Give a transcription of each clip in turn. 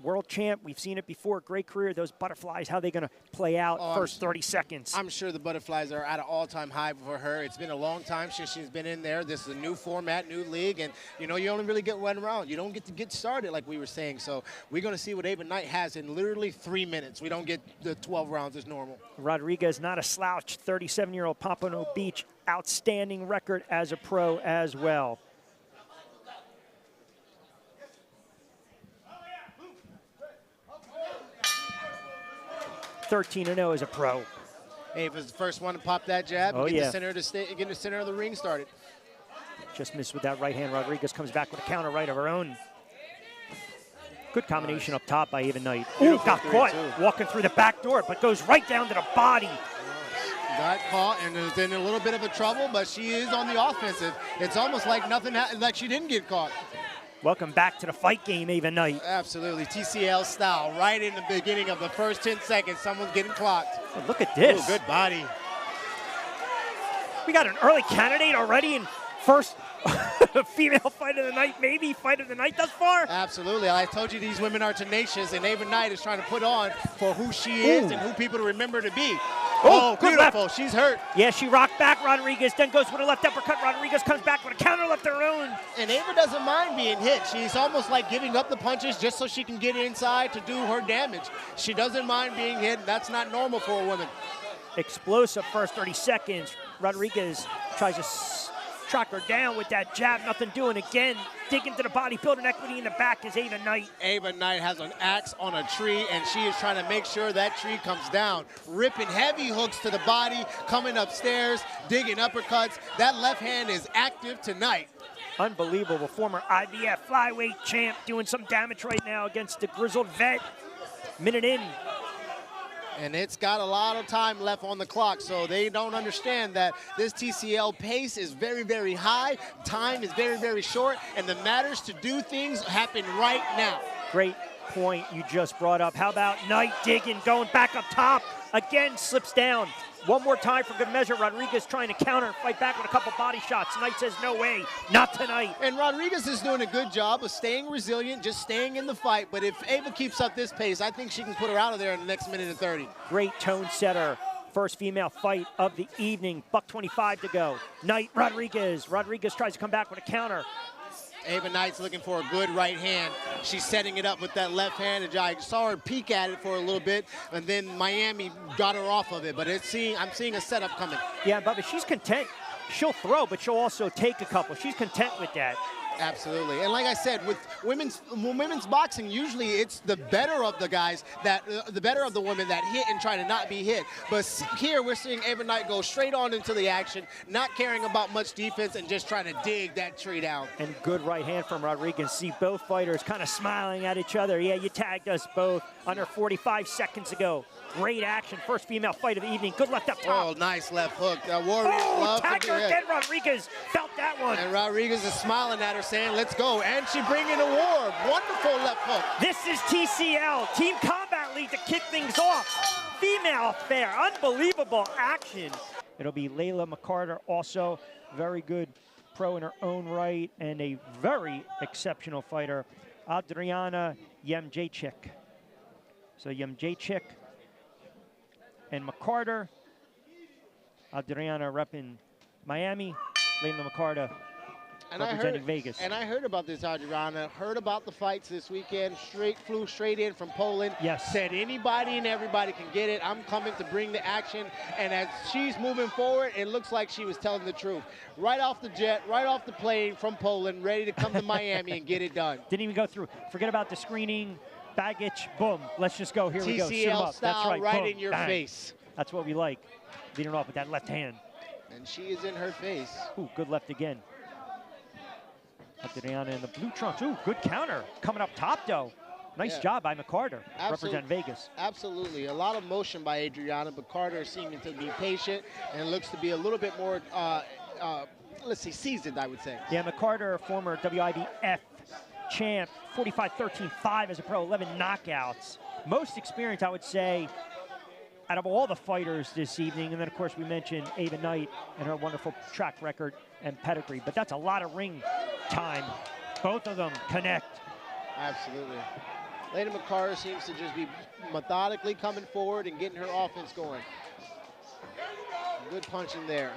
World champ, we've seen it before, great career. Those butterflies, how are they going to play out first 30 seconds? I'm sure the butterflies are at an all-time high for her. It's been a long time since she's been in there. This is a new format, new league, and you know, you only really get one round. You don't get to get started like we were saying. So we're going to see what Ava Knight has in literally 3 minutes. We don't get the 12 rounds as normal. Rodriguez, not a slouch, 37-year-old Pompano Beach, outstanding record as a pro as well. 13-0 as a pro. Ava's the first one to pop that jab and get the center of the ring started. Just missed with that right hand. Rodriguez comes back with a counter right of her own. Good combination up top by Ava Knight. Ooh, got caught walking through the back door, but goes right down to the body. Got caught and is in a little bit of a trouble, but she is on the offensive. It's almost like nothing, like she didn't get caught. Welcome back to the fight game, Ava Knight. Absolutely, TCL style. Right in the beginning of the first 10 seconds, someone's getting clocked. Oh, look at this. Ooh, good body. We got an early candidate already in first female fight of the night, maybe fight of the night thus far. Absolutely. I told you these women are tenacious, and Ava Knight is trying to put on for who she is and who people to remember to be. Oh, beautiful. Left. She's hurt. Yeah, she rocked back Rodriguez, then goes with a left uppercut. Rodriguez comes back with a counter left of her own. And Ava doesn't mind being hit. She's almost like giving up the punches just so she can get inside to do her damage. She doesn't mind being hit. That's not normal for a woman. Explosive first 30 seconds. Rodriguez tries to track her down with that jab, nothing doing. Again, dig into the body, building equity in the back is Ava Knight. Ava Knight has an axe on a tree, and she is trying to make sure that tree comes down. Ripping heavy hooks to the body, coming upstairs, digging uppercuts. That left hand is active tonight. Unbelievable. Former IBF flyweight champ doing some damage right now against the grizzled vet. Minute in. And it's got a lot of time left on the clock, so they don't understand that this TCL pace is very, very high, time is very, very short, and the matters to do things happen right now. Great point you just brought up. How about Knight digging, going back up top, again slips down. One more time for good measure. Rodriguez trying to counter, fight back with a couple body shots. Knight says, no way, not tonight. And Rodriguez is doing a good job of staying resilient, just staying in the fight. But if Ava keeps up this pace, I think she can put her out of there in the next minute and 30. Great tone setter. First female fight of the evening. $1:25 to go. Knight, Rodriguez. Rodriguez tries to come back with a counter. Ava Knight's looking for a good right hand. She's setting it up with that left hand. And I saw her peek at it for a little bit, and then Miami got her off of it. But I'm seeing a setup coming. Yeah, Bubba, she's content. She'll throw, but she'll also take a couple. She's content with that. Absolutely, and like I said, with women's boxing, usually it's the better of the guys that the better of the women that hit and try to not be hit. But here we're seeing Ava Knight go straight on into the action, not caring about much defense and just trying to dig that tree down. And good right hand from Rodriguez. See both fighters kind of smiling at each other. Yeah, you tagged us both under 45 seconds ago. Great action, first female fight of the evening. Good left up top. Oh, nice left hook. Warriors love tagged her again. Rodriguez felt that one. And Rodriguez is smiling at her, saying, let's go. And she bringing a war. Wonderful left hook. This is TCL, Team Combat League, to kick things off. Female affair, unbelievable action. It'll be Layla McCarter, also very good pro in her own right and a very exceptional fighter, Adriana Jedrzejczyk. So Jedrzejczyk and McCarter. Adriana repping Miami, Layla McCarter representing Vegas. And I heard about this, Adriana. Heard about the fights this weekend. Flew straight in from Poland. Yes. Said anybody and everybody can get it. I'm coming to bring the action. And as she's moving forward, it looks like she was telling the truth. Right off the jet, right off the plane from Poland, ready to come to Miami and get it done. Didn't even go through. Forget about the screening, baggage, boom. Let's just go. Here we go. TCL style, that's right boom, in your bang. face. That's what we like. Leading off with that left hand. And she is in her face. Ooh, good left again. Adriana in the blue trunks. Ooh, good counter. Coming up top, though. Nice job by McCarter, represent Vegas. Absolutely. A lot of motion by Adriana, but Carter seeming to be patient and looks to be a little bit more, let's see, seasoned, I would say. Yeah, McCarter, former WIBF champ, 45-13-5 as a pro, 11 knockouts. Most experienced, I would say, out of all the fighters this evening. And then, of course, we mentioned Ava Knight and her wonderful track record and pedigree. But that's a lot of ring time. Both of them connect. Absolutely. Lady McCarter seems to just be methodically coming forward and getting her offense going. Good punch in there.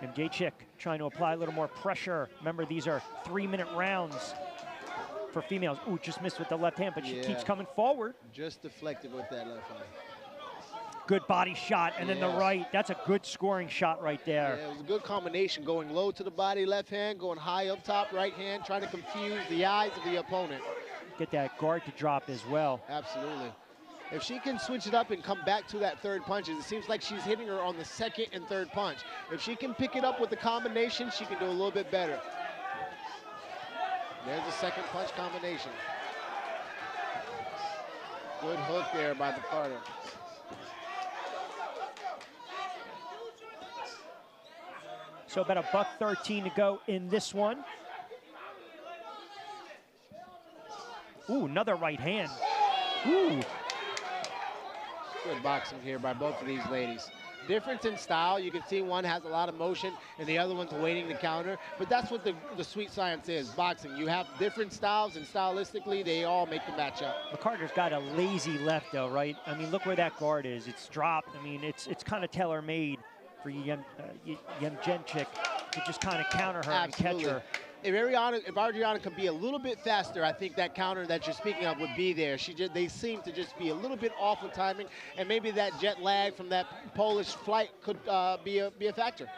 Jedrzejczyk trying to apply a little more pressure. Remember, these are 3-minute rounds for females. Ooh, just missed with the left hand, but she keeps coming forward. Just deflected with that left hand. Good body shot, and then the right. That's a good scoring shot right there. Yeah, it was a good combination, going low to the body, left hand, going high up top, right hand, trying to confuse the eyes of the opponent. Get that guard to drop as well. Absolutely. If she can switch it up and come back to that third punch, it seems like she's hitting her on the second and third punch. If she can pick it up with the combination, she can do a little bit better. There's the second punch combination. Good hook there by the McCarter. So about a $1:13 to go in this one. Ooh, another right hand. Ooh. Good boxing here by both of these ladies. Difference in style. You can see one has a lot of motion and the other one's waiting to counter. But that's what the sweet science is, boxing. You have different styles, and stylistically, they all make the match up. McCarter's got a lazy left, though, right? I mean, look where that guard is. It's dropped. I mean, it's kind of tailor-made for Jedrzejczyk to just kind of counter her and catch her. If Adriana could be a little bit faster, I think that counter that you're speaking of would be there. They seem to just be a little bit off with timing, and maybe that jet lag from that Polish flight could be a factor.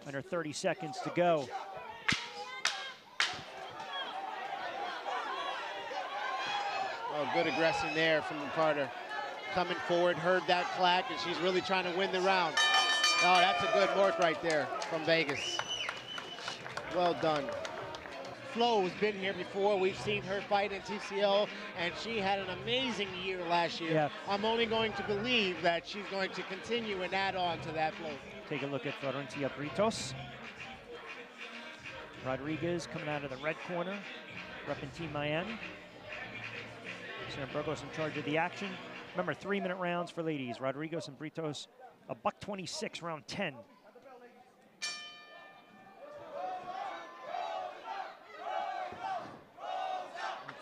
Under 30 seconds to go. Oh, good aggression there from McCarter. Coming forward, heard that clack, and she's really trying to win the round. Oh, that's a good work right there from Vegas. Well done. Flo has been here before. We've seen her fight in TCL, and she had an amazing year last year. Yeah. I'm only going to believe that she's going to continue and add on to that Flo. Take a look at Florencia Britos. Rodriguez coming out of the red corner, repping Team Miami. Sam Burgos in charge of the action. Remember, 3-minute rounds for ladies. Rodriguez and Britos, a $1:26, round 10.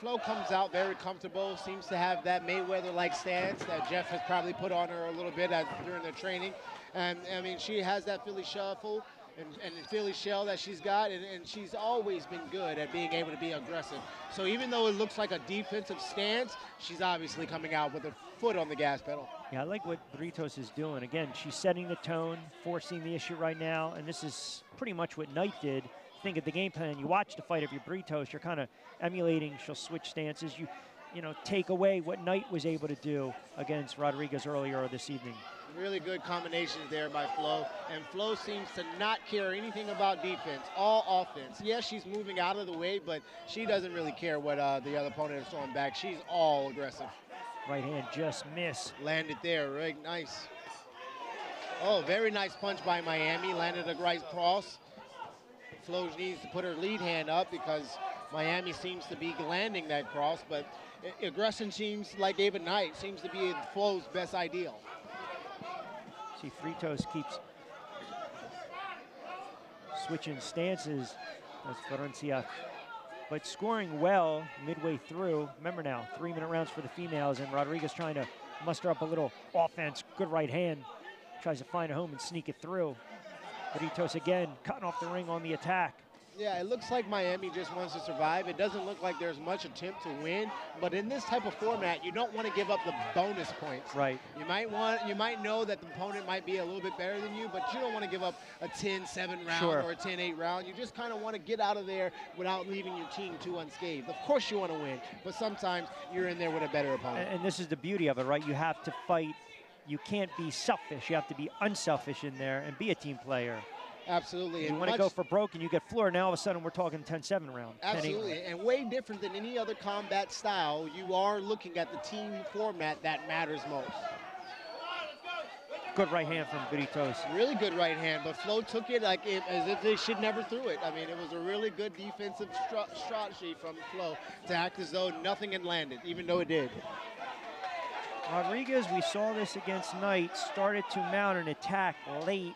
Flo comes out very comfortable, seems to have that Mayweather-like stance that Jeff has probably put on her a little bit during their training. And I mean, she has that Philly shuffle and Philly shell that she's got, and she's always been good at being able to be aggressive. So even though it looks like a defensive stance, she's obviously coming out with her foot on the gas pedal. Yeah, I like what Britos is doing. Again, she's setting the tone, forcing the issue right now, and this is pretty much what Knight did. Think of the game plan. You watch the fight of your Britos, you're kind of emulating. She'll switch stances. You know, take away what Knight was able to do against Rodriguez earlier this evening. Really good combinations there by Flo, and Flo seems to not care anything about defense, all offense. Yes, she's moving out of the way, but she doesn't really care what the other opponent is throwing back. She's all aggressive. Right hand just miss. Landed there, right, nice. Oh, very nice punch by Miami, landed a right cross. Flo needs to put her lead hand up because Miami seems to be landing that cross, but aggression seems like Ava Knight seems to be Flo's best ideal. See, Britos keeps switching stances as Florencia, but scoring well midway through. Remember now, 3-minute rounds for the females, and Rodriguez trying to muster up a little offense. Good right hand. Tries to find a home and sneak it through. Britos again, cutting off the ring on the attack. Yeah, it looks like Miami just wants to survive. It doesn't look like there's much attempt to win, but in this type of format, you don't want to give up the bonus points. Right. You might know that the opponent might be a little bit better than you, but you don't want to give up a 10-7 round or a 10-8 round. You just kind of want to get out of there without leaving your team too unscathed. Of course you want to win, but sometimes you're in there with a better opponent. And this is the beauty of it, right? You have to fight. You can't be selfish. You have to be unselfish in there and be a team player. Absolutely. You want to go for broke and you get floored. Now all of a sudden we're talking 10-7 round. Absolutely, and way different than any other combat style. You are looking at the team format that matters most. Good right hand from Britos. Really good right hand, but Flo took it as if they should never threw it. I mean, it was a really good defensive strategy from Flo to act as though nothing had landed, even though it did. Rodriguez, we saw this against Knight, started to mount an attack late.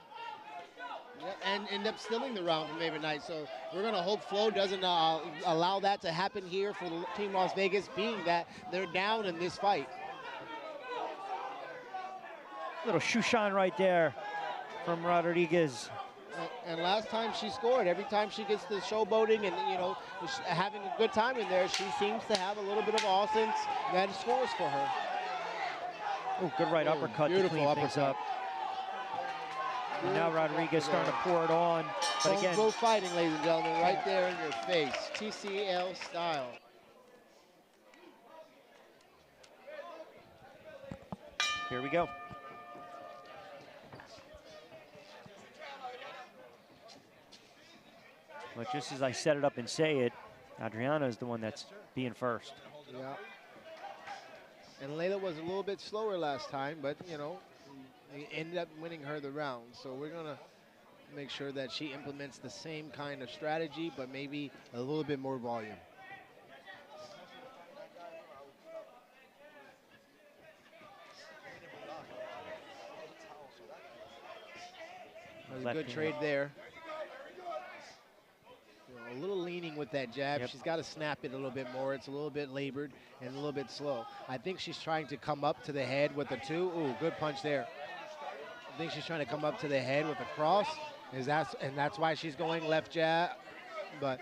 and end up stealing the round from Ava Knight. So we're going to hope Flo doesn't allow that to happen here for the Team Las Vegas, being that they're down in this fight. Little shoe shine right there from Rodriguez. And last time she scored, every time she gets the showboating and, you know, having a good time in there, she seems to have a little bit of offense that scores for her. Oh, good right uppercut to clean things up. And now Rodriguez starting to pour it on. But again, Pro fighting, ladies and gentlemen, right there in your face. TCL style. Here we go. But just as I set it up and say it, Adriana is the one that's being first. Yeah. And Layla was a little bit slower last time, but, you know, he ended up winning her the round. So we're going to make sure that she implements the same kind of strategy, but maybe a little bit more volume. That was a good trade there. A little leaning with that jab. She's got to snap it a little bit more. It's a little bit labored and a little bit slow. I think she's trying to come up to the head with a 2. Ooh, good punch there. I think she's trying to come up to the head with a cross. And that's why she's going left jab. But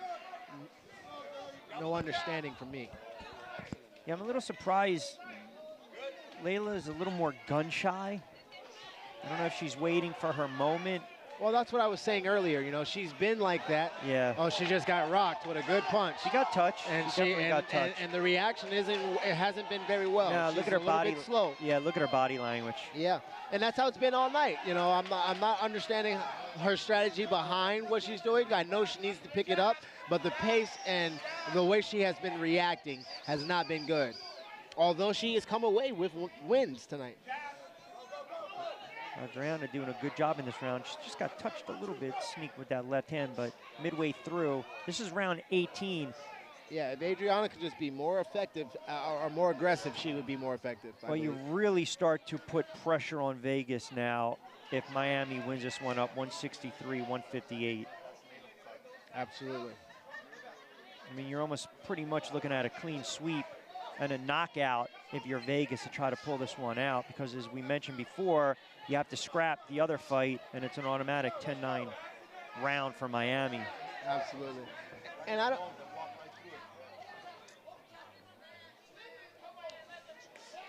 no understanding from me. Yeah, I'm a little surprised. Layla is a little more gun shy. I don't know if she's waiting for her moment. Well, that's what I was saying earlier. You know, she's been like that. Yeah. Oh, she just got rocked with a good punch. She got touched. And she definitely got touched. And the reaction hasn't been very well. No, look at her body. Slow. Yeah, look at her body language. Yeah, and that's how it's been all night. You know, I'm not understanding her strategy behind what she's doing. I know she needs to pick it up, but the pace and the way she has been reacting has not been good. Although she has come away with wins tonight. Adriana doing a good job in this round. She just got touched a little bit, sneak with that left hand, but midway through, this is round 18. Yeah, if Adriana could just be more effective or more aggressive, she would be more effective. Well, you really start to put pressure on Vegas now if Miami wins this one up 163-158. Absolutely. I mean, you're almost pretty much looking at a clean sweep and a knockout if you're Vegas to try to pull this one out, because as we mentioned before, you have to scrap the other fight, and it's an automatic 10-9 round for Miami. Absolutely. And I don't...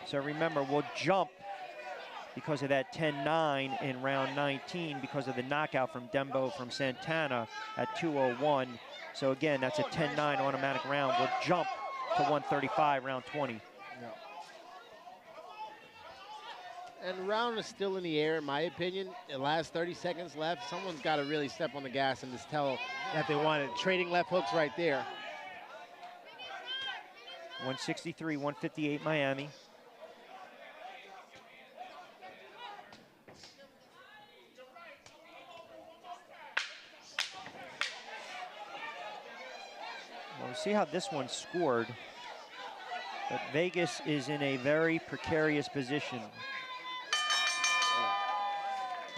So remember, we'll jump because of that 10-9 in round 19 because of the knockout from Dembo from Santana at 2:01. So again, that's a 10-9 automatic round. We'll jump to 135, round 20. Yeah. And the round is still in the air, in my opinion. The last 30 seconds left. Someone's got to really step on the gas and just tell that they want it. Trading left hooks right there. 163-158 Miami. Well, we'll see how this one scored. But Vegas is in a very precarious position.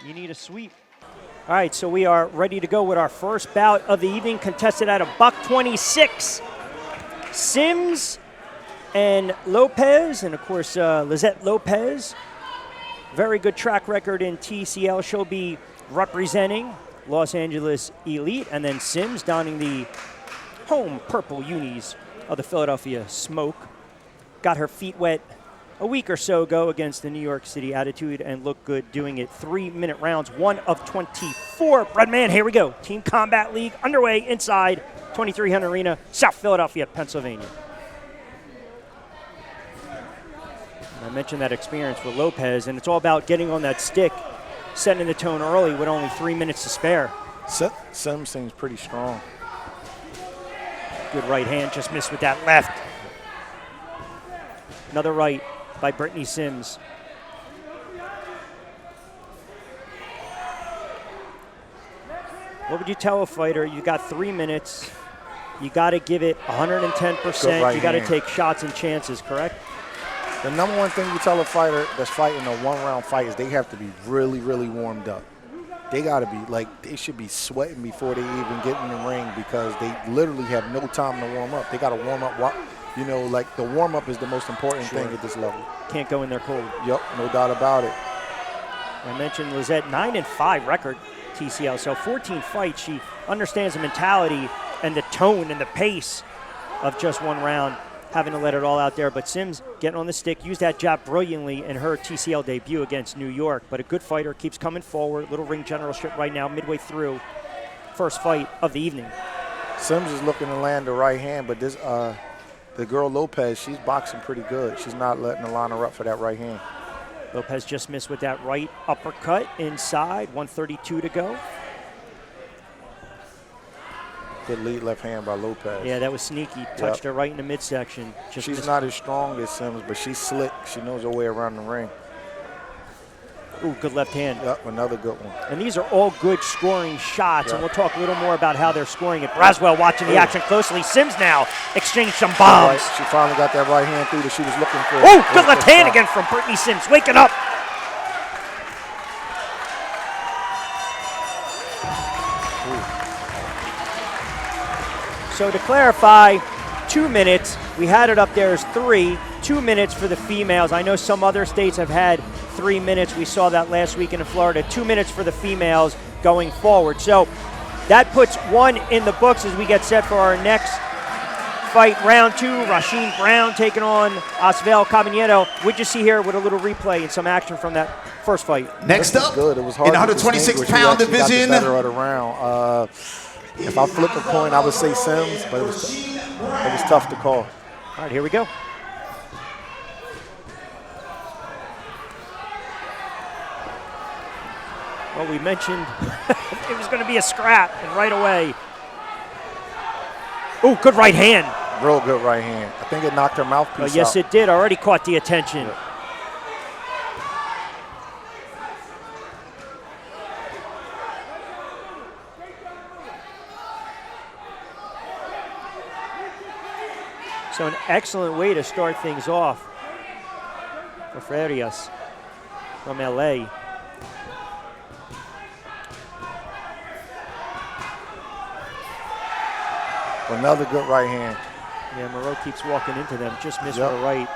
You need a sweep. All right, so we are ready to go with our first bout of the evening, contested at $126. Sims and Lopez, and of course, Lizette Lopez. Very good track record in TCL. She'll be representing Los Angeles Elite, and then Sims donning the home purple unis of the Philadelphia Smoke. Got her feet wet a week or so ago against the New York City Attitude and looked good doing it. 3-minute rounds, 1 of 24. Redman, here we go. Team Combat League underway inside 2300 Arena, South Philadelphia, Pennsylvania. And I mentioned that experience with Lopez, and it's all about getting on that stick, setting the tone early with only 3 minutes to spare. Sims seems pretty strong. Good right hand, just missed with that left. Another right by Brittany Sims. What would you tell a fighter? You got 3 minutes. You got to give it 110%. You got to take shots and chances, correct? The number one thing you tell a fighter that's fighting a one-round fight is they have to be really, really warmed up. they got to be, like, they should be sweating before they even get in the ring because they literally have no time to warm up. They got to warm up. You know, like, the warm-up is the most important thing at this level. Can't go in there cold. Yep, no doubt about it. I mentioned Lizette, 9-5 record TCL, so 14 fights. She understands the mentality and the tone and the pace of just one round, having to let it all out there. But Sims getting on the stick, used that jab brilliantly in her TCL debut against New York. But a good fighter, keeps coming forward. Little ring generalship right now, midway through first fight of the evening. Sims is looking to land the right hand, but this the girl Lopez, she's boxing pretty good. She's not letting her line her up for that right hand. Lopez just missed with that right uppercut inside, 132 to go. Good lead left hand by Lopez. Yeah, that was sneaky. Touched her right in the midsection. She's not as strong as Sims, but she's slick. She knows her way around the ring. Ooh, good left hand. Yep, another good one. And these are all good scoring shots, and we'll talk a little more about how they're scoring it. Braswell watching the action closely. Sims now exchanged some bombs. Right. She finally got that right hand through that she was looking for. Oh, good left hand again from Brittany Sims, waking up. So to clarify, 2 minutes. We had it up there as 3. 2 minutes for the females. I know some other states have had 3 minutes. We saw that last weekend in Florida. 2 minutes for the females going forward. So that puts 1 in the books as we get set for our next fight, round 2. Rasheen Brown taking on Osvel Caballero. What'd you see here with a little replay and some action from that first fight? Next up, good. It was hard in the 126-pound division. Got the better of the round. If I flip a coin, I would say Sims, but it was tough to call. All right, here we go. Well, we mentioned it was going to be a scrap, and right away. Oh, good right hand. Real good right hand. I think it knocked her mouthpiece out. Yes, it did. Already caught the attention. Yep. So an excellent way to start things off for Farias from LA. Another good right hand. Yeah, Moreau keeps walking into them. Just missed with a right.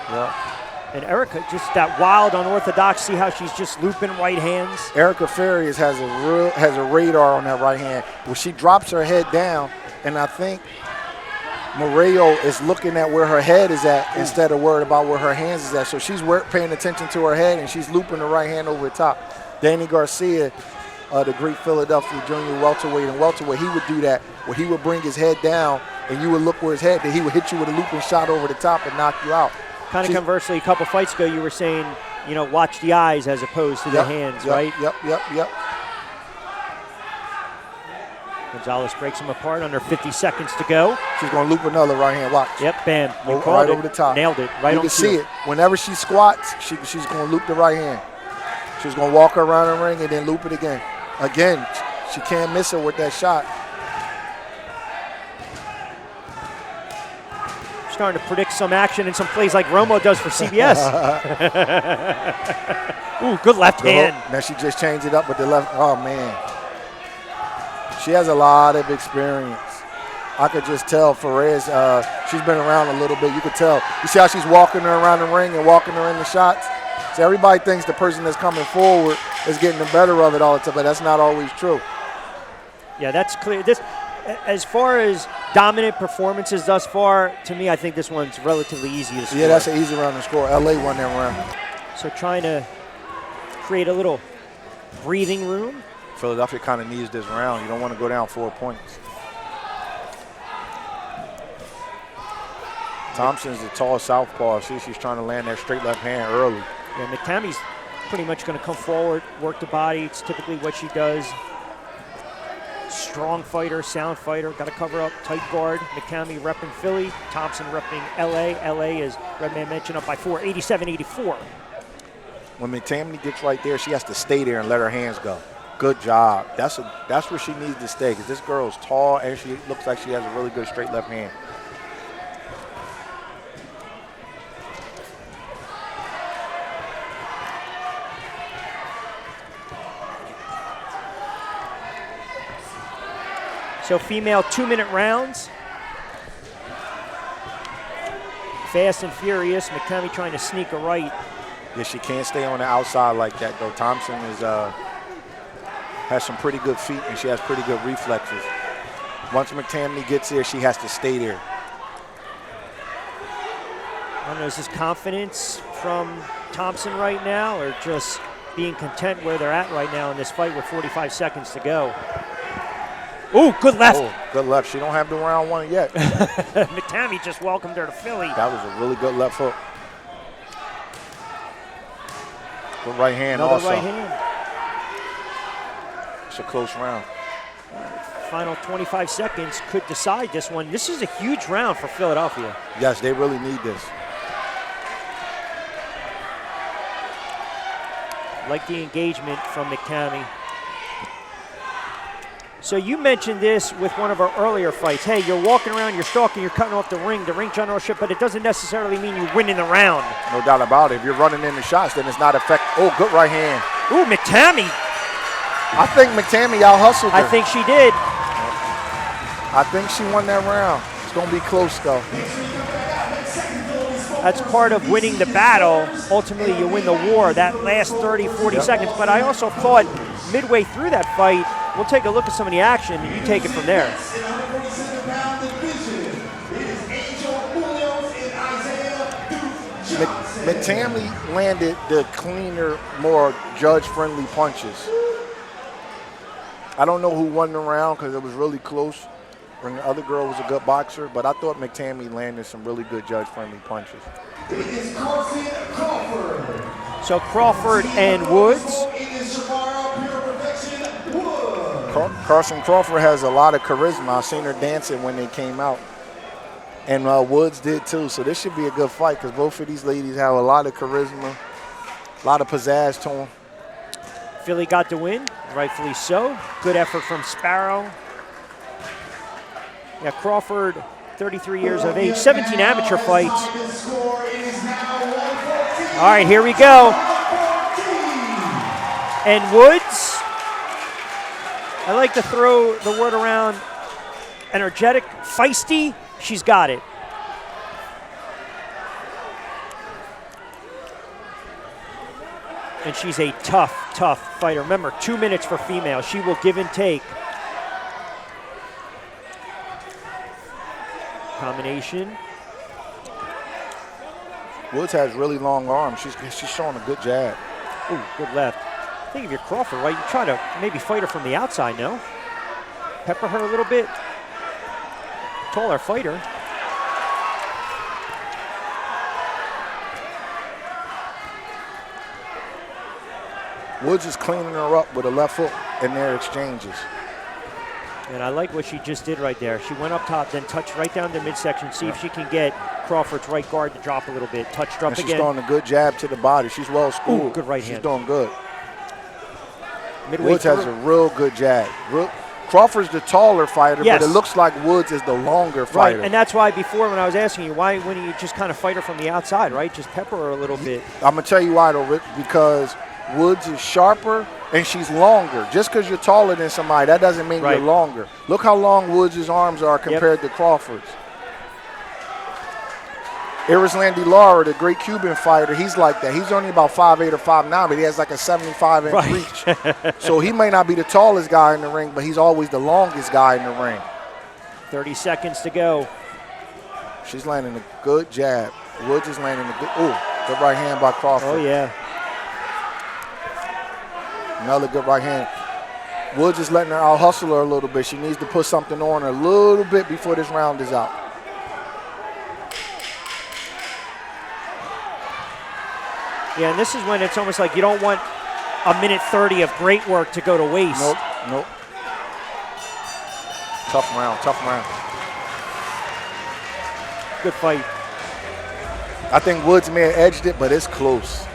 Yep. And Erica, just that wild unorthodox. See how she's just looping right hands. Erica Farias has a radar on that right hand. Where she drops her head down, and I think Moreo is looking at where her head is at instead of worried about where her hands is at. So she's paying attention to her head, and she's looping the right hand over the top. Danny Garcia, the great Philadelphia junior welterweight and welterweight, he would do that, where he would bring his head down, and you would look where his head, and he would hit you with a looping shot over the top and knock you out. Kind of conversely, a couple fights ago, you were saying, you know, watch the eyes as opposed to the hands, right? Yep. Gonzalez breaks him apart under 50 seconds to go. She's going to loop another right hand. Watch. Yep, bam. You right called it. over the top. Nailed it. Right on cue. You can see cue. it. Whenever she squats, she's going to loop the right hand. She's going to walk around the ring and then loop it again. Again, she can't miss her with that shot. Starting to predict some action and some plays like Romo does for CBS. Ooh, good left hand. Now she just changed it up with the left. Oh, man. She has a lot of experience. I could just tell Perez, she's been around a little bit. You could tell. You see how she's walking her around the ring and walking her in the shots? So everybody thinks the person that's coming forward is getting the better of it all the time, but that's not always true. Yeah, that's clear. This, as far as dominant performances thus far, to me, I think this one's relatively easy to score. Yeah, that's an easy round to score. LA won that round. So trying to create a little breathing room. Philadelphia kind of needs this round. You don't want to go down 4 points. Thompson's the tall southpaw. See, she's trying to land that straight left hand early. Yeah, McTammy's pretty much going to come forward, work the body. It's typically what she does. Strong fighter, sound fighter, got to cover up, tight guard. McCamey repping Philly, Thompson repping LA. LA is, Redman mentioned, up by 4, 87-84. When McTammey gets right there, she has to stay there and let her hands go. Good job. That's where she needs to stay, because this girl is tall and she looks like she has a really good straight left hand. So female 2-minute rounds. Fast and furious. McCamey trying to sneak a right. Yeah, she can't stay on the outside like that, though. Thompson is has some pretty good feet, and she has pretty good reflexes. Once McCamey gets there, she has to stay there. I don't know, is this confidence from Thompson right now, or just being content where they're at right now in this fight with 45 seconds to go? Ooh, good left. Oh, good left. She don't have the round one yet. McCamey just welcomed her to Philly. That was a really good left hook. Good right hand Another also. right hand. It's a close round. Final 25 seconds could decide this one. This is a huge round for Philadelphia. Yes, they really need this. Like the engagement from McCamey. So you mentioned this with one of our earlier fights. Hey, you're walking around, you're stalking, you're cutting off the ring generalship, but it doesn't necessarily mean you win in the round. No doubt about it. If you're running in the shots, then it's not effective. Oh, good right hand. Ooh, McCamey. I think McCamey out-hustled her. I think she did. I think she won that round. It's going to be close, though. That's part of winning the battle. Ultimately, you win the war, that last 30, 40 seconds. But I also thought midway through that fight, we'll take a look at some of the action, and you take it from there. McCamey landed the cleaner, more judge-friendly punches. I don't know who won the round because it was really close. And the other girl was a good boxer, but I thought McCamey landed some really good judge-friendly punches. So Crawford and Woods. Carson Crawford has a lot of charisma. I've seen her dancing when they came out. And Woods did too, so this should be a good fight because both of these ladies have a lot of charisma, a lot of pizzazz to them. Philly got the win, rightfully so. Good effort from Sparrow. Yeah, Crawford, 33 years of age, 17 amateur fights. All right, here we go. And Woods, I like to throw the word around, energetic, feisty. She's got it. And she's a tough, tough fighter. Remember, 2 minutes for female. She will give and take. Combination. Woods has really long arms. She's showing a good jab. Ooh, good left. I think if you're Crawford, right, you try to maybe fight her from the outside, no? Pepper her a little bit. Taller fighter. Woods is cleaning her up with a left hook in their exchanges. And I like what she just did right there. She went up top, then touched right down the midsection, see if she can get Crawford's right guard to drop a little bit. Touched up and she's again. throwing a good jab to the body. She's well schooled. Ooh, good right hand. She's doing good. Midway Woods through. has a real good jab. Crawford's the taller fighter, Yes. but it looks like Woods is the longer fighter. Right, and that's why before when I was asking you, why wouldn't you just kind of fight her from the outside, right? Just pepper her a little bit. I'm going to tell you why, though, Rick, because Woods is sharper and she's longer. Just because you're taller than somebody, that doesn't mean you're longer. Look how long Woods' arms are compared to Crawford's. Erislandy Lara, the great Cuban fighter, he's like that. He's only about 5'8" or 5'9", but he has like a 75-inch reach. So he may not be the tallest guy in the ring, but he's always the longest guy in the ring. 30 seconds to go. She's landing a good jab. Woods is landing a good right hand by Crawford. Oh, yeah. Another good right hand. Woods is letting her out-hustle her a little bit. She needs to put something on her a little bit before this round is out. Yeah, and this is when it's almost like you don't want a minute 30 of great work to go to waste. Nope, nope. Tough round, tough round. Good fight. I think Woods may have edged it, but it's close.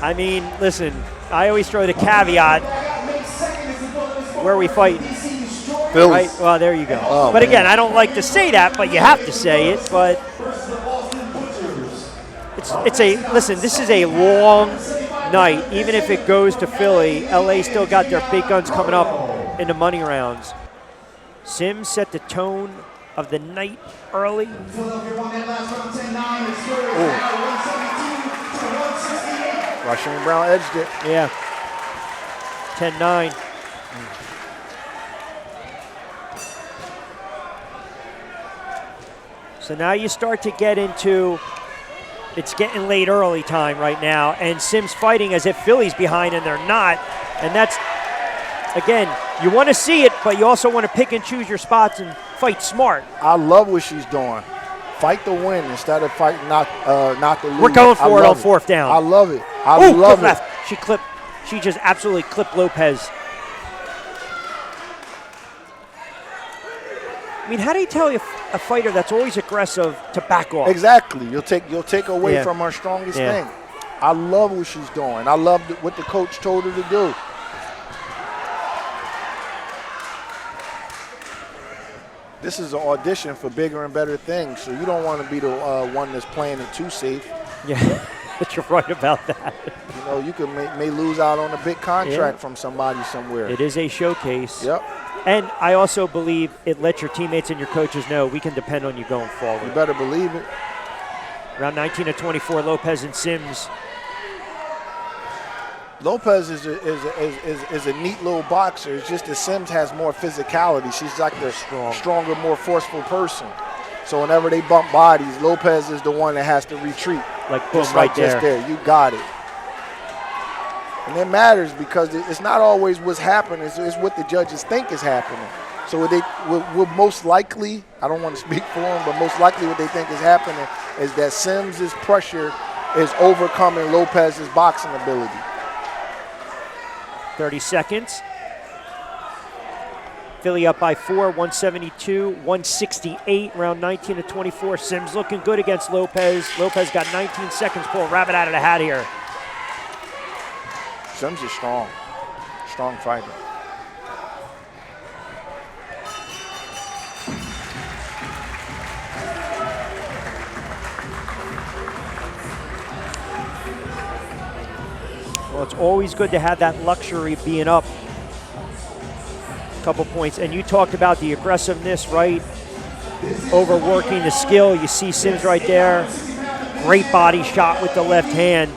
I mean, listen, I always throw the caveat, where are we fighting? Philly. Right? Well, there you go. Oh, but man. again, I don't like to say that, but you have to say it. But listen, this is a long night. Even if it goes to Philly, LA still got their big guns coming up in the money rounds. Sims set the tone of the night early. Rushing and Brown edged it. Yeah. 10-9. So now you start to get into, it's getting late early time right now, and Sims fighting as if Philly's behind, and they're not. And that's, again, you want to see it, but you also want to pick and choose your spots and fight smart. I love what she's doing. Fight to win instead of fighting not to lose. We're going for it on fourth down. I love it. I love it. Left. She just absolutely clipped Lopez. I mean, how do you tell a fighter that's always aggressive to back off? Exactly. You'll take away from her strongest Yeah. thing. I love what she's doing. I love what the coach told her to do. This is an audition for bigger and better things, so you don't want to be the one that's playing it too safe. Yeah, but you're right about that. You know, you could may lose out on a big contract from somebody somewhere. It is a showcase. Yep. And I also believe it lets your teammates and your coaches know we can depend on you going forward. You better believe it. Around 19 to 24, Lopez and Sims. Lopez is a neat little boxer. It's just that Sims has more physicality. She's like the stronger, more forceful person. So whenever they bump bodies, Lopez is the one that has to retreat. Like boom, just right like there. Just there. You got it. And it matters because it's not always what's happening. It's what the judges think is happening. So what they will most likely, I don't want to speak for them, but most likely what they think is happening is that Sims's pressure is overcoming Lopez's boxing ability. 30 seconds. Philly up by 4, 172, 168, round 19 to 24. Sims looking good against Lopez. Lopez got 19 seconds, pull a rabbit out of the hat here. Sims is strong fighter. Well, it's always good to have that luxury of being up a couple points. And you talked about the aggressiveness, right? Overworking the skill. You see Sims right there. Great body shot with the left hand.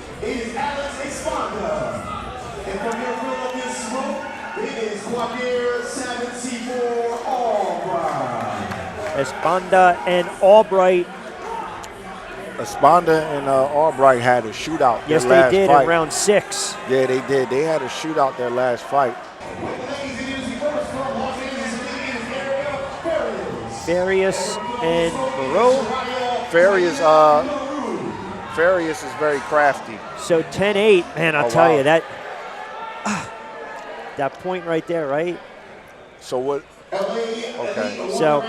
Esponda and Albright. Esponda and Albright had a shootout. Yes, their last they did fight. in round 6. Yeah, they did. They had a shootout their last fight. Farias and Moreau. Farias is very crafty. So 10-8, man, I'll tell you, that point right there, right? So what? Okay. So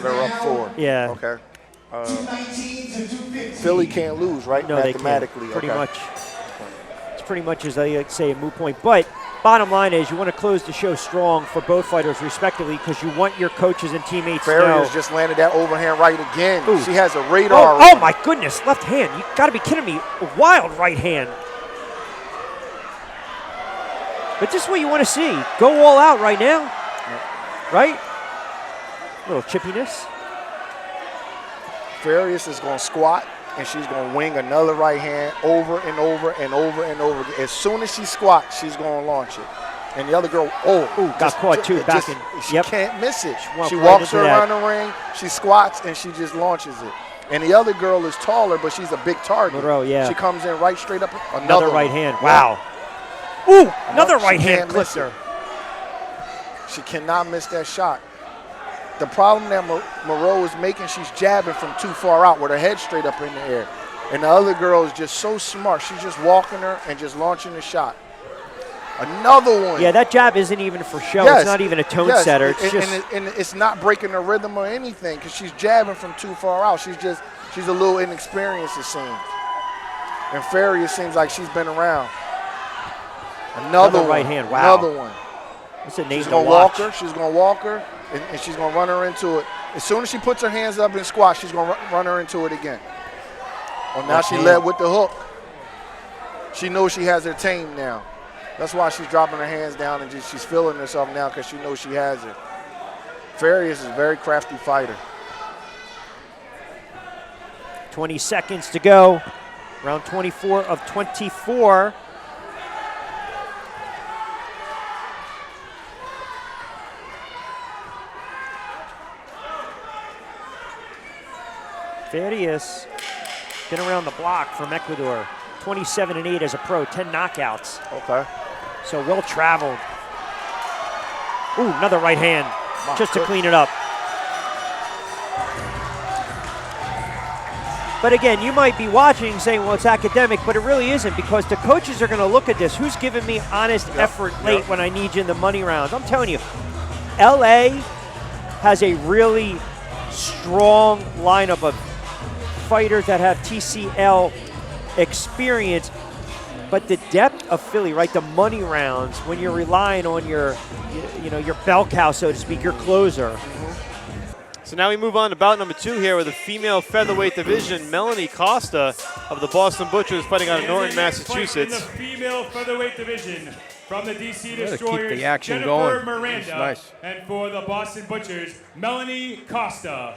they're up 4. Yeah. Okay. Philly can't lose, right? No, they mathematically. can't. Pretty much. It's pretty much, as I like to say, a moot point. But bottom line is you want to close the show strong for both fighters respectively because you want your coaches and teammates to know. Farias just landed that overhand right again. Ooh. She has a radar. Oh my goodness, left hand. You got to be kidding me. A wild right hand. But this is what you want to see. Go all out right now. Right? A little chippiness. Farias is going to squat, and she's going to wing another right hand over and over and over and over again. As soon as she squats, she's going to launch it. And the other girl, got caught too, back in. She can't miss it. She right walks her that. around the ring, she squats, and she just launches it. And the other girl is taller, but she's a big target. Moreau, yeah. She comes in right straight up. Another right hand. Wow. Ooh, another right hand clipped her. She cannot miss that shot. The problem that Moreau is making, she's jabbing from too far out with her head straight up in the air. And the other girl is just so smart. She's just walking her and just launching the shot. Another one. Yeah, that jab isn't even for show. Yes. It's not even a tone setter. It's and it's not breaking the rhythm or anything because she's jabbing from too far out. She's a little inexperienced, it seems. And Farias seems like she's been around. Another one. Right hand. Wow. Another one. That's a name She's to going to watch. walk her. She's going to walk her, and she's going to run her into it. As soon as she puts her hands up and squat, she's going to run her into it again. Well, now she led with the hook. She knows she has her tame now. That's why she's dropping her hands down and she's feeling herself now because she knows she has it. Farias is a very crafty fighter. 20 seconds to go. Round 24 of 24. Farias been around the block from Ecuador. 27-8 as a pro, 10 knockouts. Okay. So well traveled. Ooh, another right hand, just to clean it up. But again, you might be watching saying, well, it's academic, but it really isn't, because the coaches are going to look at this. Who's giving me honest effort late when I need you in the money rounds? I'm telling you, LA has a really strong lineup of fighters that have TCL experience, but the depth of Philly, right, the money rounds, when you're relying on your bell cow, so to speak, your closer. So now we move on to bout number 2 here with the female featherweight division. Melanie Costa of the Boston Butchers fighting out of Norton, Massachusetts. In the female featherweight division from the DC Destroyers, keep the action Jennifer going. Miranda, Nice. and for the Boston Butchers, Melanie Costa.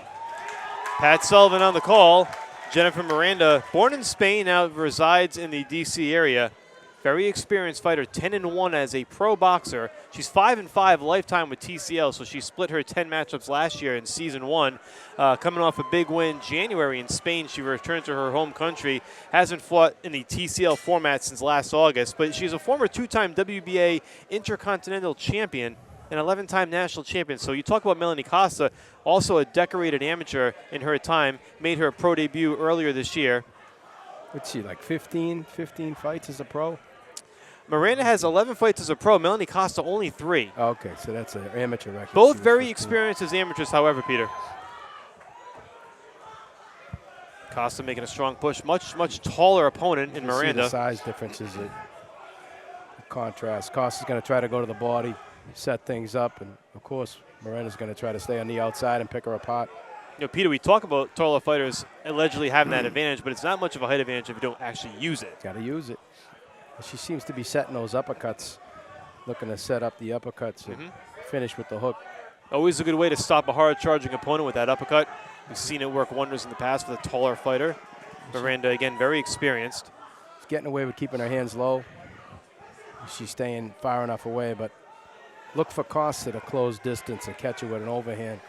Pat Sullivan on the call. Jennifer Miranda, born in Spain, now resides in the DC area. Very experienced fighter, 10-1 as a pro boxer. She's 5-5 lifetime with TCL, so she split her 10 matchups last year in season 1. Coming off a big win January in Spain, she returned to her home country. Hasn't fought in the TCL format since last August, but she's a former 2-time WBA Intercontinental Champion and 11-time national champion. So you talk about Melanie Costa, also a decorated amateur in her time, made her pro debut earlier this year. What's she, like 15 fights as a pro? Miranda has 11 fights as a pro. Melanie Costa only 3. Okay, so that's an amateur record. Both very experienced as amateurs, however, Peter. Costa making a strong push. Much taller opponent in Miranda. See the size differences, the contrast. Costa's going to try to go to the body, set things up, and of course, Miranda's going to try to stay on the outside and pick her apart. You know, Peter, we talk about taller fighters allegedly having that advantage, but it's not much of a height advantage if you don't actually use it. Got to use it. She seems to be setting those uppercuts, looking to set up the uppercuts and finish with the hook. Always a good way to stop a hard-charging opponent with that uppercut. We've seen it work wonders in the past with a taller fighter. Miranda, again, very experienced. She's getting away with keeping her hands low. She's staying far enough away, but look for Costa to close distance and catch her with an overhand.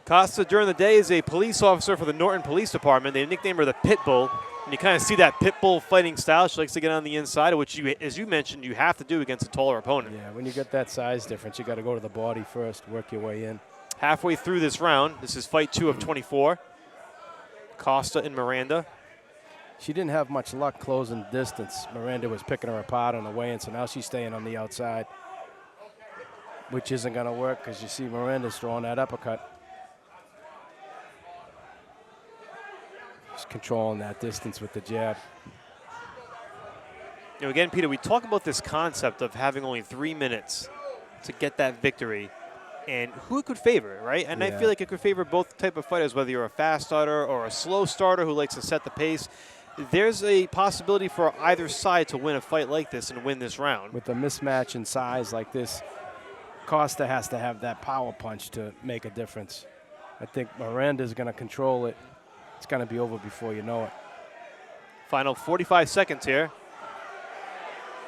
Costa, during the day, is a police officer for the Norton Police Department. They nickname her the Pit Bull. And you kind of see that pit bull fighting style. She likes to get on the inside, which, as you mentioned, you have to do against a taller opponent. Yeah, when you get that size difference, you got to go to the body first, work your way in. Halfway through this round, this is fight 2 of 24. Costa and Miranda. She didn't have much luck closing distance. Miranda was picking her apart on the way in, so now she's staying on the outside, which isn't going to work because you see Miranda's throwing that uppercut. Just controlling that distance with the jab. You know, again, Peter, we talk about this concept of having only 3 minutes to get that victory and who it could favor, right? And I feel like it could favor both type of fighters, whether you're a fast starter or a slow starter who likes to set the pace. There's a possibility for either side to win a fight like this and win this round. With a mismatch in size like this, Costa has to have that power punch to make a difference. I think Miranda's going to control it. It's going to be over before you know it. Final 45 seconds here.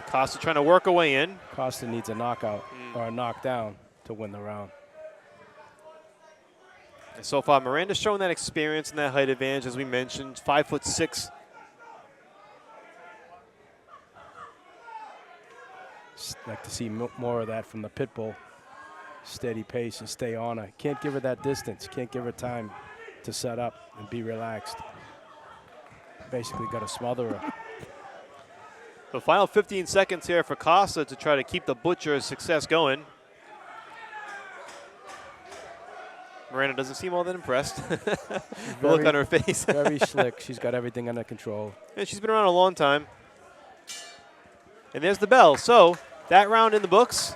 Costa trying to work her way in. Costa needs a knockout or a knockdown to win the round. And so far, Miranda's showing that experience and that height advantage, as we mentioned, 5'6". Like to see more of that from the pit bull. Steady pace and stay on her. Can't give her that distance. Can't give her time to set up and be relaxed. Basically got to smother her. The final 15 seconds here for Costa to try to keep the Butcher's success going. Miranda doesn't seem all that impressed. The look on her face. Very slick. She's got everything under control. And she's been around a long time. And there's the bell. So that round in the books,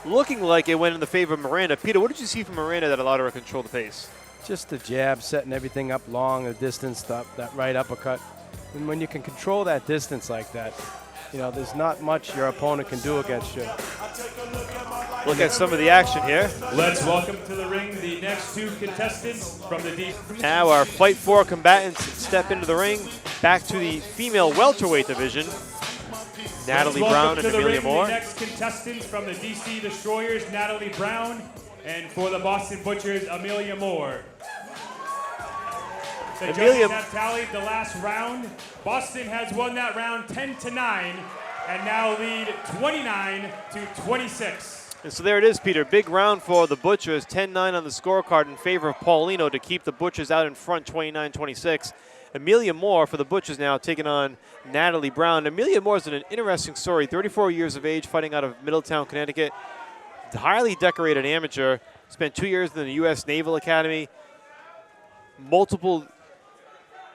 looking like it went in the favor of Miranda. Peter, what did you see from Miranda that allowed her to control the pace? Just the jab, setting everything up long, the distance, that right uppercut. And when you can control that distance like that, you know, there's not much your opponent can do against you. Look at some of the action here. Let's welcome to the ring the next two contestants from the D. Now our Fight 4 combatants step into the ring. Back to the female welterweight division. Natalie Brown and Amelia Moore. The next contestants from the DC Destroyers, Natalie Brown, and for the Boston Butchers, Amelia Moore. The judges have tallied the last round. Boston has won that round 10-9 and now lead 29-26. And so there it is, Peter. Big round for the Butchers. 10-9 on the scorecard in favor of Paulino to keep the Butchers out in front 29-26. Amelia Moore for the Butchers now taking on Natalie Brown. Amelia Moore is an interesting story. 34 years of age, fighting out of Middletown, Connecticut. Highly decorated amateur. Spent 2 years in the U.S. Naval Academy. Multiple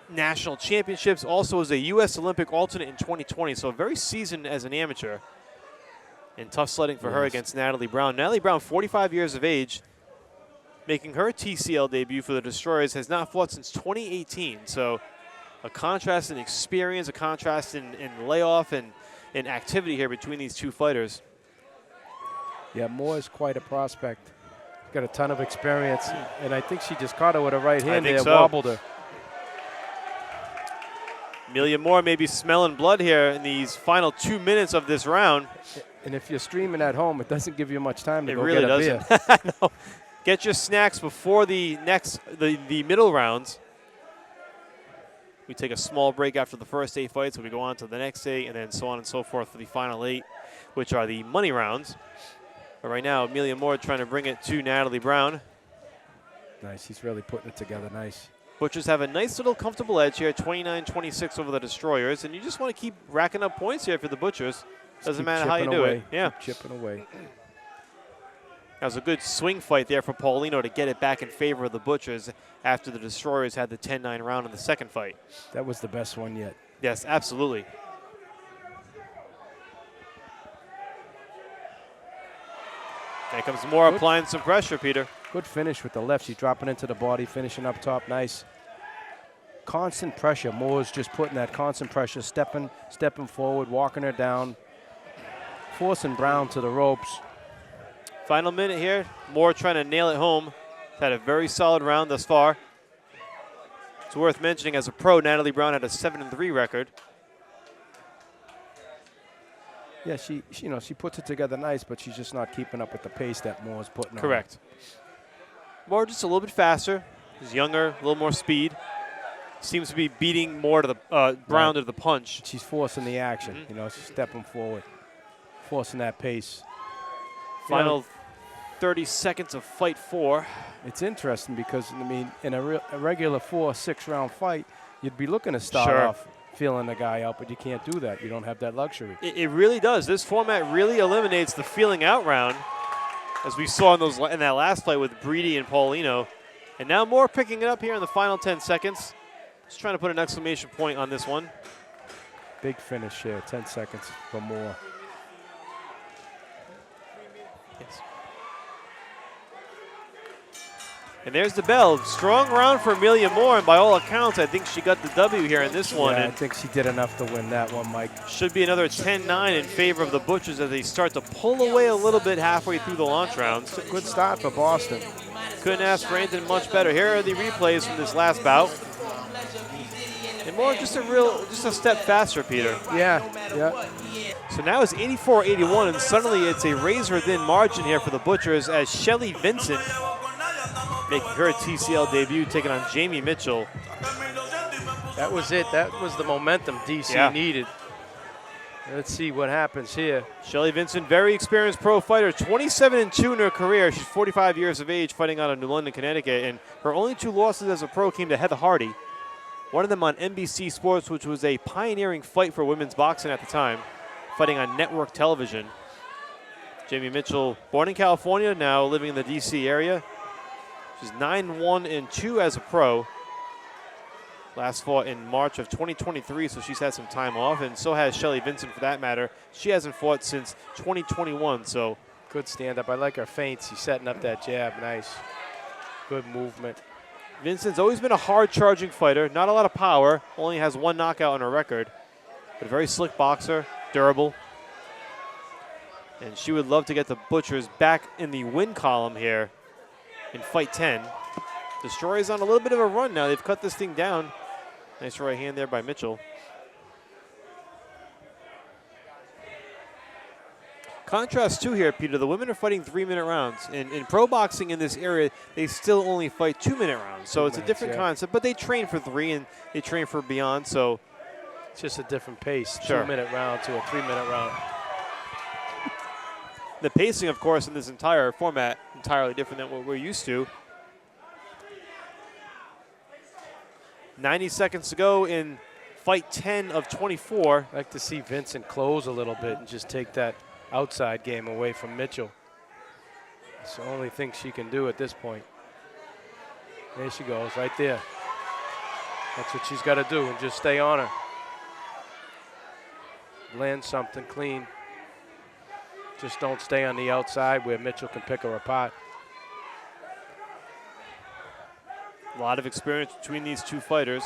national championships. Also was a U.S. Olympic alternate in 2020. So very seasoned as an amateur. And tough sledding for her against Natalie Brown. Natalie Brown, 45 years of age, making her TCL debut for the Destroyers, has not fought since 2018. So a contrast in experience, a contrast in layoff and in activity here between these two fighters. Yeah, Moore is quite a prospect. Got a ton of experience, and I think she just caught her with a right hand there, wobbled her. Amelia Moore may be smelling blood here in these final 2 minutes of this round. And if you're streaming at home, it doesn't give you much time to go really get a beer. I know. Get your snacks before the middle rounds. We take a small break after the first 8 fights, so we go on to the next 8, and then so on and so forth for the final 8, which are the money rounds. But right now, Amelia Moore trying to bring it to Natalie Brown. Nice, he's really putting it together nice. Butchers have a nice little comfortable edge here, 29-26 over the Destroyers, and you just want to keep racking up points here for the Butchers. Doesn't matter how you do it. Yeah. Keep chipping away. That was a good swing fight there for Paulino to get it back in favor of the Butchers after the Destroyers had the 10-9 round in the second fight. That was the best one yet. Yes, absolutely. There comes Moore applying some pressure, Peter. Good finish with the left. She's dropping into the body, finishing up top nice. Constant pressure. Moore's just putting that constant pressure, stepping forward, walking her down, forcing Brown to the ropes. Final minute here. Moore trying to nail it home. Had a very solid round thus far. It's worth mentioning as a pro, Natalie Brown had a 7-3 record. Yeah, she puts it together nice, but she's just not keeping up with the pace that Moore's putting on. Correct. Moore just a little bit faster. She's younger, a little more speed. Seems to be beating more to the Brown to the punch. She's forcing the action. You know, she's stepping forward, forcing that pace. Final 30 seconds of fight 4. It's interesting because, I mean, in a regular 4-6 round fight, you'd be looking to start off feeling the guy out, but you can't do that. You don't have that luxury. It really does. This format really eliminates the feeling out round, as we saw in that last fight with Breedy and Paulino. And now Moore picking it up here in the final 10 seconds. Just trying to put an exclamation point on this one. Big finish here, 10 seconds for Moore. Yes. And there's the bell. Strong round for Amelia Moore, and by all accounts, I think she got the W here in this one. Yeah, I think she did enough to win that one, Mike. Should be another 10-9 in favor of the Butchers as they start to pull away a little bit halfway through the launch rounds. Good start for Boston. Couldn't ask for anything much better. Here are the replays from this last bout. And Moore just a step faster, Peter. Yeah. So now it's 84-81, and suddenly it's a razor-thin margin here for the Butchers as Shelly Vincent making her TCL debut, taking on Jamie Mitchell. That was it. That was the momentum DC needed. Let's see what happens here. Shelly Vincent, very experienced pro fighter, 27-2 in her career. She's 45 years of age, fighting out of New London, Connecticut, and her only 2 losses as a pro came to Heather Hardy. One of them on NBC Sports, which was a pioneering fight for women's boxing at the time, fighting on network television. Jamie Mitchell, born in California, now living in the DC area. She's 9-1-2 as a pro. Last fought in March of 2023, so she's had some time off, and so has Shelly Vincent for that matter. She hasn't fought since 2021, so. Good stand-up. I like her feints. She's setting up that jab. Nice. Good movement. Vincent's always been a hard-charging fighter. Not a lot of power. Only has 1 knockout on her record. But a very slick boxer, durable. And she would love to get the Butchers back in the win column here in fight 10. Destroyer's on a little bit of a run now. They've cut this thing down. Nice right hand there by Mitchell. Contrast too here, Peter, the women are fighting 3-minute rounds. In pro boxing in this area, they still only fight 2-minute rounds. So it's a different concept, but they train for 3 and they train for beyond, so. It's just a different pace, Sure. 2-minute round to a 3-minute round. The pacing, of course, in this entire format, entirely different than what we're used to. 90 seconds to go in fight 10 of 24. I'd like to see Vincent close a little bit and just take that outside game away from Mitchell. It's the only thing she can do at this point. There she goes, right there. That's what she's got to do, and just stay on her. Land something clean. Just don't stay on the outside where Mitchell can pick her apart. A lot of experience between these two fighters.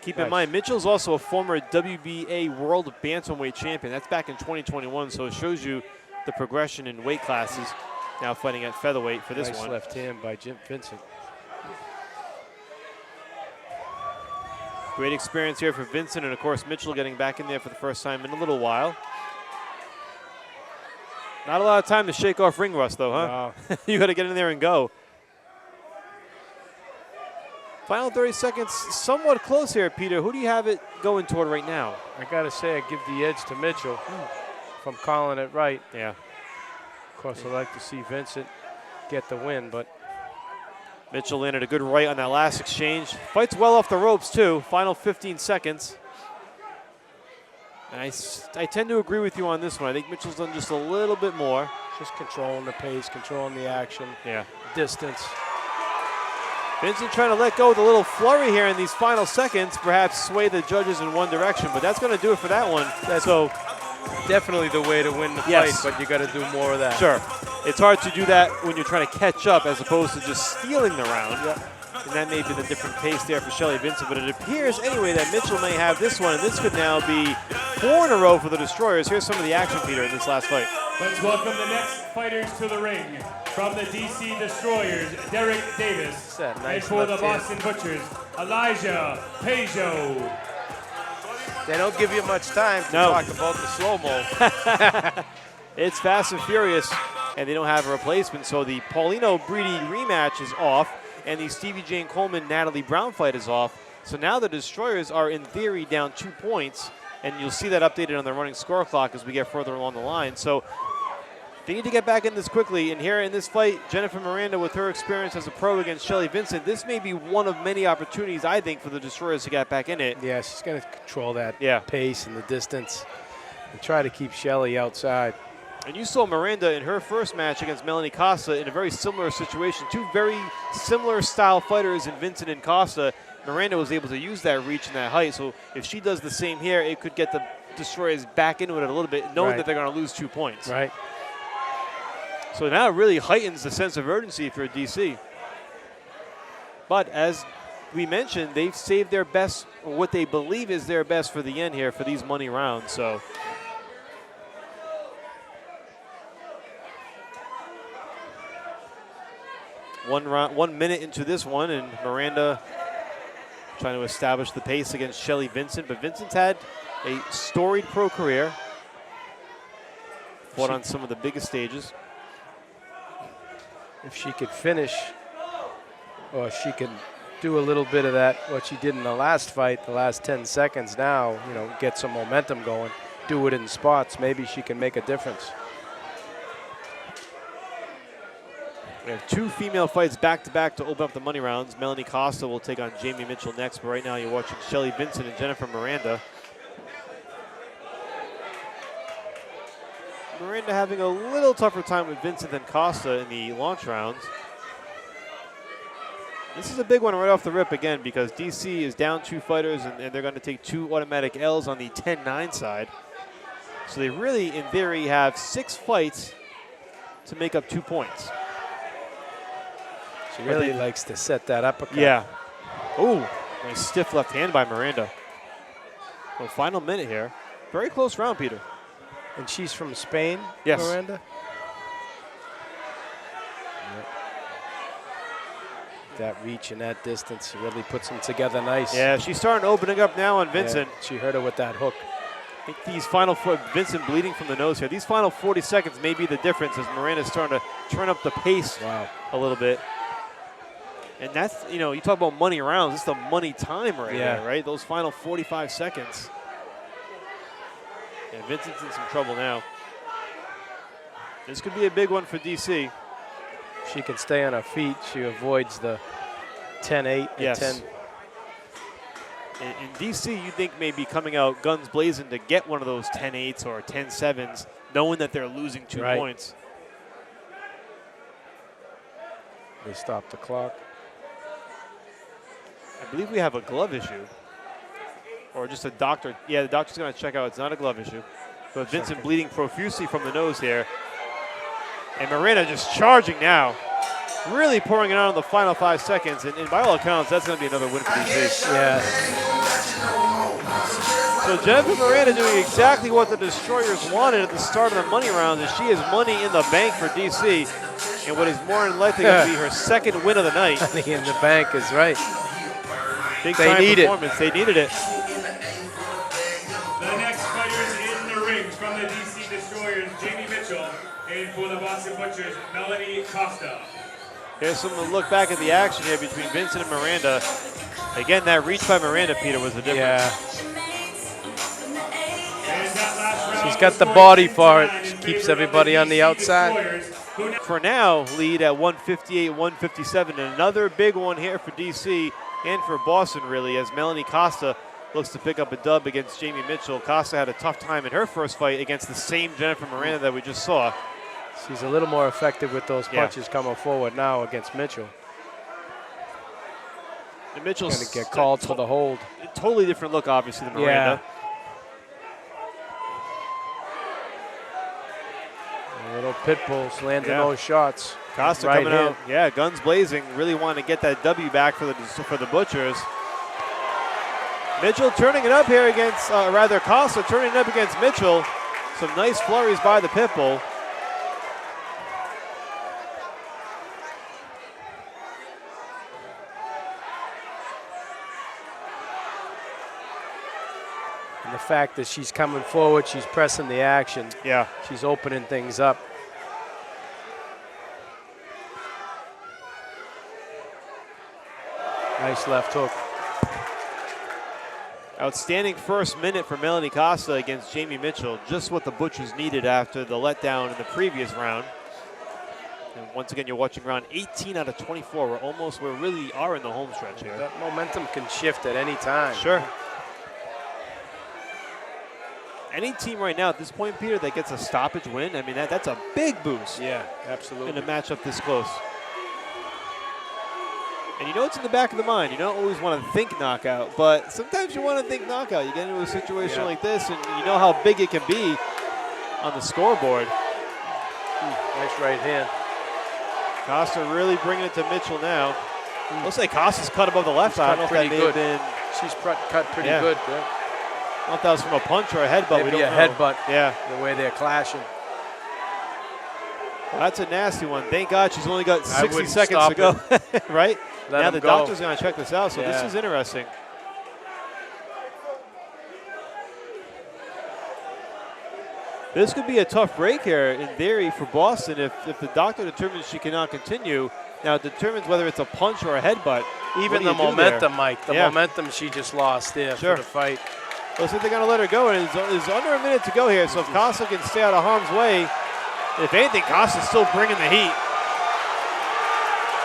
Keep in mind, Mitchell's also a former WBA World Bantamweight champion. That's back in 2021, so it shows you the progression in weight classes. Now fighting at featherweight for this Nice one. left hand by Vincent. Great experience here for Vincent, and of course Mitchell getting back in there for the first time in a little while. Not a lot of time to shake off ring rust though, huh? No. You got to get in there and go. Final 30 seconds, somewhat close here, Peter. Who do you have it going toward right now? I got to say, I give the edge to Mitchell. If I'm calling it right. Yeah. Of course, I'd like to see Vincent get the win, but Mitchell landed a good right on that last exchange. Fights well off the ropes, too. Final 15 seconds. And I tend to agree with you on this one. I think Mitchell's done just a little bit more. just controlling the pace, controlling the action, distance. Vincent trying to let go with a little flurry here in these final seconds, perhaps sway the judges in one direction, but that's going to do it for that one. That's so definitely the way to win the fight, but you got to do more of that. Sure. It's hard to do that when you're trying to catch up as opposed to just stealing the round. And that may be the different pace there for Shelly Vincent, but it appears anyway that Mitchell may have this one, and this could now be 4 in a row for the Destroyers. Here's some of the action, Peter, in this last fight. Let's welcome the next fighters to the ring. From the DC Destroyers, Derek Davis. Nice and for the Boston Butchers, Elijah Peugeot. They don't give you much time to talk about the slow-mo. It's fast and furious, and they don't have a replacement, so the Paulino Breedy rematch is off, and the Stevie Jane Coleman Natalie Brown fight is off. So now the Destroyers are in theory down 2 points, and you'll see that updated on the running score clock as we get further along the line. So they need to get back in this quickly, and here in this fight, Jennifer Miranda, with her experience as a pro against Shelly Vincent, this may be one of many opportunities, I think, for the Destroyers to get back in it. Yeah, she's going to control that pace and the distance and try to keep Shelly outside. And you saw Miranda in her first match against Melanie Costa in a very similar situation. Two very similar style fighters in Vincent and Costa. Miranda was able to use that reach and that height, so if she does the same here, it could get the Destroyers back into it a little bit, knowing that they're going to lose 2 points. Right. So now it really heightens the sense of urgency for DC. But as we mentioned, they've saved their best, or what they believe is their best for the end here for these money rounds. So one minute into this one, and Miranda trying to establish the pace against Shelly Vincent. But Vincent's had a storied pro career, fought on some of the biggest stages. If she could finish, or she could do a little bit of that, what she did in the last fight, the last 10 seconds now, you know, get some momentum going, do it in spots, maybe she can make a difference. We have 2 female fights back-to-back to open up the money rounds. Melanie Costa will take on Jamie Mitchell next, but right now you're watching Shelly Vincent and Jennifer Miranda. Miranda having a little tougher time with Vincent than Costa in the launch rounds. This is a big one right off the rip again because DC is down 2 fighters and they're going to take 2 automatic L's on the 10-9 side. So they really, in theory, have 6 fights to make up 2 points. She really likes to set that uppercut. Yeah. Ooh, nice stiff left hand by Miranda. Well, final minute here. Very close round, Peter. And she's from Spain, Yes. Miranda? Yep. That reach and that distance, she really puts them together nice. Yeah, she's starting opening up now on Vincent. Yeah, she hurt her with that hook. I think these final Vincent bleeding from the nose here. These final 40 seconds may be the difference as Miranda's starting to turn up the pace a little bit. And that's, you know, you talk about money rounds. It's the money time right there, right? Those final 45 seconds. And Vincent's in some trouble now. This could be a big one for DC. She can stay on her feet. She avoids the 10-8 Yes. and 10. In DC, you think maybe coming out guns blazing to get one of those 10-8s or 10-7s, knowing that they're losing 2 points. They stop the clock. I believe we have a glove issue. Or just a doctor. Yeah, the doctor's going to check out. It's not a glove issue. But Vincent bleeding profusely from the nose here. And Miranda just charging now. Really pouring it out in the final 5 seconds. And by all accounts, that's going to be another win for DC. Yeah. So Jennifer Miranda doing exactly what the Destroyers wanted at the start of the money round, as she has money in the bank for DC. And what is more than likely going to be her second win of the night. Money in the bank is right. Big time performance. They needed it. The next fighters in the ring from the DC Destroyers, Jamie Mitchell, and for the Boston Butchers, Melanie Costa. Here's some look back at the action here between Vincent and Miranda. Again, that reach by Miranda, Peter, was the difference. Yeah. She's got the body for it. She keeps everybody on the outside. For now, lead at 158-157. Another big one here for DC and for Boston, really, as Melanie Costa looks to pick up a dub against Jamie Mitchell. Costa had a tough time in her first fight against the same Jennifer Miranda that we just saw. She's a little more effective with those punches coming forward now against Mitchell. And Mitchell's going to get called for the hold. A totally different look, obviously, than Miranda. Little pit bulls landing those shots. Costa coming out, guns blazing, really wanting to get that W back for the Butchers. Mitchell turning it up here against, Costa turning it up against Mitchell. Some nice flurries by the pit bull. And the fact that she's coming forward, she's pressing the action. Yeah. She's opening things up. Nice left hook. Outstanding first minute for Melanie Costa against Jamie Mitchell. Just what the Butchers needed after the letdown in the previous round. And once again, you're watching round 18 out of 24. We really are in the home stretch here. That momentum can shift at any time. Sure. Any team right now at this point, Peter, that gets a stoppage win, I mean, that's a big boost. Yeah, absolutely. In a matchup this close. And you know it's in the back of the mind. You don't always want to think knockout, but sometimes you want to think knockout. You get into a situation like this, and you know how big it can be on the scoreboard. Nice right hand. Costa really bringing it to Mitchell now. Looks like Costa's cut above the left eye. I don't know if that may have been. She's cut pretty good. Yeah. I don't know if that was from a punch or a headbutt. Maybe we don't a know. headbutt. Yeah. The way they're clashing. Well, that's a nasty one. Thank God she's only got 60 seconds to go. Right? Now the doctor's going to check this out, so this is interesting. This could be a tough break here, in theory, for Boston if the doctor determines she cannot continue. Now it determines whether it's a punch or a headbutt. Even the momentum, Mike. The momentum she just lost there for the fight. Looks like they're going to let her go, and it's under a minute to go here, so if Costa can stay out of harm's way, if anything, Costa's still bringing the heat.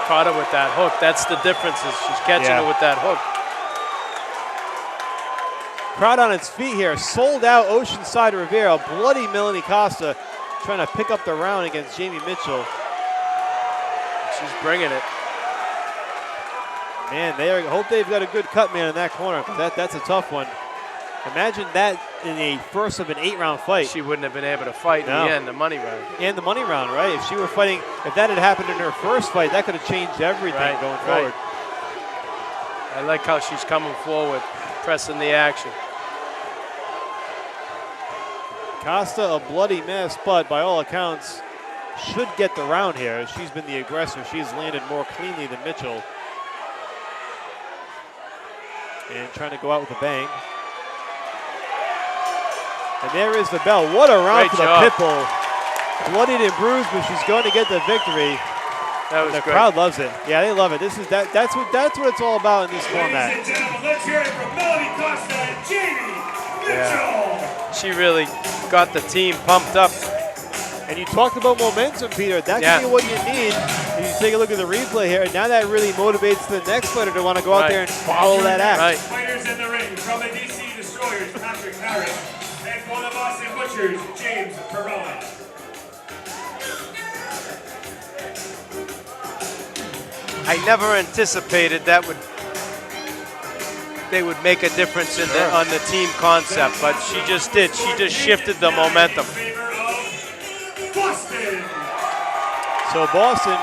Caught her with that hook. That's the difference, is she's catching her with that hook. Crowd on its feet here. Sold out Oceanside Rivera. Bloody Melanie Costa trying to pick up the round against Jamie Mitchell. She's bringing it. Man, hope they've got a good cut man in that corner, because that's a tough one. Imagine that in a first of an 8-round fight. She wouldn't have been able to fight in the end, the money round. And the money round, right? If she were fighting, if that had happened in her first fight, that could have changed everything going forward. I like how she's coming forward, pressing the action. Costa, a bloody mess, but by all accounts, should get the round here. She's been the aggressor. She's landed more cleanly than Mitchell. And trying to go out with a bang. And there is the bell. What a round for the Pitbull. Bloodied and bruised, but she's going to get the victory. That was the great. crowd loves it. Yeah, they love it. This is that's what it's all about in this format. Ladies and gentlemen, let's hear it from Melody Costa and Jamie Mitchell. She really got the team pumped up. And you talked about momentum, Peter. That can be what you need. And you take a look at the replay here, and now that really motivates the next fighter to want to go out there and follow that act. Fighters in the ring from the DC Destroyers, Patrick Harris, and for the Boston Butchers, James Perez. I never anticipated that they would make a difference in on the team concept, but she just did. She just shifted the momentum. Boston. So Boston.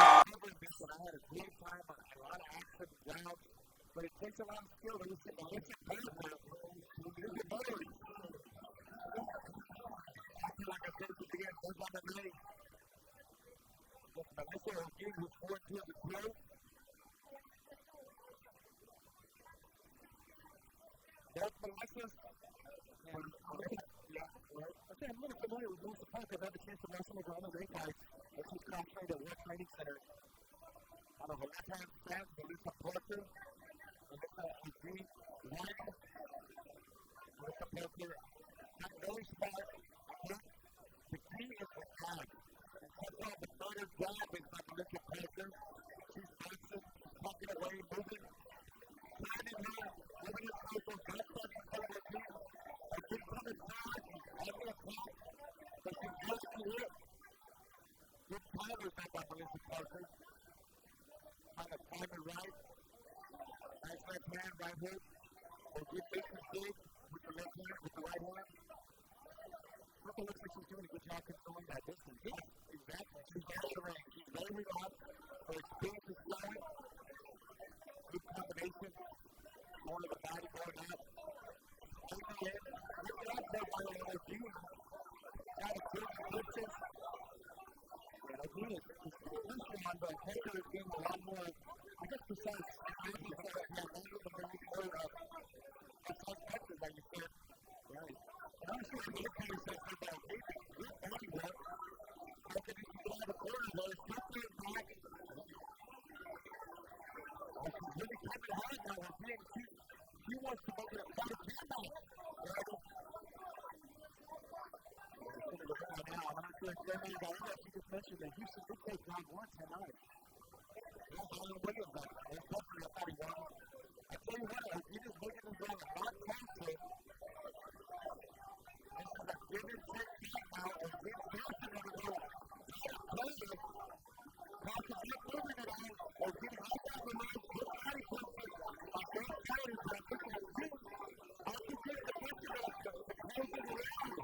I'm really familiar with most of the park. I've had the chance to wrestle with all the great guys. This is Crawford at World Training Center. Out of a left-hand stance, Melissa Parker. Melissa Green, one. Melissa Parker, not very smart. The key is the tag. And sometimes the fighter's job is by Melissa Parker. She's boxing, talking away, moving. Standing here, moving in circles, got stuff in front of her team. I think from the side, on the attack, but she's just to it. Good timers now by Melissa Parker. Trying to time it right. Nice left hand, right hook. Or good distance dig with the left hand, with the right hand. Parker looks like she's doing a good job controlling that distance. Yes, exactly. She's very the range. She's very relaxed. Her experience is flowing. Good combination. More of the body going up. He wants to make it a fight comeback. I'm not sure if Jeremy got in. She just mentioned that Houston did take round one tonight. There's Alan Williams back. There's Costa. I thought he won. I tell you what, if you just look at this round, not Costa. This is a give and take fight now. And Vince Johnson going to go. Costa's not moving at all. Or getting out of the line. Good body punches. I'm very tired, but I'm looking at the team. How to get the punches out to close it around.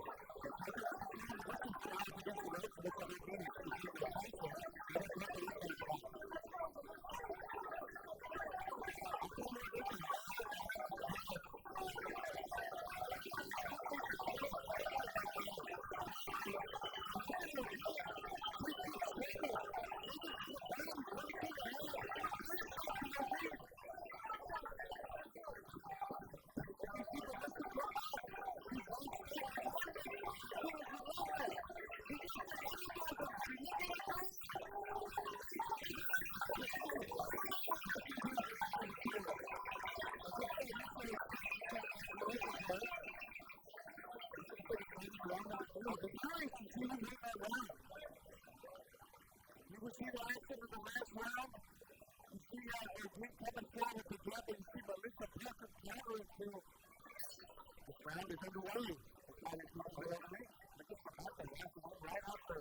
See the action of the last round. You see Green coming forward to drop it. You see Melissa Parker countering to. This round is underway. The fight is moving away. Look at the Parker. Last one right after.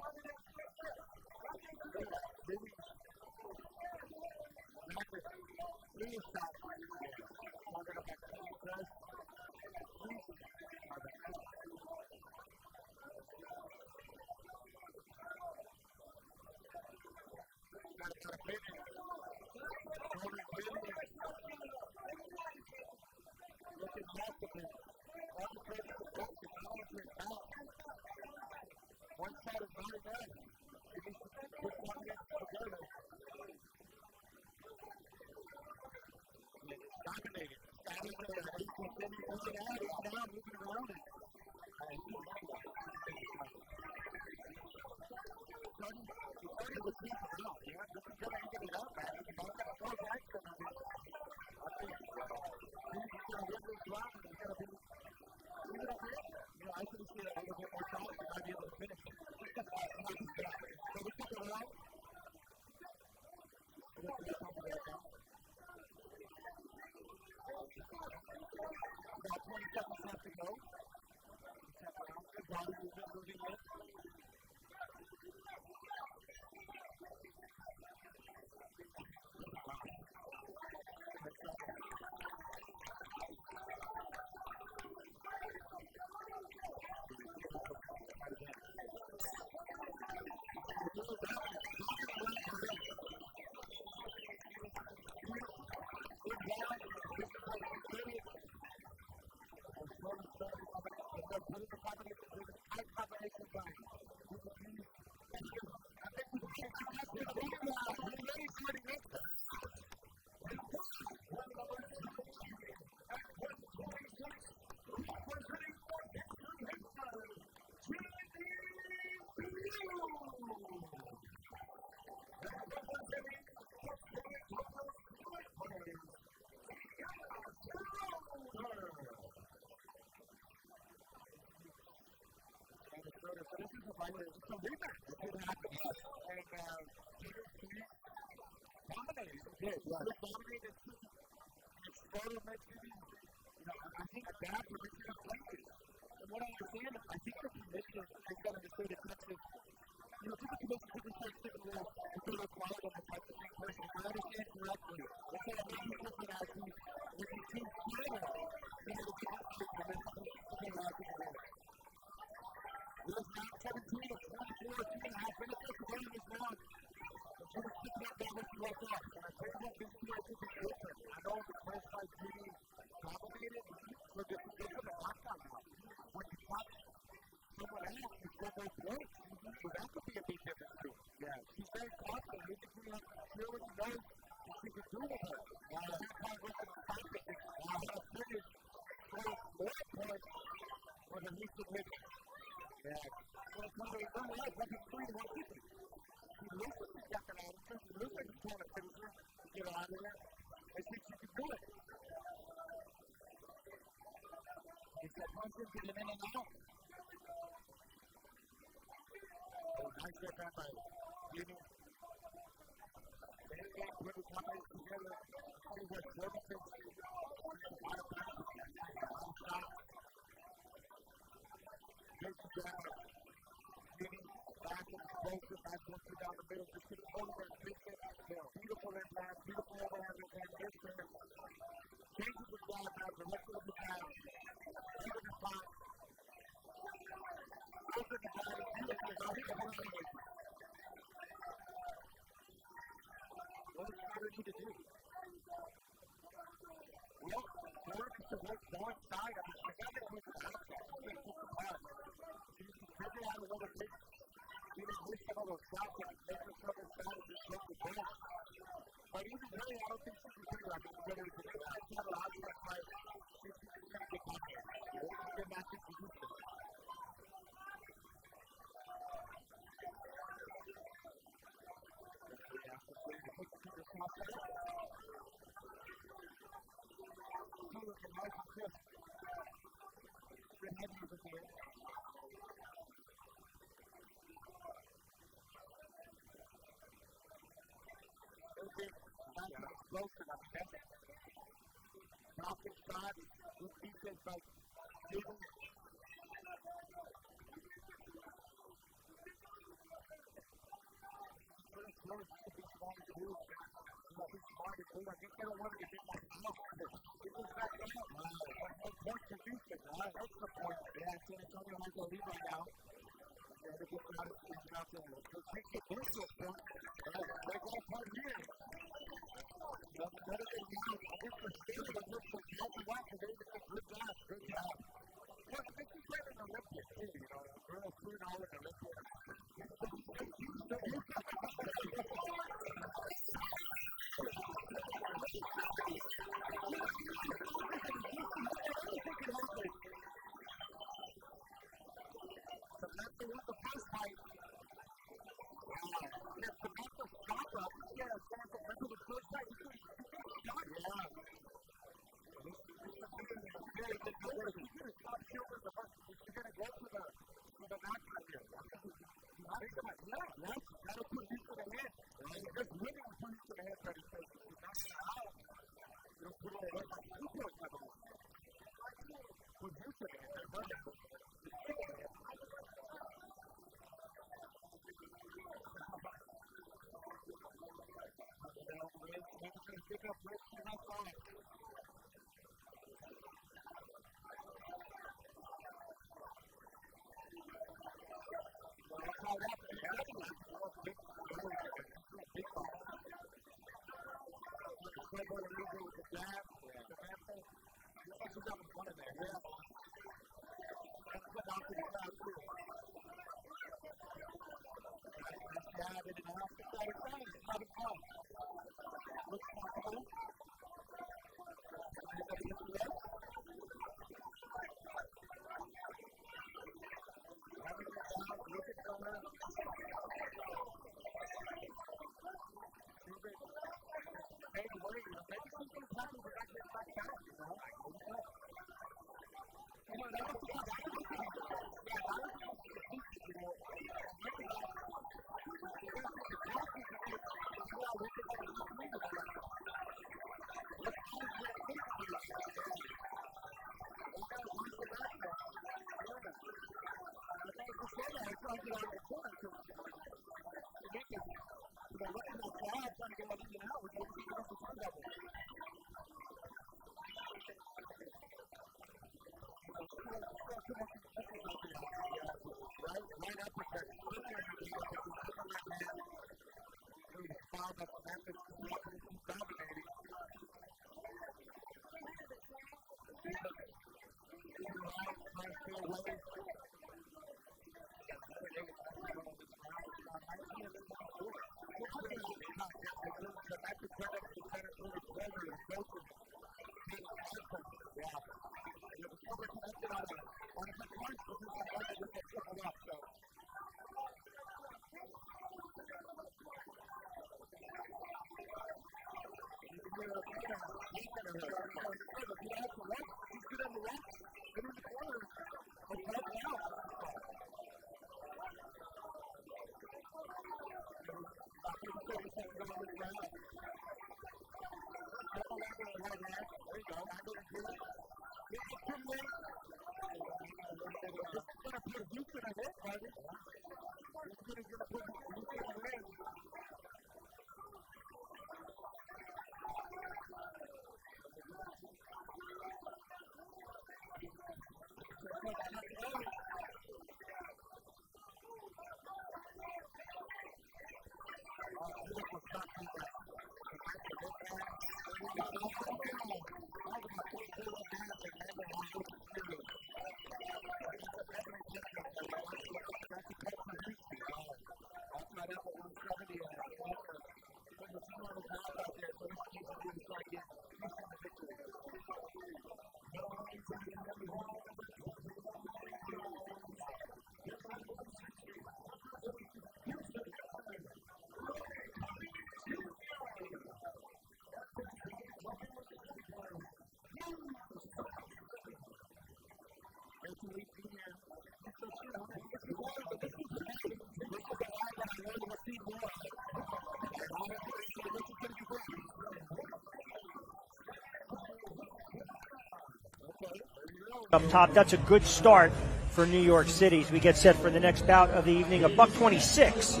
Up top, that's a good start for New York City as we get set for the next bout of the evening. A $126.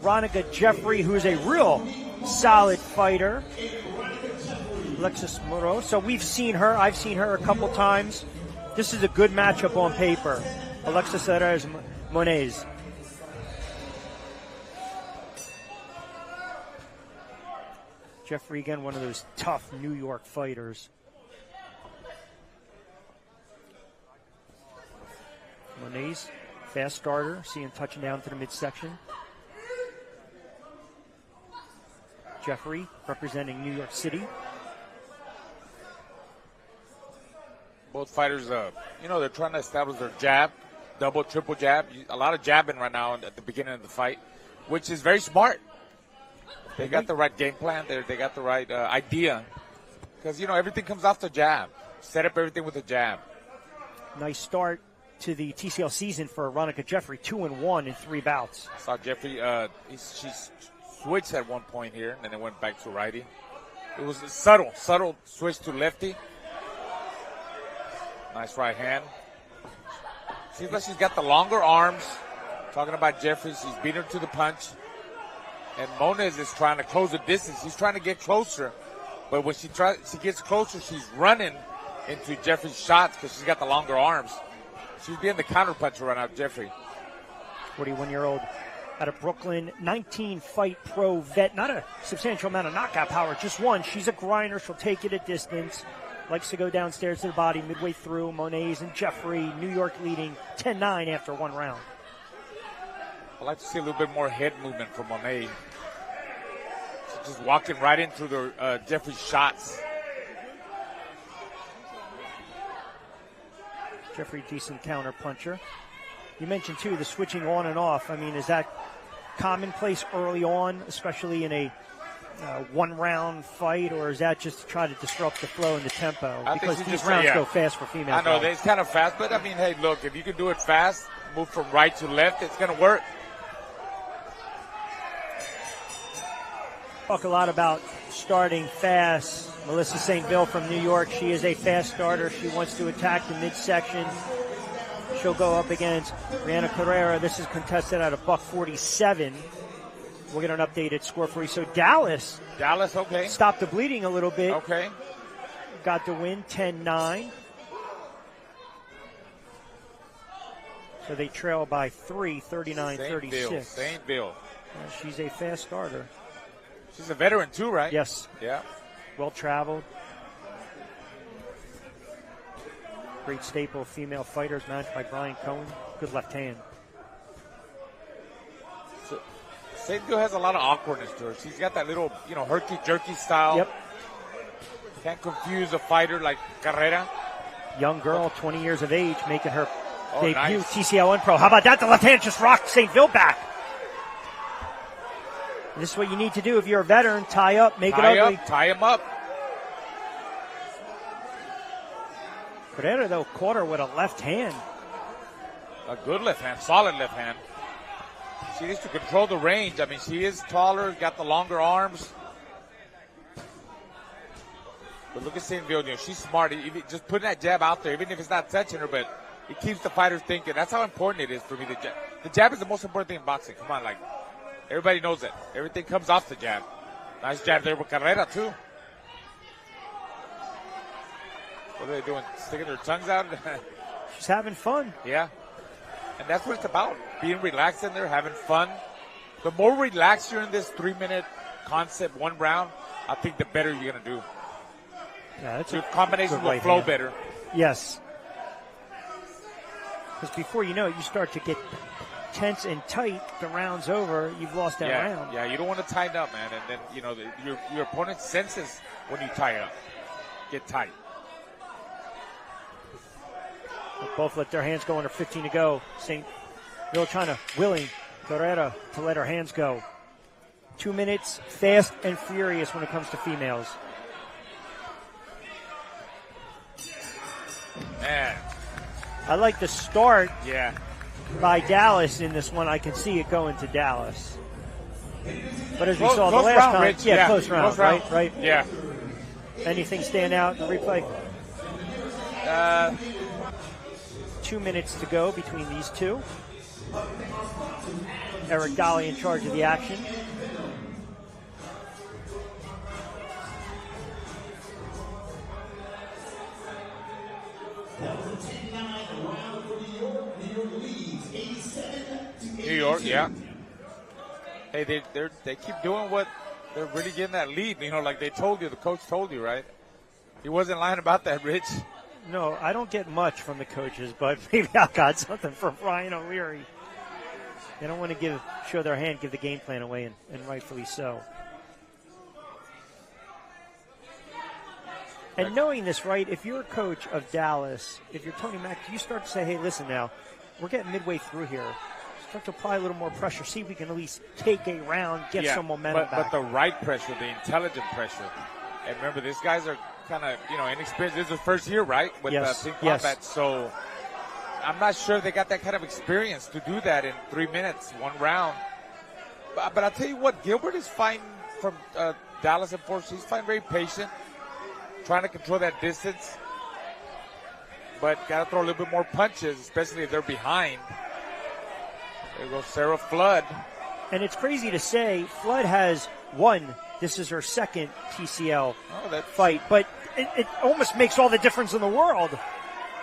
Ronica Jeffrey, who is a real solid fighter. Alexis Moreau. So we've seen her. I've seen her a couple times. This is a good matchup on paper. Alexis Moniz. Jeffrey, again, one of those tough New York fighters. Moniz, fast starter, see him touching down to the midsection. Jeffrey, representing New York City. Both fighters, they're trying to establish their jab, double, triple jab. A lot of jabbing right now at the beginning of the fight, which is very smart. They got the right game plan. They got the right idea. Because, everything comes off the jab. Set up everything with the jab. Nice start to the TCL season for Ronica Jeffrey, 2-1 in 3 bouts. I saw Jeffrey, she switched at one point here, and then it went back to righty. It was a subtle switch to lefty. Nice right hand. Seems like she's got the longer arms. Talking about Jeffrey, she's beating her to the punch. And Moniz is trying to close the distance. She's trying to get closer. But when she gets closer, she's running into Jeffrey's shots because she's got the longer arms. She's being the counterpuncher right now, Jeffrey. 41-year-old out of Brooklyn, 19-fight pro vet. Not a substantial amount of knockout power, just one. She's a grinder. She'll take it at distance. Likes to go downstairs to the body midway through. Moniz and Jeffrey, New York leading 10-9 after 1 round. I'd like to see a little bit more head movement from Monet. She's just walking right into the Jeffrey's shots. Jeffrey, decent counter puncher. You mentioned, too, the switching on and off. I mean, is that commonplace early on, especially in a one-round fight, or is that just to try to disrupt the flow and the tempo? Because these rounds go fast for females. I know, it's kind of fast, but, I mean, hey, look, if you can do it fast, move from right to left, it's going to work. Talk a lot about starting fast. Melissa St. Ville from New York, she is a fast starter. She wants to attack the midsection. She'll go up against Rihanna Carrera. This is contested at a $147. We'll get an updated score for you. So Dallas, okay, stopped the bleeding a little bit. Okay. Got the win, 10-9. So they trail by 3, 39-36. St. Ville. She's a fast starter. She's a veteran too, right? Yes. Yeah. Well-traveled. Great staple of female fighters, managed by Brian Cohen. Good left hand. So, St. Ville has a lot of awkwardness to her. She's got that little, herky-jerky style. Yep. Can't confuse a fighter like Carrera. Young girl, 20 years of age, making her debut. Nice. TCL Unpro. How about that? The left hand just rocked St. Ville back. This is what you need to do if you're a veteran. Tie up, make it ugly. Tie him up. Carrera, though, caught her with a left hand. A good left hand, solid left hand. She needs to control the range. I mean, she is taller, got the longer arms. But look at St. Ville. She's smart. Just putting that jab out there, even if it's not touching her, but it keeps the fighter thinking. That's how important it is for me. The jab is the most important thing in boxing. Come on, everybody knows it. Everything comes off the jab. Nice jab there with Carrera, too. What are they doing? Sticking their tongues out? She's having fun. Yeah. And that's what it's about. Being relaxed in there, having fun. The more relaxed you're in this 3-minute concept, 1 round, I think the better you're going to do. Yeah, that's your combination will flow better. Yes. Because before you know it, you start to get tense and tight. The round's over. You've lost that round. Yeah, you don't want to tighten up, man. And then, your opponent senses when you tie up. Get tight. Both let their hands go under 15 to go. St. Ville willing Carrera to let her hands go. 2 minutes, fast and furious when it comes to females. Man. I like the start Yeah. by Dallas in this one. I can see it going to Dallas. But as we Close- saw the close last round, time, Rich. close round, Close round. right? Yeah. Anything stand out in the replay? 2 minutes to go between these two. Eric Dolly in charge of the action. New York, yeah. Hey, they keep doing what they're really getting that lead. Like they told you, the coach told you, right? He wasn't lying about that, Rich. No, I don't get much from the coaches, but maybe I got something from Brian O'Leary. They don't want to show their hand, give the game plan away, and rightfully so. And knowing this, right, if you're a coach of Dallas, if you're Tony Mack, you start to say, hey, listen now, we're getting midway through here. start to apply a little more pressure, see if we can at least take a round, get some momentum but back. the right pressure, the intelligent pressure. And remember, these guys are kind of, inexperienced. This is their first year, right? With team combat. So I'm not sure they got that kind of experience to do that in 3 minutes, one round. But I'll tell you what, Gilbert is fighting from Dallas and Force. He's fighting very patient, trying to control that distance. But got to throw a little bit more punches, especially if they're behind. There goes Sarah Flood. And it's crazy to say, Flood has won. This is her second TCL fight, but it almost makes all the difference in the world.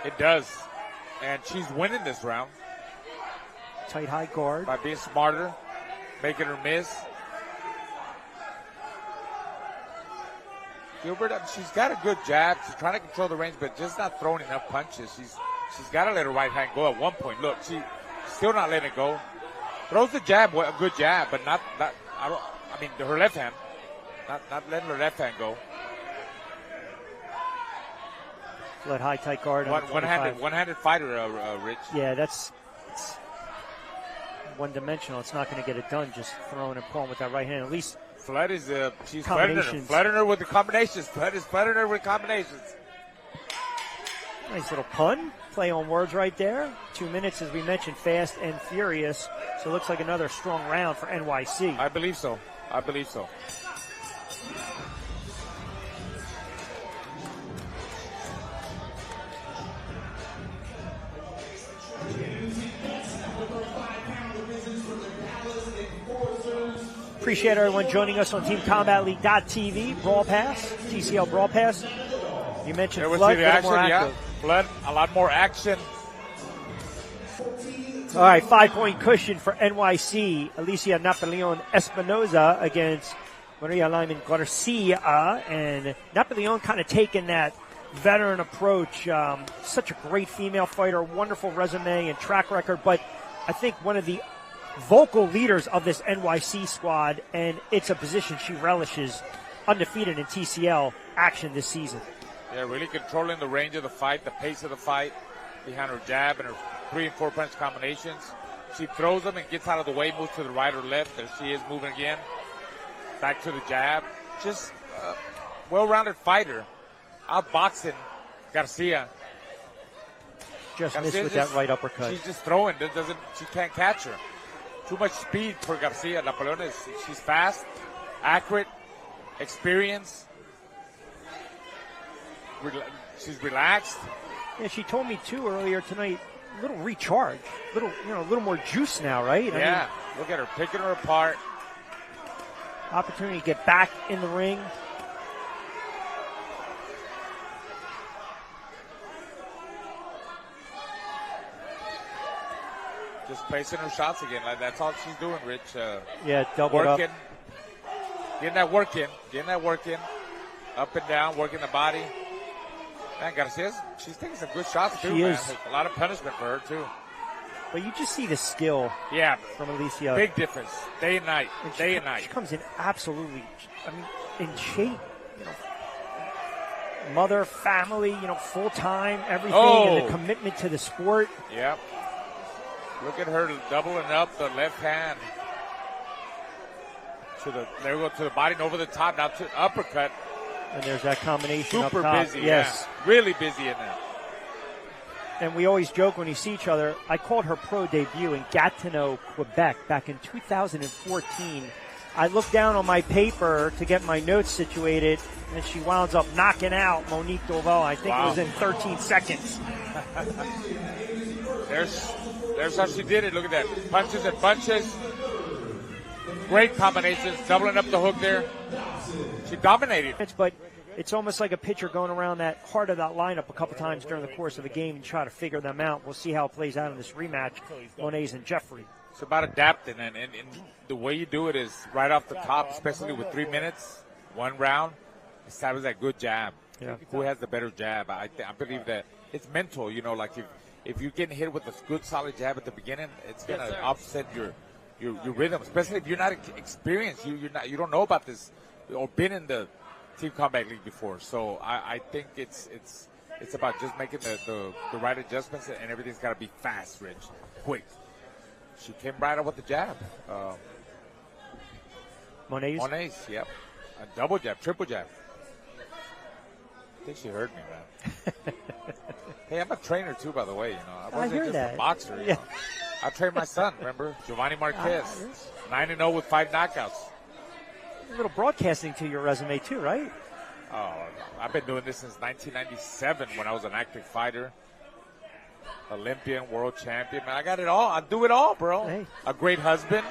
It does. And she's winning this round. Tight high guard. By being smarter, making her miss. Gilbert, she's got a good jab. She's trying to control the range, but just not throwing enough punches. She's got to let her right hand go at one point. Look, she's still not letting it go. Throws the jab, a good jab, but not her left hand. Not letting her left hand go. Let high tight guard. One-handed fighter, Rich. Yeah, it's one-dimensional. It's not going to get it done just throwing and pulling with that right hand. At least Flood is she's flooding her with the combinations. Flood is flooding her with combinations. Nice little pun. Play on words right there. 2 minutes, as we mentioned, fast and furious. So it looks like another strong round for NYC. I believe so. Appreciate everyone joining us on TeamCombatLeague.tv. Brawl Pass, TCL Brawl Pass. You mentioned Flood, a more active. Flood, a lot more action. All right, 5-point cushion for NYC. Alicia Napoleon Espinoza against Maria Lyman Garcia. And Napoleon kind of taking that veteran approach. Such a great female fighter, wonderful resume and track record. But I think one of the vocal leaders of this NYC squad, and it's a position she relishes, undefeated in TCL action this season. Yeah, really controlling the range of the fight, the pace of the fight, behind her jab and her 3 and 4 punch combinations. She throws them and gets out of the way, moves to the right or left. There she is moving again. Back to the jab. Just a well-rounded fighter. Outboxing Garcia. Just missed with that right uppercut. She's just throwing. She can't catch her. Too much speed for Garcia. Napoleon she's fast, accurate, experienced. She's relaxed. Yeah, she told me too earlier tonight. A little recharge, a little more juice now, right? Yeah. Look at her picking her apart. Opportunity to get back in the ring. Just placing her shots again. Like that's all she's doing, Rich. Double working. Up. Getting that work in. Up and down, working the body. Man, Garcia, she's taking some good shots too, man. There's a lot of punishment for her too. But you just see the skill from Alicia. Big difference. Day and night. She comes in absolutely, in shape. Mother, family, full-time, everything, and the commitment to the sport. Yep. Look at her doubling up the left hand. There we go, to the body and over the top, now to the uppercut. And there's that combination Super up top. busy, yes. Yeah. Really busy in there. And we always joke when we see each other. I called her pro debut in Gatineau, Quebec, back in 2014. I looked down on my paper to get my notes situated, and she wound up knocking out Monique Doval. I think it was in 13 seconds. There's how she did it. Look at that. Punches and bunches. Great combinations. Doubling up the hook there. She dominated. But it's almost like a pitcher going around that heart of that lineup a couple times during the course of the game and try to figure them out. We'll see how it plays out in this rematch, Monets and Jeffrey. It's about adapting, and the way you do it is right off the top, especially with 3 minutes, one round. Establish that good jab. Yeah. Who has the better jab? I believe that it's mental. Like if you're getting hit with a good solid jab at the beginning, it's gonna offset your rhythm, especially if you're not experienced. You don't know about this or been in the Team Combat League before. So I think it's about just making the right adjustments, and everything's got to be fast, Rich, quick. She came right up with the jab. Monet's? Yep. A double jab, triple jab. I think she heard me, man. Hey, I'm a trainer too, by the way. You know, I wasn't just a boxer. You know? I trained my son. Remember, Giovanni Marquez, 9-0 with 5 knockouts. A little broadcasting to your resume too, right? Oh, I've been doing this since 1997 when I was an active fighter, Olympian, world champion. Man, I got it all. I do it all, bro. Hey. A great husband.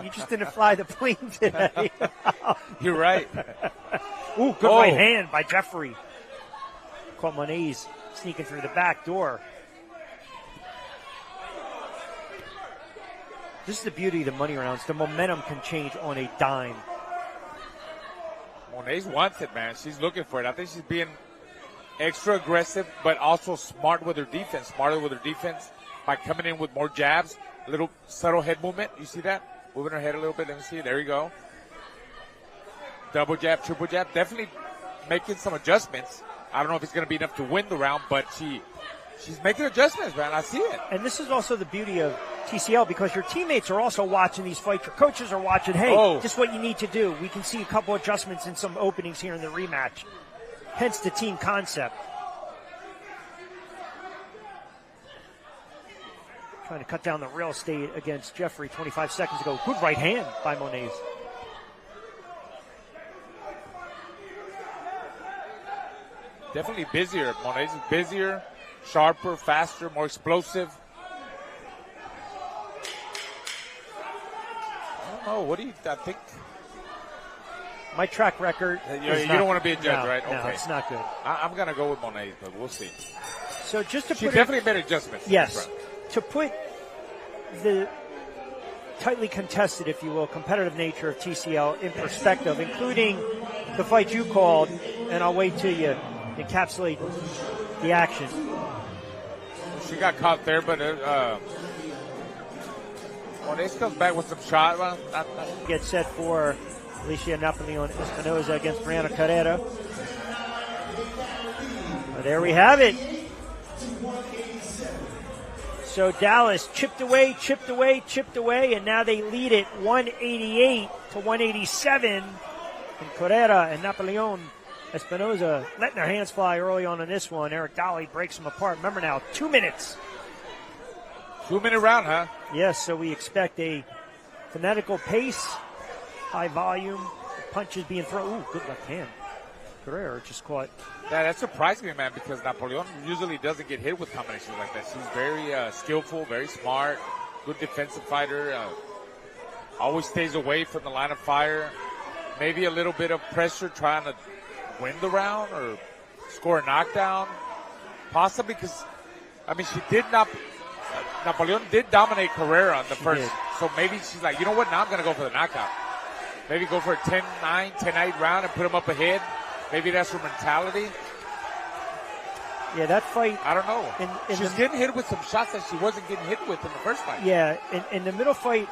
You just didn't fly the plane today. You're right. Ooh, good right hand by Jeffrey. Caught Monet's sneaking through the back door. This is the beauty of the money rounds. The momentum can change on a dime. Monet's wants it, man. She's looking for it. I think she's being extra aggressive, but also smart with her defense. Smarter with her defense by coming in with more jabs. A little subtle head movement. You see that? Moving her head a little bit. Let me see. There you go. Double jab, triple jab. Definitely making some adjustments. I don't know if it's going to be enough to win the round, but she's making adjustments, man. I see it. And this is also the beauty of TCL because your teammates are also watching these fights. Your coaches are watching, hey, this is what you need to do. We can see a couple adjustments in some openings here in the rematch. Hence the team concept. Trying to cut down the real estate against Jeffrey 25 seconds ago. Good right hand by Monet's. Definitely busier. Monet's is busier, sharper, faster, more explosive. I don't know. What do you think? My track record. You don't want to be a judge, right? No, it's not good. I'm going to go with Monet's, but we'll see. So just to she put definitely made adjustments. Yes. To put the tightly contested, if you will, competitive nature of TCL in perspective, including the fight you called, and I'll wait till you encapsulate the action. She got caught there, but Monet's comes back with some shot. Well, Get set for Alicia Napoleon Espinoza against Brianna Carrera. Well, there we have it. So Dallas chipped away, and now they lead it 188 to 187. And Carrera and Napoleon Espinoza letting their hands fly early on in this one. Eric Dolly breaks them apart. Remember now, 2 minutes. 2-minute round, huh? Yes, so we expect a fanatical pace, high volume, punches being thrown. Ooh, good left hand. Carrera just caught. Yeah, that surprised me, man, because Napoleon usually doesn't get hit with combinations like that. She's very skillful, very smart, good defensive fighter, always stays away from the line of fire. Maybe a little bit of pressure trying to win the round or score a knockdown. Possibly because, I mean, Napoleon did dominate Carrera on the first. So maybe she's like, you know what, now I'm going to go for the knockout. Maybe go for a 10-9, 10-8 round and put him up ahead. Maybe that's her mentality. Yeah, that fight. I don't know. She's getting hit with some shots that she wasn't getting hit with in the first fight. Yeah, in the middle fight,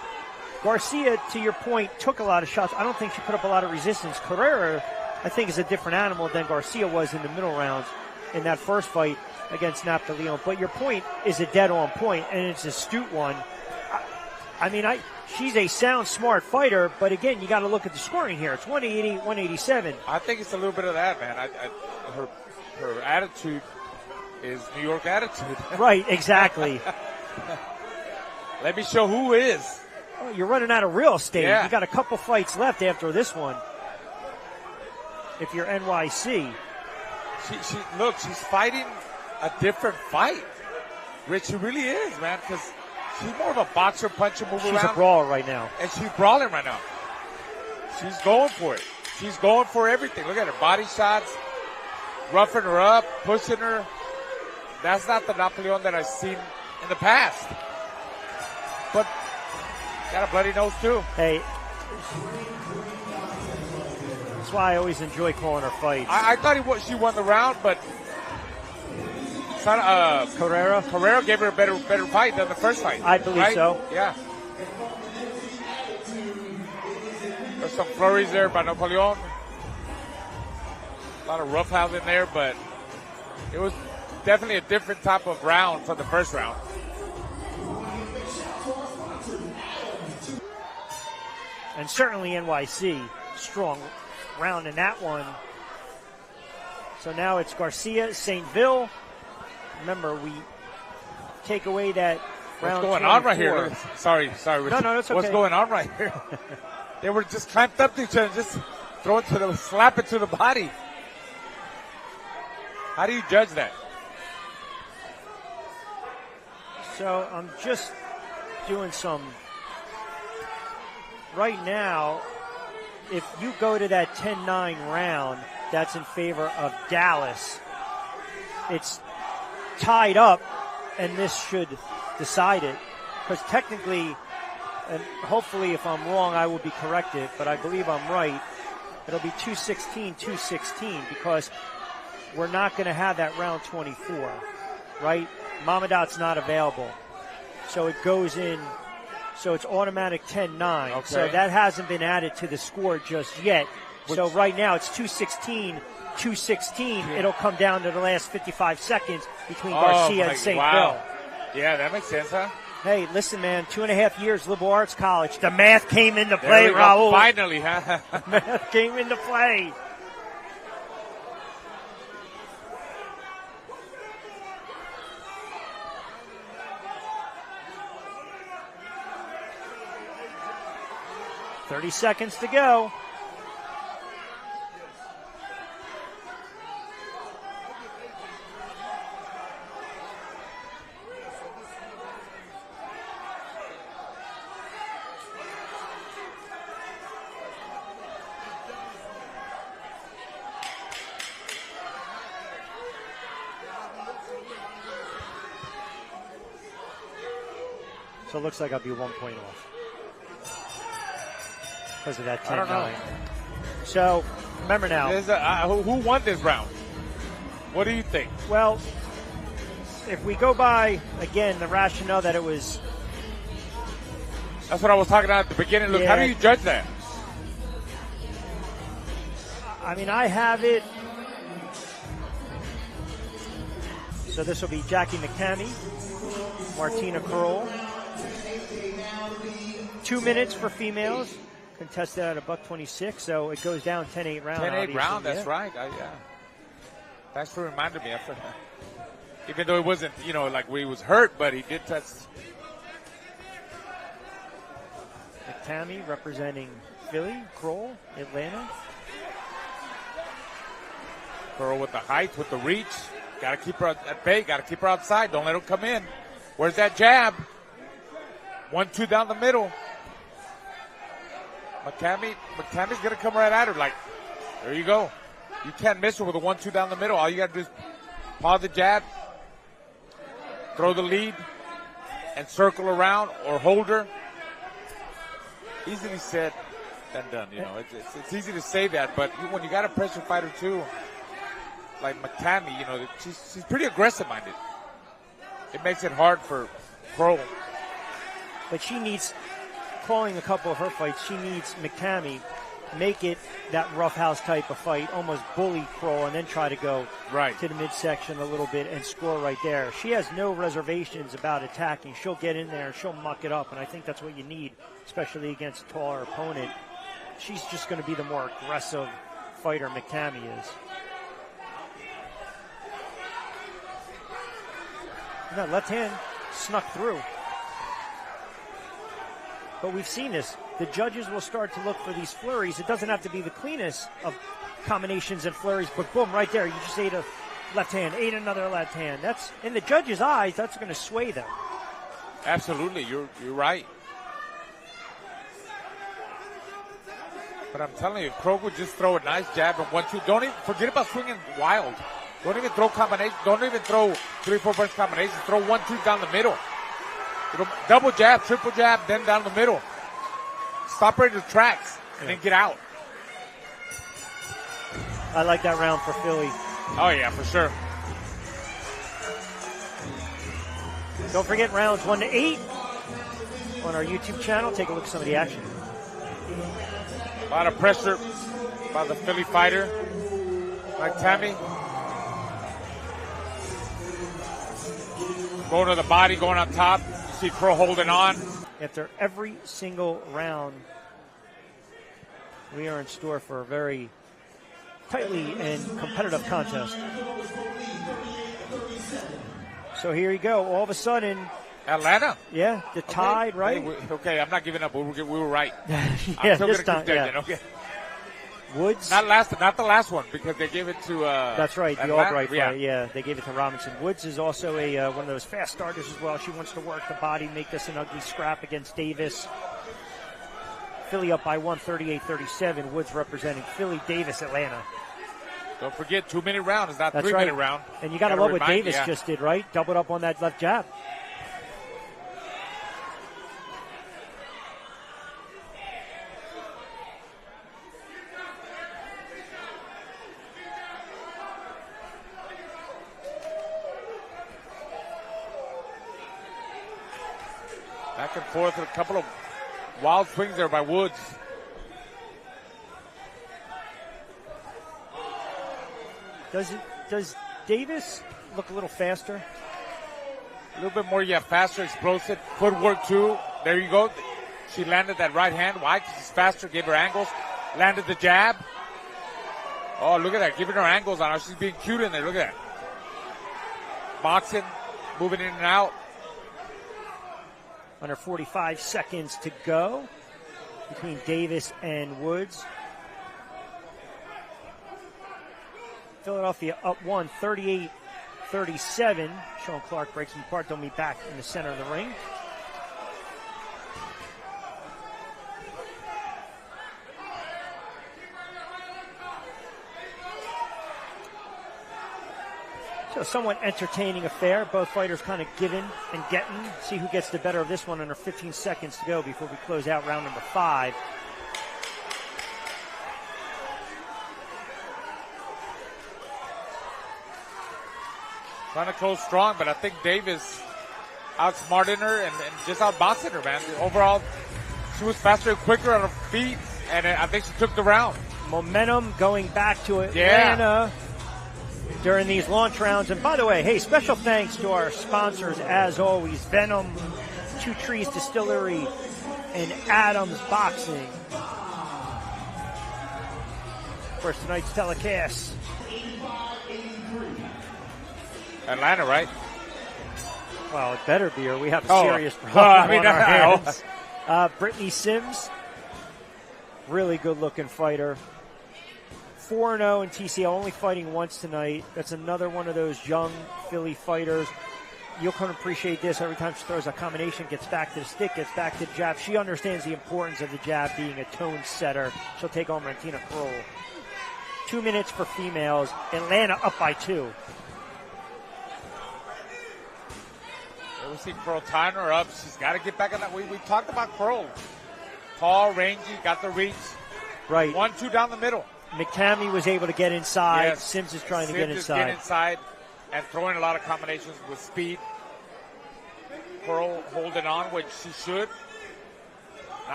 Garcia, to your point, took a lot of shots. I don't think she put up a lot of resistance. Carrera, I think, is a different animal than Garcia was in the middle rounds in that first fight against Napoleon. But your point is a dead-on point, and it's an astute one. She's a sound, smart fighter, but again, you got to look at the scoring here. It's 180, 187. I think it's a little bit of that, man. Her attitude is New York attitude. Right, exactly. Let me show who is. Oh, you're running out of real estate. Yeah. You got a couple fights left after this one. If you're NYC. She's fighting a different fight. Rich, she really is, man, because she's more of a boxer, puncher, mover around. She's a brawler right now. And she's brawling right now. She's going for it. She's going for everything. Look at her body shots, roughing her up, pushing her. That's not the Napoleon that I've seen in the past. But got a bloody nose, too. Hey, that's why I always enjoy calling her fights. I thought she won the round, but Carrera gave her a better fight than the first fight. I believe so. Yeah. There's some flurries there by Napoleon. A lot of roughhouse in there, but it was definitely a different type of round from the first round. And certainly NYC, strong round in that one. So now it's Garcia, St. Ville. Remember, we take away that round. What's going 24. on right here? Sorry. No, it's okay. What's going on right here? They were just clamped up to each other, just slap it to the body. How do you judge that? So I'm just doing some. Right now, if you go to that 10-9 round, that's in favor of Dallas. It's tied up, and this should decide it. Because technically, and hopefully if I'm wrong, I will be corrected, but I believe I'm right. It'll be 216, 216, because we're not going to have that round 24, right? Mamadat's not available. So it goes in, so it's automatic 10-9. Okay. So that hasn't been added to the score just yet. So right now it's 216, 216. Yeah. It'll come down to the last 55 seconds between Garcia and St. Ville. Yeah, that makes sense, huh? Hey, listen, man, 2.5 years, liberal arts college. The math came into There play, we go. Raul. Finally, huh? Math came into play. $30 seconds to go. So it looks like I'll be 1 point off because of that 10-9. I don't know. So remember now. Who won this round? What do you think? Well, if we go by, again, the rationale that it was. That's what I was talking about at the beginning. Look, Yeah. how do you judge that? I mean, I have it. So this will be Jackie McCamey, Martina Kroll. 2 minutes for females, contested at $126, so it goes down 10-8 round. 10-8 round, that's yeah. right. Yeah. Thanks for reminding me after that. Even though it wasn't, like he was hurt, but he did touch. McCamey representing Philly, Kroll, Atlanta. Kroll with the height, with the reach. Got to keep her at bay. Got to keep her outside. Don't let her come in. Where's that jab? 1-2 down the middle. McCamey's going to come right at her. Like, there you go. You can't miss her with a 1-2 down the middle. All you got to do is pause the jab, throw the lead, and circle around or hold her. Easily said than done. It's easy to say that, but when you got a pressure fighter too, like McCamey, she's pretty aggressive-minded. It makes it hard for Kroll. But she needs, calling a couple of her fights, she needs McCamey make it that roughhouse type of fight, almost bully Kroll, and then try to go right to the midsection a little bit and score right there. She has no reservations about attacking. She'll get in there, she'll muck it up, and I think that's what you need, especially against a taller opponent. She's just going to be the more aggressive fighter McCamey is. That left hand snuck through. But we've seen this. The judges will start to look for these flurries. It doesn't have to be the cleanest of combinations and flurries, but boom, right there. You just ate a left hand, ate another left hand. That's, in the judges' eyes, that's going to sway them. Absolutely, you're right. But I'm telling you, Kroll would just throw a nice jab and 1-2. Don't even forget about swinging wild. Don't even throw combinations. Don't even throw 3-4 punch combinations. Throw 1-2 down the middle. Double jab, triple jab, then down the middle. Stop her in the tracks and then get out. I like that round for Philly. Oh, yeah, for sure. Don't forget rounds 1 to 8 on our YouTube channel. Take a look at some of the action. A lot of pressure by the Philly fighter, like Tammy. Going to the body, going on top. You see Kroll holding on. After every single round We are in store for a very tightly and competitive contest. So here you go. All of a sudden, Atlanta. yeah, the tide, right? Okay, I'm not giving up. We were right. Yeah, I'm still this gonna time, yeah. okay. Woods. Not the last one because they gave it to. That's right, the Atlanta. Albright fight. Yeah, they gave it to Robinson. Woods is also a one of those fast starters as well. She wants to work the body, make this an ugly scrap against Davis. Philly up by 138-37. Woods representing Philly, Davis, Atlanta. Don't forget, 2-minute round is not That's 3-minute right. round. And you got to love what Davis yeah. just did, right? Doubled up on that left jab. Back and forth, a couple of wild swings there by Woods. Does Davis look a little faster? A little bit more, yeah, faster, explosive. Footwork, too. There you go. She landed that right hand. Why? Because she's faster, gave her angles. Landed the jab. Oh, look at that. Giving her angles on her. She's being cute in there. Look at that. Boxing, moving in and out. Under 45 seconds to go between Davis and Woods. Philadelphia up 1, 38-37. Sean Clark breaks them apart. They'll be back in the center of the ring. So somewhat entertaining affair. Both fighters kind of giving and getting. See who gets the better of this one under 15 seconds to go before we close out round number 5. Trying to close strong, but I think Davis outsmarted her and just outboxing her, man. Overall, she was faster and quicker on her feet, and I think she took the round. Momentum going back to Atlanta during these launch rounds. And by the way, hey, special thanks to our sponsors, as always, Venom, Two Trees Distillery, and Adams Boxing. Of course, tonight's telecast. Atlanta, right? Well, it better be, or we have a serious problem on our hands. Brittany Sims, really good-looking fighter. 4-0 in TCL, only fighting once tonight. That's another one of those young Philly fighters. You'll come to appreciate this. Every time she throws a combination, gets back to the stick, gets back to the jab. She understands the importance of the jab being a tone setter. She'll take on Martina Kroll. 2 minutes for females. Atlanta up by 2. We see Kroll tying her up. She's got to get back on that. We talked about Kroll. Tall, rangy, got the reach. Right. 1-2 down the middle. McTamney was able to get inside. Yes. Sims is trying to get Sims is inside. getting inside and throwing a lot of combinations with speed. Kroll holding on, which she should.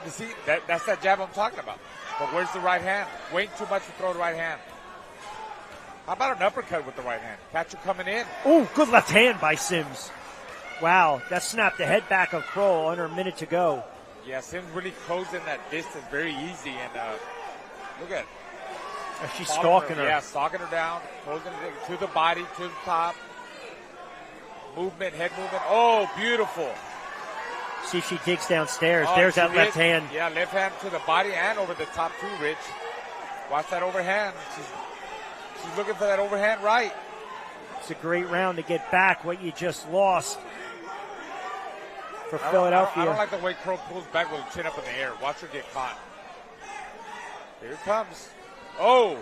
You see, that's that jab I'm talking about. But where's the right hand? Waiting too much to throw the right hand. How about an uppercut with the right hand? Catch her coming in. Oh, good left hand by Sims. Wow, that snapped the head back of Kroll under a minute to go. Yeah, Sims really closing that distance very easy. And look at it. She's stalking her. Yeah, stalking her down, closing it to the body, to the top. Movement, head movement. Oh, beautiful. See, she digs downstairs. There's that left hand. Yeah, left hand to the body and over the top too, Rich. Watch that overhand. She's looking for that overhand right. It's a great round to get back what you just lost for Philadelphia. I don't like the way Kroll pulls back with her chin up in the air. Watch her get caught. Here it comes. Oh,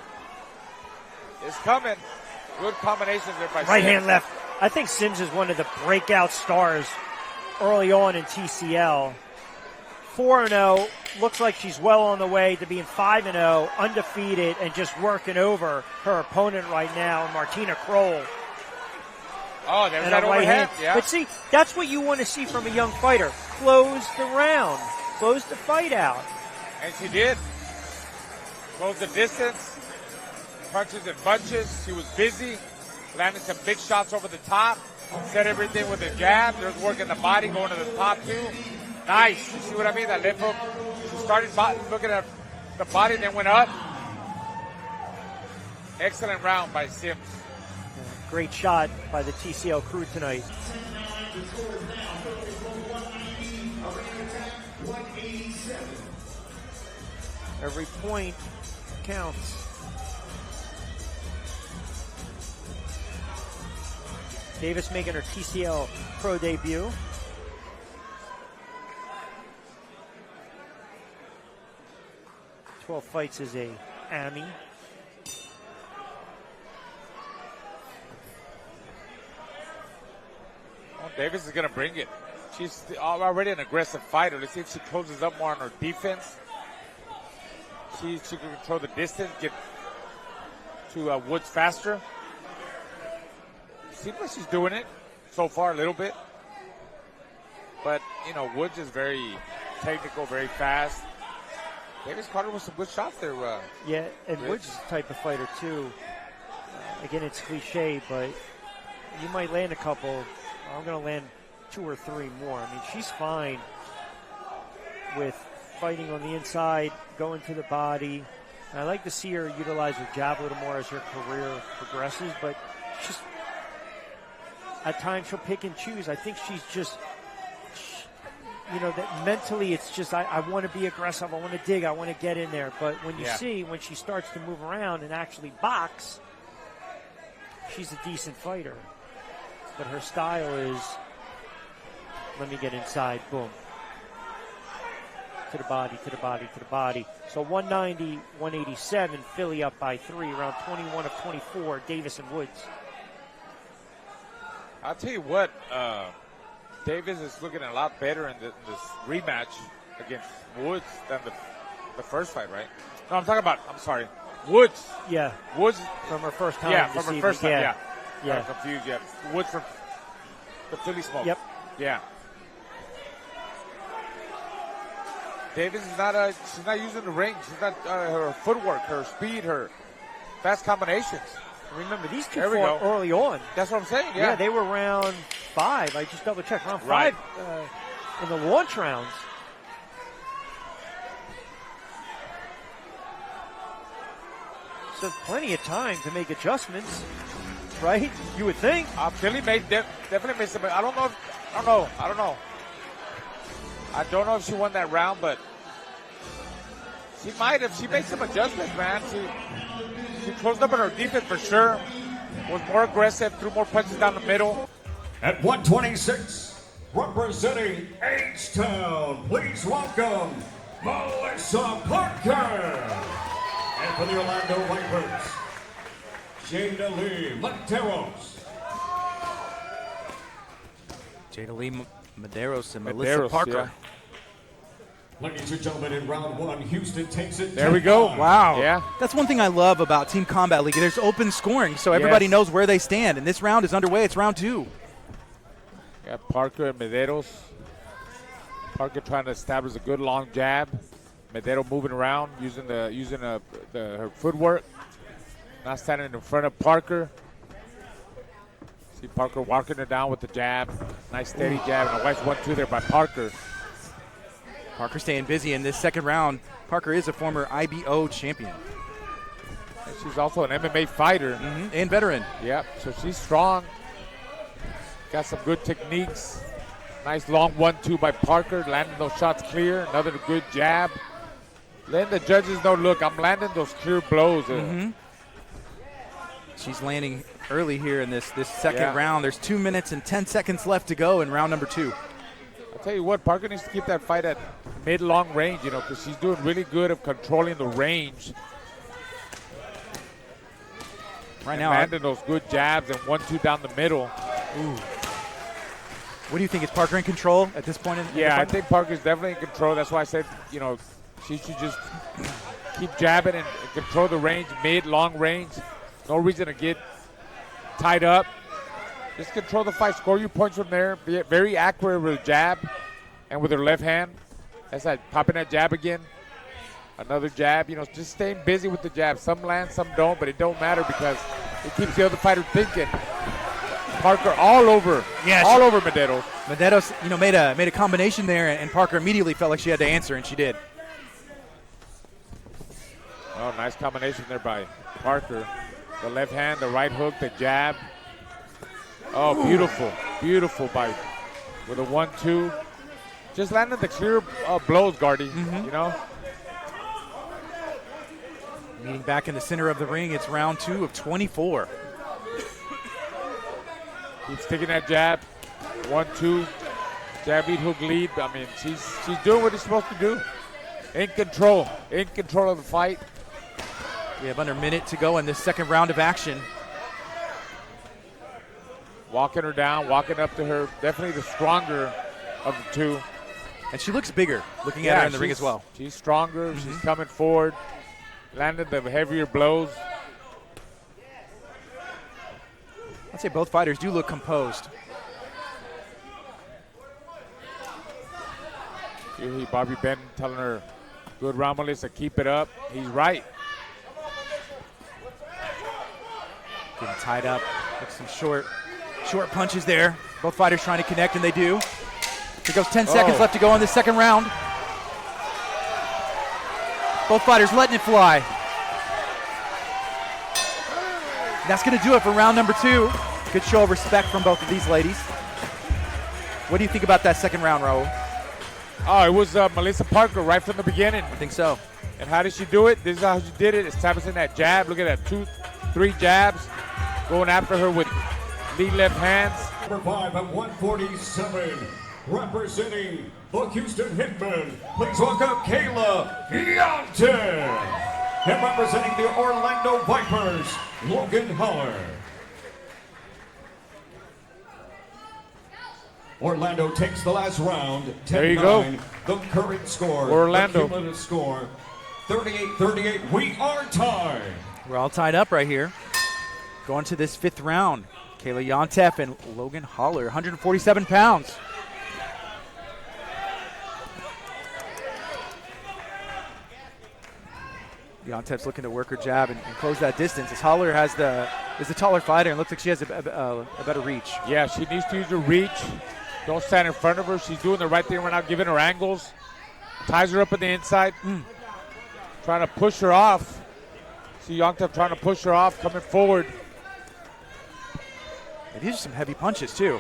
it's coming. Good combinations there by right Sims. hand left. I think Sims is one of the breakout stars early on in TCL. 4-0. Looks like she's well on the way to being 5-0, undefeated, and just working over her opponent right now, Martina Kroll. Oh, there's and that a right overhead. hand. Yeah. But see, that's what you want to see from a young fighter. Close the round. Close the fight out. And she did. Close the distance. Punches and bunches. She was busy. Landed some big shots over the top. Set everything with a jab. There's working the body, going to the top too. Nice. You see what I mean? That left hook. She started looking at the body, then went up. Excellent round by Sims. Great shot by the TCL crew tonight. Every point counts. Davis making her TCL pro debut. "12 fights as a Ami. Well, Davis is going to bring it. She's already an aggressive fighter. Let's see if she closes up more on her defense. She can control the distance, get to Woods faster. Seems like she's doing it so far a little bit. But, you know, Woods is very technical, very fast. Davis caught her with some good shots there. Yeah, and Woods is the type of fighter, too. Again, it's cliche, but you might land a couple. I'm going to land 2 or 3 more. I mean, she's fine with fighting on the inside, going to the body. And I like to see her utilize her jab a little more as her career progresses, but just at times she'll pick and choose. I think she's just, you know, that mentally it's just, I want to be aggressive, I want to dig, I want to get in there. But when you see, when she starts to move around and actually box, she's a decent fighter. But her style is, let me get inside, boom. To the body, to the body, to the body. So 190, 187, Philly up by 3, round 21 of 24, Davis and Woods. I'll tell you what, Davis is looking a lot better in this rematch against Woods than the first fight, right? No, I'm sorry, Woods. Yeah. Woods. From her first time. Yeah, from her first time, yeah. Yeah. I'm confused, yeah. Woods from the Philly smoke. Yep. Yeah. Davis is she's not using the ring. She's not, her footwork, her speed, her fast combinations. Remember, these two fought early on. That's what I'm saying, Yeah, they were round 5. I just double checked. Round 5 in the launch rounds. So plenty of time to make adjustments, right? You would think. Philly definitely made some. I don't know if she won that round, but she might have. She made some adjustments, man. She closed up on her defense for sure. Was more aggressive, threw more punches down the middle. At 126, representing H-Town, please welcome Melissa Parker. And for the Orlando Vipers, Jada Lee Medeiros. Jada Lee Medeiros and Melissa Parker. Ladies and gentlemen, in round 1, Houston takes it. There we go. Wow. Yeah. That's one thing I love about Team Combat League. There's open scoring, so everybody knows where they stand. And this round is underway. It's round 2. Yeah, Parker and Medeiros. Parker trying to establish a good long jab. Medeiros moving around, using her footwork. Not standing in front of Parker. See Parker walking her down with the jab. Nice steady jab, and a nice 1-2 there by Parker. Parker staying busy in this second round. Parker is a former IBO champion. And she's also an MMA fighter. And veteran. Yep, so she's strong. Got some good techniques. Nice long 1-2 by Parker, landing those shots clear. Another good jab. Letting the judges know, look, I'm landing those clear blows. She's landing early here in this second round. There's 2 minutes and 10 seconds left to go in round number 2. I'll tell you what, Parker needs to keep that fight at mid-long range, because she's doing really good of controlling the range. Right now, landing those good jabs and 1-2 down the middle. Ooh. What do you think? Is Parker in control at this point? I think Parker's definitely in control. That's why I said, she should just keep jabbing and control the range, mid-long range. No reason to get tied up. Just control the fight, score your points from there. Be very accurate with her jab and with her left hand. That's that, popping that jab again. Another jab, just staying busy with the jab. Some land, some don't, but it don't matter because it keeps the other fighter thinking. Parker all over Medeiros. Medeiros, made a combination there, and Parker immediately felt like she had to answer, and she did. Oh, nice combination there by Parker. The left hand, the right hook, the jab. Oh, beautiful, beautiful bite with a 1-2. Just landed the clear blows, Guardy, you know? Meeting back in the center of the ring, it's round 2 of 24. Keeps taking that jab, 1-2, jab lead, hook lead. I mean, she's doing what she's supposed to do. In control of the fight. We have under a minute to go in this second round of action. Walking her down, walking up to her. Definitely the stronger of the two. And she looks bigger, looking at her in the ring as well. She's stronger. She's coming forward. Landed the heavier blows. I'd say both fighters do look composed. Here Bobby Benton telling her, good round, Melissa, keep it up. He's right. Getting tied up with some short punches there. Both fighters trying to connect, and they do. Here goes 10 seconds left to go in this second round. Both fighters letting it fly. That's going to do it for round number 2. Good show of respect from both of these ladies. What do you think about that second round, Raul? Oh, it was Melissa Parker right from the beginning. I think so. And how did she do it? This is how she did it. Establishing that jab. Look at that, 2, 3 jabs. Going after her with lead left hands. Number 5 at 147, representing the Houston Hitmen, please welcome Kayla Deontay. And representing the Orlando Vipers, Logan Holler. Orlando takes the last round, 10-9. There you go. The current score, Orlando. the cumulative score, 38-38. We are tied. We're all tied up right here. Going to this 5th round. Kayla Deontay and Logan Holler, 147 pounds. Deontay's looking to work her jab and close that distance, as Holler is the taller fighter and looks like she has a better reach. Yeah, she needs to use her reach. Don't stand in front of her. She's doing the right thing right now, giving her angles. Ties her up on the inside. Trying to push her off. See Deontay trying to push her off, coming forward. And these are some heavy punches, too.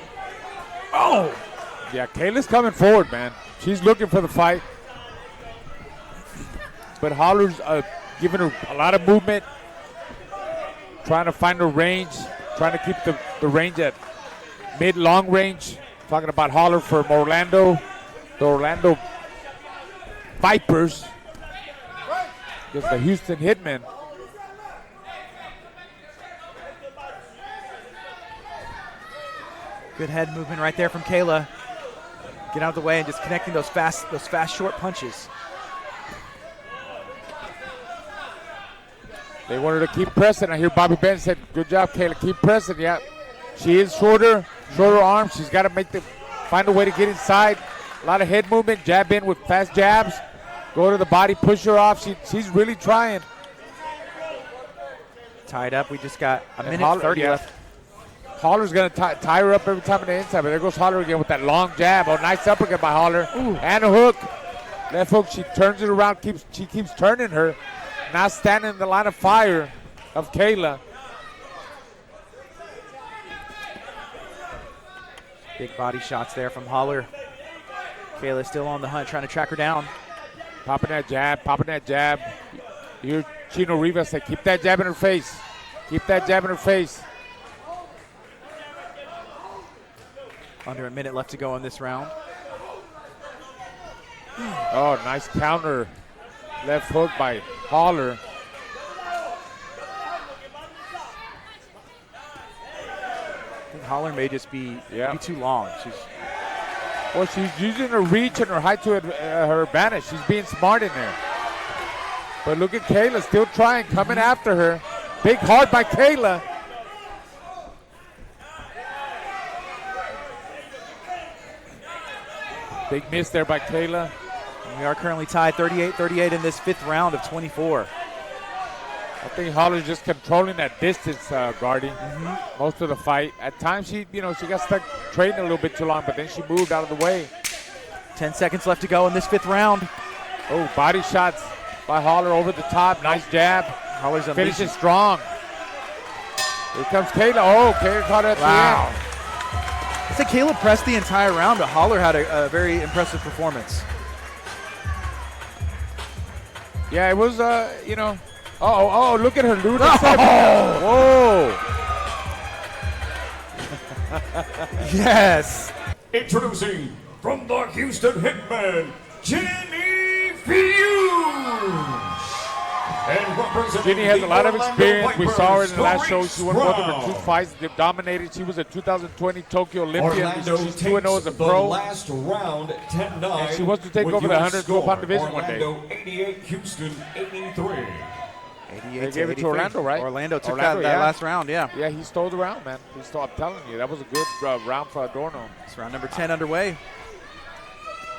Oh! Yeah, Kayla's coming forward, man. She's looking for the fight. But Holler's giving her a lot of movement. Trying to find her range. Trying to keep the range at mid-long range. Talking about Holler from Orlando. The Orlando Vipers. Against the Houston Hitmen. Good head movement right there from Kayla. Get out of the way and just connecting those fast short punches. They wanted to keep pressing. I hear Bobby Ben said, good job, Kayla, keep pressing. Yeah, she is shorter arms. She's got to find a way to get inside. A lot of head movement, jab in with fast jabs. Go to the body, push her off. She's really trying. Tied up. We just got a minute 30 left. Holler's going to tie her up every time on the inside, but there goes Holler again with that long jab. Oh, nice uppercut by Holler. Ooh. And a hook. Left hook, she turns it around, she keeps turning her. Now standing in the line of fire of Kayla. Big body shots there from Holler. Kayla still on the hunt, trying to track her down. Popping that jab. You hear Chino Rivas say, keep that jab in her face. Keep that jab in her face. Under a minute left to go in this round. Oh, nice counter. Left hook by Holler. I think Holler may just be too long. She's using her reach and her height to her advantage. She's being smart in there. But look at Kayla still trying, coming after her. Big hard by Kayla. Big miss there by Kayla. And we are currently tied 38-38 in this 5th round of 24. I think Holler's just controlling that distance, Guardy, most of the fight. At times, she got stuck trading a little bit too long, but then she moved out of the way. 10 seconds left to go in this 5th round. Oh, body shots by Holler over the top. Nice jab. Holler's Finishes strong. Here comes Kayla. Oh, Kayla caught it at the end. I said Kayla pressed the entire round, but Holler had a very impressive performance. Yeah, it was, you know. Oh, look at her loot. Whoa. Yes. Introducing from the Houston Hitman, Jenny Fuchs. And representing Jenny has the a lot of Orlando experience. We saw her in the last show. Vipers, She won both of her BRAWL. 2 fights. They dominated. She was a 2020 Tokyo Olympian. Orlando She's takes 2-0 as a the pro. last round, 10-9. And she wants to take with over the your 112-pound score, division one day. Orlando 88, Houston 83. 88 They to gave it to 83. Orlando, right? Orlando took Orlando, that yeah. last round, yeah. Yeah, he stole the round, man. I'm telling you, that was a good round for Adorno. It's round number 10 underway.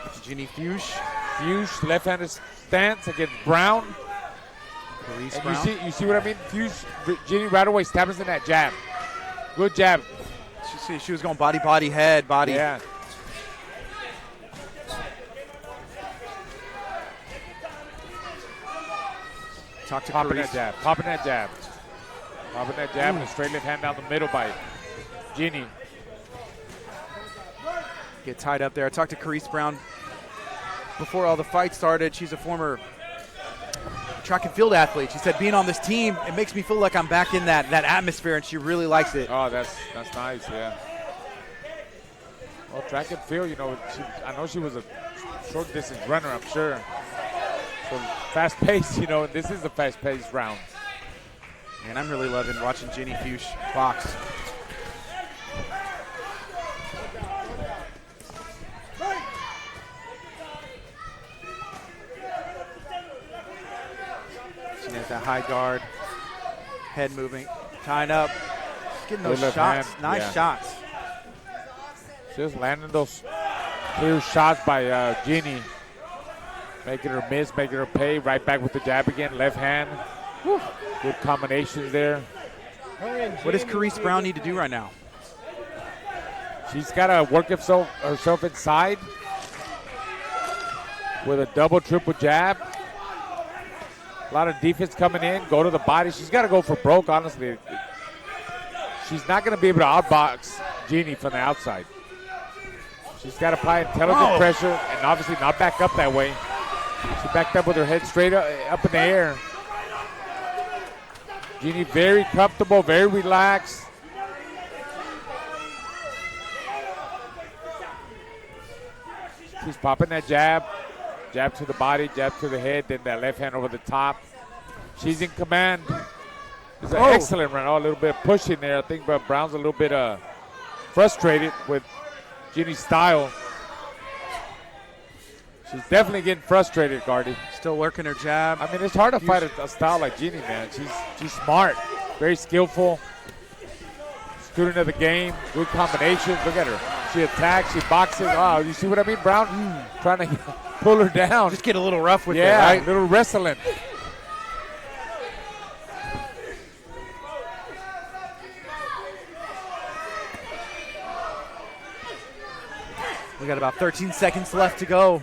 It's Jenny Fuchs. Fuchs, left-handed stance against Brown. Paris And Brown. you see what I mean? Fuchs, Jenny right away stabs in that jab. Good jab. She was going body, body, head, body. Yeah. Talk to Popping Paris. that jab. Popping that jab. Popping that jab and a straight left hand down the middle by Jenny. Get tied up there. I talked to Paris Brown before all the fights started. She's a former track and field athlete. She said, being on this team, it makes me feel like I'm back in that atmosphere, and she really likes it. Oh, that's nice, yeah. Well, track and field, you know, I know she was a short distance runner, I'm sure. So fast paced, you know, and this is a fast paced round. And I'm really loving watching Jenny Fuchs box. She has that high guard, head moving, tying up, getting those Good left shots, hand, nice yeah. shots. Just landing those clear shots by Jenny. Making her miss, making her pay. Right back with the jab again, left hand. Whew. Good combinations there. What does Paris Brown need to do right now? She's got to work herself inside with a double, triple jab. A lot of defense coming in. Go to the body. She's got to go for broke, honestly. She's not going to be able to outbox Jenny from the outside. She's got to apply intelligent pressure and obviously not back up that way. She backed up with her head straight up in the air. Jenny very comfortable, very relaxed. She's popping that jab. Jab to the body, jab to the head, then that left hand over the top. She's in command. It's an excellent run. Oh, a little bit of pushing there. I think but Brown's a little bit frustrated with Jenny's style. She's definitely getting frustrated, Gardy. Still working her jab. I mean, it's hard to fight a style like Jenny, man. She's smart, very skillful, student of the game, good combinations. Look at her. She attacks, she boxes. Oh, you see what I mean, Brown? Trying to pull her down. Just get a little rough with it, yeah, right? a little wrestling. We got about 13 seconds left to go.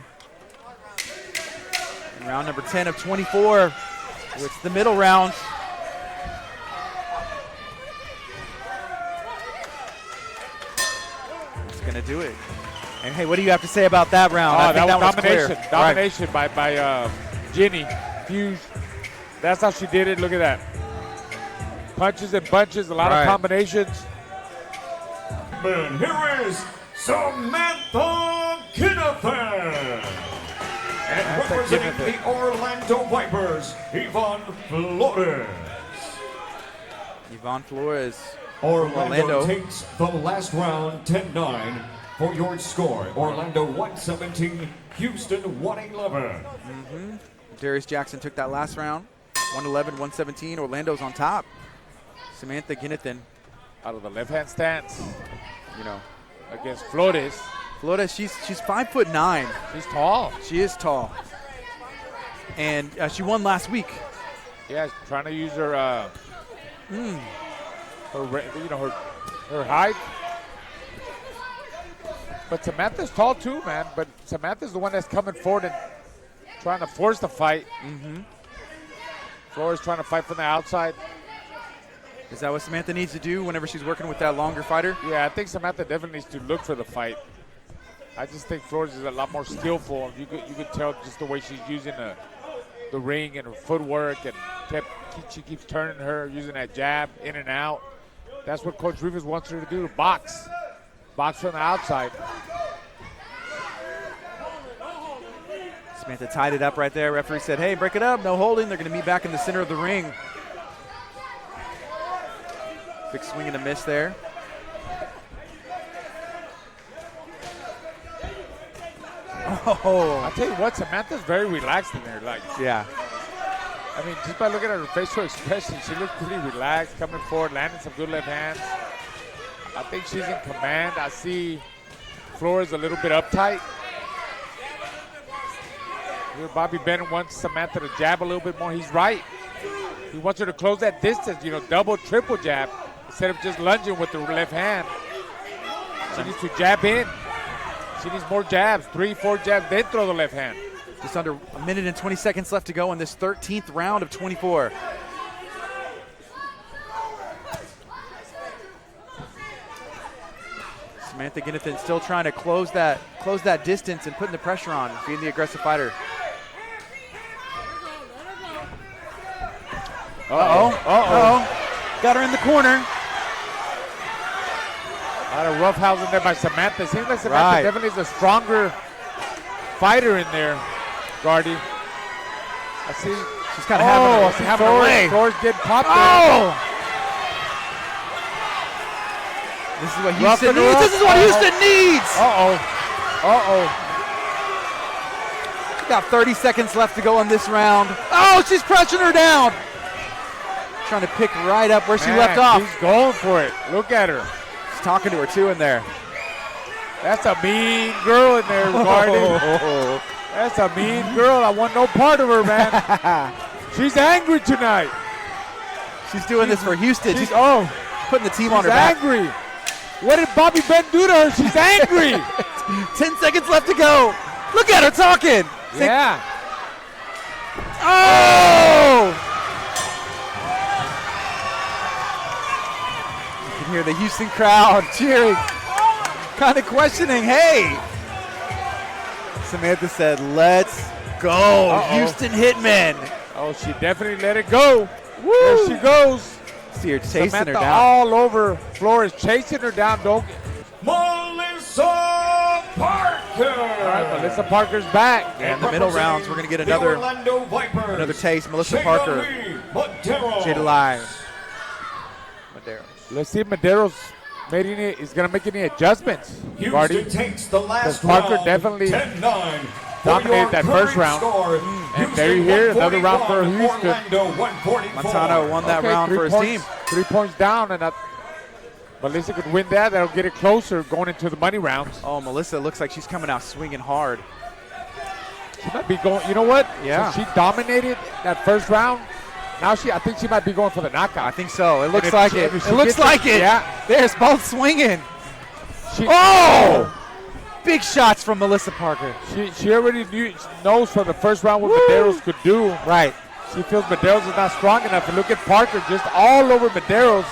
In round number 10 of 24. It's the middle round. It's going to do it. And hey, what do you have to say about that round? I think that was clear. domination. Domination by Jenny. Fuchs. That's how she did it. Look at that. Punches and bunches, a lot of combinations. And here is Samantha Kinathan. And representing the Orlando Vipers, Yvonne Flores. Yvonne Flores. Orlando takes the last round 10-9 for your score. Orlando 117, Houston 111. Darius Jackson took that last round. 111, 117. Orlando's on top. Samantha Kinathan. Out of the left-hand stance. You know, against Flores. Flores, she's 5'9". She's tall. She is tall. And she won last week. Yeah, trying to use her, her height. But Samantha's tall too, man. But Samantha's the one that's coming forward and trying to force the fight. Flores trying to fight from the outside. Is that what Samantha needs to do whenever she's working with that longer fighter? Yeah, I think Samantha definitely needs to look for the fight. I just think Flores is a lot more skillful. You could tell just the way she's using the ring and her footwork, and she keeps turning her, using that jab in and out. That's what Coach Rivas wants her to do, to box. Box from the outside. Samantha tied it up right there. Referee said, hey, break it up, no holding. They're going to meet back in the center of the ring. Big swing and a miss there. Oh, I tell you what, Samantha's very relaxed in there. Like, yeah. I mean, just by looking at her facial expression, she looks pretty relaxed, coming forward, landing some good left hands. I think she's in command. I see Flores a little bit uptight. Here, Bobby Bennett wants Samantha to jab a little bit more. He's right. He wants her to close that distance, double, triple jab, instead of just lunging with the left hand. She needs to jab in. She needs more jabs, 3, 4 jabs, then throw the left hand. Just under a minute and 20 seconds left to go in this 13th round of 24. Samantha Ginnathan still trying to close that distance and putting the pressure on, being the aggressive fighter. Got her in the corner. A lot of roughhousing there by Samantha. Seems like Samantha definitely is a stronger fighter in there, Guardy. I see. She's kind of having a way. Flores did pop there. Oh! This is what Houston needs. This is what Houston needs. Got 30 seconds left to go in this round. Oh, she's pressing her down. Trying to pick right up where she left off. She's going for it. Look at her. She's talking to her too in there. That's a mean girl in there, Guardy. That's a mean girl. I want no part of her, man. She's angry tonight. She's doing this for Houston. She's putting the team on her back. She's angry. What did Bobby Ben do to her? She's angry. 10 seconds left to go. Look at her talking. Yeah. Oh! You can hear the Houston crowd cheering, kind of questioning, hey. Samantha said, let's go, Houston Hitmen. Oh, she definitely let it go. Woo! There she goes. See her chasing Samantha her down. all over Flores, chasing her down. Melissa Parker. All right, Melissa Parker's back. And in the middle rounds, we're going to get another taste. Melissa Parker, Jedrzejczyk. Let's see if Madero's is going to make any adjustments. Houston takes the last Parker round, definitely 10-9. dominated that first round. And there you hear another round for Houston. Montano won that round for his team. 3 points down, and Melissa could win that. That'll get it closer going into the money rounds. Oh, Melissa looks like she's coming out swinging hard. She might be going, you know what? Yeah. So she dominated that first round. Now I think she might be going for the knockout. I think so. It looks like it. It looks like it. Yeah. There's both swinging. Big shots from Melissa Parker. She already knows from the first round what Medeiros could do. Right. She feels Medeiros is not strong enough. And look at Parker just all over Medeiros.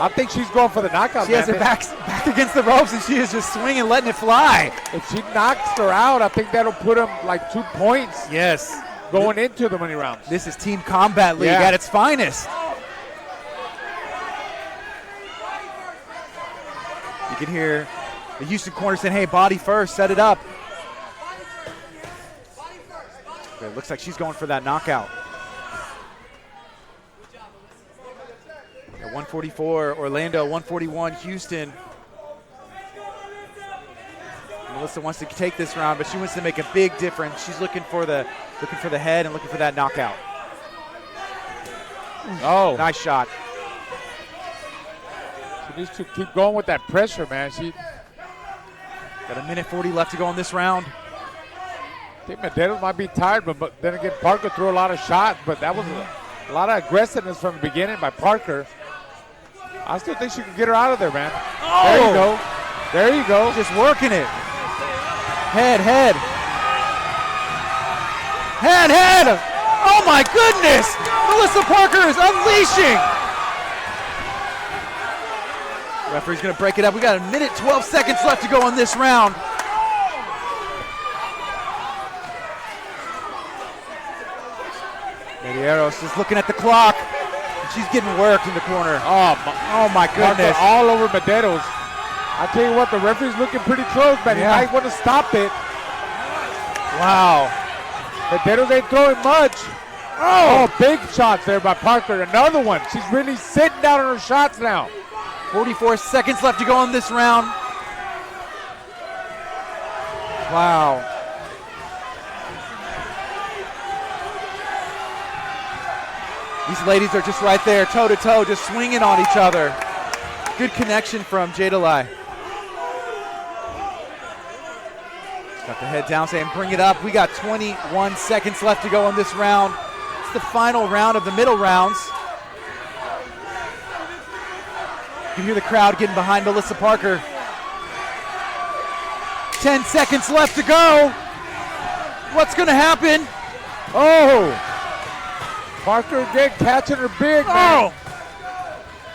I think she's going for the knockout. She has her back against the ropes, and she is just swinging, letting it fly. If she knocks her out, I think that'll put him like 2 points. Yes. Going into the money rounds. This is Team Combat League at its finest. You can hear the Houston corner saying, hey, body first, set it up. It looks like she's going for that knockout. At 144, Orlando, 141, Houston. Melissa wants to take this round, but she wants to make a big difference. She's looking for the head and looking for that knockout. Oh, nice shot. She needs to keep going with that pressure, man. She got a minute 40 left to go in this round. I think Medeiros might be tired, but then again, Parker threw a lot of shots, but that was a lot of aggressiveness from the beginning by Parker. I still think she can get her out of there, man. Oh! There you go. There you go. Just working it. Head. Head. Oh my goodness! Melissa Parker is unleashing. Referee's gonna break it up. We got 1 minute, 12 seconds left to go in this round. Medeiros is looking at the clock. She's getting worked in the corner. Oh my goodness. All over Medeiros. I tell you what, the referee's looking pretty close, man. Yeah. He might want to stop it. Wow. Medeiros ain't throwing much. Oh, big shots there by Parker. Another one. She's really sitting down on her shots now. 44 seconds left to go in this round. Wow. These ladies are just right there, toe to toe, just swinging on each other. Good connection from Jedrzejczyk. Got the head down, saying bring it up. We got 21 seconds left to go in this round. It's the final round of the middle rounds. You can hear the crowd getting behind Melissa Parker. 10 seconds left to go. What's going to happen? Oh! Parker again catching her big, man.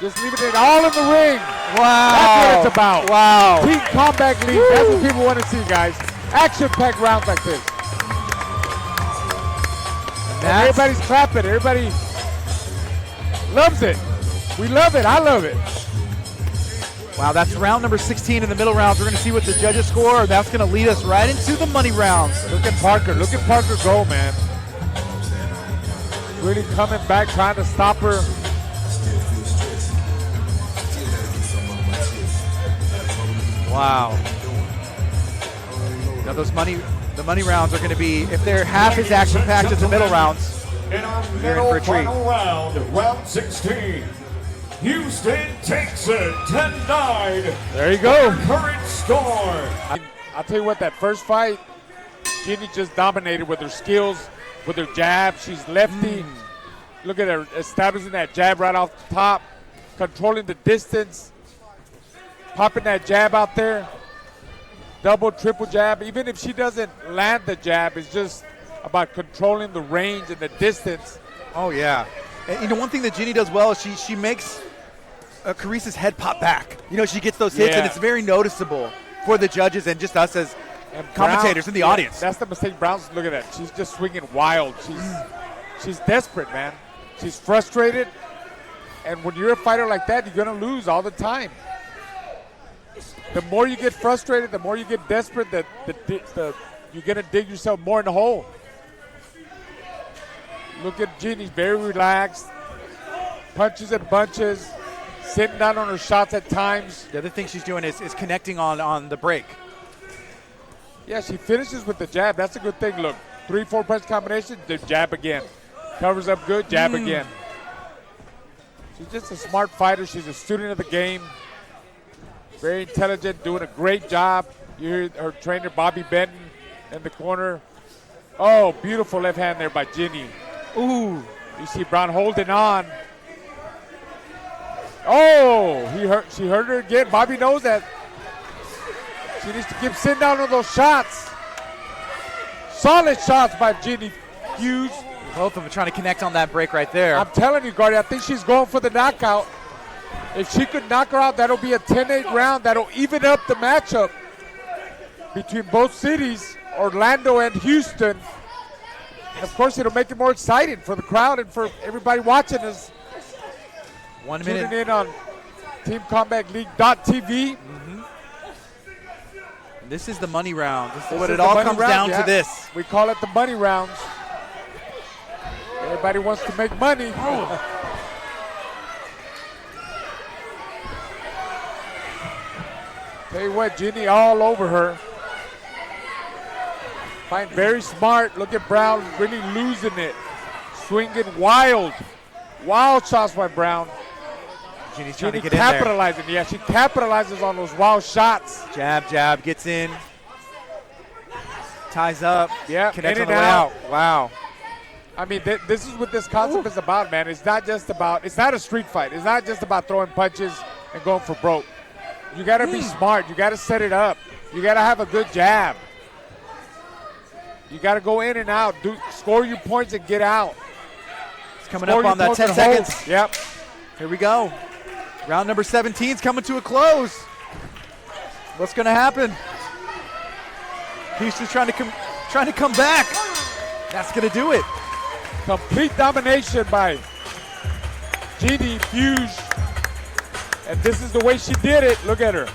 Just leaving it all in the ring. Wow. That's what it's about. Wow. Team Combat League. Woo. That's what people want to see, guys. Action-packed rounds like this. And everybody's clapping. Everybody loves it. We love it. I love it. Wow, that's round number 16 in the middle rounds. We're going to see what the judges score. That's going to lead us right into the money rounds. Look at Parker. Look at Parker go, man. Really coming back, trying to stop her. Wow. Now the money rounds are going to be, if they're half as action-packed as the middle rounds, In our you're in for middle a treat. final round, round 16. Houston takes it 10-9. There you go. Current score. I'll tell you what, that first fight, Ginny just dominated with her skills, with her jab. She's lefty. Look at her establishing that jab right off the top, controlling the distance, popping that jab out there. Double, triple jab. Even if she doesn't land the jab, it's just about controlling the range and the distance. Oh, yeah. And, you know, one thing that Ginny does well is she makes Carice's head pop back. You know, she gets those hits, and it's very noticeable for the judges and just us as commentators in the audience. That's the mistake Brown's looking at. She's just swinging wild. She's desperate, man. She's frustrated, and when you're a fighter like that, you're going to lose all the time. The more you get frustrated, the more you get desperate, you're going to dig yourself more in the hole. Look at Ginny, very relaxed. Punches and bunches, sitting down on her shots at times. The other thing she's doing is connecting on the break. Yeah, she finishes with the jab. That's a good thing. Look, 3-4 punch combination, the jab again. Covers up good, jab again. She's just a smart fighter. She's a student of the game. Very intelligent, doing a great job. You hear her trainer, Bobby Benton, in the corner. Oh, beautiful left hand there by Ginny. Ooh. You see Brown holding on. Oh, she hurt her again. Bobby knows that. She needs to keep sitting down on those shots. Solid shots by Ginny Hughes. Both of them trying to connect on that break right there. I'm telling you, Gardy, I think she's going for the knockout. If she could knock her out, that'll be a 10-8 round. That'll even up the matchup between both cities, Orlando and Houston. And of course, it'll make it more exciting for the crowd and for everybody watching us. 1 minute. Tuning in on TeamCombatLeague.tv. This is the money round. This is what it all comes down to this. We call it the money rounds. Everybody wants to make money. Tell you what, Ginny all over her. Find very smart. Look at Brown really losing it. Swinging wild. Wild shots by Brown. Ginny's trying Ginny to get in there. capitalizing. Yeah, she capitalizes on those wild shots. Jab, gets in. Ties up. Yeah, connects in on the and way out. Wow. I mean, this is what this concept is about, man. It's not just about, it's not a street fight. It's not just about throwing punches and going for broke. You got to be smart. You got to set it up. You got to have a good jab. You got to go in and out, score your points and get out. It's coming up on that 10 seconds. Yep. Here we go. Round number 17 is coming to a close. What's going to happen? Houston's trying to come back. That's going to do it. Complete domination by GD Fuse. And this is the way she did it. Look at her.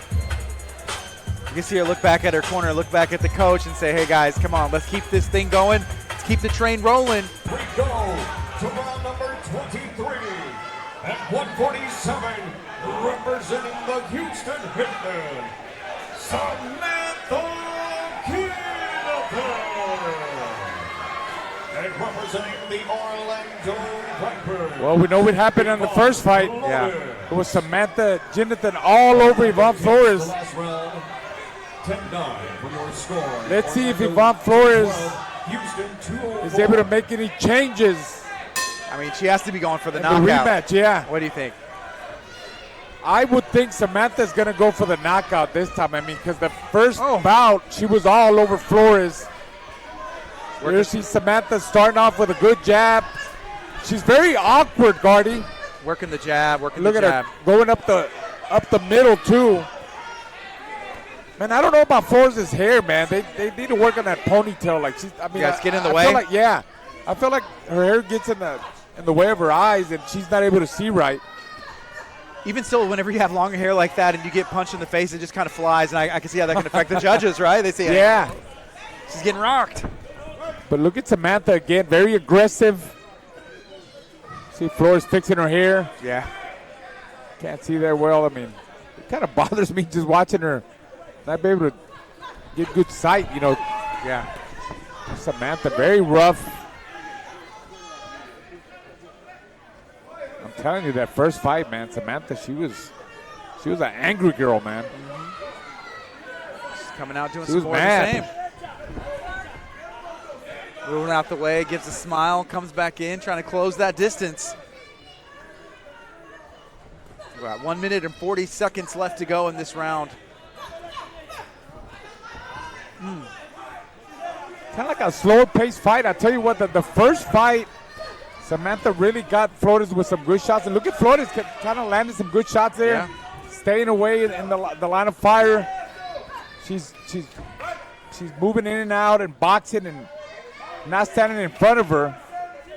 You can see her look back at her corner, look back at the coach and say, hey guys, come on, let's keep this thing going. Let's keep the train rolling. We go to round number 23 at 147, representing the Houston Hitmen, Samantha Kidder. And representing the Orlando Vipers. Well, we know what happened in the first fight. Yeah. It was Samantha Jonathan all over Yvonne Flores. Last round, 10-9 for your score. Let's see if Yvonne Flores Houston 204. is able to make any changes. I mean, she has to be going for the in knockout. The rematch, yeah. What do you think? I would think Samantha's going to go for the knockout this time. I mean, because the first bout, she was all over Flores. Here see Samantha starting off with a good jab. She's very awkward, Gardy. Working the jab, working Look the at jab. her going up the middle, too. Man, I don't know about Flores' hair, man. They need to work on that ponytail. Like she's, I mean, Yeah, it's getting in the I way. Feel like, yeah, I feel like her hair gets in the way of her eyes, and she's not able to see right. Even still, whenever you have longer hair like that and you get punched in the face, it just kind of flies, and I can see how that can affect the judges, right? They say, yeah, she's getting rocked. But look at Samantha again, very aggressive. See Flores fixing her hair. Yeah. Can't see there well. I mean, it kind of bothers me just watching her not be able to get good sight, you know. Yeah. Samantha, very rough. I'm telling you, that first fight, man, Samantha, she was an angry girl, man. She's coming out doing She some was more of the mad. same. Moving out the way, gives a smile, comes back in, trying to close that distance. We've got 1 minute and 40 seconds left to go in this round. Kind of like a slower paced fight. I tell you what, the first fight, Samantha really got Flores with some good shots. And look at Flores kind of landed some good shots there. Yeah. Staying away in the line of fire. She's moving in and out and boxing and not standing in front of her.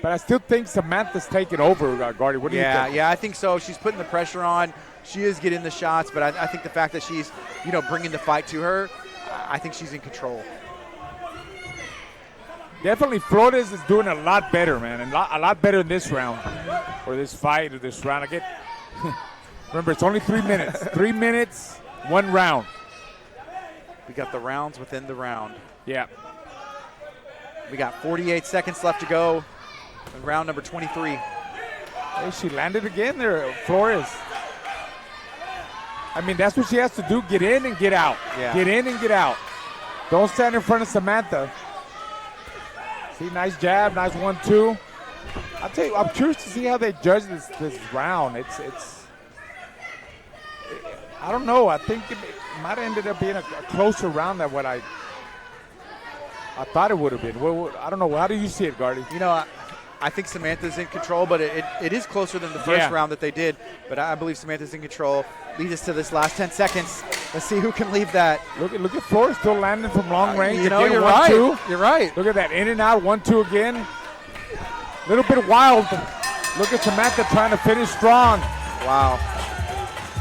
But I still think Samantha's taking over, Gardy. What do you think? Yeah, I think so. She's putting the pressure on. She is getting the shots, but I think the fact that she's, bringing the fight to her, I think she's in control. Definitely Flores is doing a lot better, man, and a lot better in this round, or this fight, or this round. Remember, it's only 3 minutes. 3 minutes, 1 round. We got the rounds within the round. Yeah. We got 48 seconds left to go in round number 23. Hey, she landed again there, Flores. I mean, that's what she has to do, get in and get out. Yeah. Get in and get out. Don't stand in front of Samantha. See, nice jab, nice 1-2. I'll tell you, I'm curious to see how they judge this round. It's I don't know. I think it might have ended up being a closer round than what I thought it would have been. I don't know. How do you see it, Gardy? I think Samantha's in control, but it is closer than the first round that they did. But I believe Samantha's in control. Lead us to this last 10 seconds. Let's see who can leave that. Look at Flores still landing from long range. You're Again, right. 1-2. You're right. Look at that in and out, 1-2 again. Little bit wild. Look at Samantha trying to finish strong. Wow.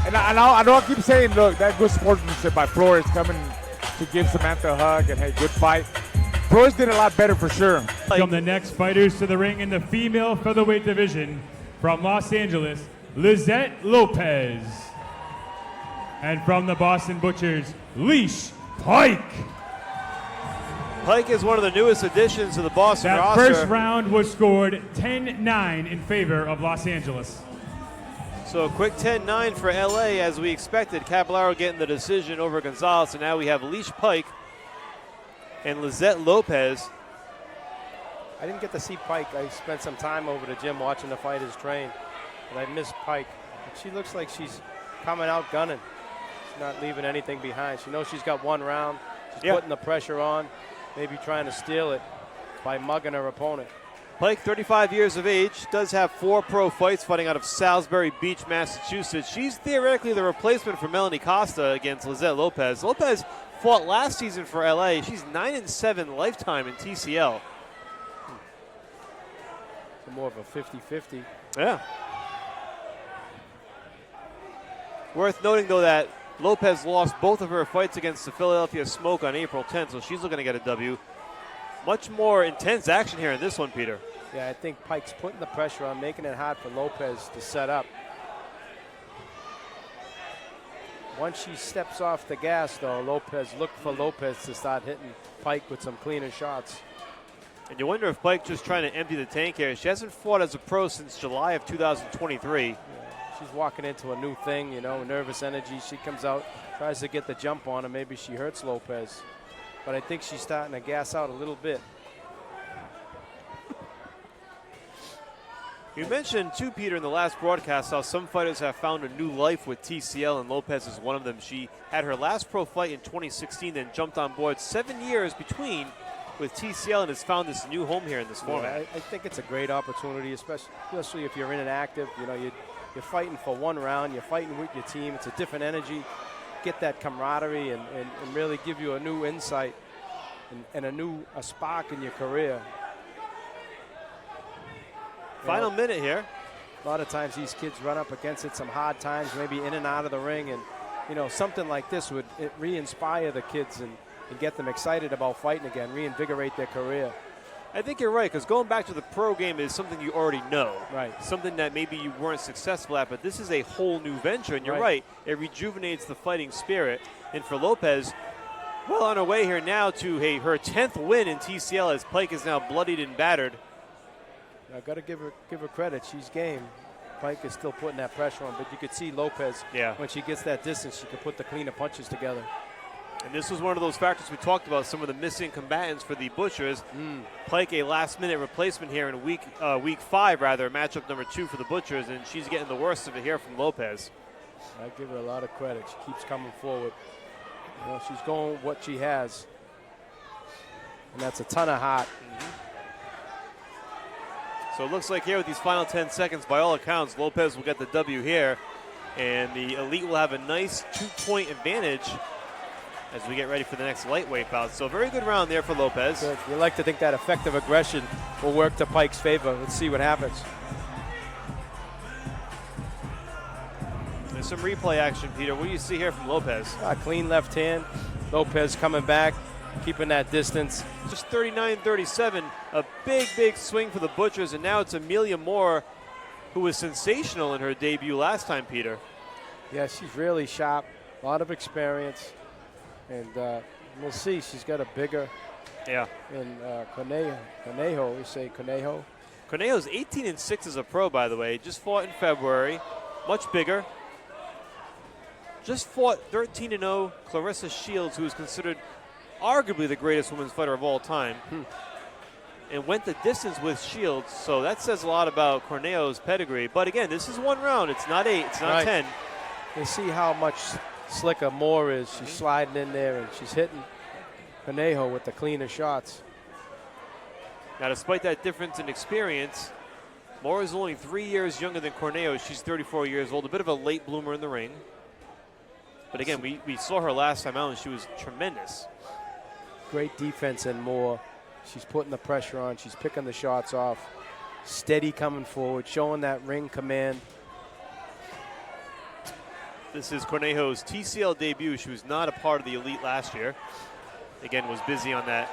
And I know I keep saying, look, that good sportsmanship by Flores coming to give Samantha a hug and, hey, good fight. Flores did a lot better for sure. From the next fighters to the ring in the female featherweight division, from Los Angeles, Lizette Lopez. And from the Boston Butchers, Leash Pike. Pike is one of the newest additions to the Boston That roster. first round was scored 10-9 in favor of Los Angeles. So a quick 10-9 for LA as we expected. Cavallo getting the decision over Gonzalez, and now we have Leash Pike and Lizette Lopez. I didn't get to see Pike. I spent some time over the gym watching the fighters train, and I missed Pike. But she looks like she's coming out gunning. She's not leaving anything behind. She knows she's got 1 round. She's putting the pressure on, maybe trying to steal it. by mugging her opponent. Pike, 35 years of age, does have 4 pro fights fighting out of Salisbury Beach, Massachusetts. She's theoretically the replacement for Melanie Costa against Lizette Lopez. Lopez fought last season for LA. She's 9-7 lifetime in TCL. So more of a 50-50. Yeah. Worth noting, though, that Lopez lost both of her fights against the Philadelphia Smoke on April 10th, so she's looking to get a W. Much more intense action here in this one, Peter. Yeah, I think Pike's putting the pressure on, making it hard for Lopez to set up. Once she steps off the gas, though, look for Lopez to start hitting Pike with some cleaner shots. And you wonder if Pike just trying to empty the tank here. She hasn't fought as a pro since July of 2023. Yeah, she's walking into a new thing, you know, nervous energy. She comes out, tries to get the jump on, and maybe she hurts Lopez. But I think she's starting to gas out a little bit. You mentioned, too, Peter, in the last broadcast how some fighters have found a new life with TCL, and Lopez is one of them. She had her last pro fight in 2016, then jumped on board 7 years between with TCL and has found this new home here in this format. Yeah, I think it's a great opportunity, especially if you're in an active. You know, you're fighting for one round, you're fighting with your team. It's a different energy. Get that camaraderie and really give you a new insight and a spark in your career. Final minute here. A lot of times these kids run up against it, some hard times, maybe in and out of the ring, and you know, something like this would re-inspire the kids and get them excited about fighting again, reinvigorate their career. I think you're right, because going back to the pro game is something you already know. Right. Something that maybe you weren't successful at, but this is a whole new venture, and you're right. It rejuvenates the fighting spirit. And for Lopez, well on her way here now to her 10th win in TCL as Pike is now bloodied and battered. I got to give her credit. She's game. Pike is still putting that pressure on, but you could see Lopez, when she gets that distance, she can put the cleaner punches together. And this was one of those factors we talked about, some of the missing combatants for the Butchers. Pike, a last-minute replacement here in week 5, matchup number 2 for the Butchers, and she's getting the worst of it here from Lopez. I give her a lot of credit. She keeps coming forward. You know, she's going with what she has, and that's a ton of heart. So it looks like here with these final 10 seconds, by all accounts, Lopez will get the W here, and the Elite will have a nice 2-point advantage as we get ready for the next lightweight bout. So a very good round there for Lopez. Good. You like to think that effective aggression will work to Pike's favor. Let's see what happens. There's some replay action, Peter. What do you see here from Lopez? Clean left hand. Lopez coming back, keeping that distance. Just 39-37, a big swing for the Butchers, and now it's Amelia Moore, who was sensational in her debut last time, Peter. Yeah, she's really sharp, a lot of experience. And we'll see. She's got a bigger. Yeah. And Conejo, we say Conejo. Conejo's 18-6 as a pro, by the way. Just fought in February. Much bigger. Just fought 13-0 Clarissa Shields, who is considered arguably the greatest women's fighter of all time. And went the distance with Shields. So that says a lot about Conejo's pedigree. But again, this is one round. It's not 8. It's not 10. You see how much slicker Moore is. She's sliding in there and she's hitting Conejo with the cleaner shots. Now, despite that difference in experience, Moore is only 3 years younger than Conejo. She's 34 years old, a bit of a late bloomer in the ring. But again, we saw her last time out and she was tremendous. Great defense in Moore. She's putting the pressure on. She's picking the shots off. Steady coming forward, showing that ring command. This is Conejo's TCL debut. She was not a part of the Elite last year. Again, was busy on that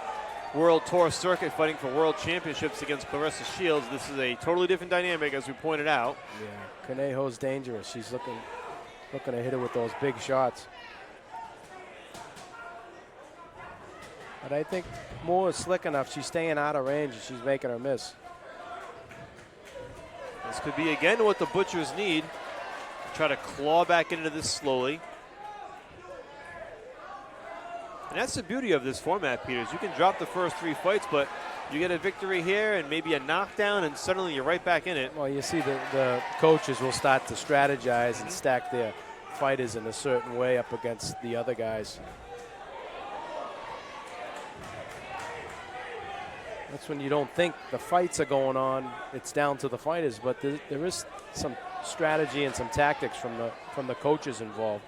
World Tour circuit fighting for World Championships against Clarissa Shields. This is a totally different dynamic, as we pointed out. Yeah, Conejo's dangerous. She's looking to hit her with those big shots. But I think Moore is slick enough. She's staying out of range and she's making her miss. This could be, again, what the Butchers need. Try to claw back into this slowly. And that's the beauty of this format, Peters. You can drop the first 3 fights, but you get a victory here and maybe a knockdown, and suddenly you're right back in it. Well, you see the coaches will start to strategize and stack their fighters in a certain way up against the other guys. That's when you don't think the fights are going on. It's down to the fighters, but there is some strategy and some tactics from the coaches involved.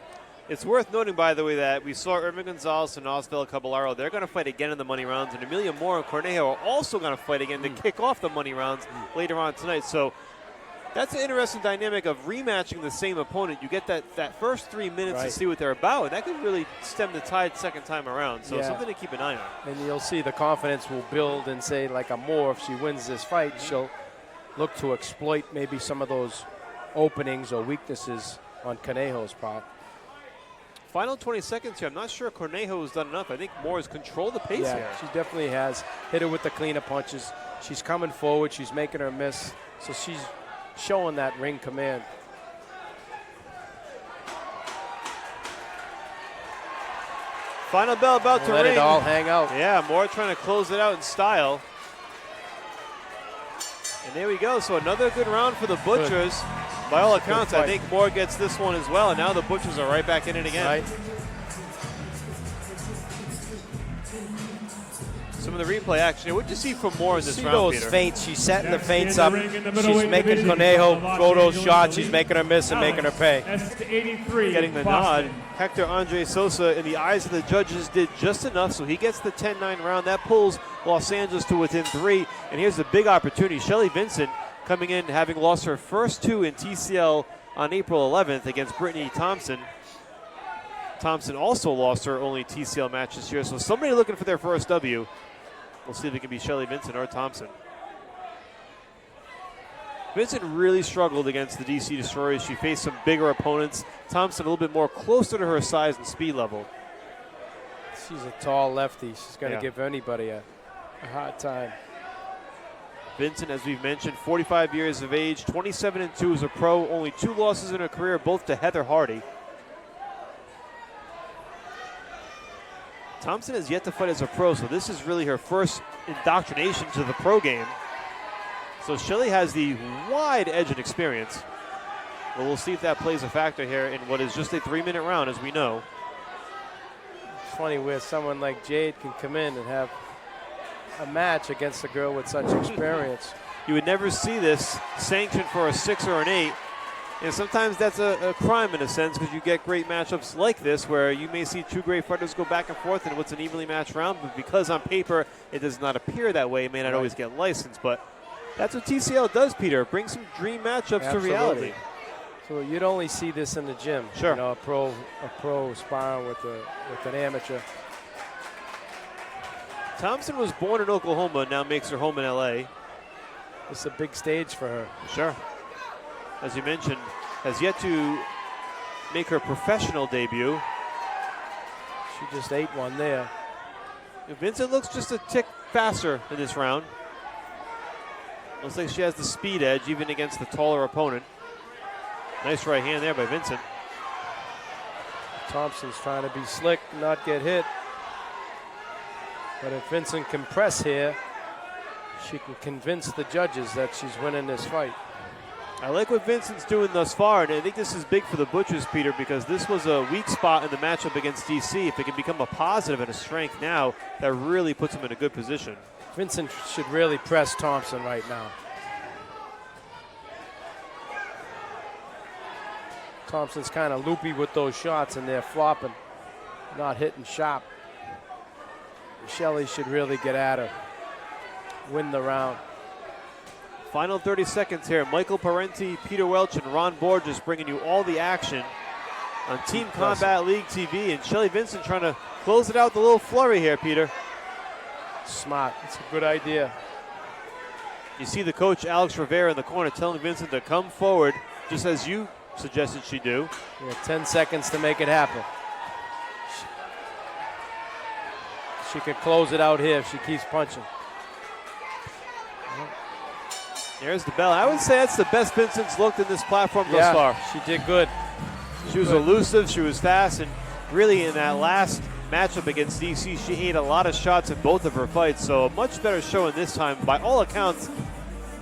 It's worth noting, by the way, that we saw Irvin Gonzalez and Osvaldo Caballero. They're going to fight again in the money rounds, and Amelia Moore and Cornejo are also going to fight again to kick off the money rounds later on tonight. So that's an interesting dynamic of rematching the same opponent. You get that first 3 minutes to see what they're about, and that could really stem the tide second time around. So something to keep an eye on. And you'll see the confidence will build and say, like a Moore, if she wins this fight, she'll look to exploit maybe some of those openings or weaknesses on Cornejo's part. Final 20 seconds here. I'm not sure Cornejo has done enough. I think Moore has controlled the pace here. She definitely has. Hit her with the cleaner punches. She's coming forward. She's making her miss. So she's showing that ring command. Final bell about to ring. Let it all hang out. Yeah, Moore trying to close it out in style. And there we go. So another good round for the Butchers. By all accounts, I think Moore gets this one as well, and now the Butchers are right back in it again. Right. Some of the replay action. What did you see from Moore in this round, those Peter? feints. She's setting the feints up. She's making Cornejo throw those shots. She's making her miss and making her pay. Getting the nod. Hector Andre Sosa, in the eyes of the judges, did just enough, so he gets the 10-9 round. That pulls Los Angeles to within 3. And here's the big opportunity. Shelly Vincent coming in, having lost her first 2 in TCL on April 11th against Brittany Thompson. Thompson also lost her only TCL match this year, so somebody looking for their first W. We'll see if it can be Shelly Vincent or Thompson. Vincent really struggled against the DC Destroyers. She faced some bigger opponents. Thompson a little bit more closer to her size and speed level. She's a tall lefty. She's going to give anybody a hard time. Vincent, as we've mentioned, 45 years of age, 27-2 as a pro, only 2 losses in her career, both to Heather Hardy. Thompson has yet to fight as a pro, so this is really her first indoctrination to the pro game. So Shelly has the wide edge in experience. But we'll see if that plays a factor here in what is just a 3-minute round, as we know. It's funny where someone like Jade can come in and have a match against a girl with such experience. You would never see this sanctioned for a 6 or an 8. And sometimes that's a crime in a sense, because you get great matchups like this where you may see 2 great fighters go back and forth in what's an evenly matched round, but because on paper it does not appear that way, it may not always get licensed. But that's what TCL does, Peter. It brings some dream matchups to reality. So you'd only see this in the gym. Sure. You know, a pro sparring with an amateur. Thompson was born in Oklahoma, now makes her home in LA. It's a big stage for her. Sure. As you mentioned, has yet to make her professional debut. She just ate one there. Vincent looks just a tick faster in this round. Looks like she has the speed edge even against the taller opponent. Nice right hand there by Vincent. Thompson's trying to be slick, not get hit. But if Vincent can press here, she can convince the judges that she's winning this fight. I like what Vincent's doing thus far, and I think this is big for the Butchers, Peter, because this was a weak spot in the matchup against DC. If it can become a positive and a strength now, that really puts him in a good position. Vincent should really press Thompson right now. Thompson's kind of loopy with those shots, and they're flopping, not hitting sharp. Shelly should really get at her, win the round. Final 30 seconds here. Michael Parenti, Peter Welch, and Ron Borges bringing you all the action on Team Combat League TV. And Shelly Vincent trying to close it out with a little flurry here, Peter. Smart. It's a good idea. You see the coach, Alex Rivera, in the corner telling Vincent to come forward, just as you suggested she do. 10 seconds to make it happen. She could close it out here if she keeps punching. There's the bell. I would say that's the best Vincent's looked in this platform thus far. She did good. She was elusive, she was fast, and really in that last matchup against DC, she ate a lot of shots in both of her fights, so a much better showing this time. By all accounts,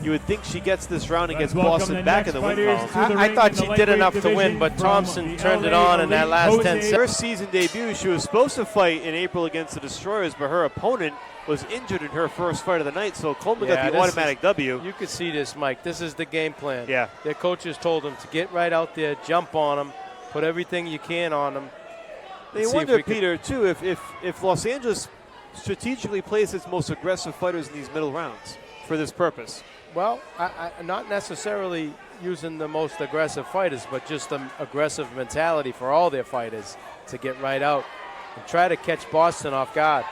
You would think she gets this round and Let's gets welcome Boston the back in next the win fighters column. to the I ring thought in the she did lightweight enough to win, division but from Thompson the turned it LA on in that Elite last 10 Jose- seconds. First season debut, she was supposed to fight in April against the Destroyers, but her opponent was injured in her first fight of the night, so Coleman got the this automatic W. You could see this, Mike. This is the game plan. Yeah. Their coaches told them to get right out there, jump on them, put everything you can on them. They wonder, Peter, too, if Los Angeles strategically plays its most aggressive fighters in these middle rounds for this purpose. Well, I not necessarily using the most aggressive fighters, but just an aggressive mentality for all their fighters to get right out and try to catch Boston off guard.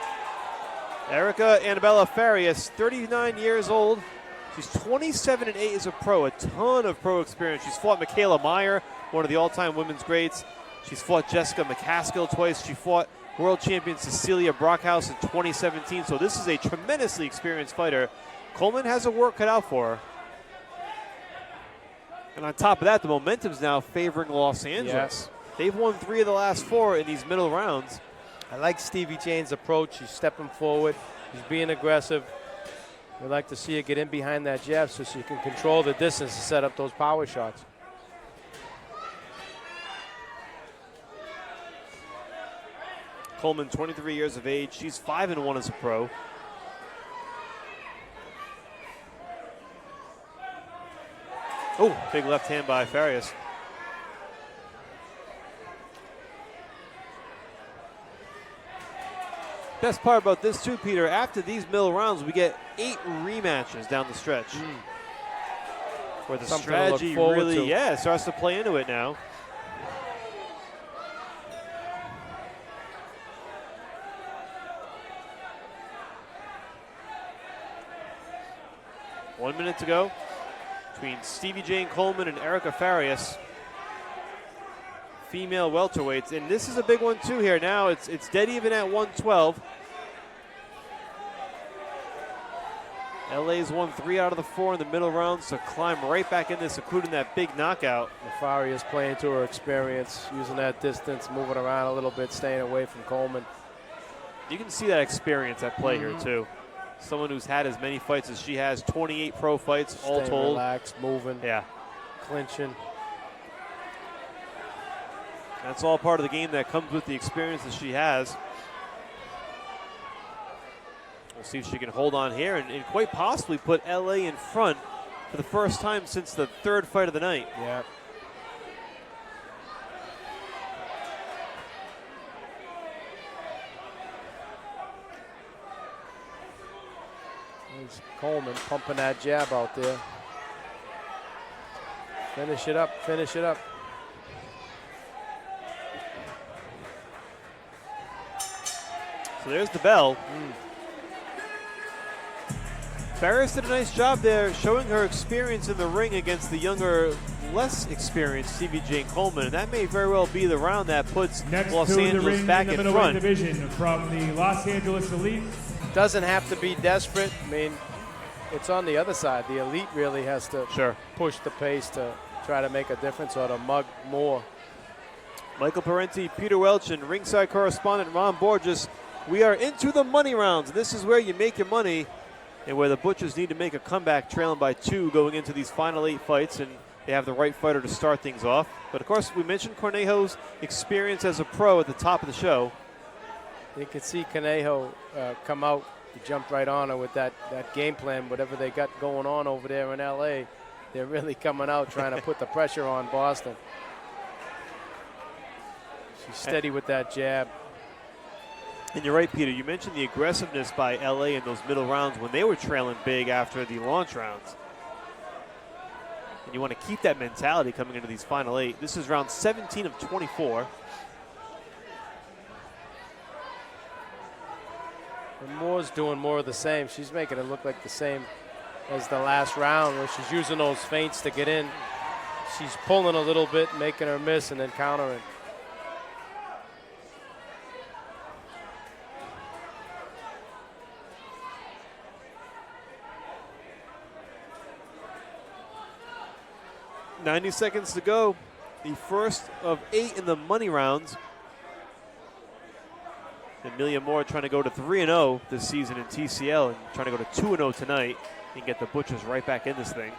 Erica Annabella Farias, 39 years old. She's 27-8 as a pro, a ton of pro experience. She's fought Michaela Meyer, one of the all-time women's greats. She's fought Jessica McCaskill twice. She fought world champion Cecilia Brockhouse in 2017. So this is a tremendously experienced fighter. Coleman has her work cut out for her. And on top of that, the momentum's now favoring Los Angeles. Yeah. They've won 3 of the last 4 in these middle rounds. I like Stevie Jane's approach. She's stepping forward. She's being aggressive. We'd like to see her get in behind that jab so she can control the distance to set up those power shots. Coleman, 23 years of age. She's 5-1 as a pro. Oh, big left hand by Farias. Best part about this too, Peter, after these middle rounds, we get 8 rematches down the stretch. Where the Something strategy to look forward really, to. starts to play into it now. One minute to go between Stevie Jane Coleman and Erica Farias. Female welterweights, and this is a big one too here. Now it's dead even at 112. LA's won 3 out of the 4 in the middle rounds to climb right back in this, including that big knockout. Farias playing to her experience, using that distance, moving around a little bit, staying away from Coleman. You can see that experience at play here too. Someone who's had as many fights as she has, 28 pro fights all Staying told. relaxed, moving, clinching. That's all part of the game that comes with the experience that she has. We'll see if she can hold on here and quite possibly put LA in front for the first time since the 3rd fight of the night. Yeah. There's Coleman pumping that jab out there. Finish it up, finish it up. So there's the bell. Ferris did a nice job there showing her experience in the ring against the younger, less experienced Stevie Jane Coleman. And that may very well be the round that puts Next Los to the Angeles ring back in the in middleweight front. division from the Los Angeles Elite. Doesn't have to be desperate. I mean, it's on the other side. The Elite really has to push the pace to try to make a difference or to mug more. Michael Parenti, Peter Welch, and ringside correspondent Ron Borges. We are into the money rounds. This is where you make your money and where the Butchers need to make a comeback trailing by 2 going into these final 8 fights, and they have the right fighter to start things off. But, of course, we mentioned Cornejo's experience as a pro at the top of the show. You can see Cornejo come out. He jumped right on her with that game plan, whatever they got going on over there in L.A. They're really coming out trying to put the pressure on Boston. She's steady with that jab. And you're right, Peter. You mentioned the aggressiveness by L.A. in those middle rounds when they were trailing big after the launch rounds. And you want to keep that mentality coming into these final 8. This is round 17 of 24. And Moore's doing more of the same. She's making it look like the same as the last round where she's using those feints to get in. She's pulling a little bit, making her miss, and then countering. .90 seconds to go. The first of 8 in the money rounds. Amelia Moore trying to go to 3-0 this season in TCL and trying to go to 2-0 tonight. and get the Butchers right back in this thing.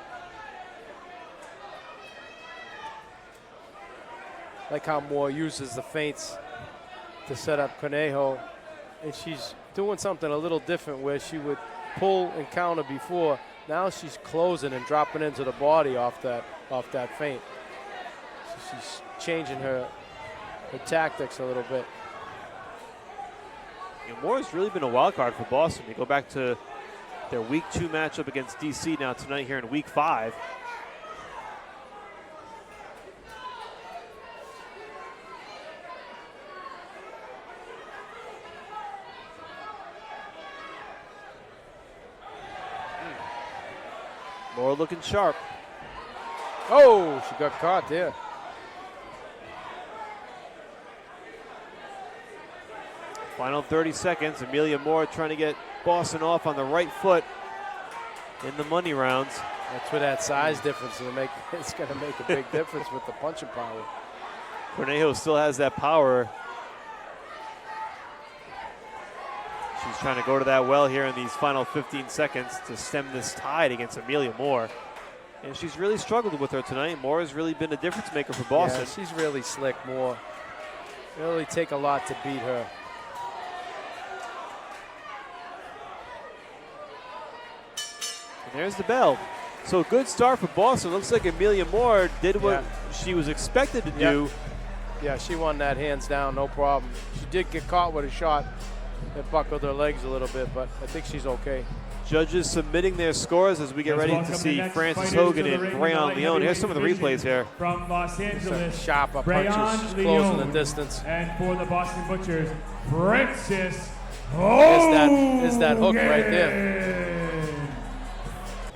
Like how Moore uses the feints to set up Conejo, and she's doing something a little different where she would pull and counter before. Now she's closing and dropping into the body off that feint. So she's changing her tactics a little bit. Moore's really been a wild card for Boston. You go back to their Week 2 matchup against DC now tonight here in Week 5. Moore looking sharp. Oh, she got caught there. Final 30 seconds. Amelia Moore trying to get Boston off on the right foot in the money rounds. That's where that size difference it's going to make a big difference with the punching power. Cornejo still has that power. She's trying to go to that well here in these final 15 seconds to stem this tide against Amelia Moore. And she's really struggled with her tonight. Moore has really been a difference maker for Boston. Yeah, she's really slick, Moore. Really take a lot to beat her. And there's the bell. So good start for Boston. Looks like Amelia Moore did what she was expected to do. Yeah, she won that hands down, no problem. She did get caught with a shot that buckled her legs a little bit, but I think she's okay. Judges submitting their scores as we get ready to see Francis Hogan and Brayon Leon. Here's some of the replays here. From Los Angeles, Sharp up Brayon punches, she's Leon. closing the distance. And for the Boston Butchers, Francis Hogan. Is that hook right there.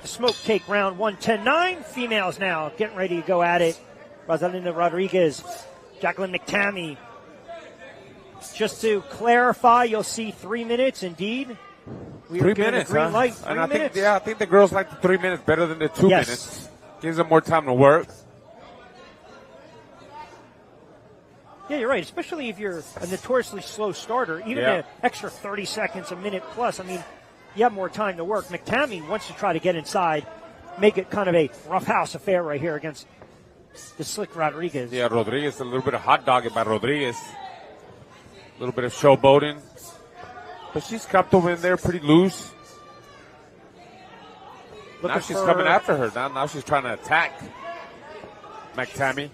The smoke take round 1, 10-9. Females now getting ready to go at it. Rosalinda Rodriguez, Jacqueline McTammy. Just to clarify, you'll see 3 minutes indeed. We 3 are getting minutes, a green light. 3 and I minutes. think, I think the girls like the 3 minutes better than the 2 minutes. Gives them more time to work. Yeah, you're right. Especially if you're a notoriously slow starter, even an extra 30 seconds, a minute plus. I mean, you have more time to work. McTammy wants to try to get inside, make it kind of a roughhouse affair right here against the slick Rodriguez. Yeah, Rodriguez, a little bit of hot dogging by Rodriguez. A little bit of showboating. But she's comfortable in there, pretty loose. Now she's coming after her. Now she's trying to attack McTammy.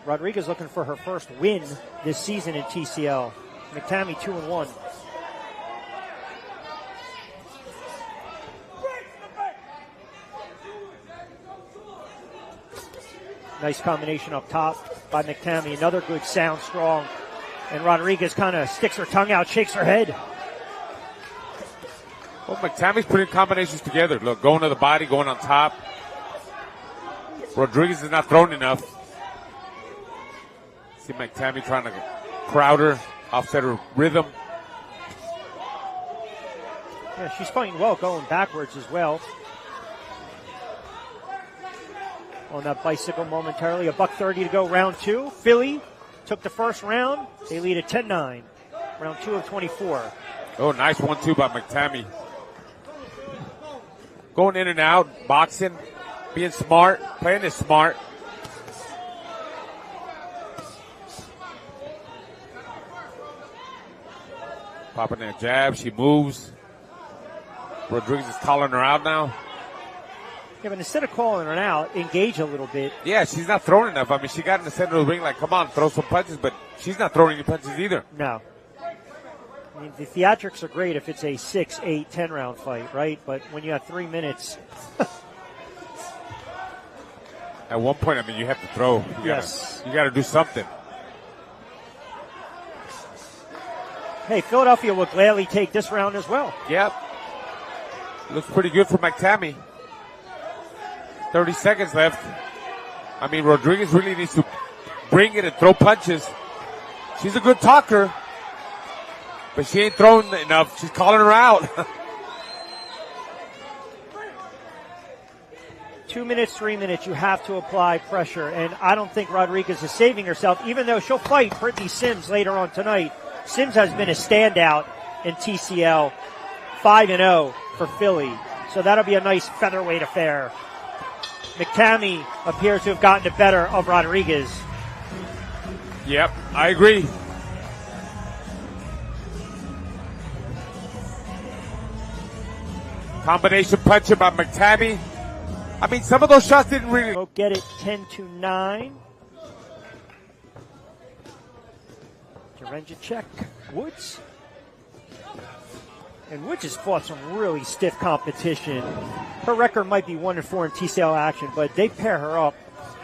Rodriguez looking for her first win this season in TCL. McTammy 2-1. Nice combination up top by McTammy. Another good sound, strong. And Rodriguez kind of sticks her tongue out, shakes her head. Well, McTammy's putting combinations together. Look, going to the body, going on top. Rodriguez is not throwing enough. See McTammy trying to crowd her, offset her rhythm. Yeah, she's fighting well, going backwards as well. On that bicycle momentarily. $1:30 to go, round 2. Philly took the first round. They lead at 10-9. Round 2 of 24. Oh, nice 1-2 by McTammy. Going in and out, boxing, being smart, playing it smart. Popping that jab, she moves. Rodriguez is calling her out now. Yeah, but instead of calling her out, engage a little bit. Yeah, she's not throwing enough. I mean, she got in the center of the ring like, come on, throw some punches, but she's not throwing any punches either. No. I mean, the theatrics are great if it's a 6, 8, 10 round fight, right? But when you have 3 minutes. At one point, I mean, you have to throw. You got to do something. Hey, Philadelphia will gladly take this round as well. Yep. Looks pretty good for McTammy. 30 seconds left. I mean, Rodriguez really needs to bring it and throw punches. She's a good talker, but she ain't throwing enough. She's calling her out. 2 minutes, 3 minutes, you have to apply pressure, and I don't think Rodriguez is saving herself, even though she'll fight Brittany Sims later on tonight. Sims has been a standout in TCL, 5-0 for Philly. So that'll be a nice featherweight affair. McCamey appears to have gotten the better of Rodriguez. Yep, I agree. Combination puncher by McCamey. I mean, some of those shots didn't really... Won't get it 10-9. Jedrzejczyk, Woods. And Woods has fought some really stiff competition. Her record might be 1-4 in TCL action, but they pair her up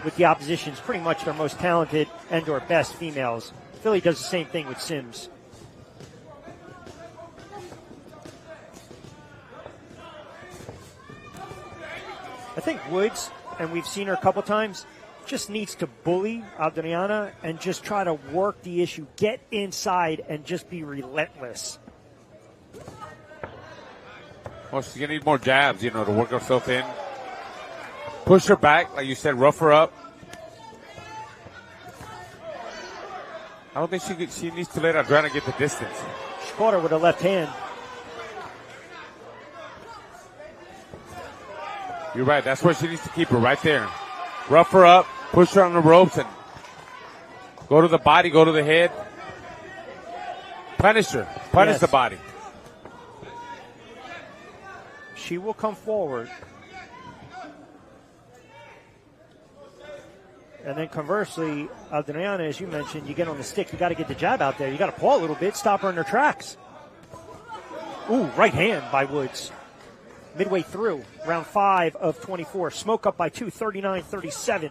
with the opposition's pretty much their most talented and or best females. Philly does the same thing with Sims. I think Woods, and we've seen her a couple times, just needs to bully Adriana and just try to work the issue, get inside, and just be relentless. Well, she's going to need more jabs, you know, to work herself in. Push her back, like you said, rough her up. I don't think she needs to let Adriana get the distance. She caught her with a left hand. You're right. That's where she needs to keep her, right there. Rough her up, push her on the ropes, and go to the body, go to the head. Punish her. Punish the body. She will come forward. And then conversely, Adriana, as you mentioned, you get on the stick, you got to get the jab out there. You got to paw a little bit, stop her in her tracks. Ooh, right hand by Woods. Midway through, round 5 of 24. Smoke up by 2, 39-37.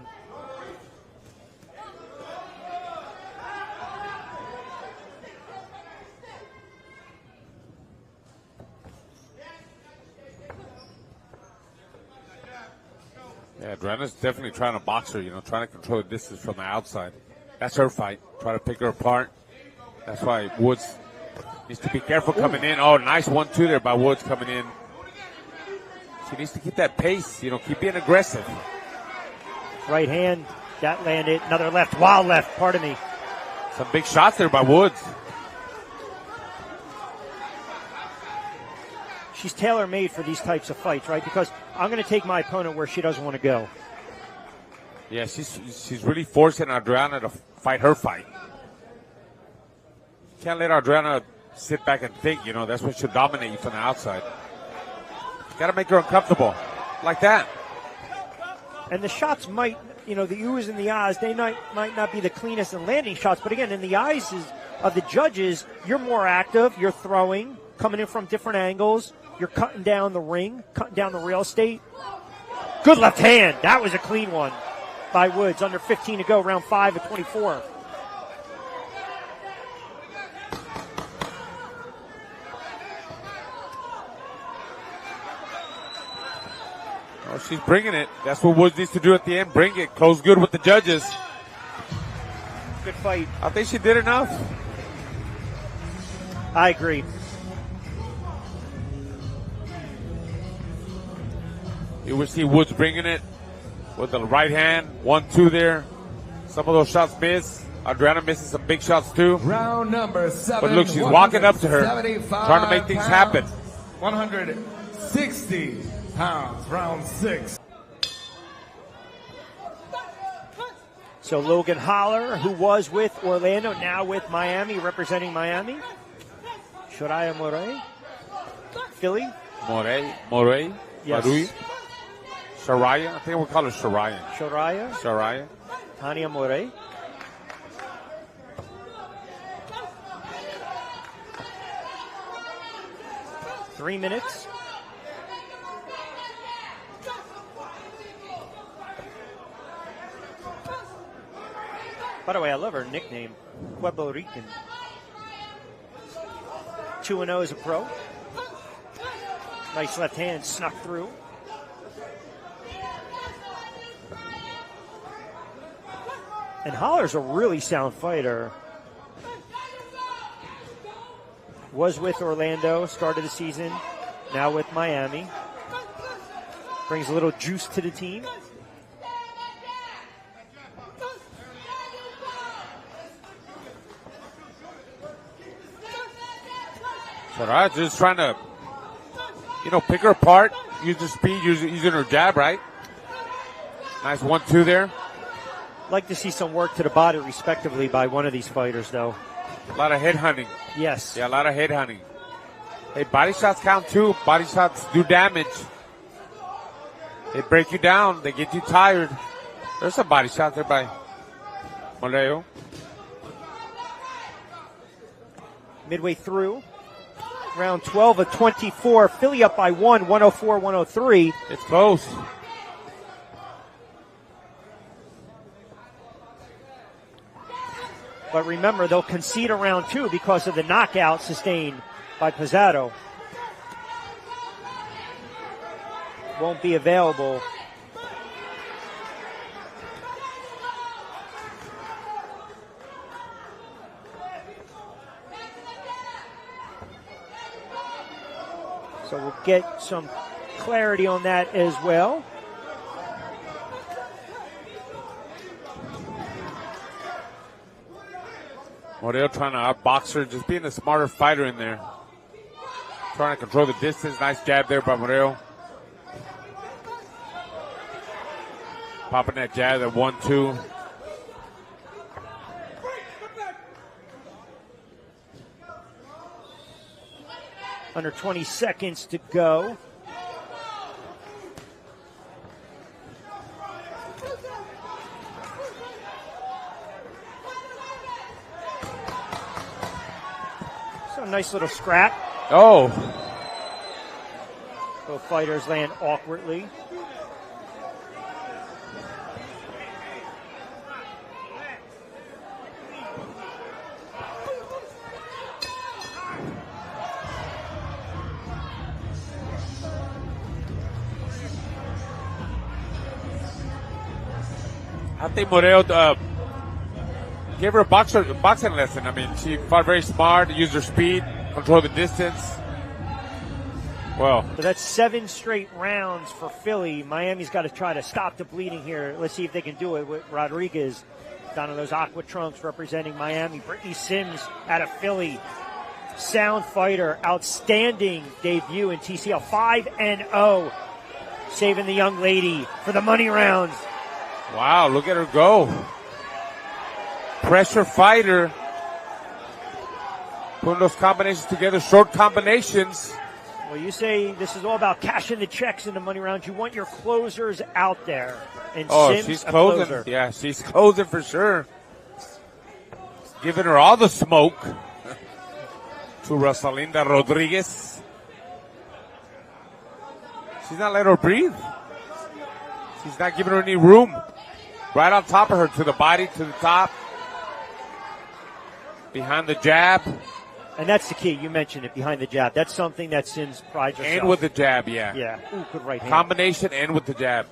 Yeah, Adriana's definitely trying to box her, you know, trying to control the distance from the outside. That's her fight. Try to pick her apart. That's why Woods needs to be careful coming in. Oh, nice 1-2 there by Woods coming in. She needs to keep that pace, you know, keep being aggressive. Right hand, that landed. Another left, wild left, pardon me. Some big shots there by Woods. She's tailor-made for these types of fights, right? Because I'm going to take my opponent where she doesn't want to go. Yeah, she's really forcing Adriana to fight her fight. Can't let Adriana sit back and think, you know, that's what should dominate you from the outside. Got to make her uncomfortable, like that. And the shots might, you know, the oohs and the ahs, they might not be the cleanest in landing shots, but again, in the eyes of the judges, you're more active, you're throwing, coming in from different angles, you're cutting down the ring, cutting down the real estate. Good left hand, that was a clean one by Woods, under 15 to go, round 5 of 24. Oh, she's bringing it. That's what Woods needs to do at the end. Bring it. Close good with the judges. Good fight. I think she did enough. I agree. You will see Woods bringing it with the right hand. 1-2 there. Some of those shots miss. Adriana misses some big shots too. Round number 7. But look, she's walking up to her, trying to make things happen. 160 pounds, round 6. So Logan Holler, who was with Orlando, now with Miami, representing Miami. Soraya Morey, Philly. Morey, Yes. Marui. Soraya, I think we'll call her Soraya. Soraya. Tania Morey. Three minutes. By the way, I love her nickname, Pueblo Rican. 2-0 as a pro. Nice left hand snuck through. And Holler's a really sound fighter. Was with Orlando, started the season, now with Miami. Brings a little juice to the team. Soraya just trying to you know, pick her apart, use her speed, using her jab, right? Nice 1-2 there. Like to see some work to the body, respectively, by one of these fighters, though. A lot of head hunting. Yes. Yeah, a lot of head hunting. Hey, body shots count too. Body shots do damage. They break you down. They get you tired. There's some body shots there by Moreo. Midway through, round 12 of 24. Philly up by 1, 104-103. It's close. But remember, they'll concede a round 2 because of the knockout sustained by Pizzato. Won't be available. So we'll get some clarity on that as well. Moreo trying to outbox her, just being a smarter fighter in there. Trying to control the distance. Nice jab there by Moreo. Popping that jab at 1-2. Under 20 seconds to go. So nice little scrap. Oh. Both fighters land awkwardly. I think Moreo gave her a boxing lesson. I mean, she fought very smart, used her speed, control the distance. Well, So that's 7 straight rounds for Philly. Miami's got to try to stop the bleeding here. Let's see if they can do it with Rodriguez down in those aqua trunks representing Miami. Brittany Sims out of Philly. Sound fighter, outstanding debut in TCL. 5-0. Saving the young lady for the money rounds. wow, look at her go. Pressure fighter. Putting those combinations together, short combinations. Well, you say this is all about cashing the checks in the money rounds. You want your closers out there. And Oh, Sims, she's a closing. closer. Yeah, she's closing for sure. Giving her all the smoke to Rosalinda Rodriguez. She's not letting her breathe. She's not giving her any room. Right on top of her, to the body, to the top. Behind the jab. And that's the key. You mentioned it, behind the jab. That's something that Sims prides herself. And with the jab, yeah. Yeah. Ooh, good right hand. Combination and with the jab.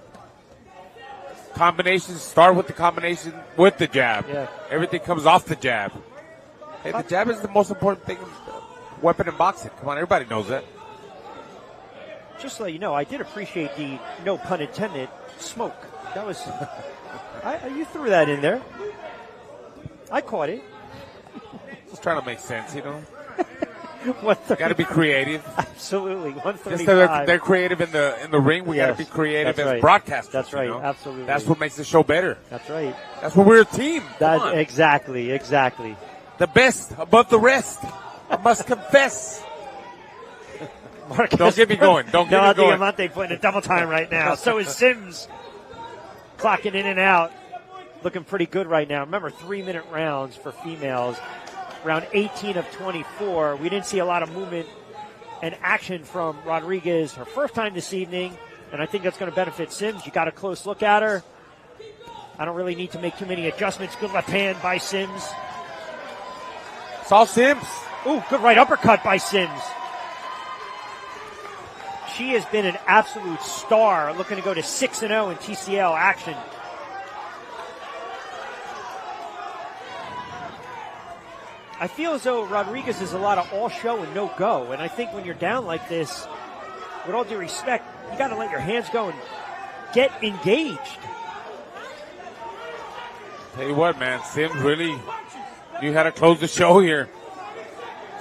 Combinations start with the combination with the jab. Yeah. Everything comes off the jab. Hey, the jab is the most important thing, weapon in boxing. Come on, everybody knows that. Just to let you know, I did appreciate the, no pun intended, smoke. That was, you threw that in there. I caught it. Just trying to make sense, you know. Got to be creative. Absolutely, Just 135. they're creative in the ring. We got to be creative that's as right. broadcasters. That's right, you know? absolutely. That's what makes the show better. That's right. That's what we're a team. Come on. Exactly. The best above the rest. I must confess. Marcus, Don't get me going. Don't get me going. Diamante putting a double time right now. So is Sims clocking in and out. Looking pretty good right now. Remember, 3-minute rounds for females. Round 18 of 24. We didn't see a lot of movement and action from Rodriguez her first time this evening, and I think that's going to benefit Sims. You got a close look at her. I don't really need to make too many adjustments. Good left hand by Sims. It's all Sims. Ooh, good right uppercut by Sims. She has been an absolute star, looking to go to 6-0 in TCL action. I feel as though Rodriguez is a lot of all show and no go. And I think when you're down like this, with all due respect, you got to let your hands go and get engaged. Tell you what, man, Sims really knew how to close the show here.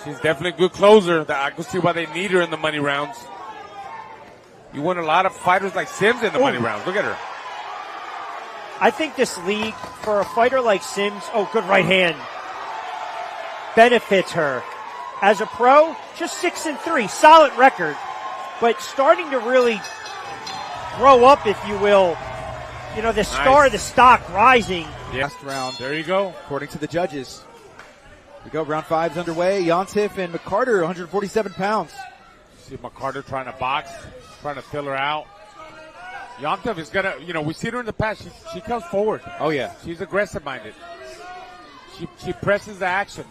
She's definitely a good closer. I can see why they need her in the money rounds. You won a lot of fighters like Sims in the money rounds. Look at her. I think this league, for a fighter like Sims, good right hand, benefits her. As a pro, just 6-3, solid record, but starting to really grow up, if you will. You know, the star of the stock rising. Last round. There you go. According to the judges. We go, round 5's underway. Yontef and McCarter, 147 pounds. See McCarter trying to box, trying to fill her out. Yontef is going to, you know, we see her in the past. She comes forward. Oh, yeah. She's aggressive-minded. She presses the action.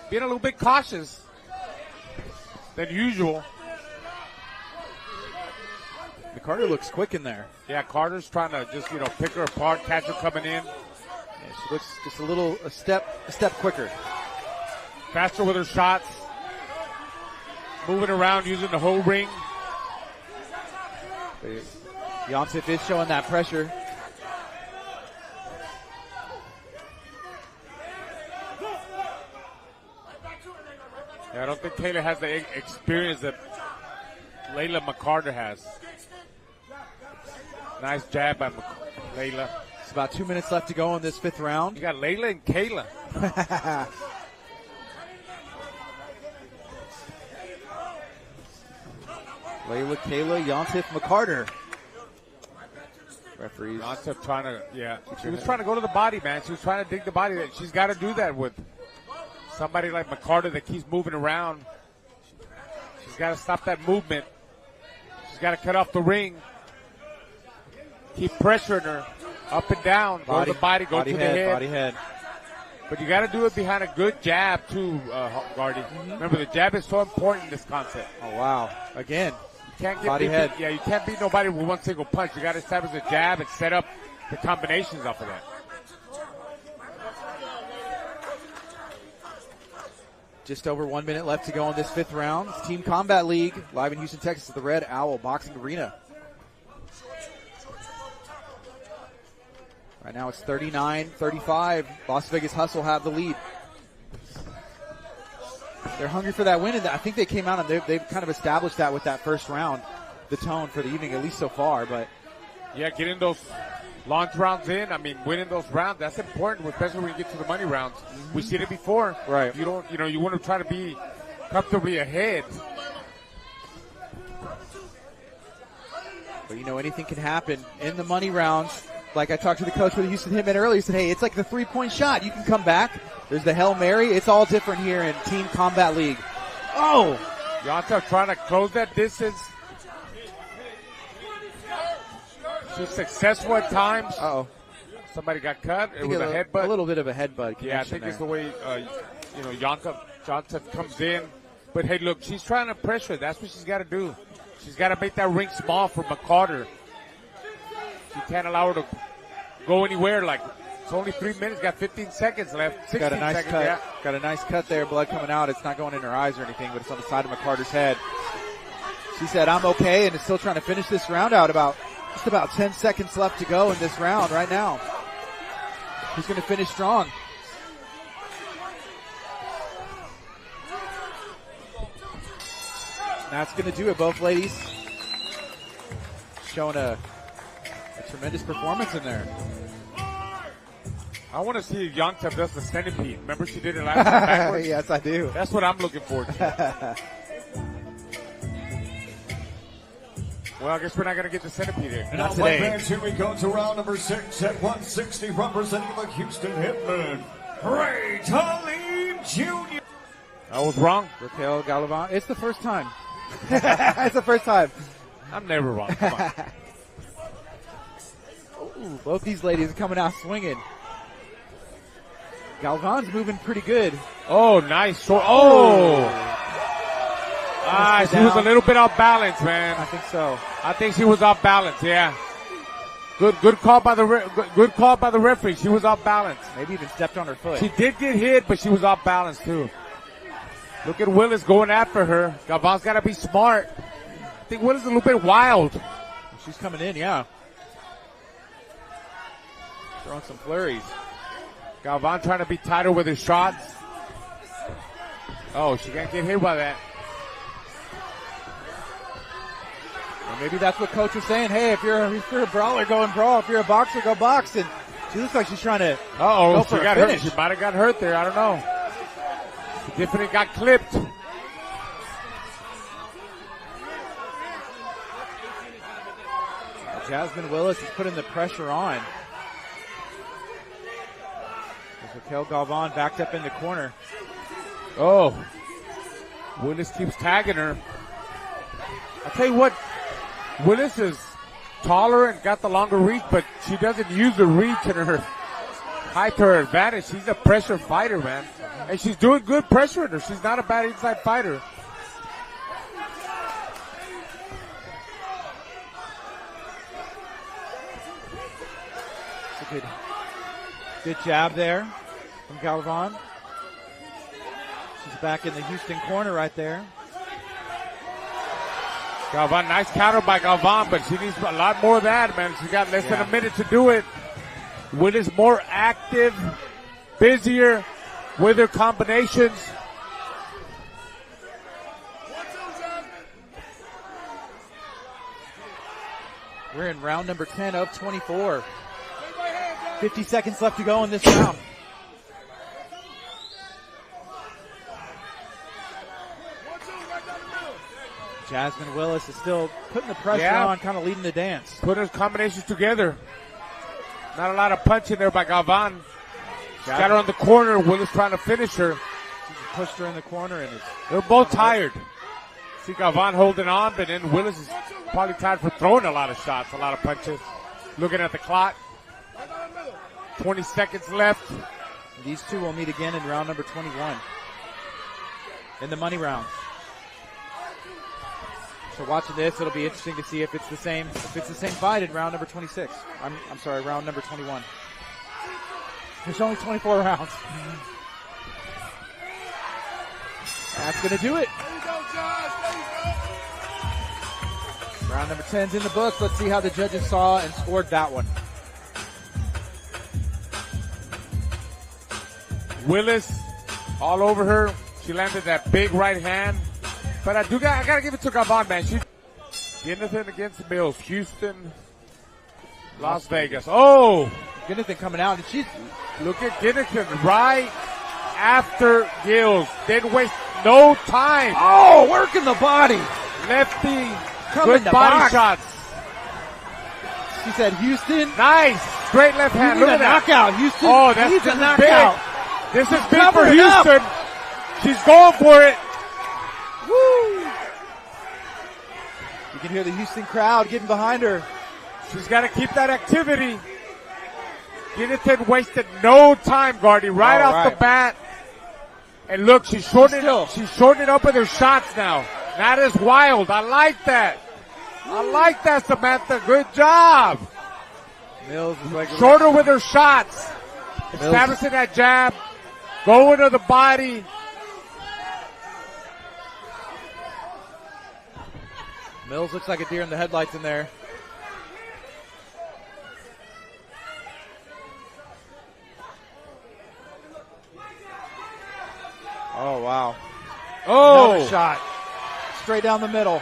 Being a little bit cautious than usual. McCarter looks quick in there. Yeah, Carter's trying to just, you know, pick her apart, catch her coming in. Yeah, she looks just a step quicker. Faster with her shots. Moving around, using the whole ring. Yontef is showing that pressure. Yeah, I don't think Kayla has the experience that Layla McCarter has. Nice jab by Layla. It's about 2 minutes left to go in this 5th round. You got Layla and Kayla. Layla, Kayla, Yontef, McCarter. Referees. Yontef trying to, she was trying to go to the body, man. She was trying to dig the body. She's got to do that with somebody like McCarter that keeps moving around. She's got to stop that movement. She's got to cut off the ring. Keep pressuring her up and down. Go to the body, go to the head. Body head. But you got to do it behind a good jab too, Gardy. Remember, the jab is so important in this concept. Oh, wow. Again. You can't get body head. Yeah, you can't beat nobody with one single punch. You got to establish a jab and set up the combinations off of that. Just over 1 minute left to go in this 5th round. It's Team Combat League, live in Houston, Texas at the Red Owl Boxing Arena. Right now it's 39-35. Las Vegas Hustle have the lead. They're hungry for that win, and I think they came out and they've kind of established that with that first round, the tone for the evening, at least so far. But yeah, getting those launch rounds in. I mean, winning those rounds, that's important, especially when you get to the money rounds. We seen it before. Right. You don't, you want to try to be comfortably ahead. But anything can happen in the money rounds. Like I talked to the coach for the Houston Hitmen earlier, he said, hey, it's like the 3-point shot. You can come back. There's the Hail Mary. It's all different here in Team Combat League. Oh! Yontef trying to close that distance. She's successful at times. Uh-oh. Somebody got cut. It was a headbutt. A little bit of a headbutt. Yeah, I think it's the way, Yontef comes in. But hey, look, she's trying to pressure. That's what she's got to do. She's got to make that ring small for McCarter. You can't allow her to go anywhere. Like, it's only 3 minutes. Got 15 seconds left. 16 got a nice seconds. cut. Yeah. Got a nice cut there. Blood coming out. It's not going in her eyes or anything, but it's on the side of McCarter's head. She said, I'm okay, and is still trying to finish this round out. Just about 10 seconds left to go in this round right now. Who's going to finish strong? That's going to do it, both ladies. Showing a tremendous performance in there. I want to see if Yontef does the centipede. Remember she did it last time backwards? Yes, I do. That's what I'm looking forward to. Well, I guess we're not going to get the centipede here. Now, my fans, here we go to round number 6 at 160, representing the Houston Hitmen, Ray Talib Jr. I was wrong. Raquel Galvan. It's the first time. It's the first time. I'm never wrong. Come on. Ooh, both these ladies are coming out swinging. Galvan's moving pretty good. Oh, nice. She was a little bit off balance, man. I think so. I think she was off balance. Yeah. Good call by the referee. She was off balance. Maybe even stepped on her foot. She did get hit, but she was off balance too. Look at Willis going after her. Galvan's got to be smart. I think Willis is a little bit wild. She's coming in, yeah. Throwing some flurries. Galvan trying to be tighter with his shots. Oh, she can't get hit by that. Maybe that's what coach was saying. Hey, if you're a brawler, go and brawl. If you're a boxer, go box. And she looks like she's trying to go for she a got finish. hurt. She might have got hurt there. I don't know. She definitely got clipped. Jasmine Willis is putting the pressure on. Raquel Galvan backed up in the corner. Oh, Willis keeps tagging her. I'll tell you what, Willis is taller and got the longer reach, but she doesn't use the reach and her height to her advantage. She's a pressure fighter, man. And she's doing good pressuring her. She's not a bad inside fighter. It's a good jab there from Galvan. She's back in the Houston corner right there. Galvan, nice counter by Galvan, but she needs a lot more of that, man. She got less than a minute to do it. Willis more active, busier with her combinations. We're in round number 10 of 24. 50 seconds left to go in this round. Jasmine Willis is still putting the pressure on, kind of leading the dance. Put her combinations together. Not a lot of punch in there by Galvan. Got her on the corner. Willis trying to finish her. She pushed her in the corner, and they're both tired. See Galvan holding on, but then Willis is probably tired for throwing a lot of shots, a lot of punches. Looking at the clock. 20 seconds left. These two will meet again in round number 21. In the money round. So watching this, it'll be interesting to see if it's the same fight in round number 26. I'm sorry, round number 21. There's only 24 rounds. That's gonna do it. Round number 10's in the books. Let's see how the judges saw and scored that one. Willis all over her. She landed that big right hand. But I gotta give it to Galvan, man. Ginathan against Mills. Houston, Las Vegas. Oh! Ginathan coming out, and she's... Look at Ginathan right after Gills. Didn't waste no time. Oh, working the body. Lefty, Coming good body shots. She said, Houston. Nice. Great left hand. Look at that. Knockout. Houston this needs a is knockout. Big. This is big for Houston. She's going for it. Woo! You can hear the Houston crowd getting behind her. She's got to keep that activity. Ginathan wasted no time, Gardy, right off the bat. And look, she's shortening it up with her shots now. Not as wild. I like that. I like that, Samantha. Good job. Mills is like shorter with her shots. Establishing that jab. Going to the body. Mills looks like a deer in the headlights in there. Oh, wow. Oh! Another shot. Straight down the middle.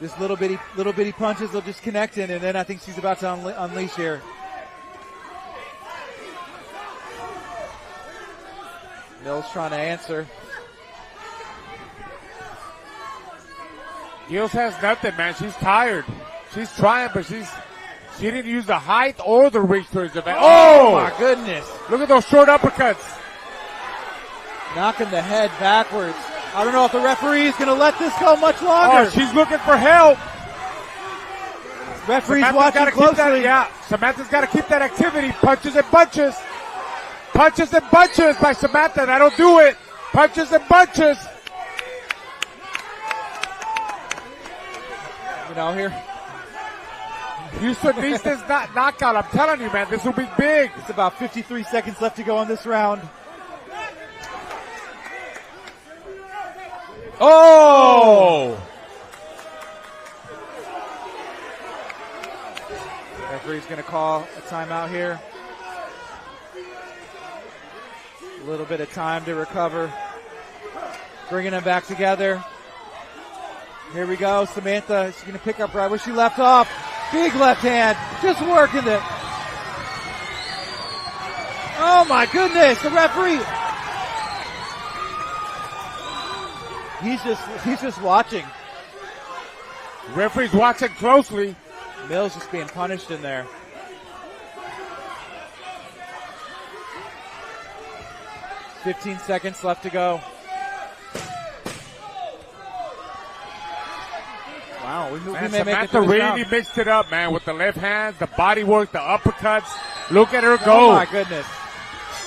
Just little bitty punches will just connect in, and then I think she's about to unleash here. Mills trying to answer. Gills has nothing, man. She's tired. She's trying, but she didn't use the height or the reach to his advantage. Oh my goodness. Look at those short uppercuts. Knocking the head backwards. I don't know if the referee is going to let this go much longer. Oh, she's looking for help. Referee's watching closely. Samantha's got to keep that activity. Punches and bunches. Punches and bunches by Samantha. That'll do it. Punches and bunches. You know, here. Houston needs this knockout. I'm telling you, man, this will be big. It's about 53 seconds left to go in this round. Oh! Referee's going to call a timeout here. A little bit of time to recover. Bringing them back together. Here we go. Samantha is going to pick up right where she left off. Big left hand. Just working it. Oh, my goodness. The referee. He's just watching. Referee's watching closely. Mills just being punished in there. $15 seconds left to go. Wow, we may make it Samantha to this really round. mixed it up, man, with the left hands, the body work, the uppercuts. Look at her go. Oh, my goodness.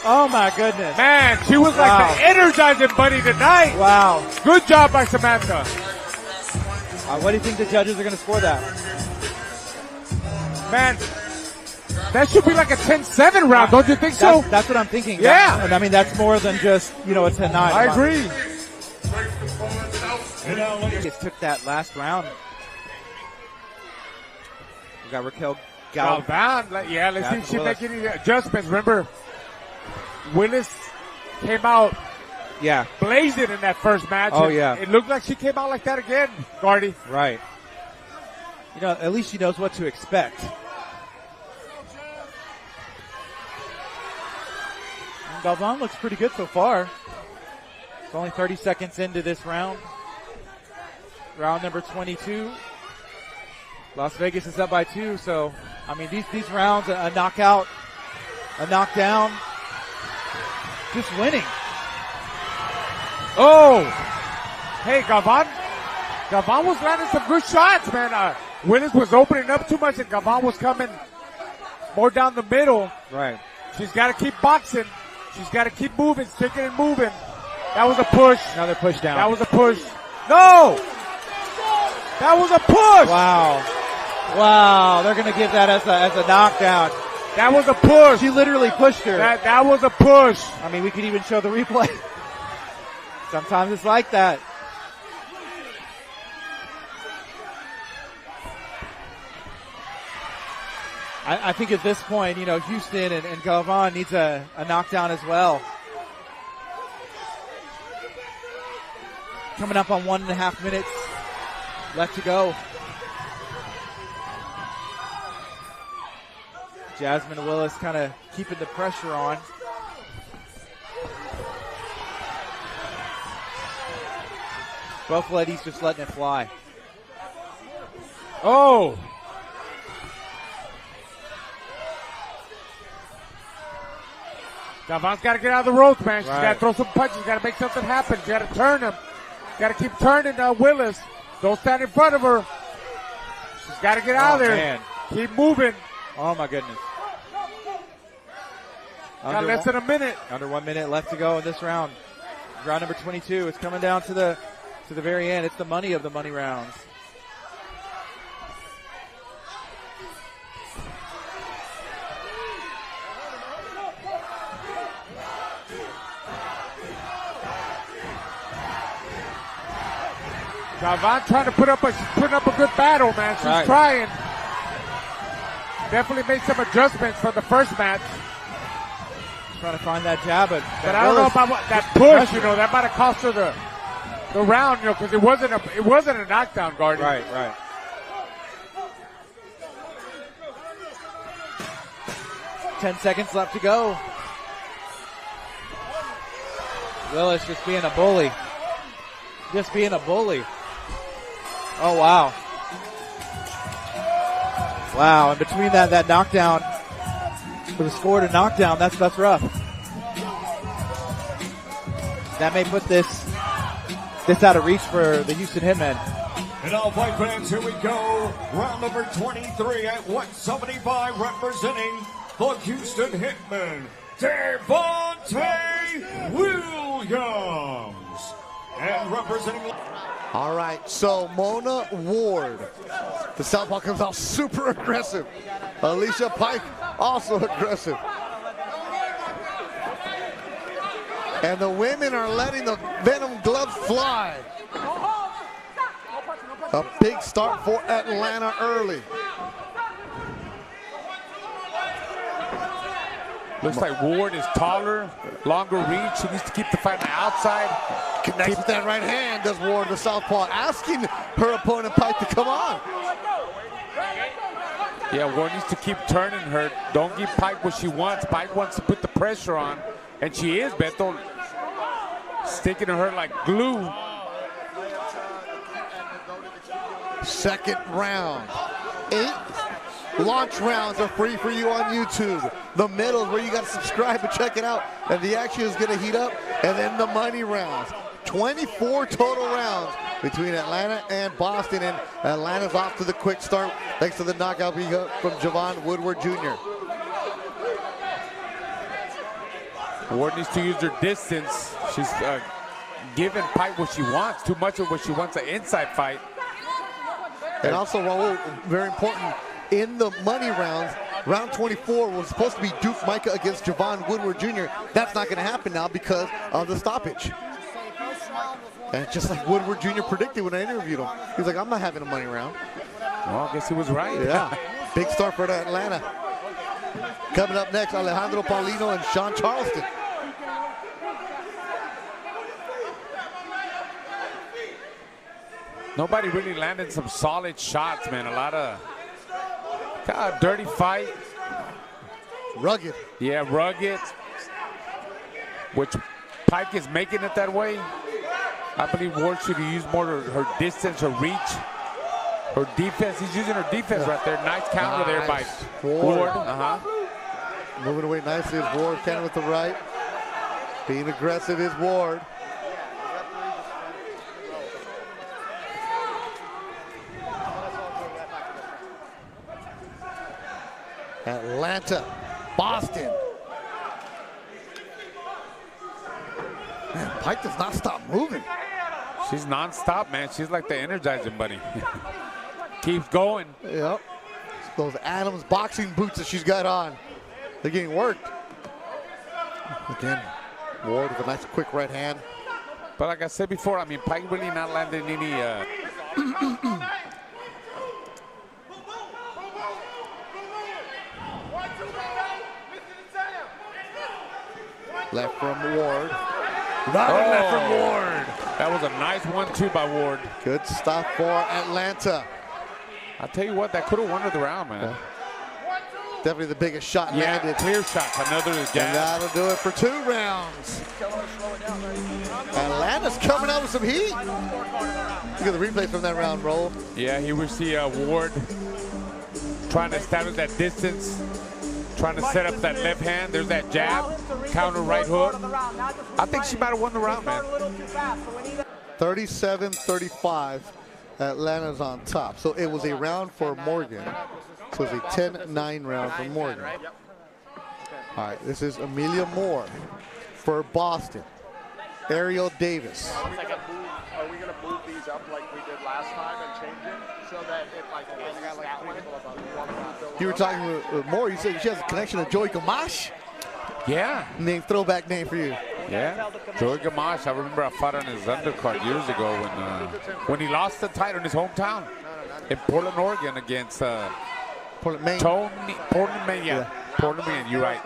Oh, my goodness. Man, she was like the energizing bunny tonight. Wow. Good job by Samantha. What do you think the judges are going to score that? Man, that should be like a 10-7 round, don't you think so? That's what I'm thinking. Yeah. And I mean, that's more than just, a 10-9. I agree. Just took that last round. We got Raquel Galvan. Let's see if she make any adjustments. Remember, Willis came out blazing in that first match. Oh, yeah. It looked like she came out like that again, Gardy. Right. At least she knows what to expect. And Galvan looks pretty good so far. It's only 30 seconds into this round. Round number 22. Las Vegas is up by 2, so, I mean, these rounds, a knockout, a knockdown, just winning. Oh! Hey, Galvan was landing some good shots, man. Willis was opening up too much, and Galvan was coming more down the middle. Right. She's got to keep boxing. She's got to keep moving, sticking and moving. That was a push. Another push down. That was a push. No! That was a push! Wow, they're going to give that as a knockdown. That was a push. She literally pushed her. That was a push. I mean, we could even show the replay. Sometimes it's like that. I think at this point, Houston and Galvan needs a knockdown as well. Coming up on 1.5 minutes left to go. Jasmine Willis kind of keeping the pressure on. Both ladies just letting it fly. Oh! Galvan's got to get out of the ropes, man. She's got to throw some punches. Got to make something happen. She's got to turn him. Got to keep turning Willis. Don't stand in front of her. She's got to get out of there. Man. Keep moving. Oh, my goodness. Got less than a minute. Under 1 minute left to go in this round. Round number 22. It's coming down to the very end. It's the money of the money rounds. Galvan trying to put up a good battle, man. She's trying. Definitely made some adjustments from the first match. Trying to find that jab, but I don't know about that push. That might have cost her the round, because it wasn't a knockdown, Gardy. Right. 10 seconds left to go. Willis just being a bully. Oh, wow. Wow, and between that knockdown, for the score to knockdown, that's rough. That may put this out of reach for the Houston Hitmen. And all fight fans, here we go. Round number 23 at 175, representing the Houston Hitmen, Devontae Williams. And representing... All right, so Mona Ward. The southpaw comes out super aggressive. Alicia Pike also aggressive. And the women are letting the Venom gloves fly. A big start for Atlanta early. Looks like Ward is taller, longer reach. He needs to keep the fight on the outside. Connects with that right hand, does Ward, the southpaw, asking her opponent Pike to come on. Yeah, Ward needs to keep turning her. Don't give Pike what she wants. Pike wants to put the pressure on, and she is, Beto, sticking to her like glue. Second round. 8 launch rounds are free for you on YouTube. The middle is where you got to subscribe and check it out. And the action is going to heat up. And then the money rounds. 24 total rounds between Atlanta and Boston. And Atlanta's off to the quick start thanks to the knockout we got from Javon Woodward Jr. Ward needs to use her distance. She's giving Pike what she wants. Too much of what she wants, an inside fight. And also, Raul, very important, in the money rounds, round 24 was supposed to be Duke Micah against Javon Woodward Jr. That's not going to happen now because of the stoppage. And just like Woodward Jr. predicted when I interviewed him, he was like, I'm not having a money round. Well, I guess he was right. Yeah, big start for Atlanta. Coming up next, Alejandro Paulino and Sean Charleston. Nobody really landed some solid shots, man. A lot of kind of dirty fight. Rugged. Yeah, rugged. Which Pike is making it that way. I believe Ward should use more of her distance, her reach, her defense. He's using her defense right there. Nice counter there by Ward. Moving away nicely is Ward, counter with the right. Being aggressive is Ward. Atlanta, Boston. Man, Pike does not stop moving. She's non-stop, man. She's like the Energizing Bunny. Keeps going. Yep. Those Adams boxing boots that she's got on, they're getting worked. Again, Ward with a nice quick right hand. But like I said before, I mean, Pike really not landing any left from Ward. Left from Ward. That was a nice 1-2 by Ward. Good stop for Atlanta. I'll tell you what, that could have won her the round, man. Yeah. Definitely the biggest shot landed. Clear shot. Another jab. And that'll do it for 2 rounds. Atlanta's coming out with some heat. Look at the replay from that round, Roll. Yeah, here we see Ward trying to establish that distance, trying to set up that left hand. There's that jab, counter right hook. I think she might have won the round, man. 37-35, Atlanta's on top. So it was a round for Morgan. So it's a 10-9 round for Morgan. All right, this is Amelia Moore for Boston. Ariel Davis. Are we going to move these up like we did last time and change it so that if like that one? You were talking with Moore, you said she has a connection to Joey Gamache? Yeah. Throwback name for you. Yeah. Joey Gamache, I remember I fought on his undercard years ago when he lost the title in his hometown in Portland, Oregon against Portland, Maine. Portland, Maine, yeah. Portland, Maine, you're right.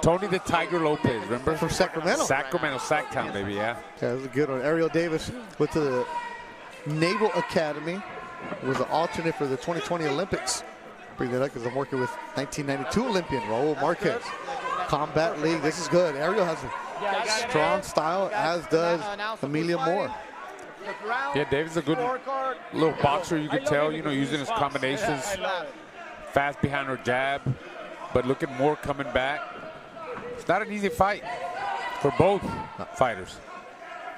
Tony the Tiger Lopez, remember? From Sacramento. Sacramento, Sacktown, baby, yeah. Yeah, it was a good one. Ariel Davis went to the Naval Academy, was an alternate for the 2020 Olympics. Bring that up because I'm working with 1992 Olympian Raul Marquez. Combat League, this is good. Ariel has a strong style, as does Amelia Moore. Yeah, David's a good little boxer, you can tell, you know, using his combinations. Fast behind her jab, but look at Moore coming back. It's not an easy fight for both fighters.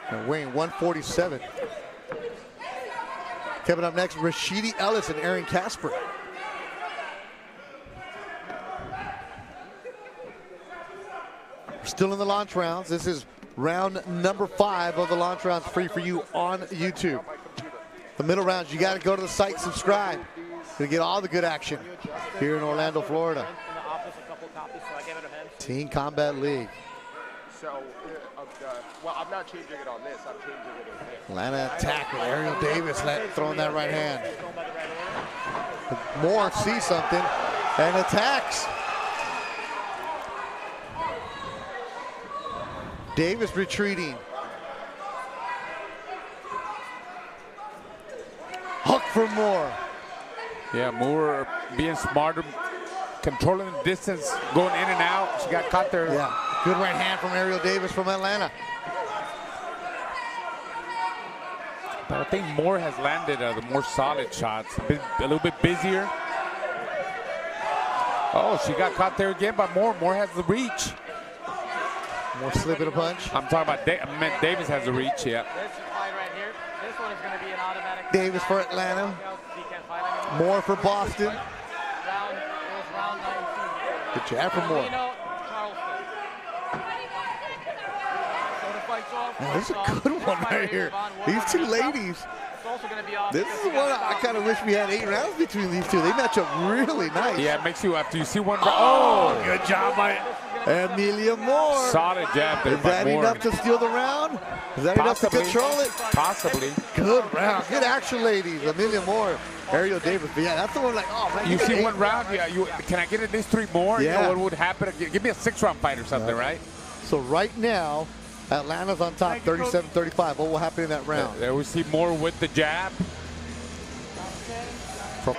And weighing 147. Coming up next, Rashidi Ellis and Aaron Casper. We're still in the launch rounds. This is round number 5 of the launch rounds, free for you on YouTube. The middle rounds, you got to go to the site, subscribe to get all the good action here in Orlando, Florida. Teen Combat League. So, well, I'm not changing it on this. I'm changing it on this. Atlanta attack with Ariel Davis throwing that right hand. But Moore sees something and attacks. Davis retreating. Hook for Moore. Yeah, Moore being smarter, controlling the distance, going in and out. She got caught there. Yeah, good right hand from Ariel Davis from Atlanta. But I think Moore has landed the more solid shots. Been a little bit busier. Oh, she got caught there again by Moore. Moore has the reach. More slip in a punch. I'm talking about Davis has the reach, yeah. This fight right here, this one is going to be an automatic. Davis for Atlanta. Moore for Boston. Round 19. Good jab for Moore. Now, this is a good one right here. These two ladies. This is one I kind of wish we had 8 rounds between these two. They match up really nice. Yeah, it makes you, after you see one. Oh, good job by Amelia Moore. Solid jab there. Is that enough to steal the round? Is that enough to control it? Possibly. Good round. Good action, ladies. Amelia Moore, Ariel Davis. But yeah, that's the one like, oh, man. You see one round, yeah. Can I get at least 3 more? Yeah. You know what would happen? Give me a 6-round fight or something, right? So right now, Atlanta's on top, 37-35. What will happen in that round? There we see Moore with the jab. So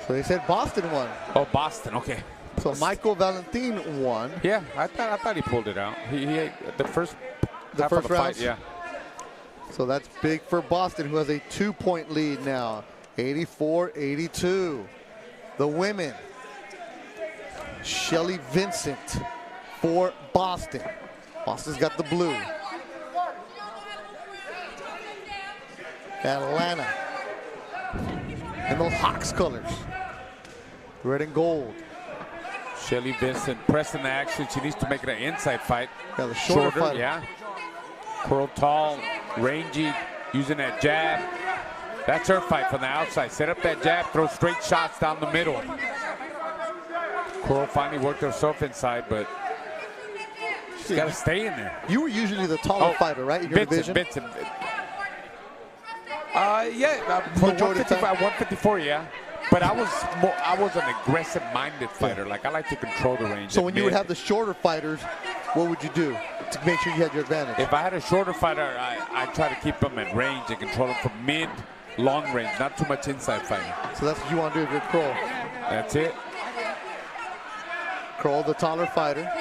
they said Boston won. Oh, Boston, okay. So Michael Valentin won. Yeah, I thought he pulled it out. He the first The first round. round. Yeah. So that's big for Boston, who has a 2-point lead now, 84-82. The women, Shelly Vincent for Boston. Boston's got the blue. Atlanta in those Hawks colors, red and gold. Shelly Vincent pressing the action. She needs to make it an inside fight. Yeah, the shorter fighter. Yeah. Curl tall, rangy, using that jab. That's her fight from the outside. Set up that jab, throw straight shots down the middle. Curl finally worked herself inside, but she's got to stay in there. You were usually the taller fighter, right? In your division? Vincent. Yeah, for 154, yeah. But I was an aggressive-minded fighter. Like, I like to control the range. So when you would have the shorter fighters, what would you do to make sure you had your advantage? If I had a shorter fighter, I'd try to keep them at range and control them from mid, long range, not too much inside fighting. So that's what you want to do with Kroll. That's it. Kroll, the taller fighter.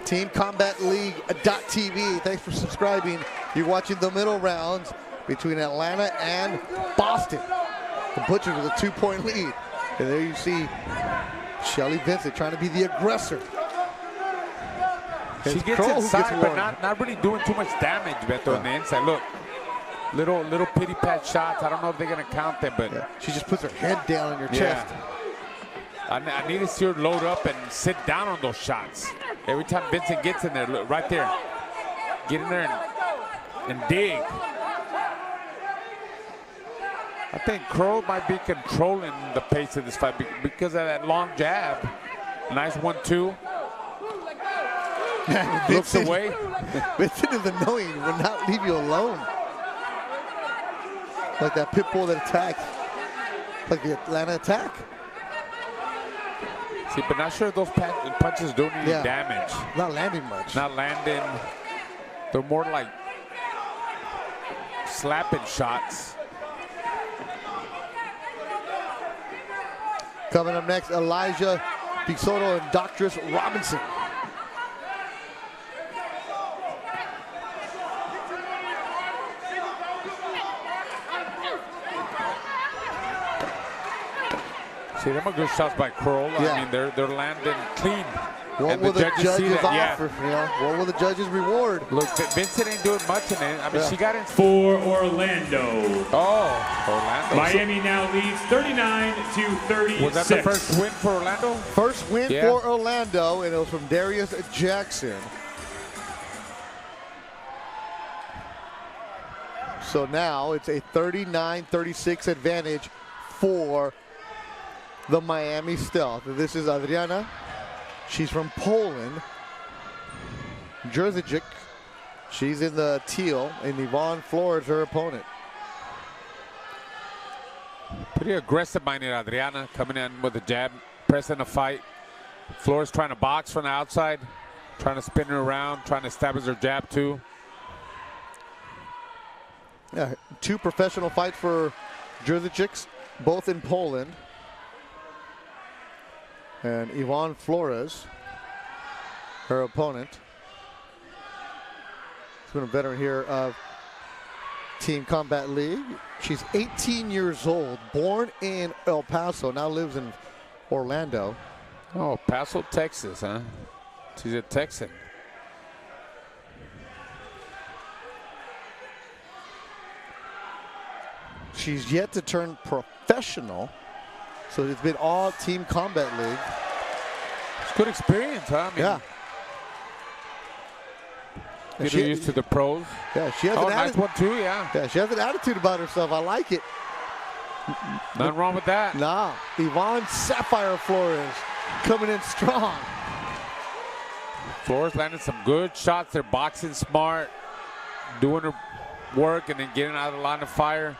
Team Combat League.tv. Thanks for subscribing. You're watching the middle rounds between Atlanta and Boston. The Butchers with a 2-point lead. And there you see Shelly Vincent trying to be the aggressor. She gets Kroll inside, but not really doing too much damage, Beto, on the inside. Look, little pity pat shots. I don't know if they're going to count them, but she just puts her head down on your chest. I need to see her load up and sit down on those shots. Every time Vincent gets in there, look, right there. Get in there and dig. I think Kroll might be controlling the pace of this fight because of that long jab. Nice 1-2. Looks away. Vincent is annoying. Will not leave you alone. Like that pit bull that attacks. Like the Atlanta attack. See, but not sure those punches do any damage. Not landing much. Not landing. They're more like slapping shots. Coming up next, Elijah Pixoto and Doctress Robinson. See, them are good shots by Kroll. I mean, they're landing clean. What will the judges offer? What will the judges reward? Look, Vincent ain't doing much in it. I mean, she got in. For Orlando. Oh, Orlando. Miami now leads 39-36. Was that the first win for Orlando? First win for Orlando, and it was from Darius Jackson. So now it's a 39-36 advantage for the Miami Stealth. This is Adriana. She's from Poland. Jedrzejczyk. She's in the teal, and Yvonne Flores, her opponent. Pretty aggressive-minded Adriana coming in with a jab, pressing the fight. Flores trying to box from the outside, trying to spin her around, trying to establish her jab too. Yeah, 2 professional fights for Jedrzejczyk, both in Poland. And Ava Flores, her opponent. She's been a veteran here of Team Combat League. She's 18 years old, born in El Paso, now lives in Orlando. Oh, Paso, Texas, huh? She's a Texan. She's yet to turn professional, so it's been all Team Combat League. It's good experience, huh? I mean, Yeah. Get her used to the pros. Yeah, she has Oh, an nice attitude. one too, yeah. Yeah, she has an attitude about herself. I like it. Nothing wrong with that. Nah, Ava Sapphire Flores coming in strong. Flores landed some good shots. They're boxing smart, doing her work, and then getting out of the line of fire.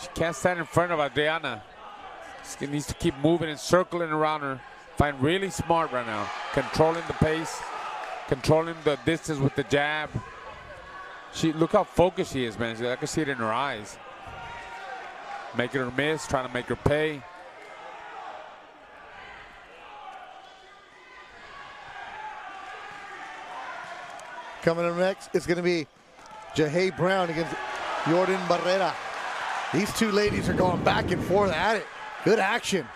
She can't stand in front of Adriana. She needs to keep moving and circling around her. Find really smart right now. Controlling the pace, controlling the distance with the jab. Look how focused she is, man. I can see it in her eyes. Making her miss, trying to make her pay. Coming up next, it's going to be Jahai Brown against Jordan Barrera. These two ladies are going back and forth at it. Good action.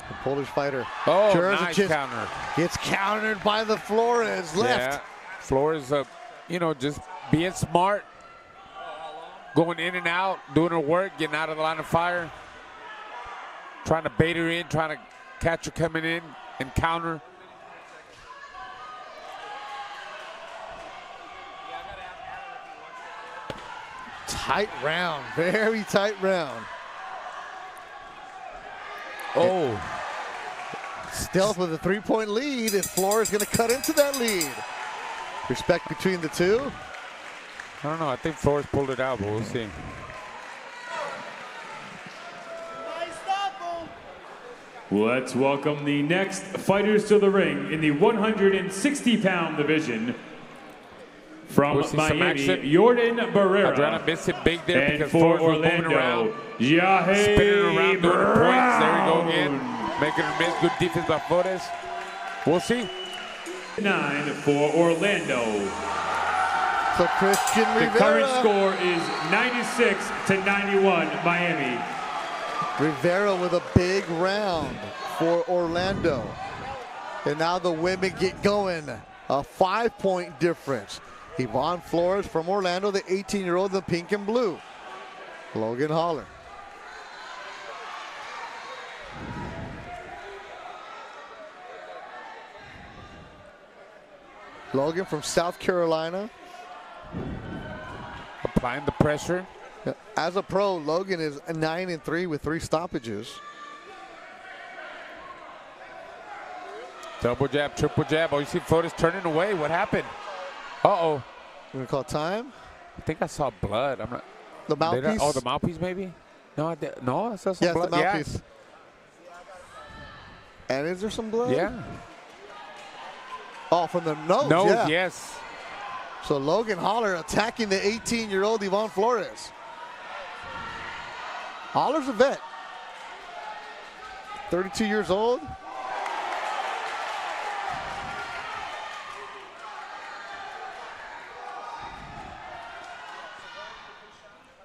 The Polish fighter. Oh, Jedrzejczyk nice counter. Gets countered by the Flores left. Yeah, Flores, just being smart, going in and out, doing her work, getting out of the line of fire, trying to bait her in, trying to catch her coming in and counter. Tight round, very tight round. Oh. Stealth with a 3-point lead, and Flores going to cut into that lead. Respect between the two. I don't know. I think Flores pulled it out, but we'll see. Let's welcome the next fighters to the ring in the 160-pound division. From We'll see some Miami, action. Jordan Barrera. Adriana missed it big there And because for Flores was moving around. Orlando, Jahai Spinning around, doing the points. There we go Brown. again. Making her miss. Good defense by Flores. We'll see. 9 for Orlando. So Christian The Rivera. current score is 96-91 Miami. Rivera with a big round for Orlando. And now the women get going. A 5-point difference. Ava Flores from Orlando, the 18-year-old, the pink and blue. Logan Holler. Logan from South Carolina. Applying the pressure. As a pro, Logan is 9-3 with 3 stoppages. Double jab, triple jab. Oh, you see Flores turning away. What happened? Uh-oh. We're going to call time. I think I saw blood. I'm not. The mouthpiece? Oh, the mouthpiece maybe? No, I saw some Yes, blood. the mouthpiece. And is there some blood? Yeah. Oh, from the nose. Nose, yeah. yes. So Logan Holler attacking the 18-year-old Ava Flores. Holler's a vet. 32 years old.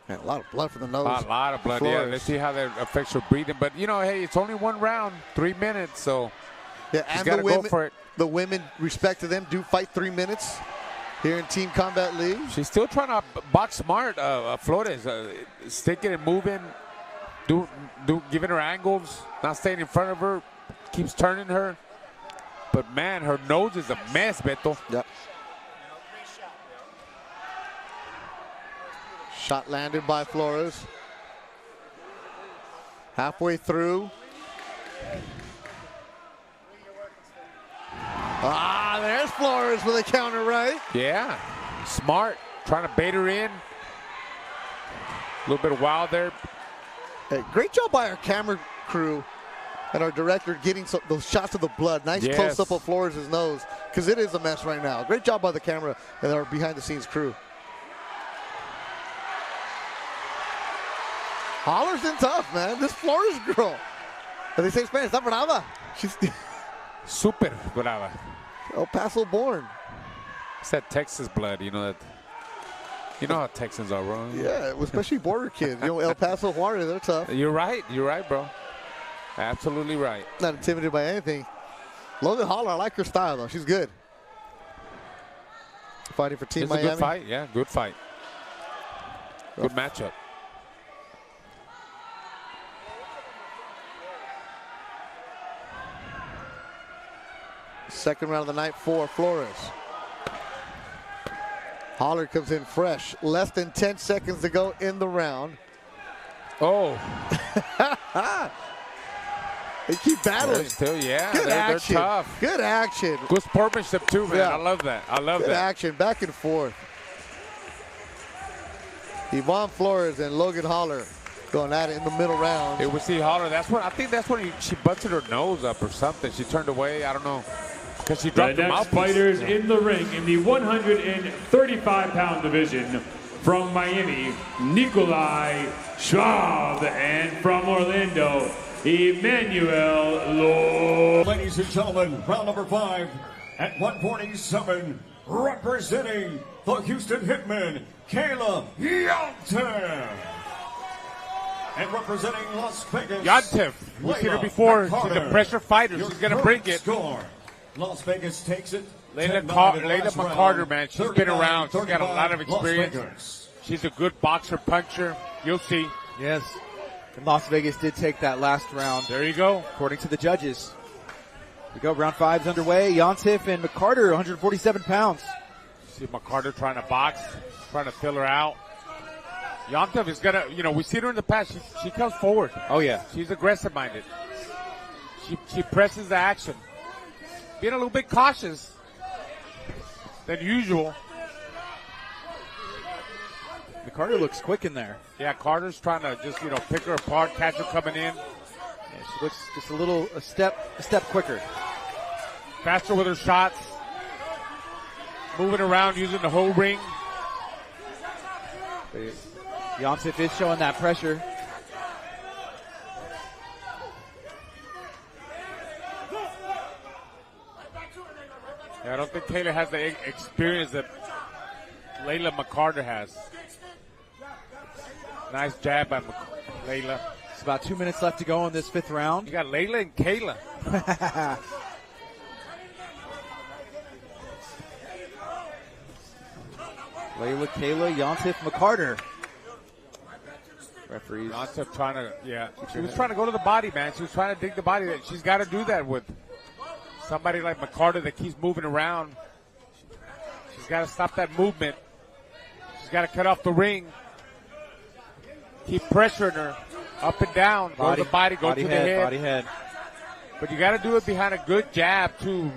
Man, a lot of blood from the nose. A lot of blood, Flores. yeah. Let's see how that affects her breathing. But, you know, hey, it's only one round, 3 minutes, so Yeah, she's and got the to women, go for it. The women, respect to them, do fight 3 minutes here in Team Combat League. She's still trying to box smart, Flores. Sticking and moving, giving her angles, not staying in front of her, keeps turning her. But, man, her nose is a mess, Beto. Yep. Shot landed by Flores. Halfway through. Ah, there's There's Flores with a counter right. Yeah, smart. Trying to bait her in. A little bit of wild there. Hey, great job by our camera crew and our director getting those shots of the blood. Nice close-up of Flores' nose, because it is a mess right now. Great job by the camera and our behind-the-scenes crew. Holler's in tough, man. This Flores girl. As they say in Spanish, está brava. She's super brava. El Paso born. It's that Texas blood, you know that. You know how Texans are, bro. Yeah, especially border kids. You know, El Paso, Juarez, they're tough. You're right, bro. Absolutely right. Not intimidated by anything. Logan Holler, I like her style, though. She's good. Fighting for Team It's Miami. a good fight, yeah, good fight. Good matchup. Second round of the night for Flores. Holler comes in fresh. Less than 10 seconds to go in the round. Oh. They keep battling. Still, yeah. Good action. They're tough. Good action. Good sportsmanship, too, man. Yeah. I love that. I love Good that. action. Back and forth. Yvonne Flores and Logan Holler going at it in the middle round. It was Holler. I think that's when she busted her nose up or something. She turned away. I don't know. Because she dropped the the next mouthpiece. fighters in the ring in the 135-pound division from Miami, Nikolai Schwab, and from Orlando, Emmanuel Lo. Ladies and gentlemen, round number 5 at 147, representing the Houston Hitmen, Kayla Yontev. And representing Las Vegas, Yontev. We've seen her before. She's a pressure fighter. She's going to bring it. Score. Las Vegas takes it. Layla McCarter, man, she's been around. She's got a lot of experience. She's a good boxer, puncher. You'll see. Yes. And Las Vegas did take that last round. There you go. According to the judges. We go, round 5's underway. Yontif and McCarter, 147 pounds. See McCarter trying to box, trying to fill her out. Yontif is going to, we've seen her in the past. She comes forward. Oh, yeah. She's aggressive-minded. She presses the action. Being a little bit cautious than usual. McCarter looks quick in there. Yeah, Carter's trying to just, pick her apart, catch her coming in. Yeah, she looks just a step quicker. Faster with her shots. Moving around, using the whole ring. Yontif is showing that pressure. Yeah, I don't think Kayla has the experience that Layla McCarter has. Nice jab by Layla. It's about 2 minutes left to go in this 5th round. You got Layla and Kayla. Layla, Kayla, Yontif, McCarter. Referees. Yontif trying to, she was trying to go to the body, man. She was trying to dig the body. She's got to do that with somebody like McCarter that keeps moving around. She's got to stop that movement. She's got to cut off the ring. Keep pressuring her up and down. Go to the body, go to the head. Body head. But you got to do it behind a good jab too,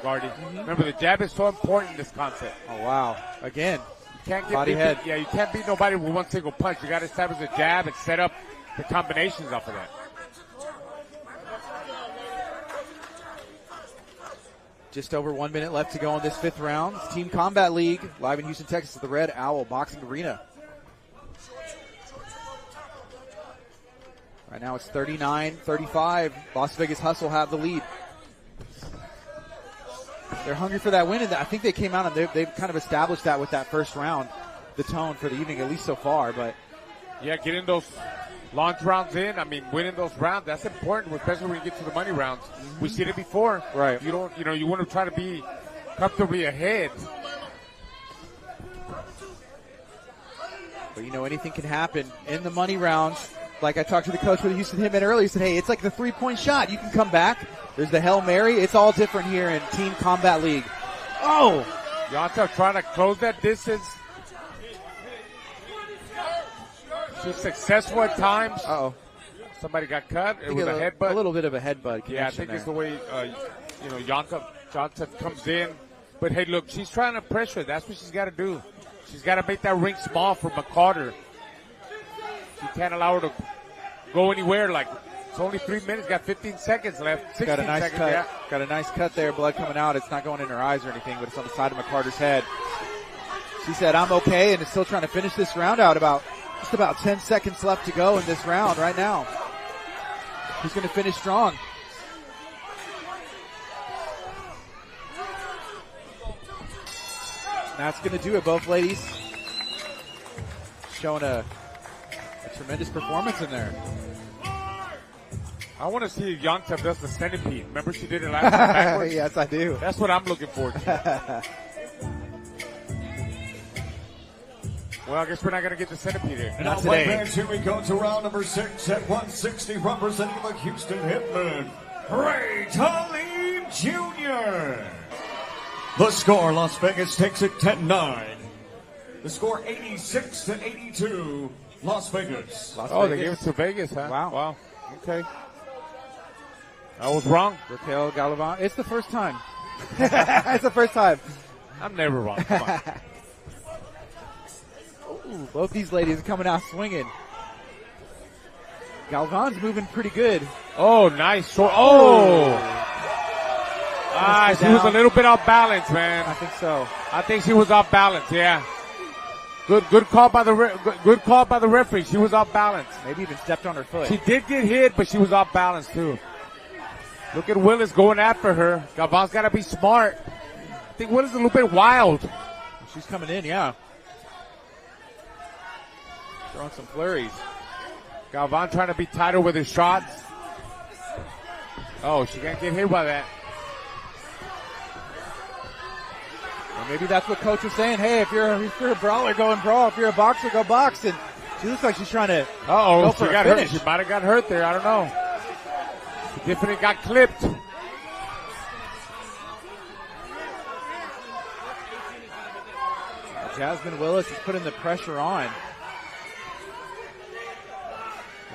Gardy. Remember, the jab is so important in this concept. Oh, wow. Again. You can't get body head. Yeah, you can't beat nobody with one single punch. You got to establish a jab and set up the combinations off of that. Just over 1 minute left to go in this 5th round. It's Team Combat League, live in Houston, Texas, at the Red Owl Boxing Arena. Right now it's 39-35. Las Vegas Hustle have the lead. They're hungry for that win, and I think they came out and they've kind of established that with that first round, the tone for the evening, at least so far. But yeah, getting those launch rounds in. I mean, winning those rounds, that's important, especially when you get to the money rounds. We've seen it before. Right. You don't, you want to try to be comfortably ahead. But anything can happen in the money rounds. Like I talked to the coach for the Houston Hitmen earlier, he said, hey, it's like the 3-point shot. You can come back. There's the Hail Mary. It's all different here in Team Combat League. Oh! Yontev trying to close that distance. She's successful at times. Uh-oh. Somebody got cut. It was a headbutt. A little bit of a headbutt connection. Yeah, I think it's the way, Yontev comes in, But hey, look, she's trying to pressure. That's what she's got to do. She's got to make that ring small for McCarter. She can't allow her to go anywhere. Like, it's only 3 minutes, got 15 seconds left. 16 Got a nice seconds, cut. yeah. Got a nice cut there. Blood coming out. It's not going in her eyes or anything, but it's on the side of McCarter's head. She said, I'm okay, and is still trying to finish this round out. Just about 10 seconds left to go in this round right now. He's going to finish strong. That's going to do it, both ladies. Showing a tremendous performance in there. I want to see if Yanta does the centipede. Remember she did it last time backwards? Yes, I do. That's what I'm looking for. Well, I guess we're not going to get the centipede here. And now, my fans, here we go to round number 6 at 160, representing the Houston Hitmen, Ray Talib Jr. The score, Las Vegas takes it 10-9. The score, 86-82, Las Vegas. They gave it to Vegas, huh? Wow. Okay. I was wrong. Raquel Galvan. It's the first time. It's the first time. I'm never wrong. Come on. Ooh, both these ladies are coming out swinging. Galvan's moving pretty good. Oh, nice. She was a little bit off balance, man. I think so. I think she was off balance. Yeah. Good call by the referee. She was off balance. Maybe even stepped on her foot. She did get hit, but she was off balance too. Look at Willis going after her. Galvan's got to be smart. I think Willis is a little bit wild. She's coming in, yeah. Throwing some flurries. Galvan trying to be tighter with his shots. Oh, she can't get hit by that. Well, maybe that's what coach was saying. Hey, if you're a brawler, go and brawl. If you're a boxer, go box. And she looks like she's trying to go for she got a finish. hurt. She might have got hurt there. I don't know. She definitely got clipped. Jasmine Willis is putting the pressure on.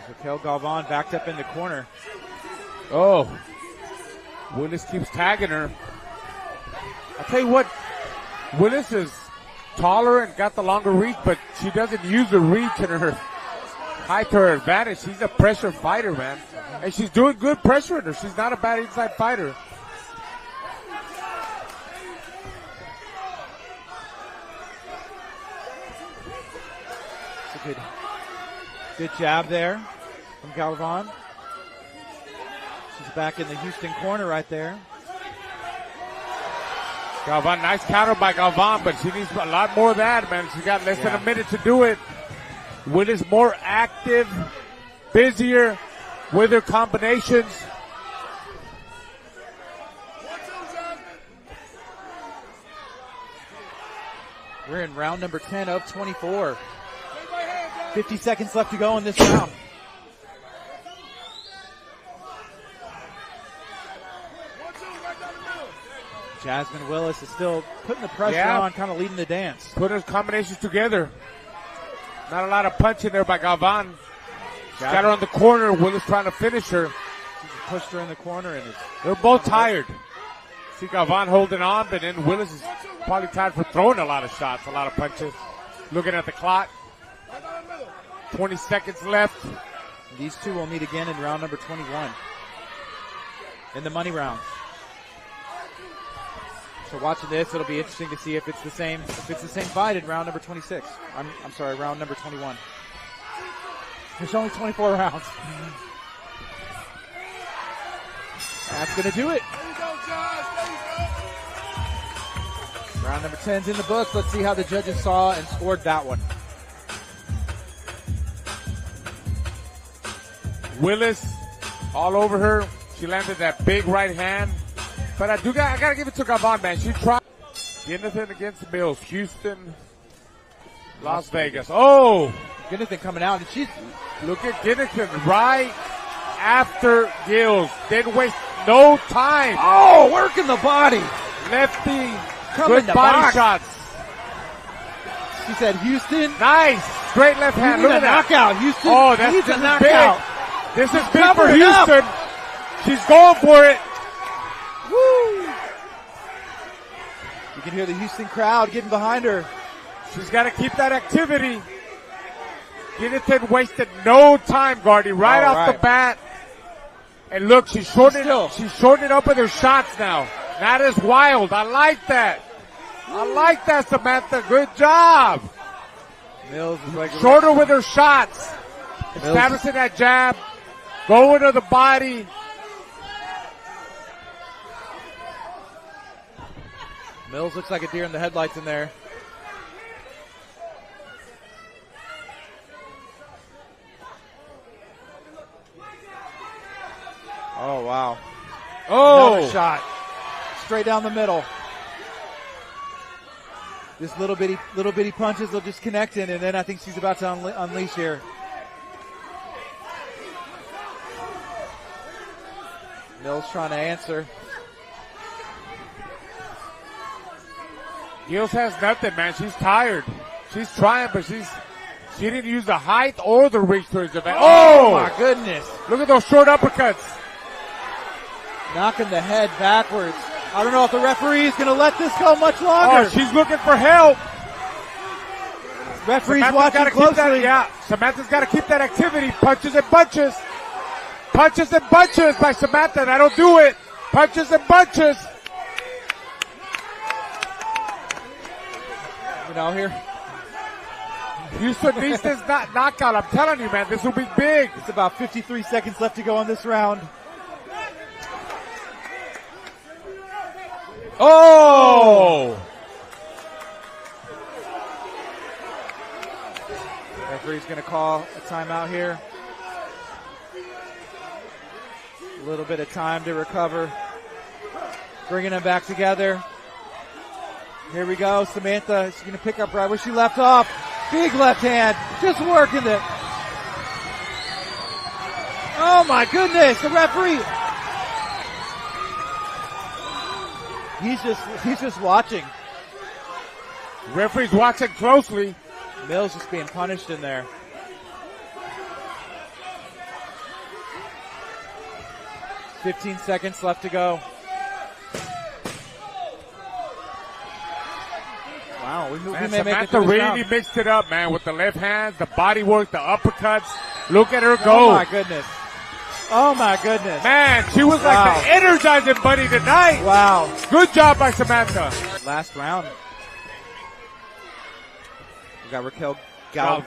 Raquel Galvan backed up in the corner. Oh, Willis keeps tagging her. I'll tell you what, Willis is taller and got the longer reach, but she doesn't use the reach and her height to her advantage. She's a pressure fighter, man. And she's doing good pressuring her. She's not a bad inside fighter. It's a good jab there from Galvan. She's back in the Houston corner right there. Galvan, nice counter by Galvan, but she needs a lot more of that, man. She's got less than a minute to do it. Willis more active, busier with her combinations. We're in round number 10 of 24. 50 seconds left to go in this round. Jasmine Willis is still putting the pressure on, kind of leading the dance. Put her combinations together. Not a lot of punch in there by Galvan. Got her on the corner. Willis trying to finish her. She pushed her in the corner, and they're both tired. See Galvan holding on, but then Willis is probably tired for throwing a lot of shots, a lot of punches. Looking at the clock. 20 seconds left. These two will meet again in round number 21 in the money round. So watching this, it'll be interesting to see if it's the same fight in round number 26. I'm sorry, round number 21. There's only 24 rounds. That's going to do it. Round number 10's in the books. Let's see how the judges saw and scored that one. Willis all over her. She landed that big right hand. But I gotta give it to Galvan, man. She tried anything against Mills. Houston, Las Vegas. Oh! Ginnethan coming out, and she's... Look at Ginnethan right after Gills. Didn't waste no time. Oh, working the body. Lefty, Coming good body box. shots. She said, Houston. Nice. Straight left hand. Look at that. Knockout. Houston needs a knockout. This is big for Houston. She's going for it. Woo! You can hear the Houston crowd getting behind her. She's got to keep that activity. Guillotine wasted no time, Guardy, right off the bat. And look, she's shortening it up with her shots now. Not as wild. I like that. I like that, Samantha. Good job. Mills is like shorter with her shots. Establishing that jab. Going to the body. Mills looks like a deer in the headlights in there. Oh, wow. Oh! Another shot. Straight down the middle. Just little bitty punches will just connect in, and then I think she's about to unleash here. Mills trying to answer. Gills has nothing, man. She's tired. She's trying, but she didn't use the height or the reach to his advantage. Oh my goodness. Look at those short uppercuts. Knocking the head backwards. I don't know if the referee is going to let this go much longer. Oh, she's looking for help. Referee's Samantha's watching closely. Samantha's got to keep that activity. Punches and bunches. Punches and bunches by Samantha. That'll do it. Punches and bunches. You know, here. Houston needs this knockout. I'm telling you, man, this will be big. It's about 53 seconds left to go on this round. Oh! Referee's going to call a timeout here. A little bit of time to recover. Bringing them back together. Here we go. Samantha, she's going to pick up right where she left off. Big left hand. Just working it. Oh my goodness. The referee. He's just watching. Referee's watching closely. Mills just being punished in there. $15 seconds left to go. Wow, we may make it Samantha to this really round. mixed it up, man, with the left hands, the body work, the uppercuts. Look at her go. Oh my goodness. Oh my goodness. Man, she was like the energizing buddy tonight. Wow. Good job by Samantha. Last round. We got Raquel Well,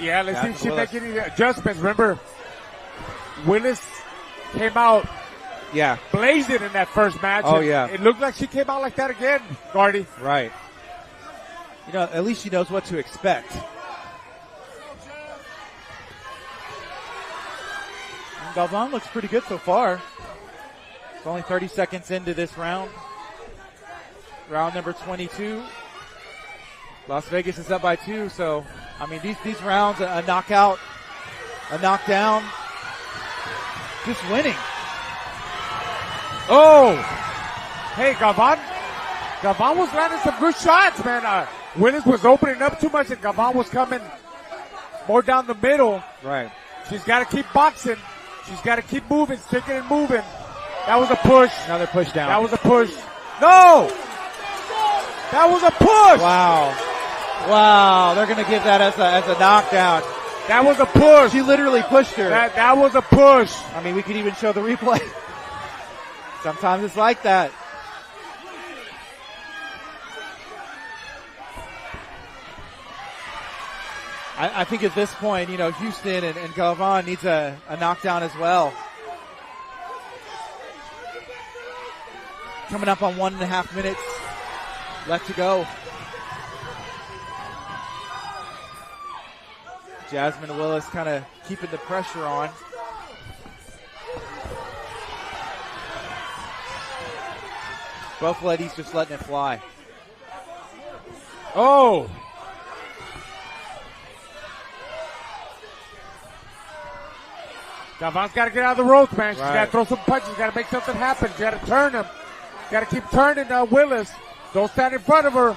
yeah, let's see if she make any adjustments. Remember, Willis came out blazing in that first match. Oh, yeah. It looked like she came out like that again, Guardy. Right. You know, at least she knows what to expect. And Galvan looks pretty good so far. It's only 30 seconds into this round. Round number 22. Las Vegas is up by 2, so, I mean, these rounds, a knockout, a knockdown, just winning. Oh! Hey, Galvan was landing some good shots, man. Willis was opening up too much, and Galvan was coming more down the middle. Right. She's got to keep boxing. She's got to keep moving, sticking and moving. That was a push. Another push down. That was a push. No! That was a push! Wow. Wow, they're going to give that as a knockdown. That was a push. She literally pushed her. That was a push. I mean, we could even show the replay. Sometimes it's like that. I think at this point, you know, Houston and Galvan needs a knockdown as well. Coming up on 1.5 minutes left to go. Jasmine Willis kind of keeping the pressure on. Both ladies just letting it fly. Oh! Galvan's got to get out of the ropes, man. She's got to throw some punches. Got to make something happen. She's got to turn them. Got to keep turning Willis. Don't stand in front of her.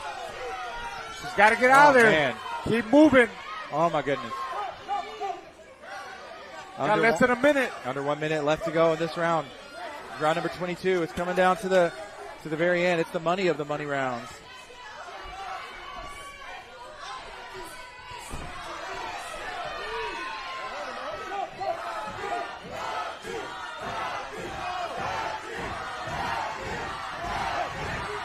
She's got to get out of there. Man. Keep moving. Oh, my goodness. Got less than a minute. Under 1 minute left to go in this round. Round number 22. It's coming down to the very end. It's the money of the money rounds.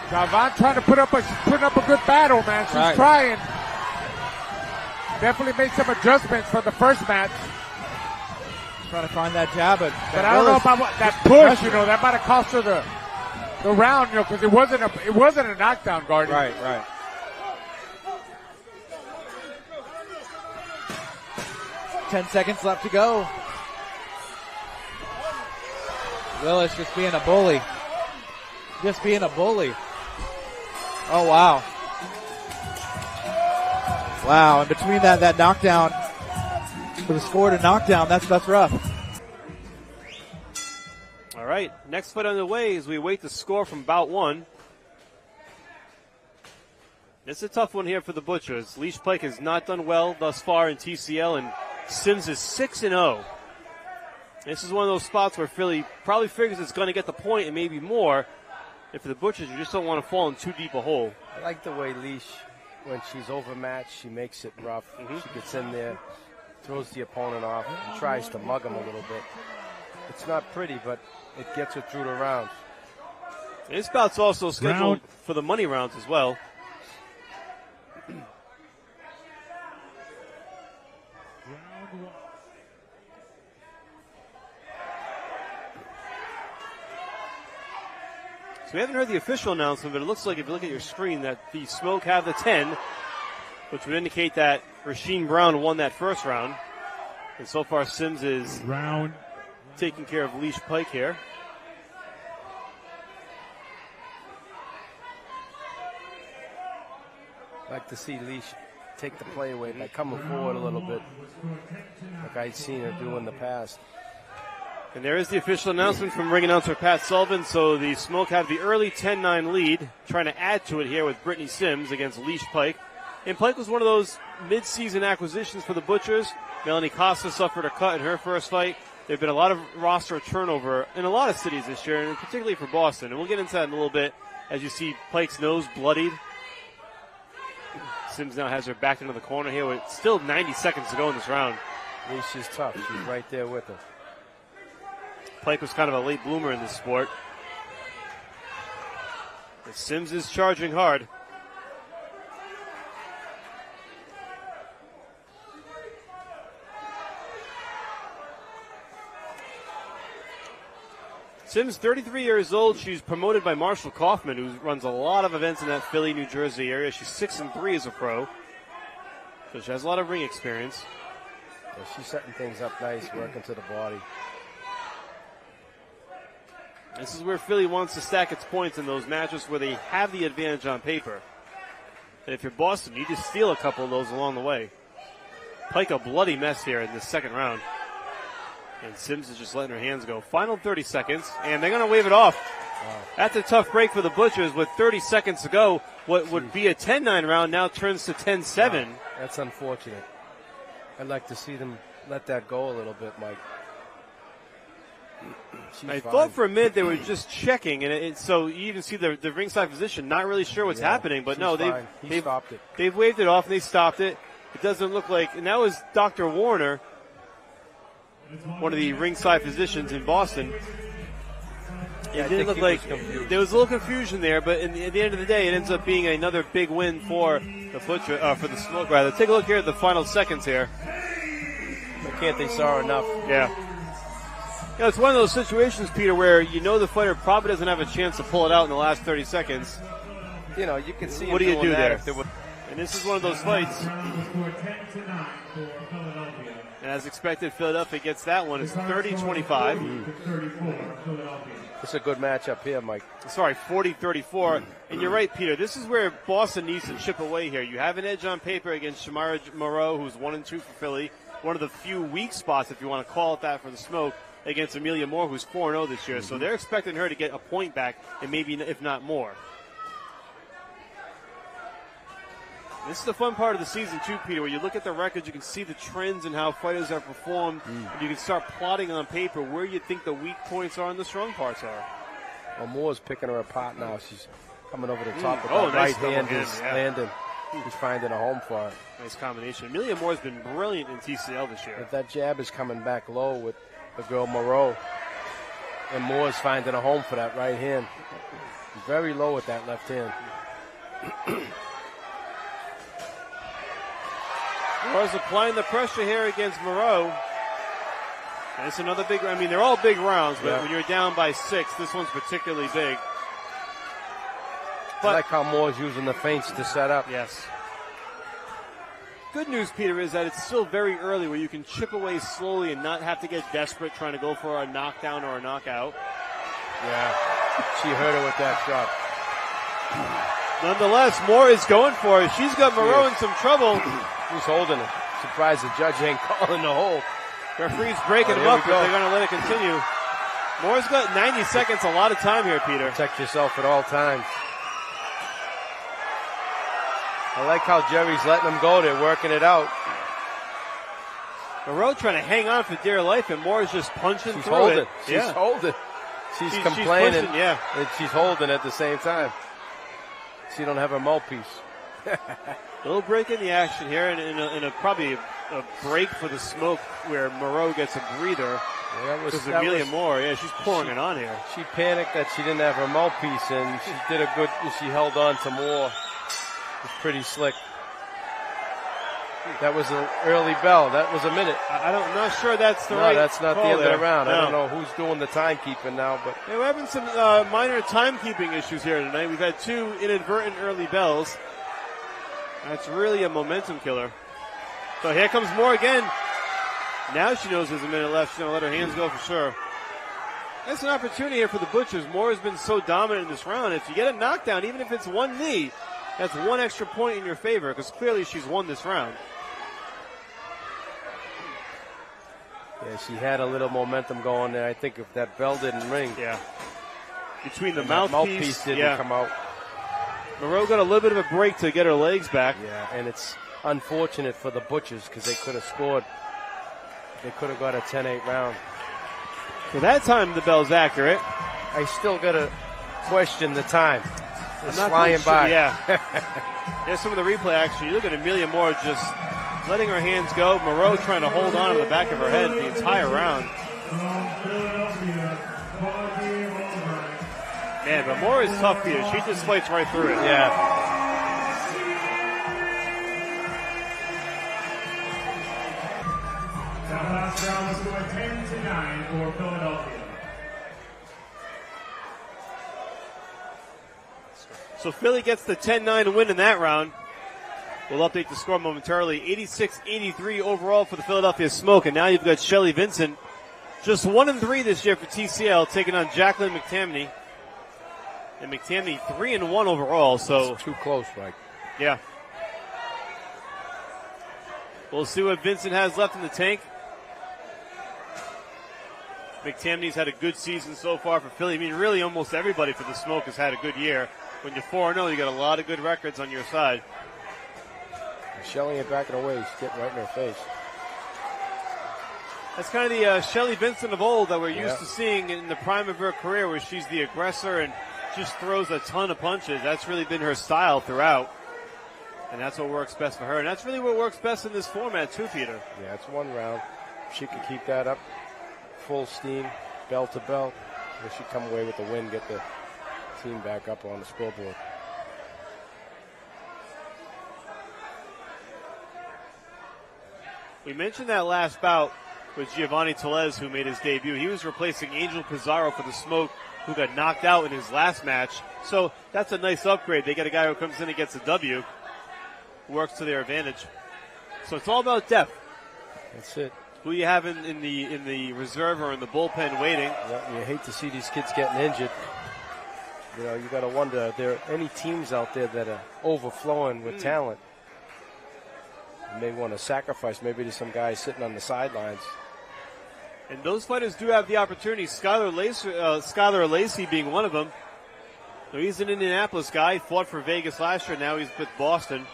Galvan trying to put up she's putting up a good battle, man. She's trying. Definitely made some adjustments from the first match. Trying to find that jab, but I don't know about that push. You know, that might have cost her the round. You know, because it wasn't a knockdown, Guardian. Right. 10 seconds left to go. Willis just being a bully. Oh, wow. Wow, in between that knockdown, for the score to knockdown, that's rough. All right, next fight underway as we await the score from bout 1. It's a tough one here for the Butchers. Leash Pike has not done well thus far in TCL, and Sims is 6-0. This is one of those spots where Philly probably figures it's going to get the point and maybe more. And for the Butchers, you just don't want to fall in too deep a hole. I like the way Leash, when she's overmatched, she makes it rough. She gets in there, throws the opponent off, and tries to mug him a little bit. It's not pretty, but it gets her through the rounds. This bout's also scheduled for the money rounds as well. So we haven't heard the official announcement, but it looks like if you look at your screen that the Smoke have the 10, which would indicate that Rasheem Brown won that first round. And so far Sims is taking care of Leash Pike here. I'd like to see Leash take the play away by coming forward a little bit, like I'd seen her do in the past. And there is the official announcement from ring announcer Pat Sullivan. So the Smoke have the early 10-9 lead, trying to add to it here with Brittany Sims against Leash Pike. And Pike was one of those mid-season acquisitions for the Butchers. Melanie Costa suffered a cut in her first fight. There have been a lot of roster turnover in a lot of cities this year, and particularly for Boston. And we'll get into that in a little bit as you see Pike's nose bloodied. Sims now has her back into the corner here with still 90 seconds to go in this round. Leash is tough. She's right there with her. Pike was kind of a late bloomer in this sport. But Sims is charging hard. Sims, 33 years old. She's promoted by Marshall Kaufman, who runs a lot of events in that Philly, New Jersey area. She's 6-3 as a pro. So she has a lot of ring experience. Yeah, she's setting things up nice, working to the body. This is where Philly wants to stack its points in those matches where they have the advantage on paper. And if you're Boston, you just steal a couple of those along the way. Pike a bloody mess here in this second round. And Sims is just letting her hands go. Final 30 seconds, and they're going to wave it off. Wow. That's a tough break for the Butchers with 30 seconds to go. What would be a 10-9 round now turns to 10-7. Wow. That's unfortunate. I'd like to see them let that go a little bit, Mike. I thought for a minute they were just checking, and so you even see the ringside physician not really sure what's happening. But no, they've stopped it. They've waved it off and they stopped it. It doesn't look like, and that was Dr. Warner, one of the ringside physicians in Boston. It didn't look like there was a little confusion there, but at the end of the day, it ends up being another big win for the for the Smoke. Rather, take a look here at the final seconds here. I can't they saw enough? Yeah. You know, it's one of those situations, Peter, where you know the fighter probably doesn't have a chance to pull it out in the last 30 seconds. You know, you can see. What do you do there? And this is one of those fights. And as expected, Philadelphia gets that one. It's 30-25. It's a good matchup here, Mike. Sorry, 40-34. And you're right, Peter. This is where Boston needs to chip away here. You have an edge on paper against Shamara Moreau, who's 1-2 for Philly. One of the few weak spots, if you want to call it that, for the Smoke, against Amelia Moore, who's 4-0 this year. So they're expecting her to get a point back, and maybe, if not more. This is the fun part of the season, too, Peter, where you look at the records, you can see the trends and how fighters have performed. And you can start plotting on paper where you think the weak points are and the strong parts are. Well, Moore's picking her apart now. She's coming over the top with that nice right hand is landing. He's finding a home for her. Nice combination. Amelia Moore's been brilliant in TCL this year. If that jab is coming back low with the girl Moreau, and Moore's finding a home for that right hand. Very low with that left hand. Moreau's applying the pressure here against Moreau. And it's another big, I mean, they're all big rounds, but when you're down by 6, this one's particularly big. But I like how Moore's using the feints to set up. Yes. Good news, Peter, is that it's still very early where you can chip away slowly and not have to get desperate trying to go for a knockdown or a knockout. Yeah, she hurt her with that shot. Nonetheless, Moore is going for it. She's got Moreau in some trouble. She's holding it. Surprised the judge ain't calling the hold. Referee's breaking them up, but they're going to let it continue. Moore's got 90 seconds, a lot of time here, Peter. Protect yourself at all times. I like how Jerry's letting them go. They're working it out. Moreau trying to hang on for dear life, and Moore's just punching She's through holding. it. She's holding. She's complaining, and she's holding at the same time. She don't have her mouthpiece. A little break in the action here, and in a probably a break for the smoke where Moreau gets a breather. Because Amelia Moore, she's pouring it on here. She panicked that she didn't have her mouthpiece, and she did a good. She held on to Moore. It's pretty slick. That was an early bell. That was a minute. I'm not sure that's the right. No, that's not the end there. of the round. No. I don't know who's doing the timekeeping now, but we're having some minor timekeeping issues here tonight. We've had 2 inadvertent early bells. That's really a momentum killer. So here comes Moore again. Now she knows there's a minute left. She's going to let her hands go for sure. That's an opportunity here for the Butchers. Moore has been so dominant in this round. If you get a knockdown, even if it's one knee, that's 1 extra point in your favor because clearly she's won this round. yeah, she had a little momentum going there. I think if that bell didn't ring, Between the and mouthpiece didn't come out. Moreau got a little bit of a break to get her legs back. Yeah, and it's unfortunate for the Butchers because they could have scored. They could have got a 10-8 round. So that time the bell's accurate. I still got to question the time. It's flying sure, by. Here's some of the replay action. You look at Amelia Moore just letting her hands go. Moreau trying to hold on to the back of her head the entire round. Man, but Moore is tough, Peter. She just fights right through it. Yeah. That last round was going 10-9 for Philadelphia. So Philly gets the 10-9 win in that round. We'll update the score momentarily. 86-83 overall for the Philadelphia Smoke. And now you've got Shelly Vincent, just 1-3 this year for TCL, taking on Jacqueline McTamney. And McTamney 3-1 overall. So it's too close, Mike. Yeah. We'll see what Vincent has left in the tank. McTamney's had a good season so far for Philly. I mean, really almost everybody for the Smoke has had a good year. When you're 4-0, you got a lot of good records on your side. Shelly ain't backing away. She's getting right in her face. That's kind of the Shelly Vincent of old that we're used to seeing in the prime of her career, where she's the aggressor and just throws a ton of punches. That's really been her style throughout. And that's what works best for her. And that's really what works best in this format too, Peter. Yeah, it's 1 round. If she can keep that up, full steam, bell to bell, they should come away with the win, get the team back up on the scoreboard. We mentioned that last bout with Giovanni Telez, who made his debut. He was replacing Angel Pizarro for the Smoke, who got knocked out in his last match. So that's a nice upgrade. They get a guy who comes in and gets a W, works to their advantage. So it's all about depth. That's it. Who you have in the reserve or in the bullpen waiting. Yeah, you hate to see these kids getting injured. You know, you got to wonder, are there any teams out there that are overflowing with talent? You may want to sacrifice maybe to some guys sitting on the sidelines. And those fighters do have the opportunity. Skylar Lacey being one of them. So he's an Indianapolis guy, fought for Vegas last year. Now he's with Boston.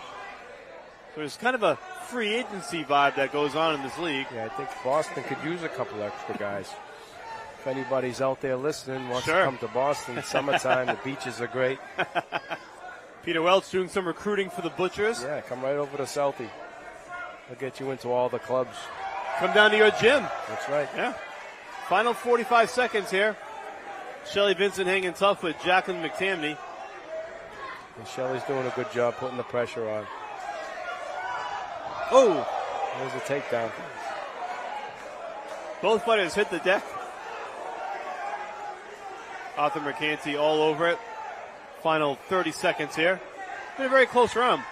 So there's kind of a free agency vibe that goes on in this league. Yeah, I think Boston could use a couple extra guys. If anybody's out there listening, wants to come to Boston, summertime, the beaches are great. Peter Welch doing some recruiting for the Butchers. Yeah, come right over to Southie. They'll get you into all the clubs. Come down to your gym. That's right. Yeah. Final 45 seconds here. Shelly Vincent hanging tough with Jacqueline McTamney. And Shelly's doing a good job putting the pressure on. Oh! There's a takedown. Both fighters hit the deck. Arthur Mercanti all over it. Final 30 seconds here. Been a very close round.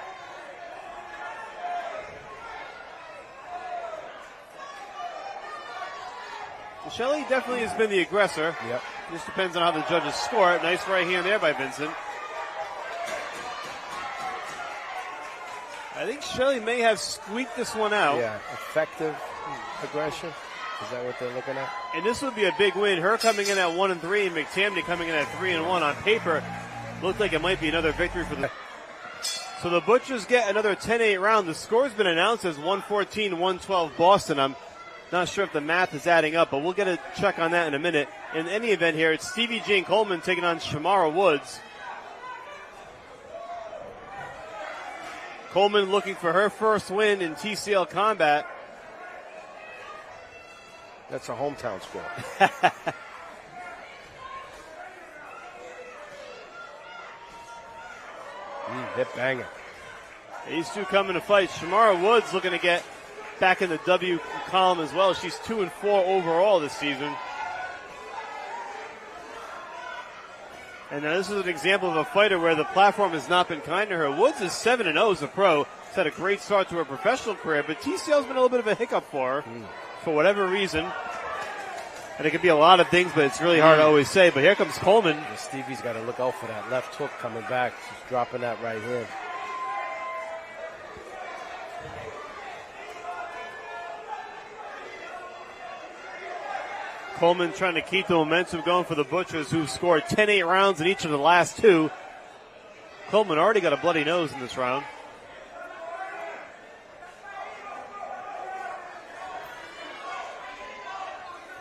Shelly definitely has been the aggressor. Yep. Just depends on how the judges score it. Nice right hand there by Vincent. I think Shelly may have squeaked this one out. Yeah, effective aggression. Is that what they're looking at? And this would be a big win. Her coming in at 1-3 and McTamney coming in at 3-1 on paper. Looked like it might be another victory for the. So the Butchers get another 10-8 round. The score's been announced as 114-112 Boston. I'm not sure if the math is adding up, but we'll get a check on that in a minute. In any event here, it's Stevie Jane Coleman taking on Shamara Woods. Coleman looking for her first win in TCL combat. That's a hometown score. Hip banger. These two coming to fight. Shamara Woods looking to get back in the W column as well. She's 2-4 overall this season. And now this is an example of a fighter where the platform has not been kind to her. Woods is 7-0 as a pro. She's had a great start to her professional career, but TCL's been a little bit of a hiccup for her for whatever reason. And it could be a lot of things, but it's really hard to always say. But here comes Coleman. And Stevie's got to look out for that left hook coming back. She's dropping that right hand. Coleman trying to keep the momentum going for the Butchers, who've scored 10-8 rounds in each of the last two. Coleman already got a bloody nose in this round.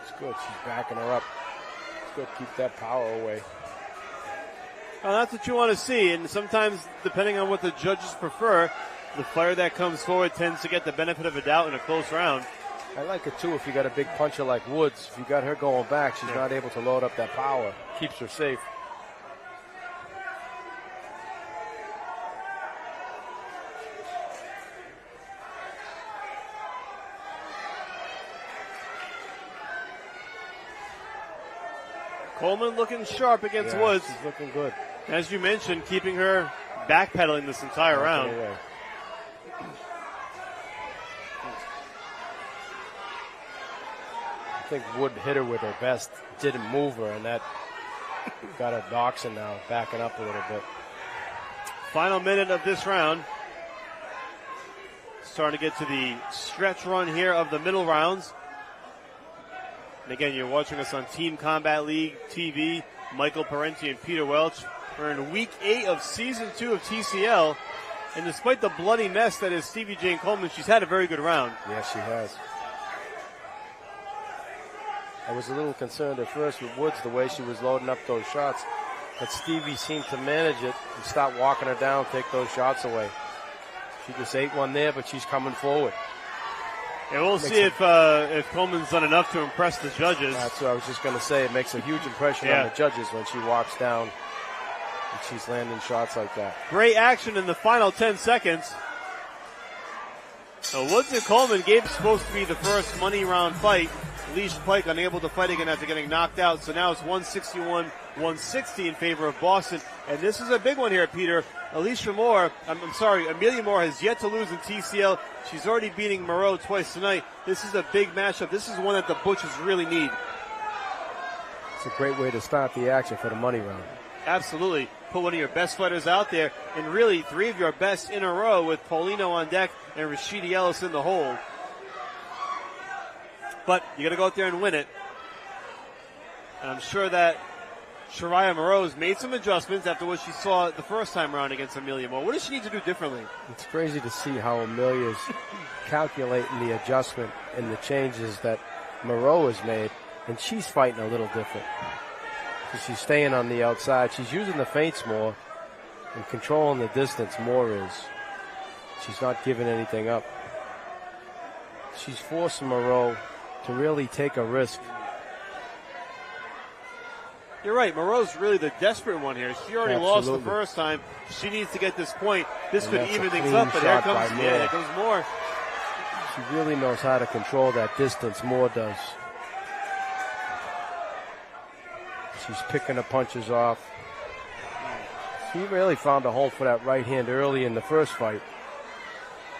It's good. She's backing her up. It's good. Keep that power away. Well, that's what you want to see, and sometimes, depending on what the judges prefer, the fighter that comes forward tends to get the benefit of a doubt in a close round. I like it too if you got a big puncher like Woods. If you got her going back, she's not able to load up that power. Keeps her safe. Coleman looking sharp against Woods. She's looking good. As you mentioned, keeping her backpedaling this entire round. I think Wood hit her with her best, didn't move her, and that got her boxing now, backing up a little bit. Final minute of this round. Starting to get to the stretch run here of the middle rounds. And again, you're watching us on Team Combat League TV. Michael Parenti and Peter Welch. We're in week 8 of season 2 of TCL. And despite the bloody mess that is Stevie Jane Coleman, she's had a very good round. Yes, she has. I was a little concerned at first with Woods, the way she was loading up those shots. But Stevie seemed to manage it and stop walking her down, take those shots away. She just ate one there, but she's coming forward. And we'll see if Coleman's done enough to impress the judges. That's what I was just going to say. It makes a huge impression on the judges when she walks down and she's landing shots like that. Great action in the final 10 seconds. So Woods and Coleman, Gabe's supposed to be the first money round fight. Leash Pike unable to fight again after getting knocked out. So now it's 161-160 in favor of Boston. And this is a big one here, Peter. Amelia Moore has yet to lose in TCL. She's already beating Moreau twice tonight. This is a big matchup. This is one that the Butchers really need. It's a great way to start the action for the money round. Absolutely. Put one of your best fighters out there, and really 3 of your best in a row with Paulino on deck and Rashidi Ellis in the hold. But you got to go out there and win it. And I'm sure that Shariah Moreau's made some adjustments after what she saw the first time around against Amelia Moore. What does she need to do differently? It's crazy to see how Amelia's calculating the adjustment and the changes that Moreau has made, and she's fighting a little different. So she's staying on the outside. She's using the feints more and controlling the distance more is. She's not giving anything up. She's forcing Moreau to really take a risk. You're right. Moreau's really the desperate one here. She already lost the Absolutely. first time. She needs to get this point. This And could that's a even things clean up, but here shot by comes, Moore. yeah, there goes Moore. She really knows how to control that distance. Moore does. She's picking the punches off. She really found a home for that right hand early in the first fight.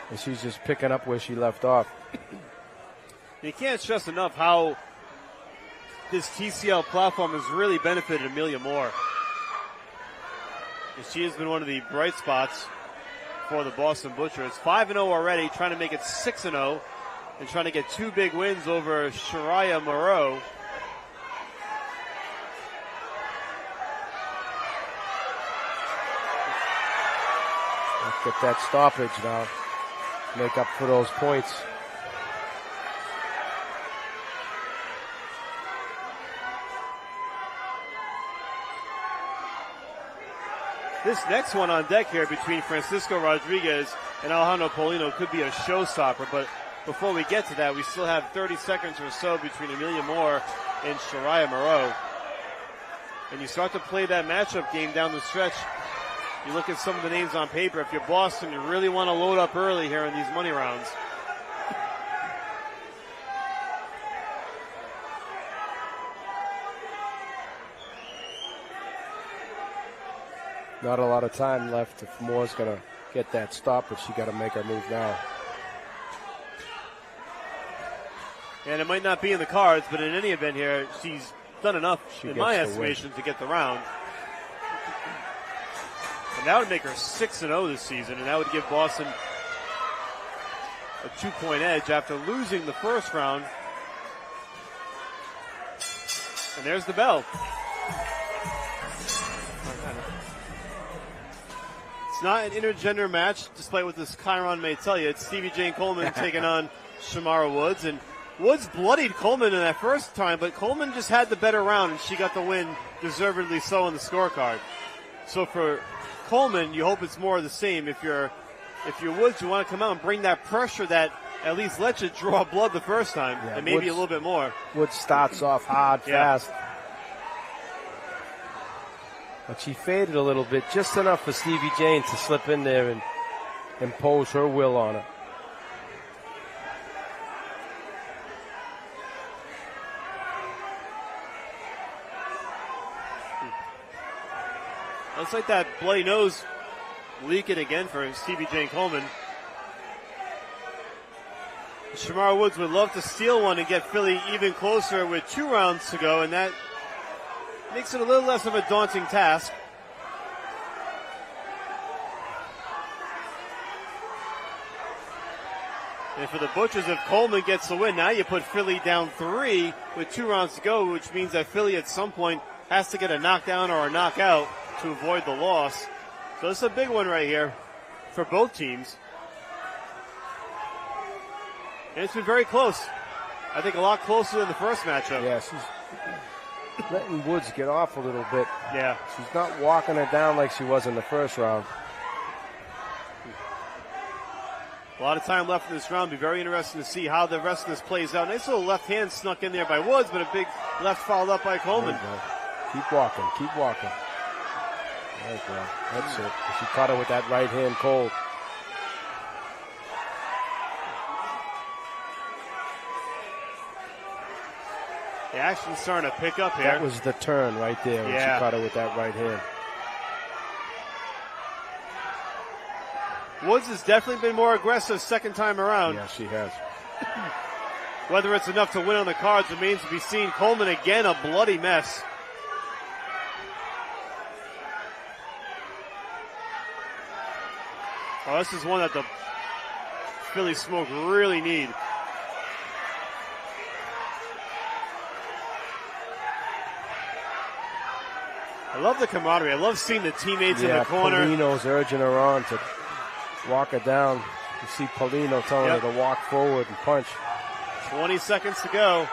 And she's just picking up where she left off. You can't stress enough how this TCL platform has really benefited Amelia Moore. And she has been one of the bright spots for the Boston Butchers. 5-0 already, trying to make it 6-0, and trying to get 2 big wins over Shariah Moreau. Let's get that stoppage now. Make up for those points. This next one on deck here between Francisco Rodriguez and Alejandro Polino could be a showstopper, but before we get to that, we still have 30 seconds or so between Amelia Moore and Shariah Moreau. And you start to play that matchup game down the stretch. You look at some of the names on paper. If you're Boston, you really want to load up early here in these money rounds. Not a lot of time left. If Moore's going to get that stop, but she got to make her move now. And it might not be in the cards, but in any event here, she's done enough, in my estimation, to get the round. And that would make her 6-0 this season, and that would give Boston a 2-point edge after losing the first round. And there's the bell. It's not an intergender match, despite what this Chiron may tell you. It's Stevie Jane Coleman taking on Shamara Woods. And Woods bloodied Coleman in that first time, but Coleman just had the better round, and she got the win, deservedly so, on the scorecard. So for Coleman, you hope it's more of the same. If you're Woods, you want to come out and bring that pressure that at least lets you draw blood the first time, and maybe a little bit more. Woods starts off hard, fast. But she faded a little bit, just enough for Stevie Jane to slip in there and impose her will on it. Looks like that bloody nose leaking again for Stevie Jane Coleman. Shamara Woods would love to steal one and get Philly even closer with 2 rounds to go, and that makes it a little less of a daunting task. And for the Butchers, if Coleman gets the win, now you put Philly down 3 with 2 rounds to go, which means that Philly at some point has to get a knockdown or a knockout to avoid the loss. So it's a big one right here for both teams. And it's been very close. I think a lot closer than the first matchup. Yeah, she's letting Woods get off a little bit. Yeah. She's not walking her down like she was in the first round. A lot of time left in this round. Be very interesting to see how the rest of this plays out. Nice little left hand snuck in there by Woods, but a big left followed up by Coleman. Keep walking, keep walking. There you go. That's it. She caught her with that right hand cold. The action's starting to pick up here. That was the turn right there when she caught her with that right hand. Woods has definitely been more aggressive second time around. Yeah, she has. Whether it's enough to win on the cards remains to be seen. Coleman again, a bloody mess. Oh, this is one that the Philly Smoke really need. I love the camaraderie. I love seeing the teammates in the corner. Polino's urging her on to walk her down. You see Polino telling her to walk forward and punch. 20 seconds to go.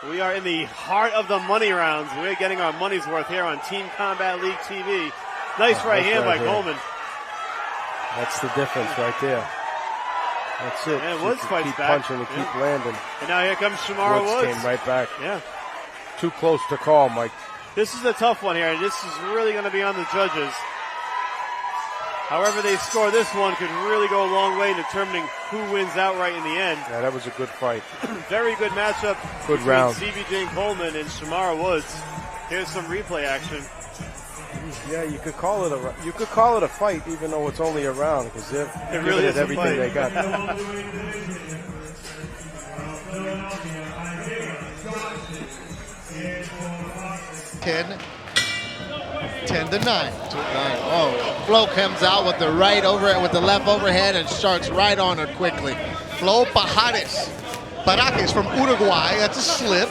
We are in the heart of the money rounds. We're getting our money's worth here on Team Combat League TV. Nice right hand by Coleman. That's the difference right there. That's it. And She Woods can fights keep back. punching and keep landing. And now here comes Shamara Woods. Came right back. Yeah. Too close to call, Mike. This is a tough one here. This is really going to be on the judges. However they score this one could really go a long way in determining who wins outright in the end. Yeah, that was a good fight. Very good matchup. Good between round. C.B. Jane Coleman and Shamara Woods. Here's some replay action. Yeah, you could call it a fight, even though it's only a round, because they're really giving is it a everything fight. they got. 10-9. Oh, Flo comes out with the right overhead, with the left overhead, and starts right on her quickly. Flo Pajares. Parajes from Uruguay. That's a slip.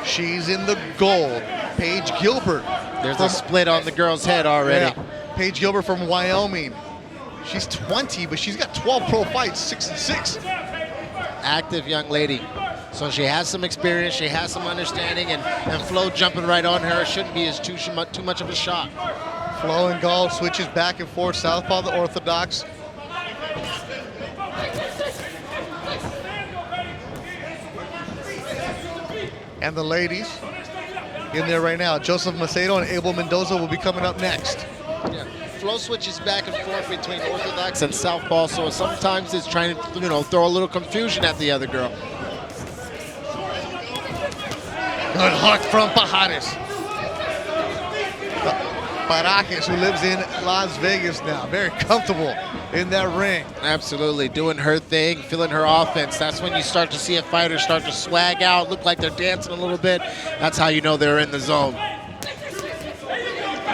She's in the gold. Paige Gilbert. There's a split on the girl's head already. Yeah. Paige Gilbert from Wyoming. She's 20, but she's got 12 pro fights, 6-6. Active young lady. So she has some experience, she has some understanding, and Flo jumping right on her shouldn't be too much of a shock. Flo and Gall switches back and forth, southpaw the orthodox. And the ladies in there right now. Joseph Macedo and Abel Mendoza will be coming up next. Yeah. Flo switches back and forth between orthodox and southpaw, so sometimes it's trying to, throw a little confusion at the other girl. Good hook from Pajares. Parajes, who lives in Las Vegas now, very comfortable in that ring. Absolutely, doing her thing, feeling her offense. That's when you start to see a fighter start to swag out, look like they're dancing a little bit. That's how you know they're in the zone.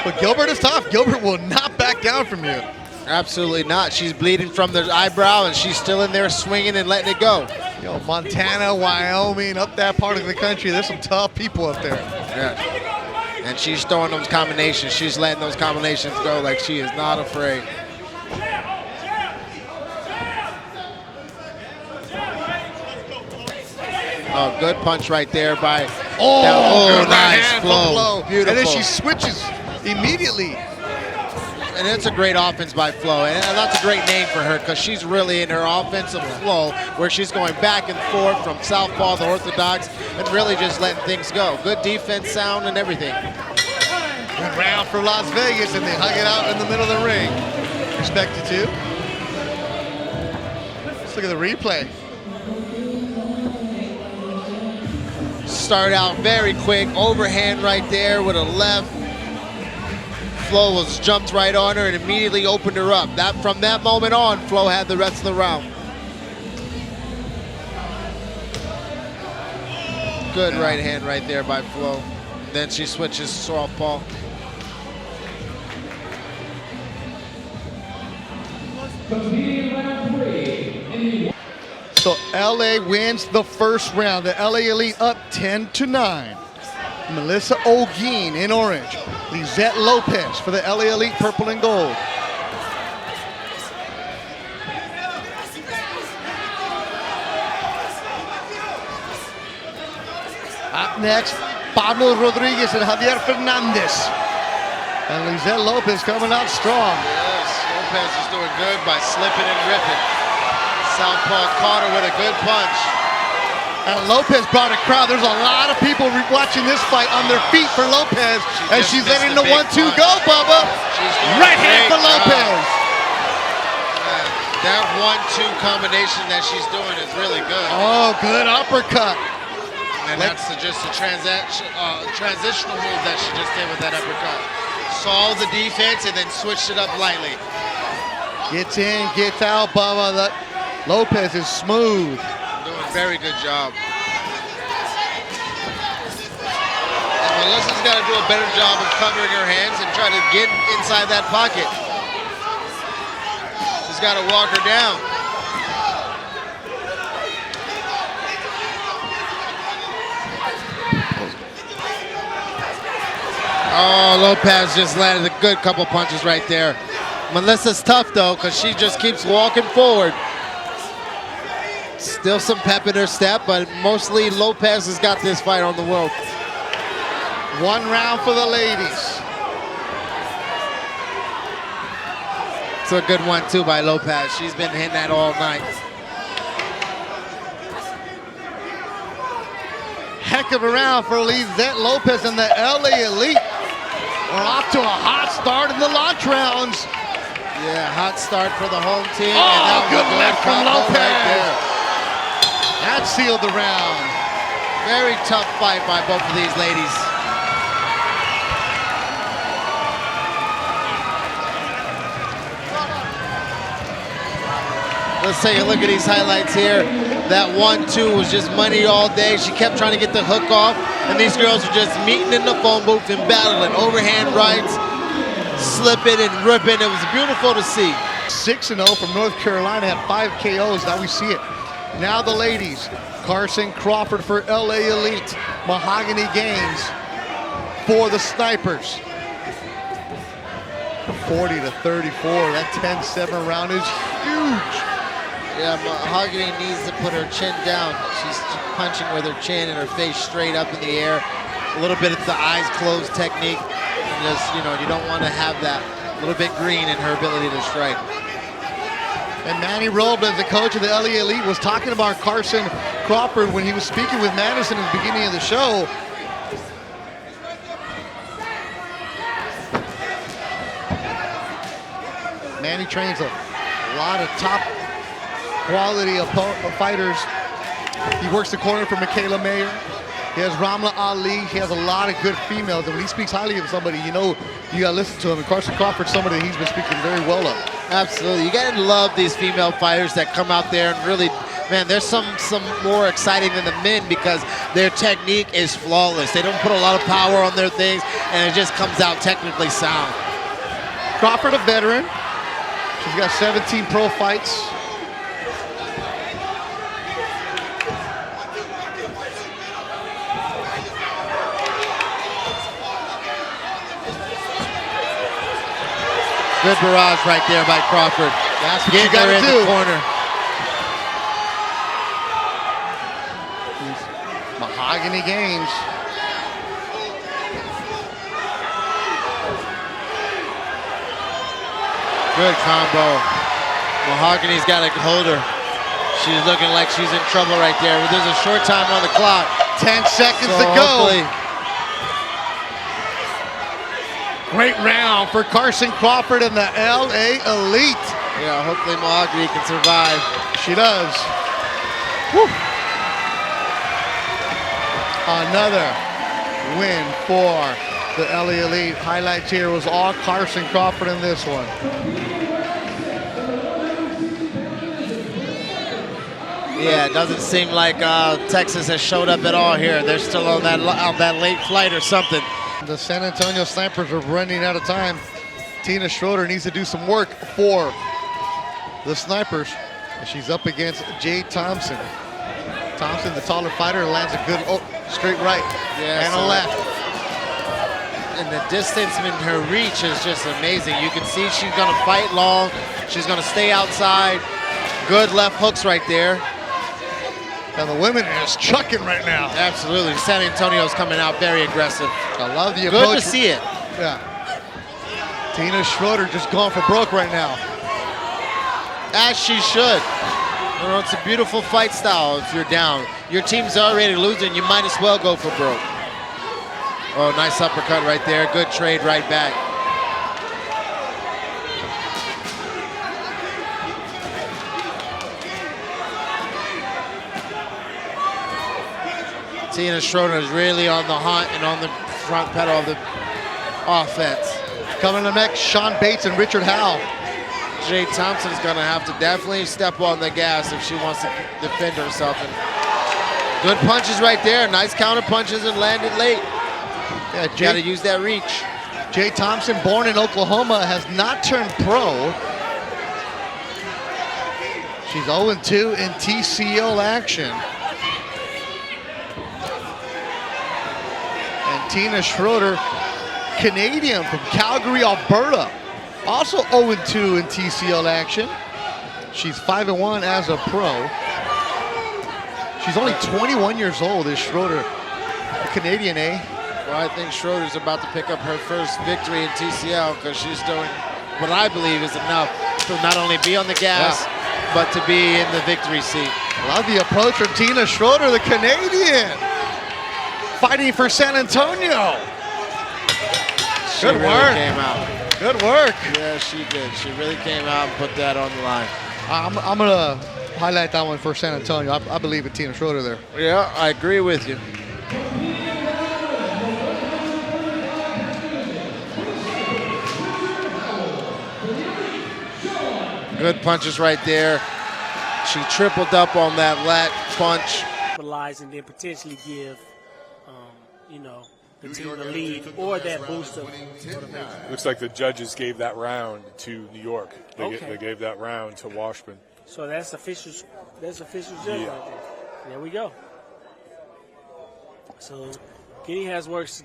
But Gilbert is tough. Gilbert will not back down from you. Absolutely not. She's bleeding from the eyebrow, and she's still in there swinging and letting it go. Montana, Wyoming, up that part of the country, there's some tough people up there. Yeah. And she's throwing those combinations. She's letting those combinations go like she is not afraid. Oh, good punch right there by... Oh, nice, Flo. Beautiful. And then she switches immediately. And it's a great offense by Flo, and that's a great name for her because she's really in her offensive flow where she's going back and forth from southpaw to orthodox and really just letting things go. Good defense sound and everything. Good round for Las Vegas, and they hug it out in the middle of the ring. Expected to. Let's look at the replay. Start out very quick, overhand right there with a left. Flo was jumped right on her and immediately opened her up. From that moment on, Flo had the rest of the round. Good right hand right there by Flo. Then she switches southpaw. So LA wins the first round. The LA Elite up 10-9. Melissa Olguin in orange. Lizette Lopez for the LA Elite, purple and gold. Up next, Pablo Rodriguez and Javier Fernandez. And Lizette Lopez coming out strong. Yes, Lopez is doing good by slipping and ripping. Southpaw caught her with a good punch. And Lopez brought a crowd. There's a lot of people watching this fight on their feet for Lopez. And she's letting the 1-2 go, Bubba. Right hand for Lopez. That 1-2 combination that she's doing is really good. Oh, good uppercut. And that's just a transitional move that she just did with that uppercut. Saw the defense and then switched it up lightly. Gets in, gets out, Bubba. Lopez is smooth. Doing a very good job. And Melissa's got to do a better job of covering her hands and try to get inside that pocket. She's got to walk her down. Oh, Lopez just landed a good couple punches right there. Melissa's tough though, because she just keeps walking forward. Still some pep in her step, but mostly Lopez has got this fight on the rope. One round for the ladies. It's a good one too by Lopez. She's been hitting that all night. second round for Lizette Lopez and the LA Elite. We're off to a hot start in the launch rounds. Yeah, hot start for the home team. Oh, and that was good a left from combo Lopez. right there. That sealed the round. Very tough fight by both of these ladies. Let's take a look at these highlights here. That 1-2 was just money all day. She kept trying to get the hook off, and these girls are just meeting in the phone booth and battling. Overhand rights, slipping and ripping. It was beautiful to see. 6-0 from North Carolina, had 5 KOs. Now we see it. Now the ladies. Carson Crawford for LA Elite. Mahogany Gaines for the Snipers. 40-34. That 10-7 round is huge. Yeah, Mahogany needs to put her chin down. She's punching with her chin and her face straight up in the air. A little bit of the eyes closed technique. And just, you know, you don't want to have that little bit green in her ability to strike. And Manny Robles, the coach of the LA Elite, was talking about Carson Crawford when he was speaking with Madison at the beginning of the show. Manny trains a lot of top quality fighters. He works the corner for Michaela Mayer. He has Ramla Ali. He has a lot of good females. And when he speaks highly of somebody, you know you got to listen to him. And Carson Crawford's somebody he's been speaking very well of. Absolutely. You got to love these female fighters that come out there and really, man, there's some more exciting than the men because their technique is flawless. They don't put a lot of power on their things, and it just comes out technically sound. Crawford, a veteran. She's got 17 pro fights. Good barrage right there by Crawford. That's what Get you got her to in do. the corner. Mahogany Gaines. Good combo. Mahogany's got to hold her. She's looking like she's in trouble right there. There's a short time on the clock. 10 seconds to go. Great round for Carson Crawford and the LA Elite. Yeah, hopefully Mahogany can survive. She does. Woo. Another win for the LA Elite. Highlights here was all Carson Crawford in this one. Yeah, it doesn't seem like Texas has showed up at all here. They're still on that late flight or something. The San Antonio Snipers are running out of time. Tina Schroeder needs to do some work for the Snipers. She's up against Jade Thompson. Thompson, the taller fighter, lands a good straight right and a left. And the distance in her reach is just amazing. You can see she's going to fight long. She's going to stay outside. Good left hooks right there. And the women are just chucking right now. Absolutely. San Antonio's coming out very aggressive. I love the approach. Good to see it. Yeah. Tina Schroeder just going for broke right now. As she should. You know, it's a beautiful fight style if you're down. Your team's already losing. You might as well go for broke. Oh, nice uppercut right there. Good trade right back. Tina Schroeder is really on the hunt and on the front pedal of the offense. Coming up next, Sean Bates and Richard Howell. Jade Thompson is going to have to definitely step on the gas if she wants to defend herself. And good punches right there. Nice counter punches and landed late. Yeah, got to use that reach. Jade Thompson, born in Oklahoma, has not turned pro. She's 0-2 in TCL action. And Tina Schroeder, Canadian from Calgary, Alberta, also 0-2 in TCL action. She's 5-1 as a pro. She's only 21 years old, is Schroeder. A Canadian, eh? Well, I think Schroeder's about to pick up her first victory in TCL because she's doing what I believe is enough to not only be on the gas, but to be in the victory seat. Love the approach from Tina Schroeder, the Canadian. fighting for San Antonio. She Good really work. came out. Good work. Yeah, she did. She really came out and put that on the line. I'm going to highlight that one for San Antonio. I believe in Tina Schroeder there. Yeah, I agree with you. Good punches right there. She tripled up on that lat punch. And then potentially give, you know, the team the lead or that boost of motivation. Looks like the judges gave that round to New York. They gave that round to Washburn. So that's official. That's official judge right there. There we go. So Guinea has work to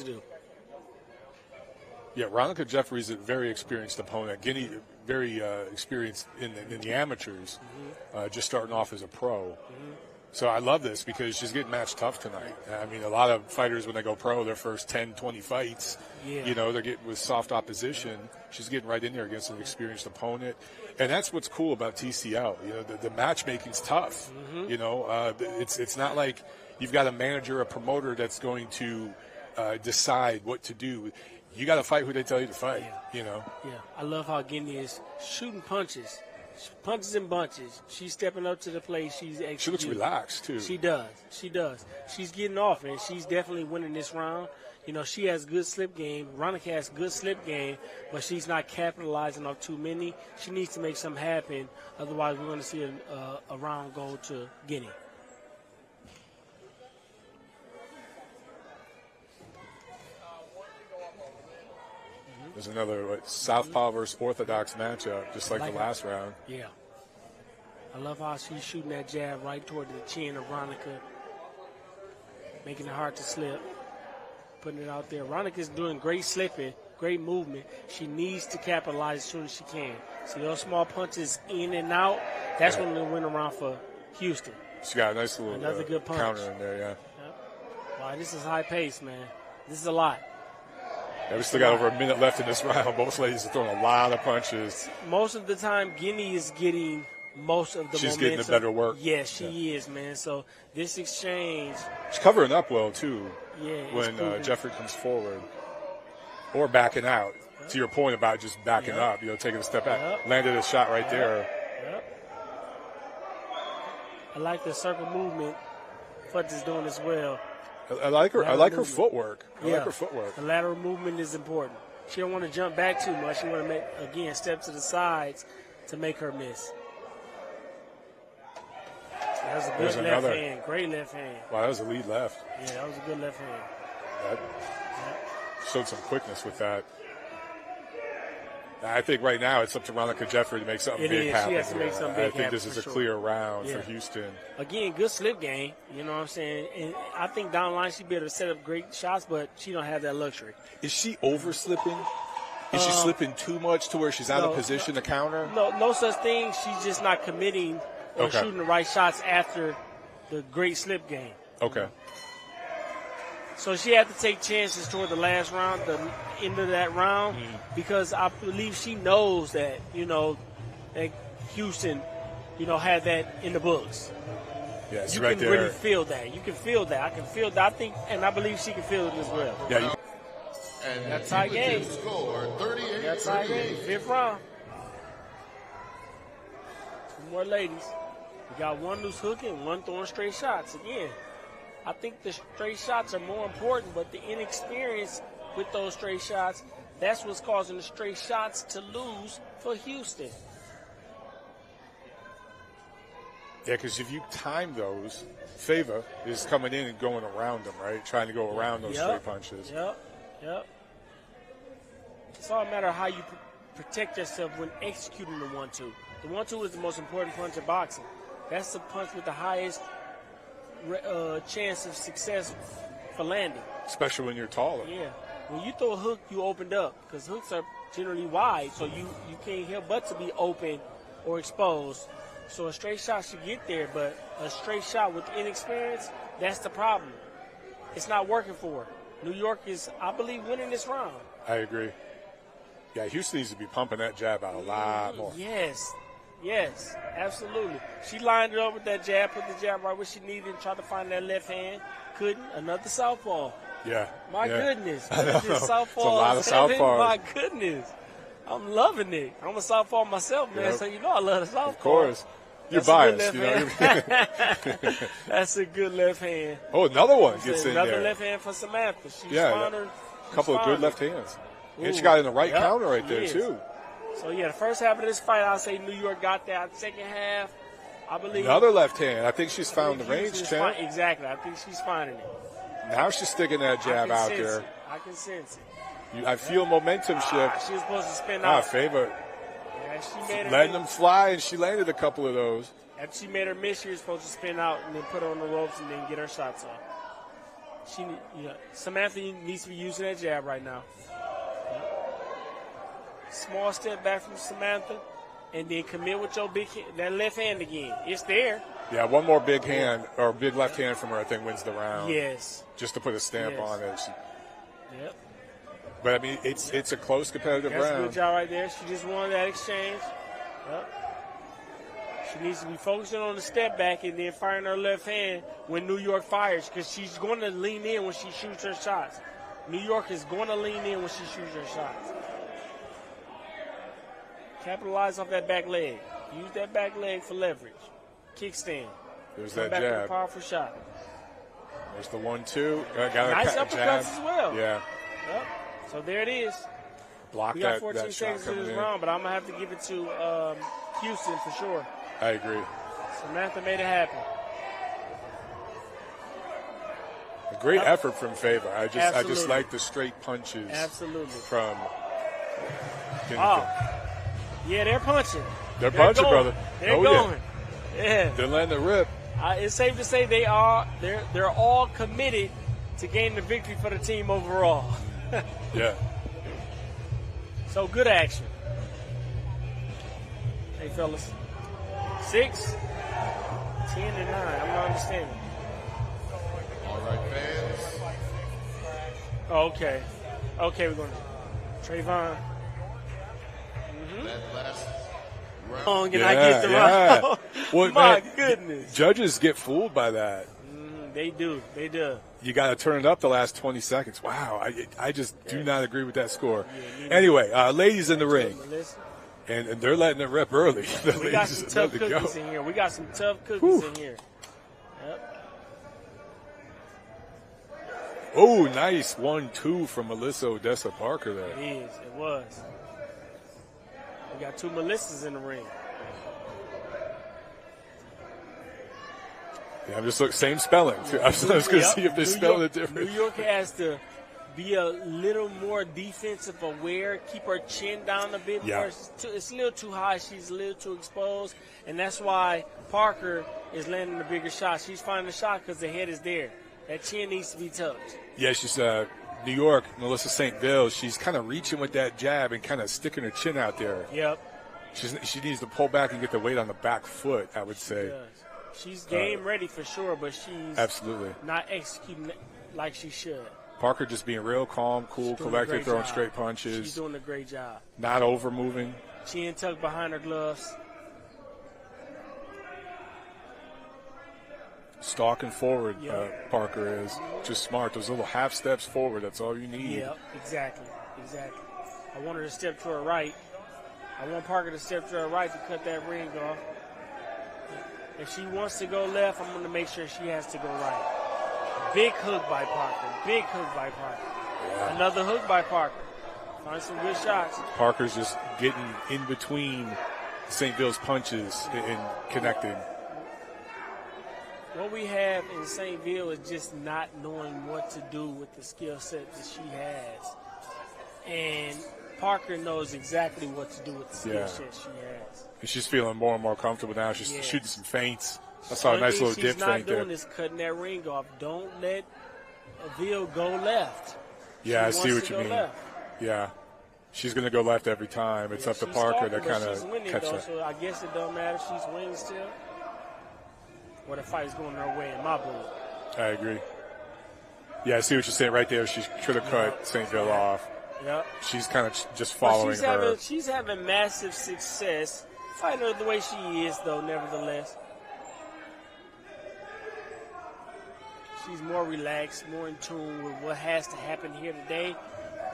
do. Yeah, Ronica Jeffries is a very experienced opponent. Guinea, very experienced in the amateurs, just starting off as a pro. So I love this because she's getting matched tough tonight. I mean, a lot of fighters, when they go pro, their first 10, 20 fights, you know, they're getting with soft opposition. She's getting right in there against an experienced opponent. And that's what's cool about TCL. You know, the matchmaking's tough. You know, it's not like you've got a manager, a promoter that's going to decide what to do. You got to fight who they tell you to fight, you know. Yeah, I love how Guinea is shooting punches and bunches. She's stepping up to the plate. She looks relaxed, too. She does. She's getting off, and she's definitely winning this round. You know, she has good slip game. Ronica has good slip game, but she's not capitalizing on too many. She needs to make something happen. Otherwise, we're going to see a round go to Guinea. There's another southpaw versus orthodox matchup, just like the last round. Yeah. I love how she's shooting that jab right toward the chin of Ronica, making it hard to slip, putting it out there. Ronica's doing great slipping, great movement. She needs to capitalize as soon as she can. See those small punches in and out? That's when they win around for Houston. She got a nice little another good punch. Counter in there, yeah. Wow, this is high pace, man. This is a lot. Yeah, we still got over a minute left in this round. Both ladies are throwing a lot of punches. Most of the time, Guinea is getting most of the She's momentum. getting the better work. Yes, she is, man. So this exchange. She's covering up well, too, yeah, when Jeffrey comes forward. Or backing out. To your point about just backing up, you know, taking a step back. Landed a shot right there. I like the circle movement Fuchs is doing as well. I like her. I like her footwork. I Yeah. like her footwork. The lateral movement is important. She don't want to jump back too much. She want to make, again, step to the sides to make her miss. That was a good left hand. Great left hand. Wow, that was a lead left. Yeah, that was a good left hand. That showed some quickness with that. I think right now it's up to Ronica Jeffrey to make something big happen. She has to make something big happen. I think this is a clear round for Houston. Again, good slip game. You know what I'm saying? And I think down the line she'd be able to set up great shots, but she don't have that luxury. Is she over slipping? Is she slipping too much to where she's out of position to counter? No such thing. She's just not committing or shooting the right shots after the great slip game. Okay. So she had to take chances toward the last round, the end of that round, because I believe she knows that, you know, that Houston, you know, had that in the books. Yeah, it's you right can there. really feel that. You can feel that. I can feel that. I think, and I believe she can feel it as well. Yeah. And that's tie game. Score 38. That's tie game. Fifth round. Two more ladies. We got one loose hook and one throwing straight shots. Again, I think the straight shots are more important, but the inexperience with those straight shots, that's what's causing the straight shots to lose for Houston. Yeah, because if you time those, Fava is coming in and going around them, right? Trying to go around those straight punches. Yep. It's all a matter of how you protect yourself when executing the 1-2. The 1-2 is the most important punch in boxing. That's the punch with the highest chance of success for landing. Especially when you're taller. Yeah. When you throw a hook, you opened up because hooks are generally wide, so you can't help but to be open or exposed. So a straight shot should get there, but a straight shot with inexperience, that's the problem. It's not working for her. New York is, I believe, winning this round. I agree. Yeah, Houston needs to be pumping that jab out a lot more. Yes, absolutely. She lined it up with that jab, put the jab right where she needed and tried to find that left hand. couldn't. Another southpaw. Yeah. My goodness. I know. This southpaw It's a lot of 7, southpaws. my goodness. I'm loving it. I'm a southpaw myself, man, Yep. so you know I love the southpaw. Of course. You're That's a biased, good you know. left hand. That's a good left hand. Oh, another one gets in Another there. left hand for Samantha. She's Yeah, finer. A couple of good left hands. And she Ooh. got in the right Yep, counter right she there, is. too. So, yeah, the first half of this fight, I'll say New York got that. Second half, I believe. Another left hand. I think she's found the range, Houston's champ. Exactly. I think she's finding it. Now she's sticking that I jab can out sense there. it. I can sense it. I feel momentum shift. She was supposed to spin out. Favor. Yeah, she made her Letting them fly, and she landed a couple of those. After she made her miss, she was supposed to spin out and then put her on the ropes and then get her shots off. Samantha needs to be using that jab right now. Small step back from Samantha, and then commit with your that left hand again. It's there. Yeah, one more big hand or big left hand from her, I think, wins the round. Yes. Just to put a stamp Yes. on it. Yep. But I mean, it's a close competitive That's a round. good job right there. She just won that exchange. Yep. She needs to be focusing on the step back and then firing her left hand when New York fires, because she's going to lean in when she shoots her shots. New York is going to lean in when she shoots her shots. Capitalize off that back leg. Use that back leg for leverage. Kickstand. There's Come that back with a jab. powerful shot. There's the 1-2. Got Nice a uppercuts jab. as well. Yeah. Yep. So there it is. Block We got that 14 shot seconds to coming this in. round, but I'm going to have to give it to Houston for sure. I agree. Samantha made it happen. A great effort from Favor. I just Absolutely. like the straight punches. Absolutely. From. Yeah, they're punching. They're punching, going. brother. They're Oh, going. Yeah. They're letting it rip. It's safe to say they're all committed to gain the victory for the team overall. Yeah. So good action. Hey, fellas. 6, 10, and 9. I'm not understanding. All right, fans. Oh, okay. Okay, we're going to Trayvon. That last round. Long and I get the round. Well, My man, goodness. Judges get fooled by that. They do. They do. You got to turn it up the last 20 seconds. Wow, I just do not agree with that score. Anyway, ladies in the ring, and they're letting it rip early. The We got ladies some are tough letting it go. cookies in here. We got some tough cookies in here. Yep. Oh, nice 1-2 from Melissa Odessa Parker there. It is. It was. We got 2 Melissas in the ring. Yeah, I'm just looking, same spelling. I was going to see if they spelled it different. New York has to be a little more defensive aware, keep her chin down a bit Yeah. more. It's a little too high. She's a little too exposed, and that's why Parker is landing the bigger shot. She's finding the shot because the head is there. That chin needs to be tucked. Yeah, she's New York, Melissa St. Ville. She's kind of reaching with that jab and kind of sticking her chin out there. Yep. She needs to pull back and get the weight on the back foot, I would say. She does. She's game ready for sure, but she's Absolutely not executing like she should. Parker just being real calm, cool, She's doing a collected, great throwing job. straight punches. She's doing a great job. Not over moving. Chin tucked behind her gloves. Stalking forward, Yep. Parker is just smart. Those little half steps forward, that's all you need. Yep, exactly. I want her to step to her right. I want Parker to step to her right to cut that ring off. If she wants to go left, I'm going to make sure she has to go right. Big hook by Parker. Big hook by Parker. Yeah. Another hook by Parker. Find some good shots. Parker's just getting in between St. Ville's punches and connecting. What we have in St. Ville is just not knowing what to do with the skill set that she has. And Parker knows exactly what to do with the skill set she has. And she's feeling more and more comfortable now. She's Yes. shooting some feints. I saw a Only nice thing little dip she's not feint there. doing is cutting that ring off. Don't let Ville go left. Yeah, I She see wants what to you go mean. left. Yeah. She's going to go left every time. It's up to She's Parker to stalking, but kind she's of winning, catch though, that. so I guess it don't matter if she's winning still. Or the fight's going her way in my book. I agree. Yeah, I see what you're saying right there. She could have cut St. Ville off. Yep. She's kind of just But following her. She's having massive success. Fighting her the way she is, though, nevertheless. She's more relaxed, more in tune with what has to happen here today,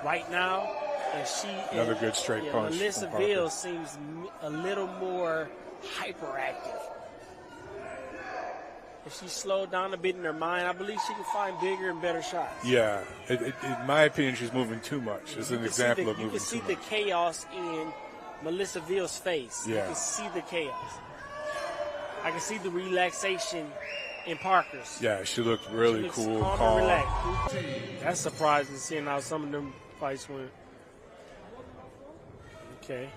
right now. And Another good straight punch. Melissa Veal seems a little more hyperactive. If she slowed down a bit in her mind, I believe she can find bigger and better shots. Yeah, in my opinion, she's moving too much. It's an example of moving too much. You can see the chaos in Melissa Veal's face. Yeah. You can see the chaos. I can see the relaxation in Parker's. Yeah, she looked really cool, calm. calm. And relaxed. That's surprising seeing how some of them fights went. Okay.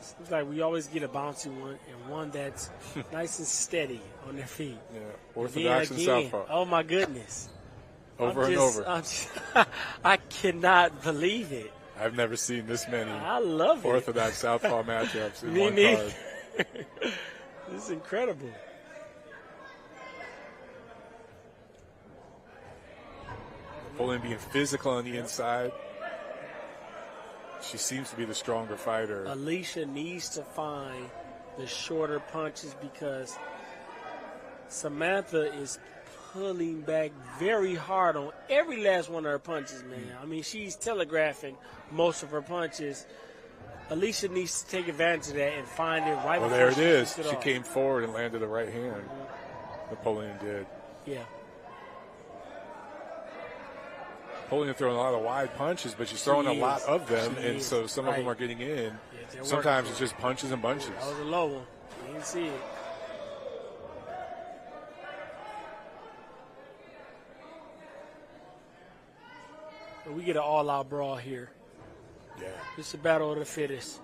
Seems like we always get a bouncy one and one that's nice and steady on their feet. Yeah, orthodox and southpaw. Oh my goodness. Over and over. I cannot believe it. I've never seen this many I love orthodox southpaw matchups in Me one neither. card. This is incredible. Napoleon being physical on the inside. She seems to be the stronger fighter. Alicia needs to find the shorter punches because Samantha is pulling back very hard on every last one of her punches, man. I mean, she's telegraphing most of her punches. Alicia needs to take advantage of that and find it right. Well, before there it is. kicks She off. came forward and landed the right hand. Napoleon did. Yeah. Napoleon throwing a lot of wide punches, but she's throwing a lot of them, and so some of them are getting in. Yeah, Sometimes it's just punches and bunches. That was a low one. You didn't see it. But we get an all-out brawl here. Yeah. It's a battle of the fittest.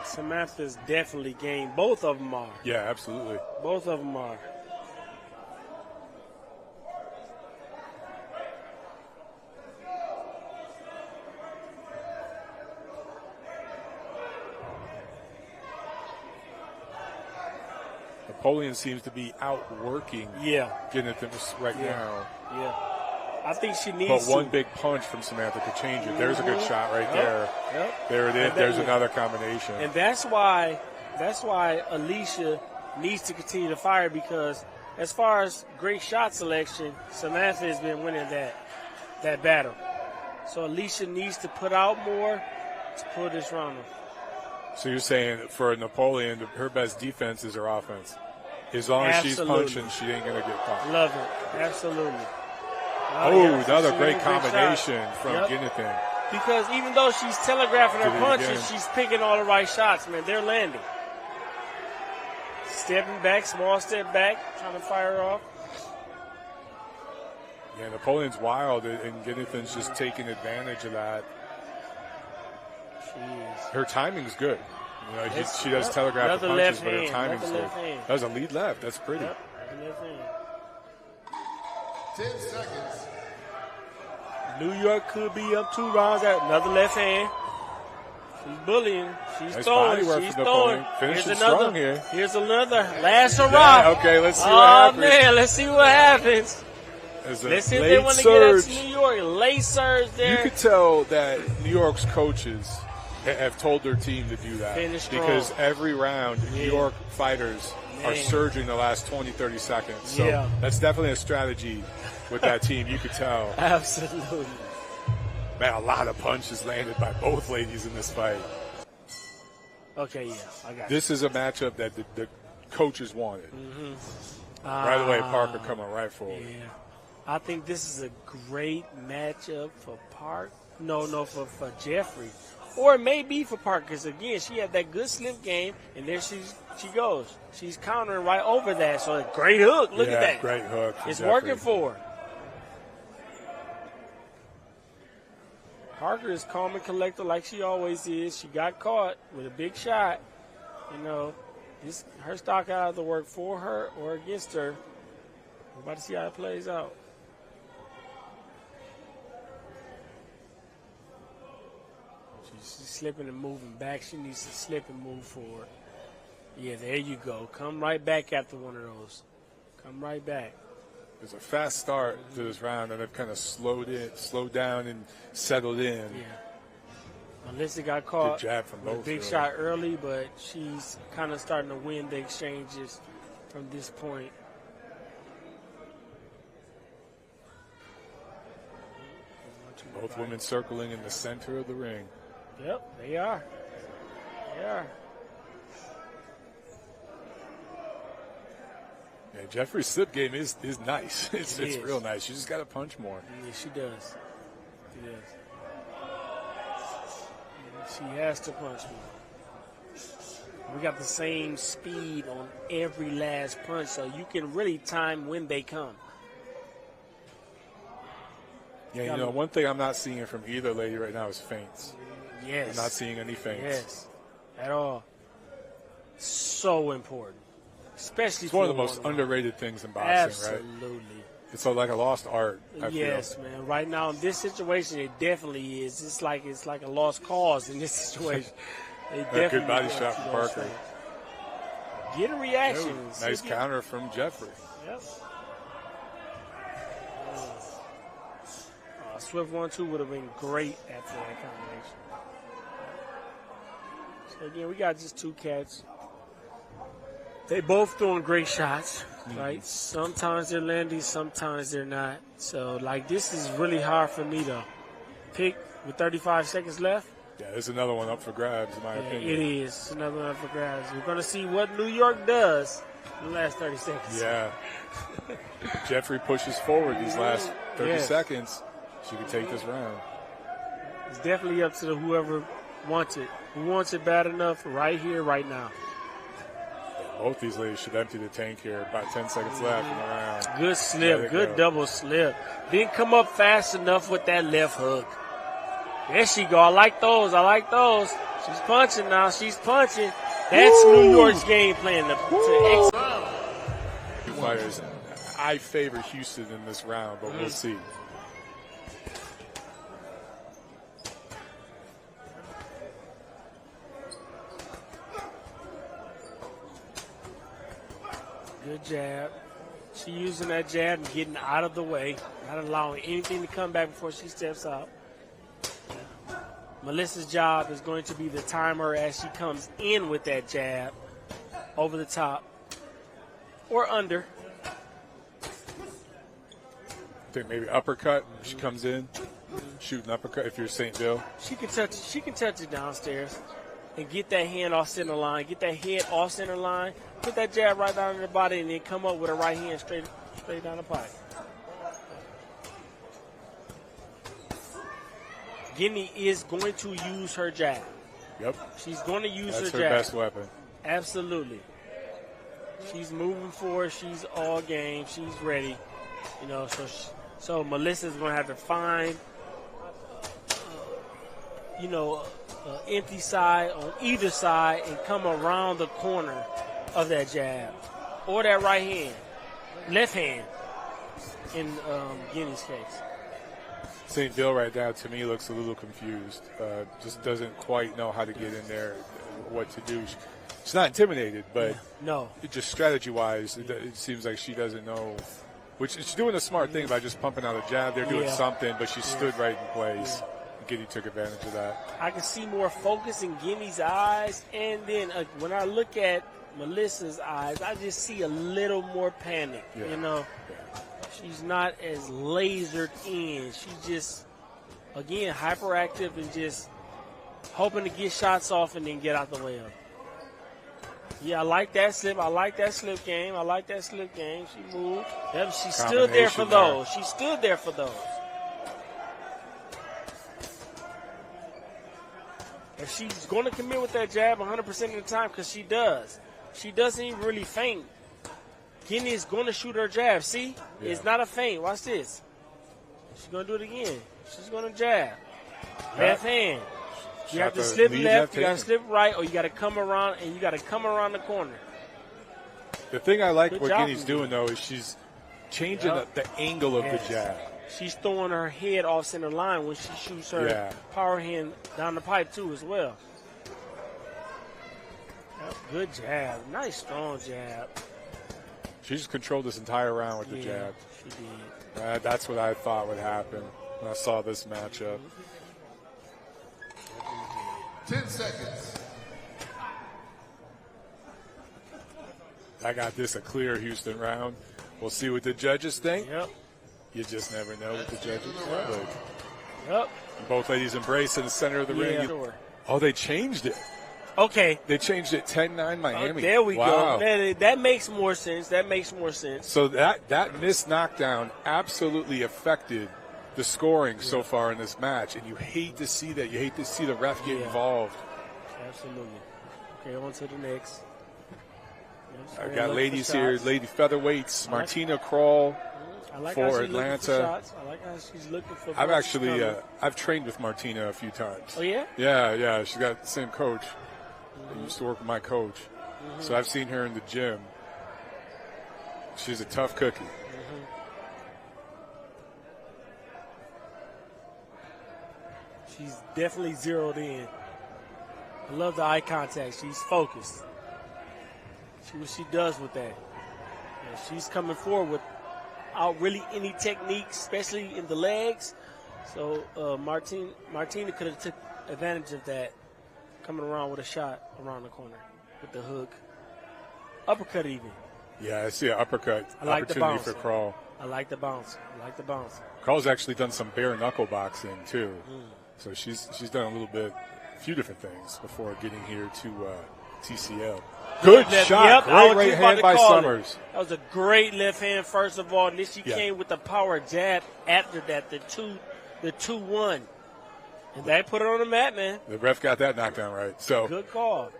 Samantha's definitely gained. Both of them are. Yeah, absolutely. Both of them are. Napoleon seems to be outworking Guinness right now. Yeah. I think she needs But one big punch from Samantha could change it. There's a good shot right there. Yep. There it is. There's another combination. And that's why Alicia needs to continue to fire, because as far as great shot selection, Samantha has been winning that battle. So Alicia needs to put out more to pull this round off. So you're saying for Napoleon, her best defense is her offense. As long as she's punching, she ain't going to get caught. Love it. Absolutely. Another great combination from Guinness. Because even though she's telegraphing her Did it punches, again. she's picking all the right shots, man. They're landing. Stepping back, small step back, trying to fire her off. Yeah, Napoleon's wild, and Guinness just taking advantage of that. Her timing's good. You know, she does telegraph the punches, but her timing's good. That was a lead left. That's pretty. Yep. Left hand. 10 seconds. New York could be up 2 rounds at another left hand. She's bullying. She's Nice throwing. body work She's from throwing. Napoleon. Finishing Here's strong another. here. Here's another. Last hurrah. Yeah, okay, let's see what happens. Oh, man, let's see what happens. Let's see if they want to get up to New York. Late surge there. You could tell that New York's coaches have told their team to do that. Finish strong. Because every round, New York fighters are surging the last 20, 30 seconds. So that's definitely a strategy with that team. You could tell. Absolutely. Man, a lot of punches landed by both ladies in this fight. Okay, yeah, I got This is a matchup that the coaches wanted. Right away, Parker coming right forward. Yeah. I think this is a great matchup for Park. For Jeffrey. Or it may be for Parker, because, again, she had that good slip game, and there she goes. She's countering right over that. So a great hook. Look at that. Great hook. It's working for her. Parker is calm and collected like she always is. She got caught with a big shot. You know, her stock out of the work for her or against her. We're about to see how it plays out. She's slipping and moving back. She needs to slip and move forward. Yeah, there you go. Come right back after one of those. Come right back. There's a fast start to this round, and they've kind of slowed down and settled in. Yeah. Melissa got caught Good jab from with a both, big really. shot early, but she's kind of starting to win the exchanges from this point. Both women circling in the center of the ring. Yep, they are. They are. Yeah, Jeffrey's slip game is nice. It's It is. real nice. She just got to punch more. Yeah, she does. She does. She has to punch more. We got the same speed on every last punch, so you can really time when they come. Yeah, you know, one thing I'm not seeing from either lady right now is feints. Yes. I'm not seeing any feints. Yes, at all. So important, especially It's one of for the most one-on-one. underrated things in boxing, Absolutely. right? It's like a lost art, I Yes, feel. man. Right now in this situation, it definitely is. It's like a lost cause in this situation. A good body shot from Parker. Get a reaction. Nice counter from Jeffrey. Yep. Swift 1-2 would have been great after that combination. So again, we got just two cats. They both throwing great shots, right? Sometimes they're landing, sometimes they're not. So, like, this is really hard for me to pick with 35 seconds left. Yeah, there's another one up for grabs, in my opinion. It is. It's another one up for grabs. We're going to see what New York does in the last 30 seconds. Yeah. Jeffrey pushes forward these last 30 Yes. seconds. She can take this round. It's definitely up to whoever wants it. Who wants it bad enough right here, right now. Both these ladies should empty the tank here. About 10 seconds left in the round. Good slip, good double slip. Didn't come up fast enough with that left hook. There she go. I like those. I like those. She's punching now. She's punching. That's New York's game plan to Two fighters. I favor Houston in this round, but we'll see. Good jab. She using that jab and getting out of the way, not allowing anything to come back before she steps out. Melissa's job is going to be to time her as she comes in with that jab over the top or under. I think maybe uppercut. She comes in, shooting uppercut. If you're St. Bill, She can touch it downstairs and get that hand off center line, get that head off center line, put that jab right down in the body, and then come up with a right hand straight down the pipe. Guinea is going to use her jab. Yep. She's going to use That's her her jab. best weapon. Absolutely. She's moving forward. She's all game. She's ready. You know, so Melissa's going to have to find, empty side on either side and come around the corner of that jab or that right hand, left hand in Guinea's case. St. Bill right now, to me, looks a little confused. Just doesn't quite know how to get in there, what to do. She's not intimidated, but no. Just strategy-wise, it seems like she doesn't know. Which she's doing a smart thing by just pumping out a jab. They're doing something, but she stood right in place. Guinea took advantage of that. I can see more focus in Guinea's eyes, and then when I look at Melissa's eyes, I just see a little more panic. Yeah. You know, she's not as lasered in. She's just, again, hyperactive and just hoping to get shots off and then get out the way of it. Yeah, I like that slip. I like that slip game. I like that slip game. She moved. Yep, she stood there for those. She stood there for those. If she's going to commit with that jab 100% of the time, because she does, she doesn't even really feint. Guinea is going to shoot her jab. See? Yeah. It's not a feint. Watch this. She's going to do it again. She's going to jab. Left hand. You have to slip left, you got to slip right, or you got to come around, and you got to come around the corner. The thing I like what Guinea's doing, though, is she's changing the angle of the jab. She's throwing her head off center line when she shoots her power hand down the pipe, too, as well. Good jab. Nice, strong jab. She just controlled this entire round with the jab. She did. That's what I thought would happen when I saw this matchup. 10 seconds. I got this a clear Houston round. We'll see what the judges think. Yep. You just never know what the judges think. Yep. Both ladies embrace in the center of the ring. Sure. Oh, they changed it. Okay. They changed it 10-9 Miami. There we Wow. go. That makes more sense. That makes more sense. So that missed knockdown absolutely affected the scoring so far in this match, and you hate to see that. You hate to see the ref get involved. Absolutely. Okay, on to the next. I got ladies here, lady featherweights, Martina Krall for Atlanta. I like how she's looking for. I've actually I've trained with Martina a few times. Oh yeah? Yeah. She's got the same coach. I used to work with my coach, so I've seen her in the gym. She's a tough cookie. She's definitely zeroed in. I love the eye contact. She's focused. See what she does with that. Yeah, she's coming forward without really any technique, especially in the legs. So Martina could have took advantage of that, coming around with a shot around the corner with the hook. Uppercut even. Yeah, I see an uppercut opportunity for Krall. I like the bounce. Krall's actually done some bare knuckle boxing too. So she's done a few different things before getting here to TCL. Good shot. Great right hand by Summers. That was a great left hand, first of all. And then she came with the power jab after that, the 2-1. And they put it on the mat, man. The ref got that knockdown right. So good call.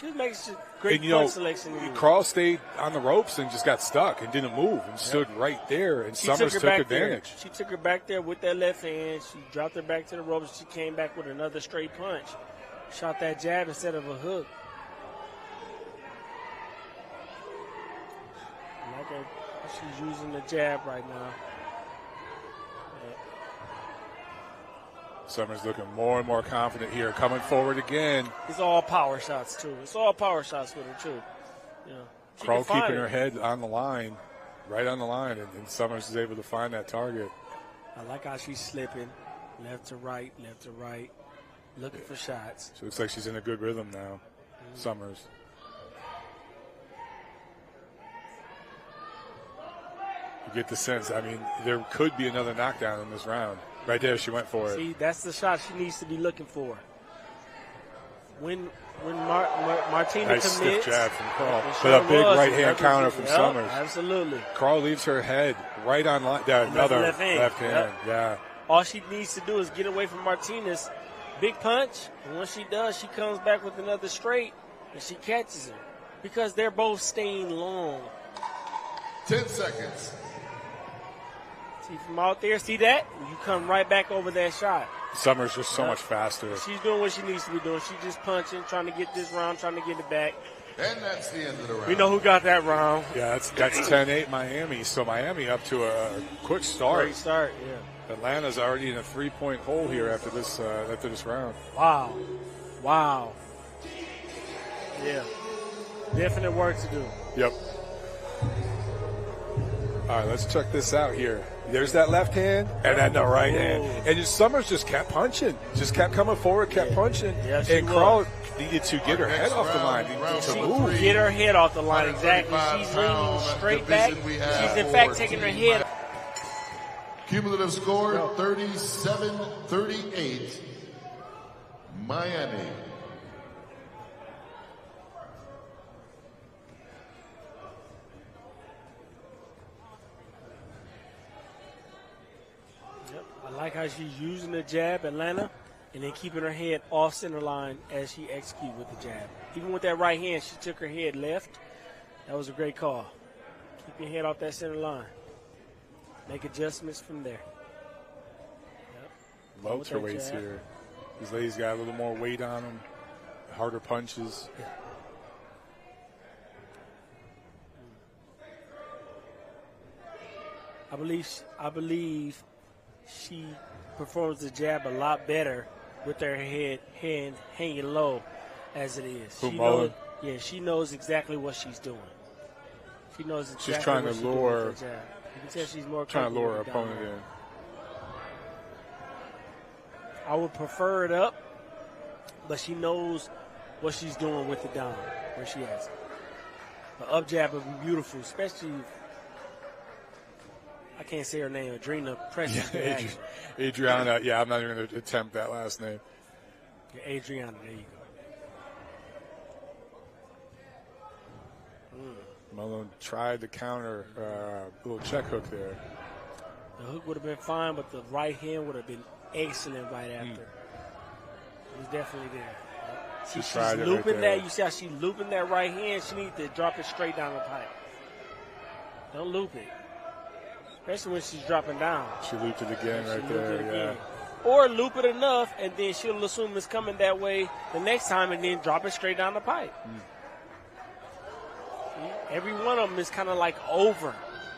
She was making some great punch selection. Krall stayed on the ropes and just got stuck and didn't move and stood right there, and Summers took advantage. She took her back there with that left hand. She dropped her back to the ropes. She came back with another straight punch. Shot that jab instead of a hook. Okay, she's using the jab right now. Summers looking more and more confident here, coming forward again. It's all power shots, too. It's all power shots with her, too. Yeah. Krall keeping her head on the line, right on the line, and Summers is able to find that target. I like how she's slipping, left to right, looking for shots. She looks like she's in a good rhythm now, Summers. You get the sense, there could be another knockdown in this round. Right there, she went for it. See, that's the shot she needs to be looking for. When Martina nice commits, stiff jab from Krall. With a big right-hand counter from Summers. Absolutely. Krall leaves her head right on line. Another left hand. Yeah. All she needs to do is get away from Martina's big punch, and once she does, she comes back with another straight, and she catches her. Because they're both staying long. 10 seconds. See from out there, see that? You come right back over that shot. Summers just so much faster. She's doing what she needs to be doing. She's just punching, trying to get this round, trying to get it back. And that's the end of the round. We know who got that round. Yeah, that's 10-8 Miami. So Miami up to a quick start. Great start, yeah. Atlanta's already in a 3-point hole here after this round. Wow. Yeah. Definite work to do. Yep. All right, let's check this out here. There's that left hand and then the right hand. And Summers just kept punching. Just kept coming forward, kept punching. Yeah, and Krall needed to get her head off the line. To move. Get her head off the line, exactly. She's leaning straight back. She's, in fact, taking her head. Cumulative score, 37-38. Miami. I like how she's using the jab, Atlanta, and then keeping her head off center line as she executes with the jab. Even with that right hand, she took her head left. That was a great call. Keep your head off that center line. Make adjustments from there. Yep. Welterweights here. These ladies got a little more weight on them, harder punches. Yeah. I believe she performs the jab a lot better with her hand hanging low as it is. She knows exactly what she's doing. She knows exactly she's trying what to she's lure. doing with the jab. You can tell she's more trying to lure her comfortable opponent in. I would prefer it up, but she knows what she's doing with the down, where she has it. The up jab would be beautiful, especially, I can't say her name, Adriana presses the action. Adriana, yeah, I'm not even going to attempt that last name. Yeah, Adriana, there you go. Malone tried to counter little check hook there. The hook would have been fine, but the right hand would have been excellent right after. It was definitely there. She's looping that. You see how she's looping that right hand? She needs to drop it straight down the pipe. Don't loop it. Especially when she's dropping down. She looped it again right there, yeah. Or loop it enough, and then she'll assume it's coming that way the next time, and then drop it straight down the pipe. Every one of them is kind of like over,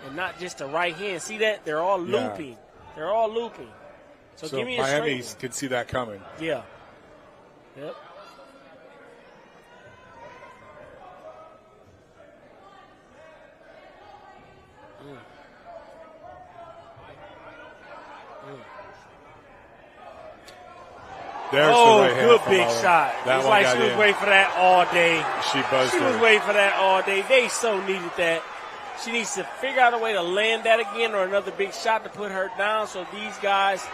and not just the right hand. See that? They're all looping. Yeah. They're all looping. So give me a straight Miami can see that coming. Yeah. Yep. There's the right hand good big shot. It's like she was waiting for that all day. She buzzed She was waiting for that all day. They so needed that. She needs to figure out a way to land that again or another big shot to put her down so these guys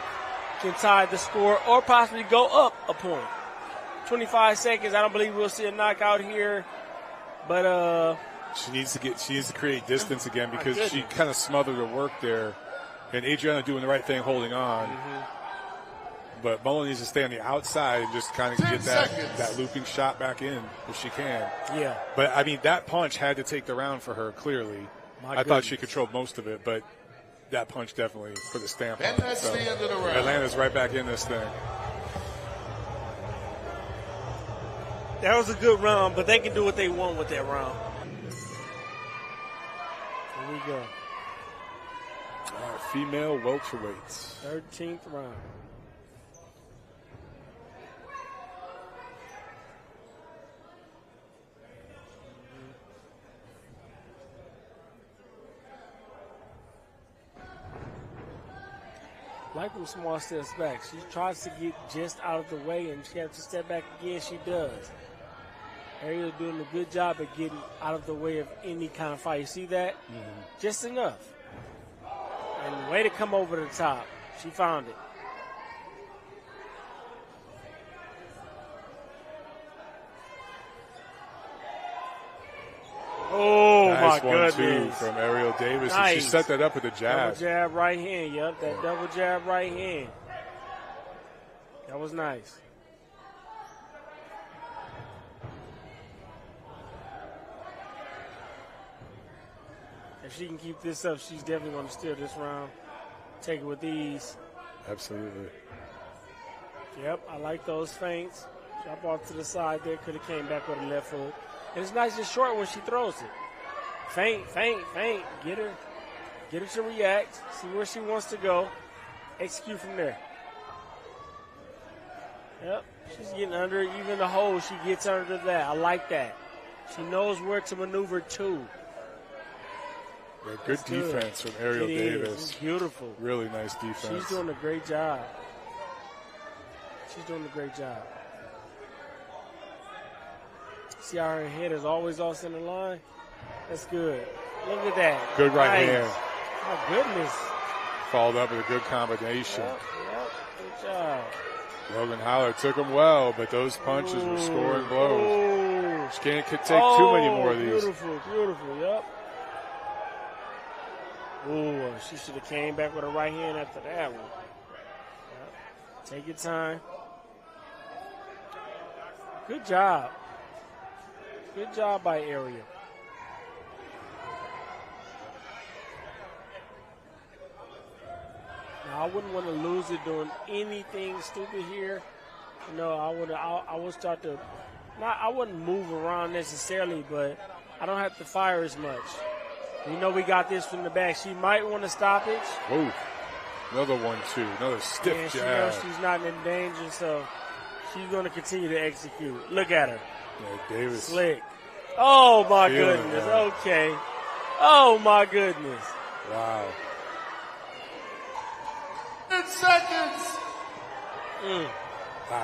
can tie the score or possibly go up a point. 25 seconds. I don't believe we'll see a knockout here, but she needs to create distance again because she kind of smothered her work there, and Adriana doing the right thing, holding on. But Mullen needs to stay on the outside and just kind of get that looping shot back in if she can. Yeah. But, I mean, that punch had to take the round for her, clearly. I thought she controlled most of it, but that punch definitely put a stamp on it. And that's the end of the round. Atlanta's right back in this thing. That was a good round, but they can do what they want with that round. Here we go. All right, female welterweights. 13th round. Like them small steps back. She tries to get just out of the way, and she has to step back again. She does. Ariel doing a good job at getting out of the way of any kind of fight. You see that? Just enough. And way to come over the top. She found it. Oh, nice my one, goodness. Too, from Ariel Davis. Nice. And she set that up with a jab. Double jab right hand. Yep, that double jab right hand. That was nice. If she can keep this up, she's definitely going to steal this round. Take it with ease. Absolutely. Yep, I like those feints. Drop off to the side there. Could have came back with a left hook. And it's nice and short when she throws it. Feint, feint, feint. Get her to react. See where she wants to go. Execute from there. Yep, she's getting under it. Even the hole, she gets under that. I like that. She knows where to maneuver to. Yeah, good defense from Ariel Davis. It's beautiful. Really nice defense. She's doing a great job. She's doing a great job. See how her head is always off center line? That's good. Look at that. Good right nice. hand. My goodness. Followed up with a good combination. Yep. Good job. Logan Holler took him well, but those punches were scoring blows. She can't take too many more of these. Beautiful, beautiful. Yep. Ooh, she should have came back with a right hand after that one. Yep. Take your time. Good job. Good job by Ariel. Now, I wouldn't want to lose it doing anything stupid here. You know, I would start to, I wouldn't move around necessarily, but I don't have to fire as much. We know we got this from the back. She might want to stoppage. Oh, another one, too. Another stiff jab. She knows she's not in danger, so she's going to continue to execute. Look at her. Yeah, Davis. Slick. Oh, my goodness. Okay. Oh, my goodness. Wow. 10 seconds.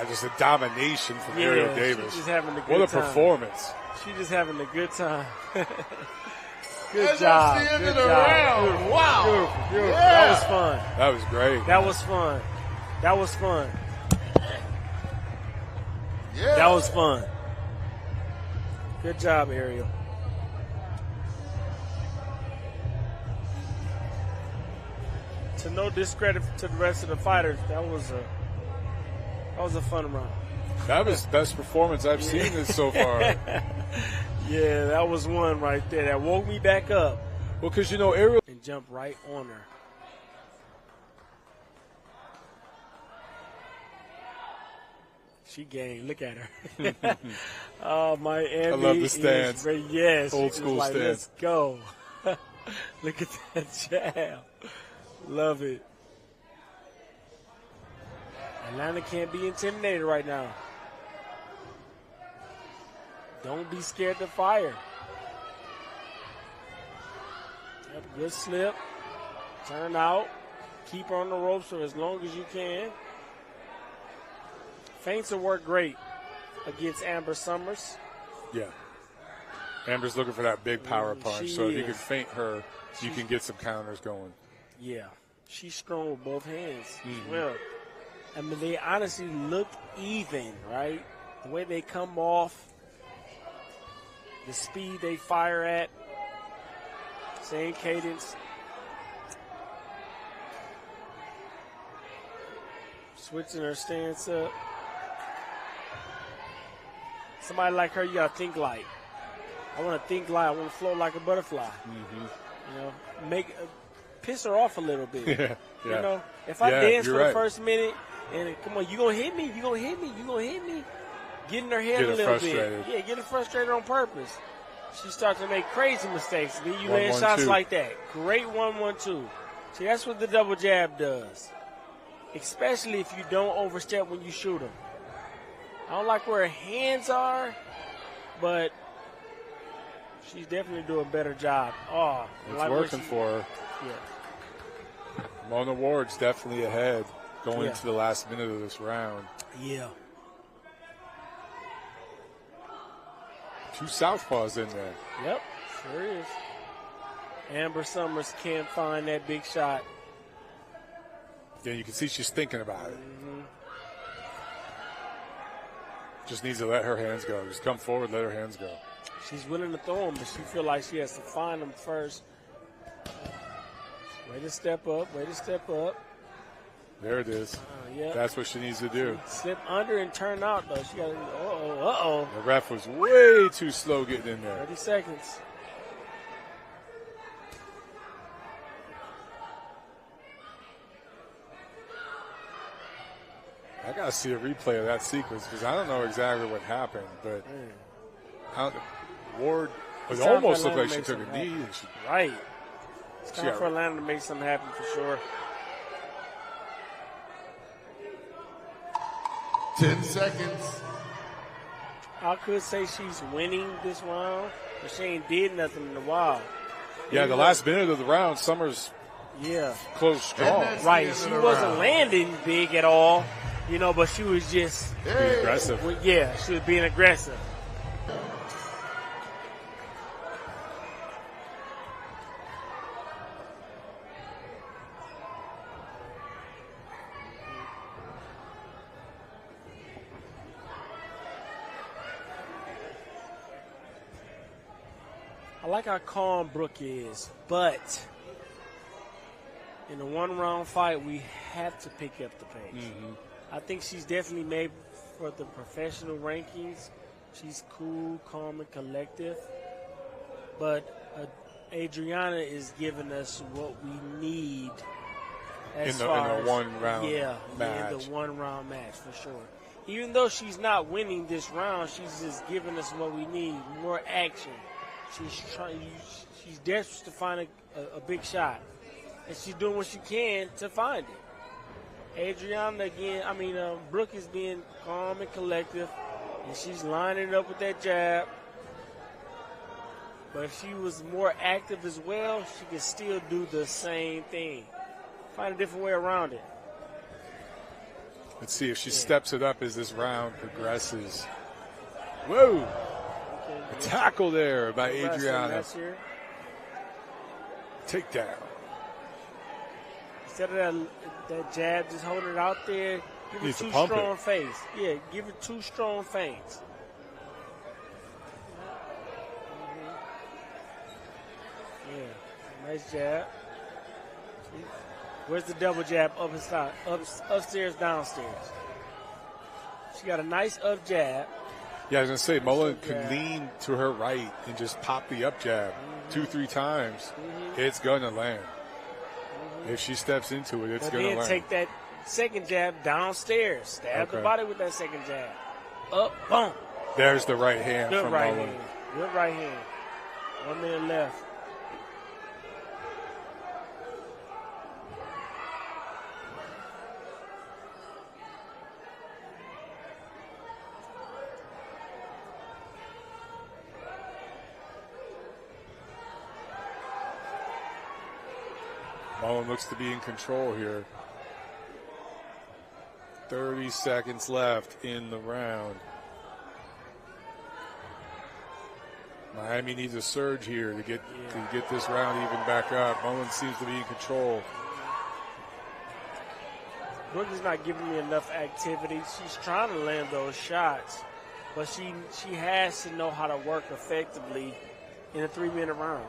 Just a domination from Ariel Davis. She's just having a good what a time. Performance. She's just having a good time. Good job. That's the end Good of the job. round. Beautiful. Wow. Beautiful. Beautiful. Yeah. That was fun. That was great. That was fun. That was fun. Yeah. That was fun. Good job, Ariel. To no discredit to the rest of the fighters, that was a fun round. That was the best performance I've seen this so far. Yeah, that was one right there. That woke me back up. Well, because, you know, Ariel. And jumped right on her. She game. Look at her. Oh, Miami. I love the stance. Yes. Old school like, stance. Let's go. Look at that jab. Love it. Atlanta can't be intimidated right now. Don't be scared to fire. Yep, good slip. Turn out. Keep her on the ropes for as long as you can. Feints will work great against Amber Summers. Yeah. Amber's looking for that big power punch. So if you is. can feint her, you can get some counters going. Yeah. She's strong with both hands as well. I mean, they honestly look even, right? The way they come off, the speed they fire at, same cadence. Switching her stance up. Somebody like her, you got to think light. I want to think light. I want to float like a butterfly. You know, piss her off a little bit. Yeah. You know, if I dance for right. the first minute, and come on, you gonna hit me, you gonna hit me, you gonna hit me. Get in her head Get a her little frustrated. bit. Yeah, get her frustrated on purpose. She starts to make crazy mistakes. Then you 1, land 1, shots 2. like that. Great 1-1-2. See, that's what the double jab does. Especially if you don't overstep when you shoot them. I don't like where her hands are, but she's definitely doing a better job. Oh, It's like working for her. Yeah. Mona Ward's definitely ahead going Yeah. into the last minute of this round. Yeah. 2 southpaws in there. Yep, sure is. Amber Summers can't find that big shot. Yeah, you can see she's thinking about it. Just needs to let her hands go. Just come forward, let her hands go. She's willing to throw them, but she feels like she has to find them first. Way to step up, way to step up. There it is. Yep. That's what she needs to do. Slip under and turn out, though. She got to, uh-oh. The ref was way too slow getting in there. 30 seconds. I got to see a replay of that sequence because I don't know exactly what happened, but Ward, it almost looked like she took a knee. And she, right. It's time got- for Atlanta to make something happen for sure. 10 seconds. I could say she's winning this round, but she ain't did nothing in a while. yeah, the last minute of the round, Summers Yeah. closed strong. that's Right. the end She of the wasn't round. landing big at all, you know, but she was just, Be aggressive. well, yeah, she was being aggressive. I like how calm Brooke is, but in a one-round fight, we have to pick up the pace. I think she's definitely made for the professional rankings. She's cool, calm, and collective. But Adriana is giving us what we need as In far the as, one-round in match. the one-round match for sure. Even though she's not winning this round, she's just giving us what we need, more action. She's desperate to find a big shot, and she's doing what she can to find it. Adriana again, Brooke is being calm and collective, and she's lining it up with that jab. But if she was more active as well, she could still do the same thing. Find a different way around it. Let's see if she steps it up as this round progresses. Whoa! A tackle there by Adriana. Takedown. Instead of that jab, just holding it out there, give it two strong feints. Yeah, give it two strong feints. Yeah, nice jab. Where's the double jab up and side? Upstairs, downstairs. She got a nice up jab. Yeah, I was going to say, Mullen could lean to her right and just pop the up jab 2-3 times. It's going to land. If she steps into it, it's going to land. Then take that second jab downstairs. Stab the body with that second jab. Up, boom. There's the right hand Good from right Mullen. hand. Good right hand. 1 minute left. Mullen looks to be in control here. 30 seconds left in the round. Miami needs a surge here to get this round even back up. Mullen seems to be in control. Brooke is not giving me enough activity. She's trying to land those shots, but she has to know how to work effectively in a 3-minute round.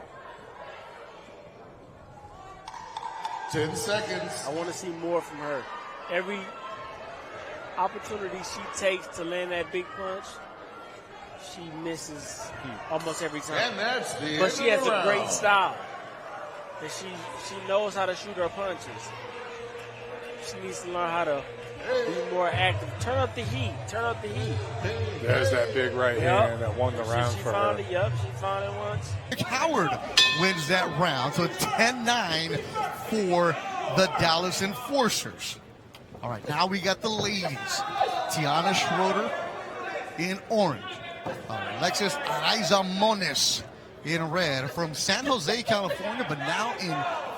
10 seconds. I want to see more from her. Every opportunity she takes to land that big punch, she misses almost every time. And that's the but she has a round. great style. And she knows how to shoot her punches. She needs to learn how to be more active. Turn up the heat. Turn up the heat. There's that big right hand that won the round for her. She found it once. Howard wins that round, so 10-9 for the Dallas Enforcers. All right, now we got the ladies. Tiana Schroeder in orange. Alexis Araiza-Moniz in red from San Jose, California, but now in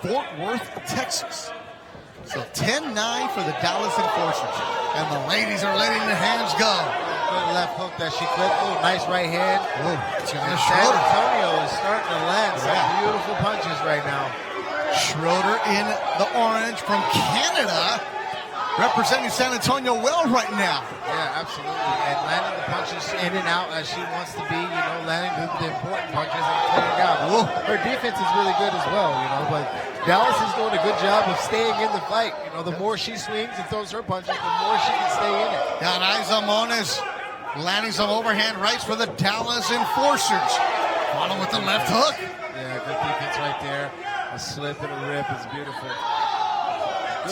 Fort Worth, Texas. So 10-9 for the Dallas Enforcers. And the ladies are letting the hands go. Good left hook that she clipped. Oh, nice right hand. Oh, San Antonio is starting to land some beautiful punches right now. Schroeder in the orange from Canada, representing San Antonio well right now. Yeah, absolutely. And landing the punches in and out as she wants to be, landing the important punches and clearing out. Whoa. Her defense is really good as well, but Dallas is doing a good job of staying in the fight. The more she swings and throws her punches, the more she can stay in it. Araiza-Moniz landing some overhand rights for the Dallas Enforcers. Follow with the left hook. Yeah, good defense right there. A slip and a rip is beautiful.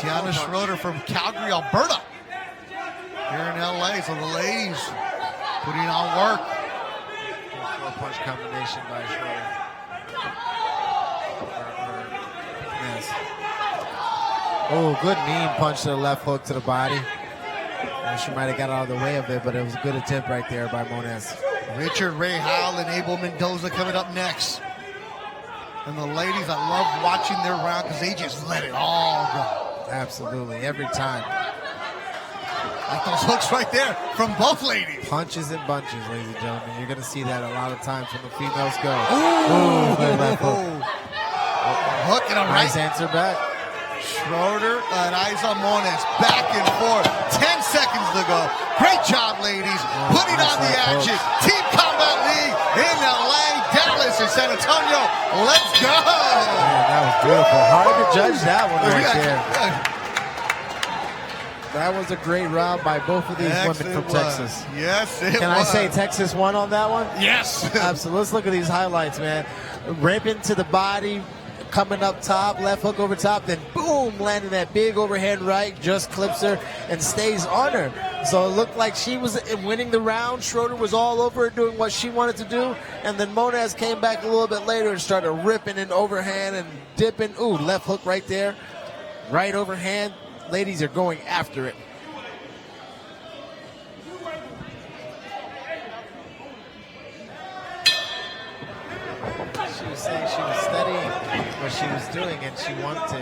Tiana Schroeder from Calgary, Alberta. Here in LA, so the ladies putting on work. 4-punch combination by Schroeder. Yes. Oh, good mean punch to the left hook to the body. She might have got out of the way of it, but it was a good attempt right there by Moniz. Richard Ray Howell and Abel Mendoza coming up next. And the ladies, I love watching their round because they just let it all go. Absolutely, every time. Like those hooks right there from both ladies. Punches and bunches, ladies and gentlemen. You're going to see that a lot of times when the females go. Ooh, good left hook. Hook and a right. Nice answer back. Schroeder and Araiza-Moniz back and forth. 10 seconds to go. Great job, ladies. Putting on the action. Team Combat League in LA, Dallas, and San Antonio. Let's go. Man, that was beautiful. Hard to judge that one right there. That was a great round by both of these women from Texas. Yes, it was. Can I say Texas won on that one? Yes. Absolutely. Let's look at these highlights, man. Ramping to the body, coming up top, left hook over top, then boom, landing that big overhead right, just clips her and stays on her. So it looked like she was winning the round. Schroeder was all over her doing what she wanted to do, and then Moniz came back a little bit later and started ripping in overhand and dipping. Ooh, left hook right there, right overhand. Ladies are going after it. She was saying she was studying what she was doing and she wanted to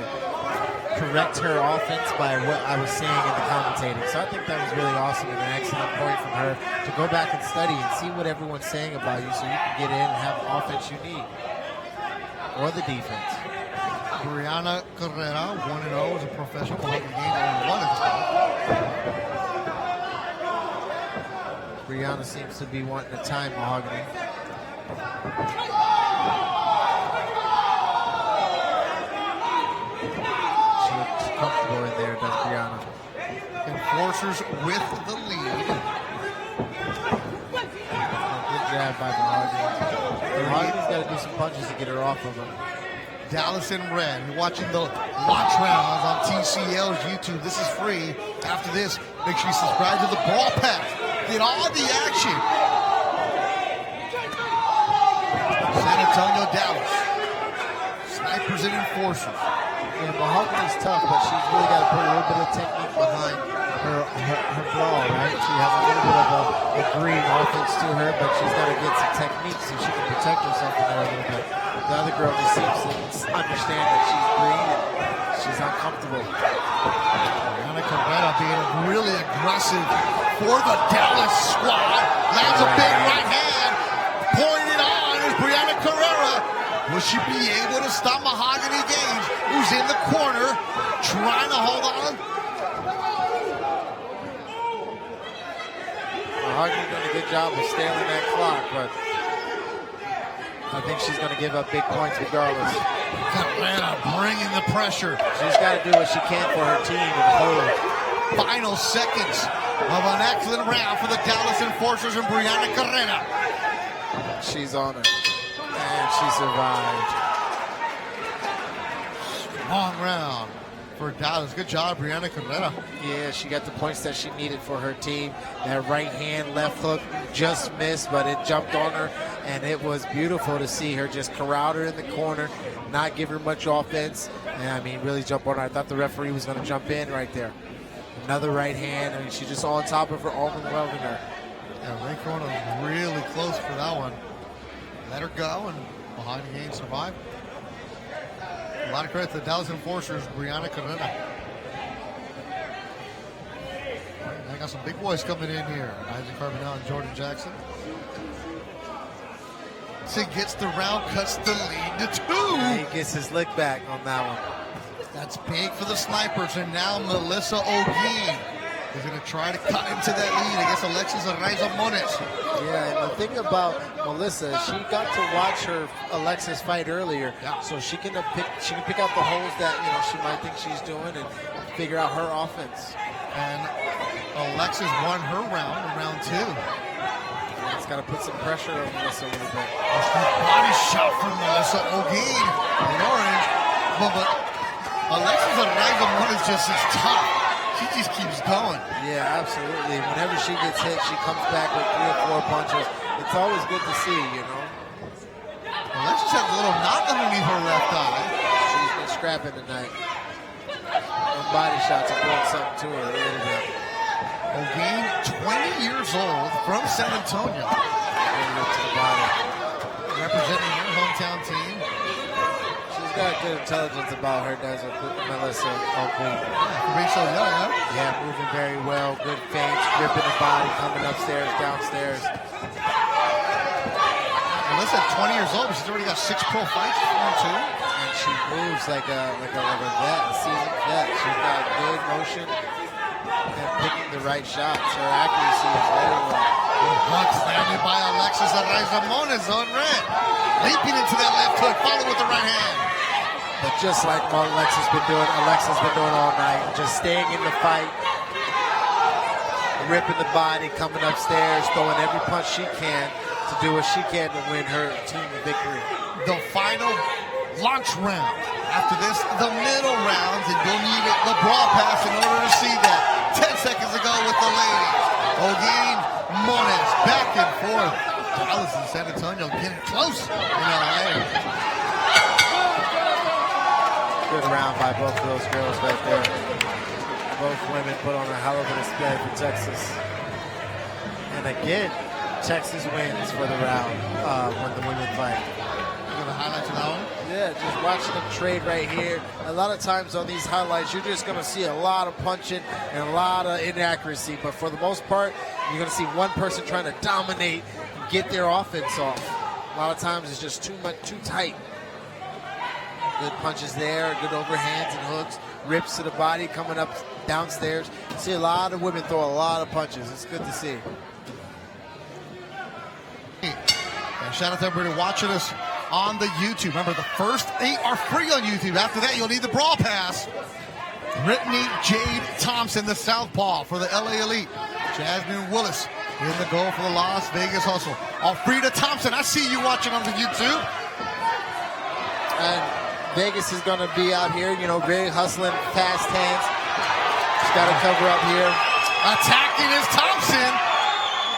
correct her offense by what I was saying in the commentating. So I think that was really awesome and an excellent point from her to go back and study and see what everyone's saying about you so you can get in and have the offense you need. Or the defense. Brianna Carrera, 1-0 as a professional. Mahogany Gaines, only 1 as a Brianna seems to be wanting to time Mahogany. She looks comfortable in there, does Brianna. Enforcers with the lead. Good jab by Mahogany. Mahogany's got to do some punches to get her off of him. Dallas in red. You're watching the launch rounds on TCL's YouTube. This is free. After this, make sure you subscribe to the BRAWL Pass. Get all the action. San Antonio, Dallas. Snipers and enforcers. Yeah, Mahogany's tough, but she's really got to put a little bit of technique behind her brawl, right? She has a little bit of a green offense to her, but she's got to get some technique so she can protect herself in there a little bit. The other girl just seems to understand that she's green and she's uncomfortable. Brianna Carrera being really aggressive for the Dallas squad. Lands a big right hand. Pouring it on is Brianna Carrera. Will she be able to stop Mahogany Gaines, who's in the corner, trying to hold on? Mahogany done a good job of stealing that clock, but I think she's going to give up big points regardless. Carrera bringing the pressure. She's got to do what she can for her team and hold. Final seconds of an excellent round for the Dallas Enforcers and Brianna Carrera. She's on her. And she survived. Long round for Dallas. Good job, Brianna Carrera. Yeah, she got the points that she needed for her team. That right hand, left hook just missed, but it jumped on her, and it was beautiful to see her just corral her in the corner, not give her much offense, and I mean, really jump on her. I thought the referee was going to jump in right there. Another right hand, I mean, she's just on top of her, overwhelming her. Yeah, Ray Corona was really close for that one. Let her go, and Mahogany Gaines survived. A lot of credit to the Dallas Enforcers, Brianna Carrera. I got some big boys coming in here. Isaac Carbonell and Jordan Jackson. So he gets the round, cuts the lead to 2. Yeah, he gets his lick back on that one. That's big for the Snipers, and now Melissa O'Gean is going to try to cut into that lead against Alexis Araiza-Moniz. Yeah, and the thing about Melissa, she got to watch her Alexis fight earlier, so she can pick out the holes that she might think she's doing and figure out her offense. And Alexis won her round in round 2. It's got to put some pressure on Melissa a little bit. Body shot from Melissa O'Gean in orange, but Alexis Araiza-Moniz just is tough. She just keeps going. Yeah, absolutely. Whenever she gets hit, she comes back with 3 or 4 punches. It's always good to see, Alexis has a little knot underneath her left eye. She's been scrapping tonight. Her body shots are doing something to her a little bit. O'Gean, 20 years old, from San Antonio. To the body. Representing her hometown team. She's got good intelligence about her, does Melissa Holquin. Being so young, huh? Yeah, moving very well. Good feints, gripping the body, coming upstairs, downstairs. Melissa, 20 years old, but she's already got 6 pro fights, 4-2. And she moves like a vet, a seasoned vet. She's got good motion and picking the right shots. Her accuracy is very well. Hooks landed by Alexis Araiza-Moniz on red. Leaping into that left hook, followed with the right hand. But just like Alexa's been doing all night, just staying in the fight, ripping the body, coming upstairs, throwing every punch she can to do what she can to win her team a victory. The final launch round. After this, the middle rounds, and you'll need the BRAWL Pass in order to see that. 10 seconds ago with the ladies. O'Gean, Moniz, back and forth. Dallas and San Antonio getting close in LA. Good round by both of those girls right there. Both women put on a hell of a display for Texas. And again, Texas wins for the round when the women fight. You got a highlight to that one? Yeah, just watching them trade right here. A lot of times on these highlights, you're just going to see a lot of punching and a lot of inaccuracy. But for the most part, you're going to see one person trying to dominate and get their offense off. A lot of times it's just too tight. Good punches there, good overhands and hooks, rips to the body coming up downstairs. You see a lot of women throw a lot of punches. It's good to see. And shout out to everybody watching us on the YouTube. Remember, the first 8 are free on YouTube. After that, you'll need the Brawl Pass. Brittany Jade Thompson, the southpaw for the LA Elite. Jasmine Willis in the goal for the Las Vegas Hustle. Alfreda Thompson, I see you watching on the YouTube. And Vegas is going to be out here, you know, very hustling, fast hands. She's got to cover up here. Attacking is Thompson.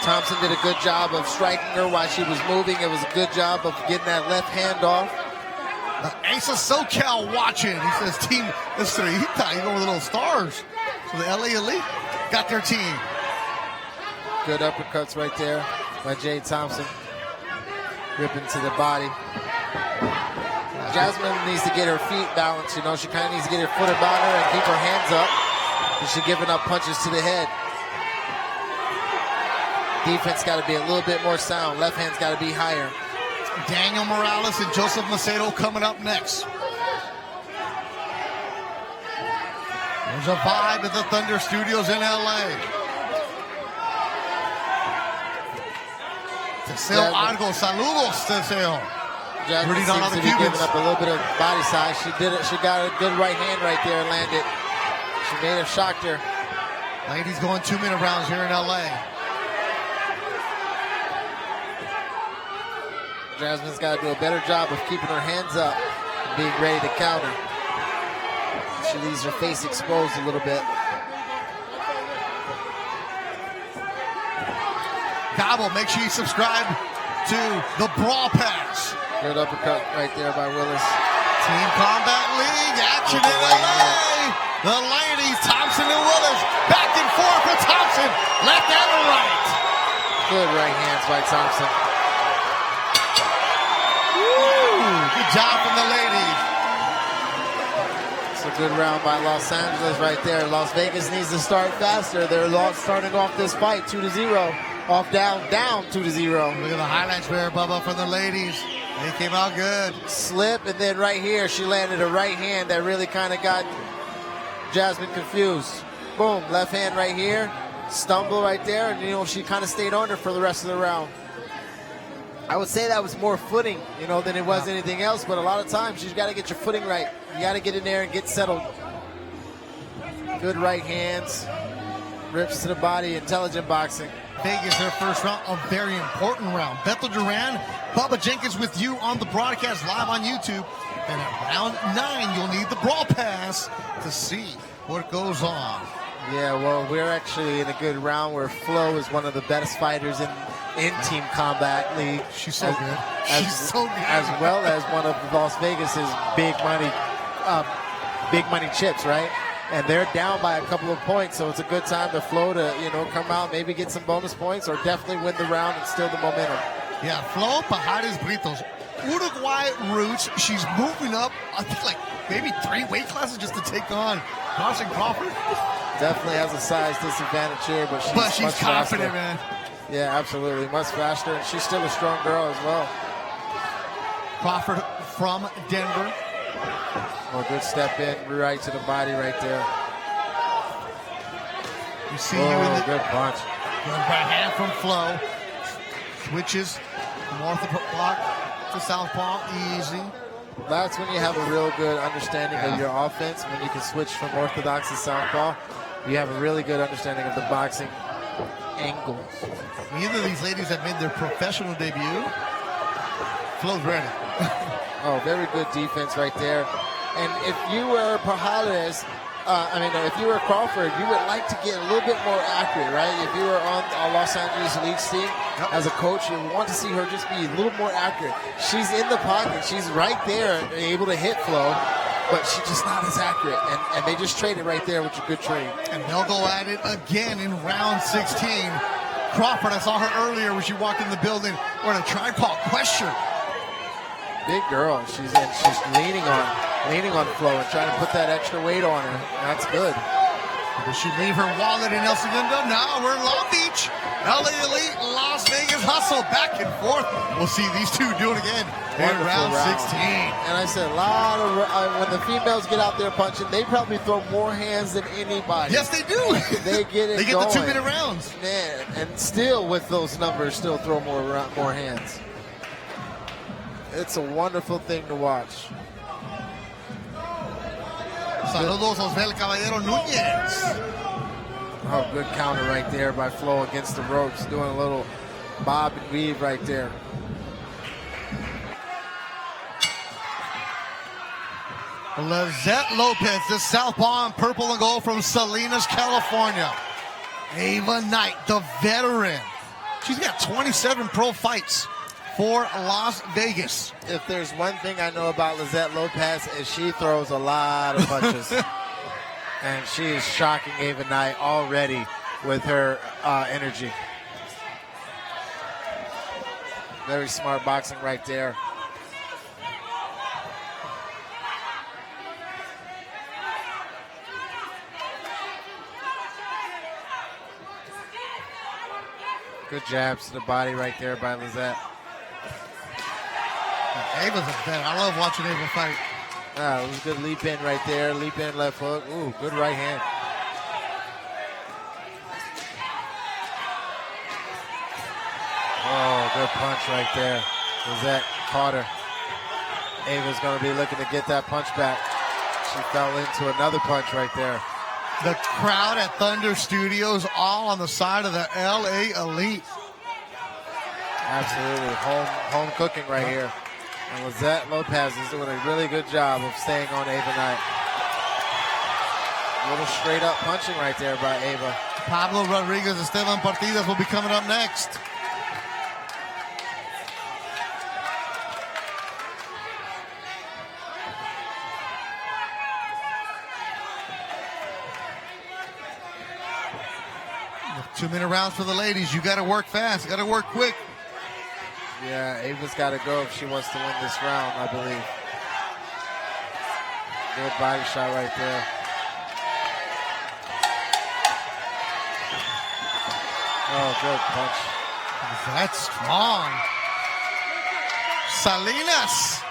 Thompson did a good job of striking her while she was moving. It was a good job of getting that left hand off. Ace of SoCal watching. He says, Team Estrellita, you go with the little stars. So the LA Elite got their team. Good uppercuts right there by Jade Thompson. Ripping to the body. Jasmine needs to get her feet balanced. You know, she kind of needs to get her foot about her and keep her hands up. And she's giving up punches to the head. Defense got to be a little bit more sound. Left hand's got to be higher. Daniel Morales and Joseph Macedo coming up next. There's a vibe at the Thunder Studios in LA. Teseo Argo, saludos, Teseo. Jasmine seems to be giving up a little bit of body size. She did it. She got a good right hand right there and landed. She may have shocked her. Ladies going 2-minute rounds here in LA. Jasmine's got to do a better job of keeping her hands up and being ready to counter. She leaves her face exposed a little bit. Cavallo, make sure you subscribe to the Brawl Pass. Good uppercut right there by Willis. Team Combat League action in LA. The ladies, Thompson and Willis, back and forth with Thompson, left and right. Good right hands by Thompson. Good job from the ladies. It's a good round by Los Angeles right there. Las Vegas needs to start faster. They're starting off this fight 2-0. Off, down, 2-0. Look at the highlights there, Bubba, from the ladies. They came out good. Slip, and then right here, she landed a right hand that really kind of got Jasmine confused. Boom, left hand right here. Stumble right there, and, you know, she kind of stayed on her for the rest of the round. I would say that was more footing, you know, than it was anything else, but a lot of times you got to get your footing right. You got to get in there and get settled. Good right hands. Rips to the body, intelligent boxing. Vegas, their first round, a very important round. Bethel Duran, Bubba Jenkins with you on the broadcast live on YouTube. And at round 9, you'll need the Brawl Pass to see what goes on. Yeah, well, we're actually in a good round where Flo is one of the best fighters in Team Combat League. She's so good. She's so good. As well as one of Las Vegas's big money chips, right? And they're down by a couple of points, so it's a good time to Flo to, you know, come out, maybe get some bonus points, or definitely win the round and steal the momentum. Yeah, Flo Pajares Britos, Uruguay roots. She's moving up, I think, like maybe 3 weight classes just to take on Crawford. Definitely has a size disadvantage here, but she's confident, faster. man. Yeah, absolutely, much faster, and she's still a strong girl as well. Crawford from Denver. Oh, good step in, right to the body right there. You see you in the good punch. Good right hand from Flo. Switches from orthodox to southpaw, easy. That's when you have a real good understanding of your offense. When you can switch from orthodox to southpaw, you have a really good understanding of the boxing angles. Neither of these ladies have made their professional debut. Flo's ready. Oh, very good defense right there. And if you were Pajares, if you were Crawford, you would like to get a little bit more accurate, right? If you were on a Los Angeles Elite team as a coach, you would want to see her just be a little more accurate. She's in the pocket. She's right there, able to hit Flo, but she's just not as accurate. And they just traded right there, which is a good trade. And they'll go at it again in round 16. Crawford, I saw her earlier when she walked in the building wearing a tripod question. big girl. She's leaning on Flo and trying to put that extra weight on her. That's good. Will she leave her wallet in El Segundo? No, we're in Long Beach. LA Elite, Las Vegas Hustle, back and forth. We'll see these two do it again in round 16. And I said, a lot of when the females get out there punching, they probably throw more hands than anybody. Yes, they do. They get it. They get going. the 2-minute rounds. Man, and still with those numbers, still throw more hands. It's a wonderful thing to watch. Saludos, Osvel Caballero Núñez. Oh, good counter right there by Flo against the ropes, doing a little bob and weave right there. Lizette Lopez, the southpaw in purple and gold from Salinas, California. Ava Knight, the veteran. She's got 27 pro fights for Las Vegas. If there's one thing I know about Lizette Lopez is she throws a lot of punches. And she is shocking Ava Knight already with her energy. Very smart boxing right there. Good jabs to the body right there by Lizette. Ava's a vet. I love watching Ava fight. It was a good leap in right there. Leap in, left hook. Ooh, good right hand. Oh, good punch right there. Lizette caught her. Ava's going to be looking to get that punch back. She fell into another punch right there. The crowd at Thunder Studios all on the side of the LA Elite. Absolutely. Home cooking right here. And Lizette Lopez is doing a really good job of staying on Ava Knight. A little straight up punching right there by Ava. Pablo Rodriguez, Esteban Partidas will be coming up next. The 2-minute rounds for the ladies. You got to work fast. You got to work quick. Yeah, Ava's got to go if she wants to win this round, I believe. Good body shot right there. Oh, good punch. That's strong. Salinas.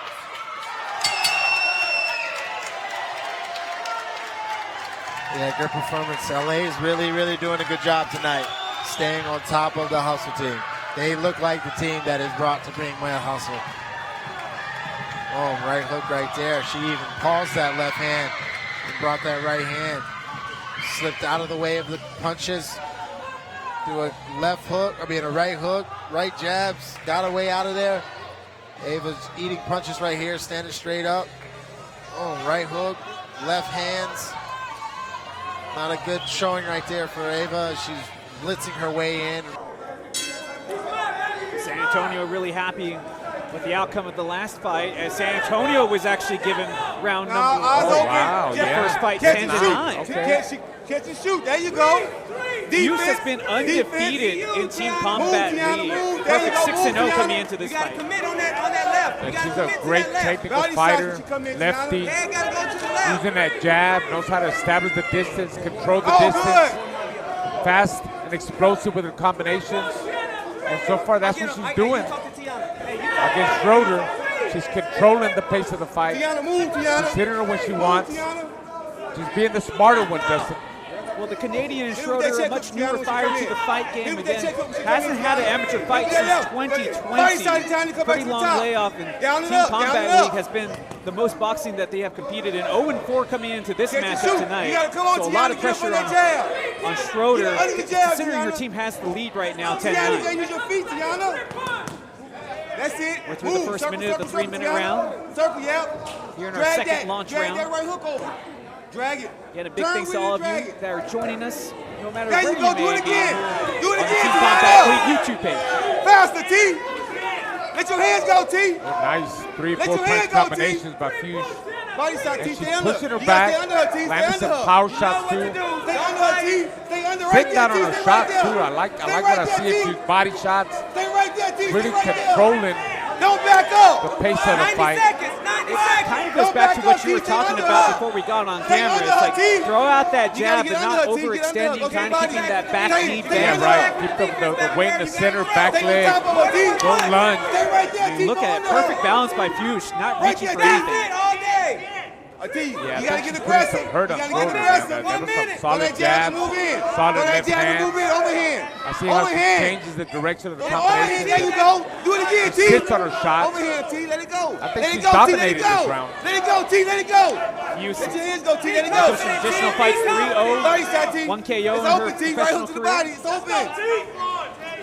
Yeah, good performance. LA is really, really doing a good job tonight, staying on top of the hustle team. They look like the team that is brought to bring my hustle. Oh, right hook right there. She even paused that left hand and brought that right hand. Slipped out of the way of the punches. Threw a left hook, a right hook, right jabs. Got away out of there. Ava's eating punches right here, standing straight up. Oh, right hook, left hands. Not a good showing right there for Ava. She's blitzing her way in. San Antonio really happy with the outcome of the last fight, as San Antonio was actually given round number first fight 10-9. Okay. Catch and shoot. There you go. Fuchs has been undefeated in Team Combat League. Perfect 6-0 coming into this fight. And she's a great technical fighter, lefty, using that jab, knows how to establish the distance, control the distance, fast and explosive with her combinations. And so far, that's what she's doing. Against Schroeder, she's controlling the pace of the fight. She's hitting her when she wants. She's being the smarter one, Justin. Well, the Canadian and Schroeder are much newer fire to the fight game. Again, hasn't had an amateur fight since 2020. Pretty long layoff, and Team Combat League has been the most boxing that they have competed in. 0-4 coming into this matchup tonight. So a lot of pressure on Schroeder, considering her team has the lead right now, 10-9. That's it. We're through the first minute of the 3-minute round. Circle, yeah. Here in our second launch round. Drag that right hook over. Drag it. Again, a big thanks to all of you that are joining us, no matter there where you go. you Do it may again. be Do it on the again. Team Combat League YouTube page. Faster, T. Let your hands go, T. Nice 3-4 punch combinations by Fuchs. Body shot, T. And she's Stay under. pushing her You back, gotta stay under her, T. Stay landing under some her. power shots too. Stay under her, T. Stay under right Sitting there, down on T. her Stay shots right too. there. I like Stay what right I there, see. T. She's body shots. Stay right there, T. Really Stay right there. controlling Don't back up. the pace of the fight. It kind of goes back to what you were talking about before we got on camera. It's like throw out that jab, but not overextending, kind of keeping that back knee Yeah, bent. right. Keep the weight in the center, back leg. Don't lunge. You look at it, perfect balance by Fuchs, not reaching for anything. Yeah, You gotta get aggressive. Hurt him. You gotta get aggressive. That was some solid jab, solid left hand. Overhand. I see how she changes the direction of the Overhand. There combination. you go. Do it again, T. Sits on her shots. Overhand, T. Let it go. I think Let she's it go, T. Let dominated it go. this round. Let it go, T. Let it go. Fuchs. Let your hands go, T. Let it go. Some additional fights, 3-0, 1 KO in It's her open, T. Right professional hook to the career. body. It's open.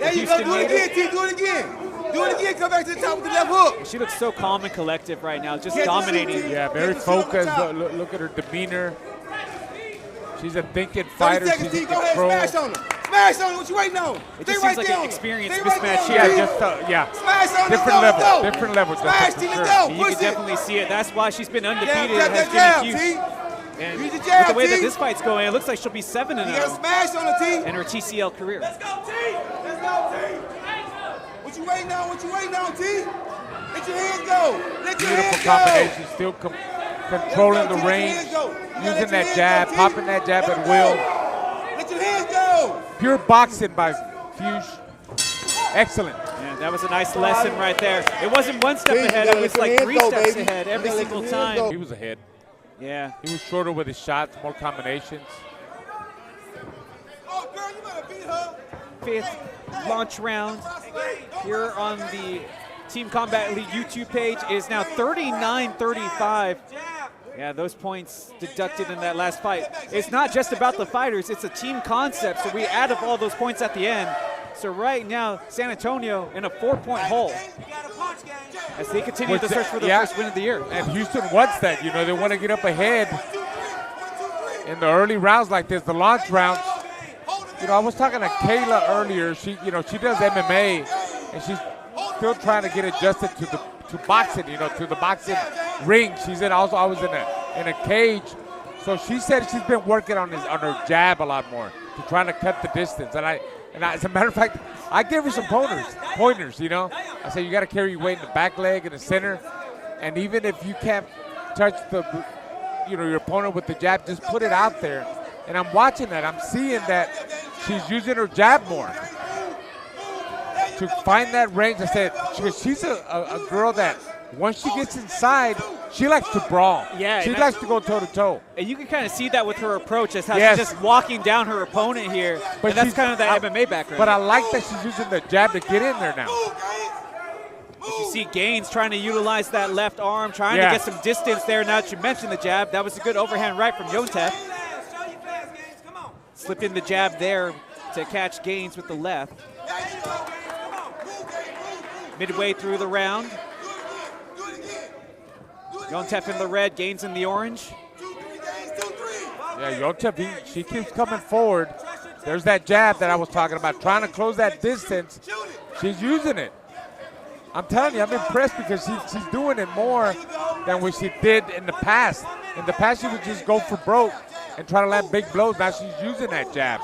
There you go. Houston Do it again, T. Do it again. Do it again. Come back to the top with the left hook. She looks so calm and collective right now, just dominating. Yeah, very focused. Look at her demeanor. She's a thinking fighter. 30 seconds, She's T. in Go ahead. control. Smash on her. Smash on her. What you waiting on? It Stay just right seems like there an on her. experienced Stay right there mismatch on here. her, Yeah, T. just yeah. Smash on her. Different Go, level. go. Different level. Smash, for T. sure. Let's go. You Push can it. definitely see it. That's why she's been undefeated. Jab, Has jab, Jimmy T. Fuchs. And Use the with jab, the way that T. this fight's going, it looks like she'll be 7-0 You gotta smash on her, T. in her TCL career. Let's go, T. Let's go, T. What you waiting on? What you waiting on, T? Let your hands go. Let your hands Beautiful go. combination. Still controlling the range. Using that jab. Popping that jab at will. Let your hands go. Pure boxing by Fuchs. Excellent. Yeah, that was a nice lesson right there. It wasn't one step ahead, it was like 3 steps ahead every single time. He was ahead. Yeah. He was shorter with his shots, more combinations. Oh, girl, you better beat her. 5th launch round here on the Team Combat League YouTube page is now 39-35. Yeah, those points deducted in that last fight. It's not just about the fighters, it's a team concept, so we add up all those points at the end. So right now, San Antonio in a 4-point hole as they continue to search for their first win of the year. And Houston wants that. You know, they want to get up ahead in the early rounds like this, the launch rounds. You know, I was talking to Kayla earlier. She does MMA, and she's still trying to get adjusted to boxing. You know, to the boxing ring. She's always in a cage. So she said she's been working on her jab a lot more, to trying to cut the distance. And as a matter of fact, I gave her some pointers, you know. I said, you got to carry your weight in the back leg and the center. And even if you can't touch your opponent with the jab, just put it out there. And I'm watching that. I'm seeing that she's using her jab more to find that range. I said, she's a girl that once she gets inside, she likes to brawl. Yeah, she likes to go toe-to-toe. And you can kind of see that with her approach, as how she's just walking down her opponent here. But and that's kind of that MMA background. But I like that she's using the jab to get in there now. As you see Gaines trying to utilize that left arm, trying to get some distance there. Now that you mentioned the jab, that was a good overhand right from Yontef. Slip in the jab there to catch Gaines with the left. Midway through the round. Yontef in the red, Gaines in the orange. Yeah, Yontef, she keeps coming forward. There's that jab that I was talking about, trying to close that distance. She's using it. I'm telling you, I'm impressed because she's doing it more than what she did in the past. In the past, she would just go for broke and try to land big blows. Now she's using that jab.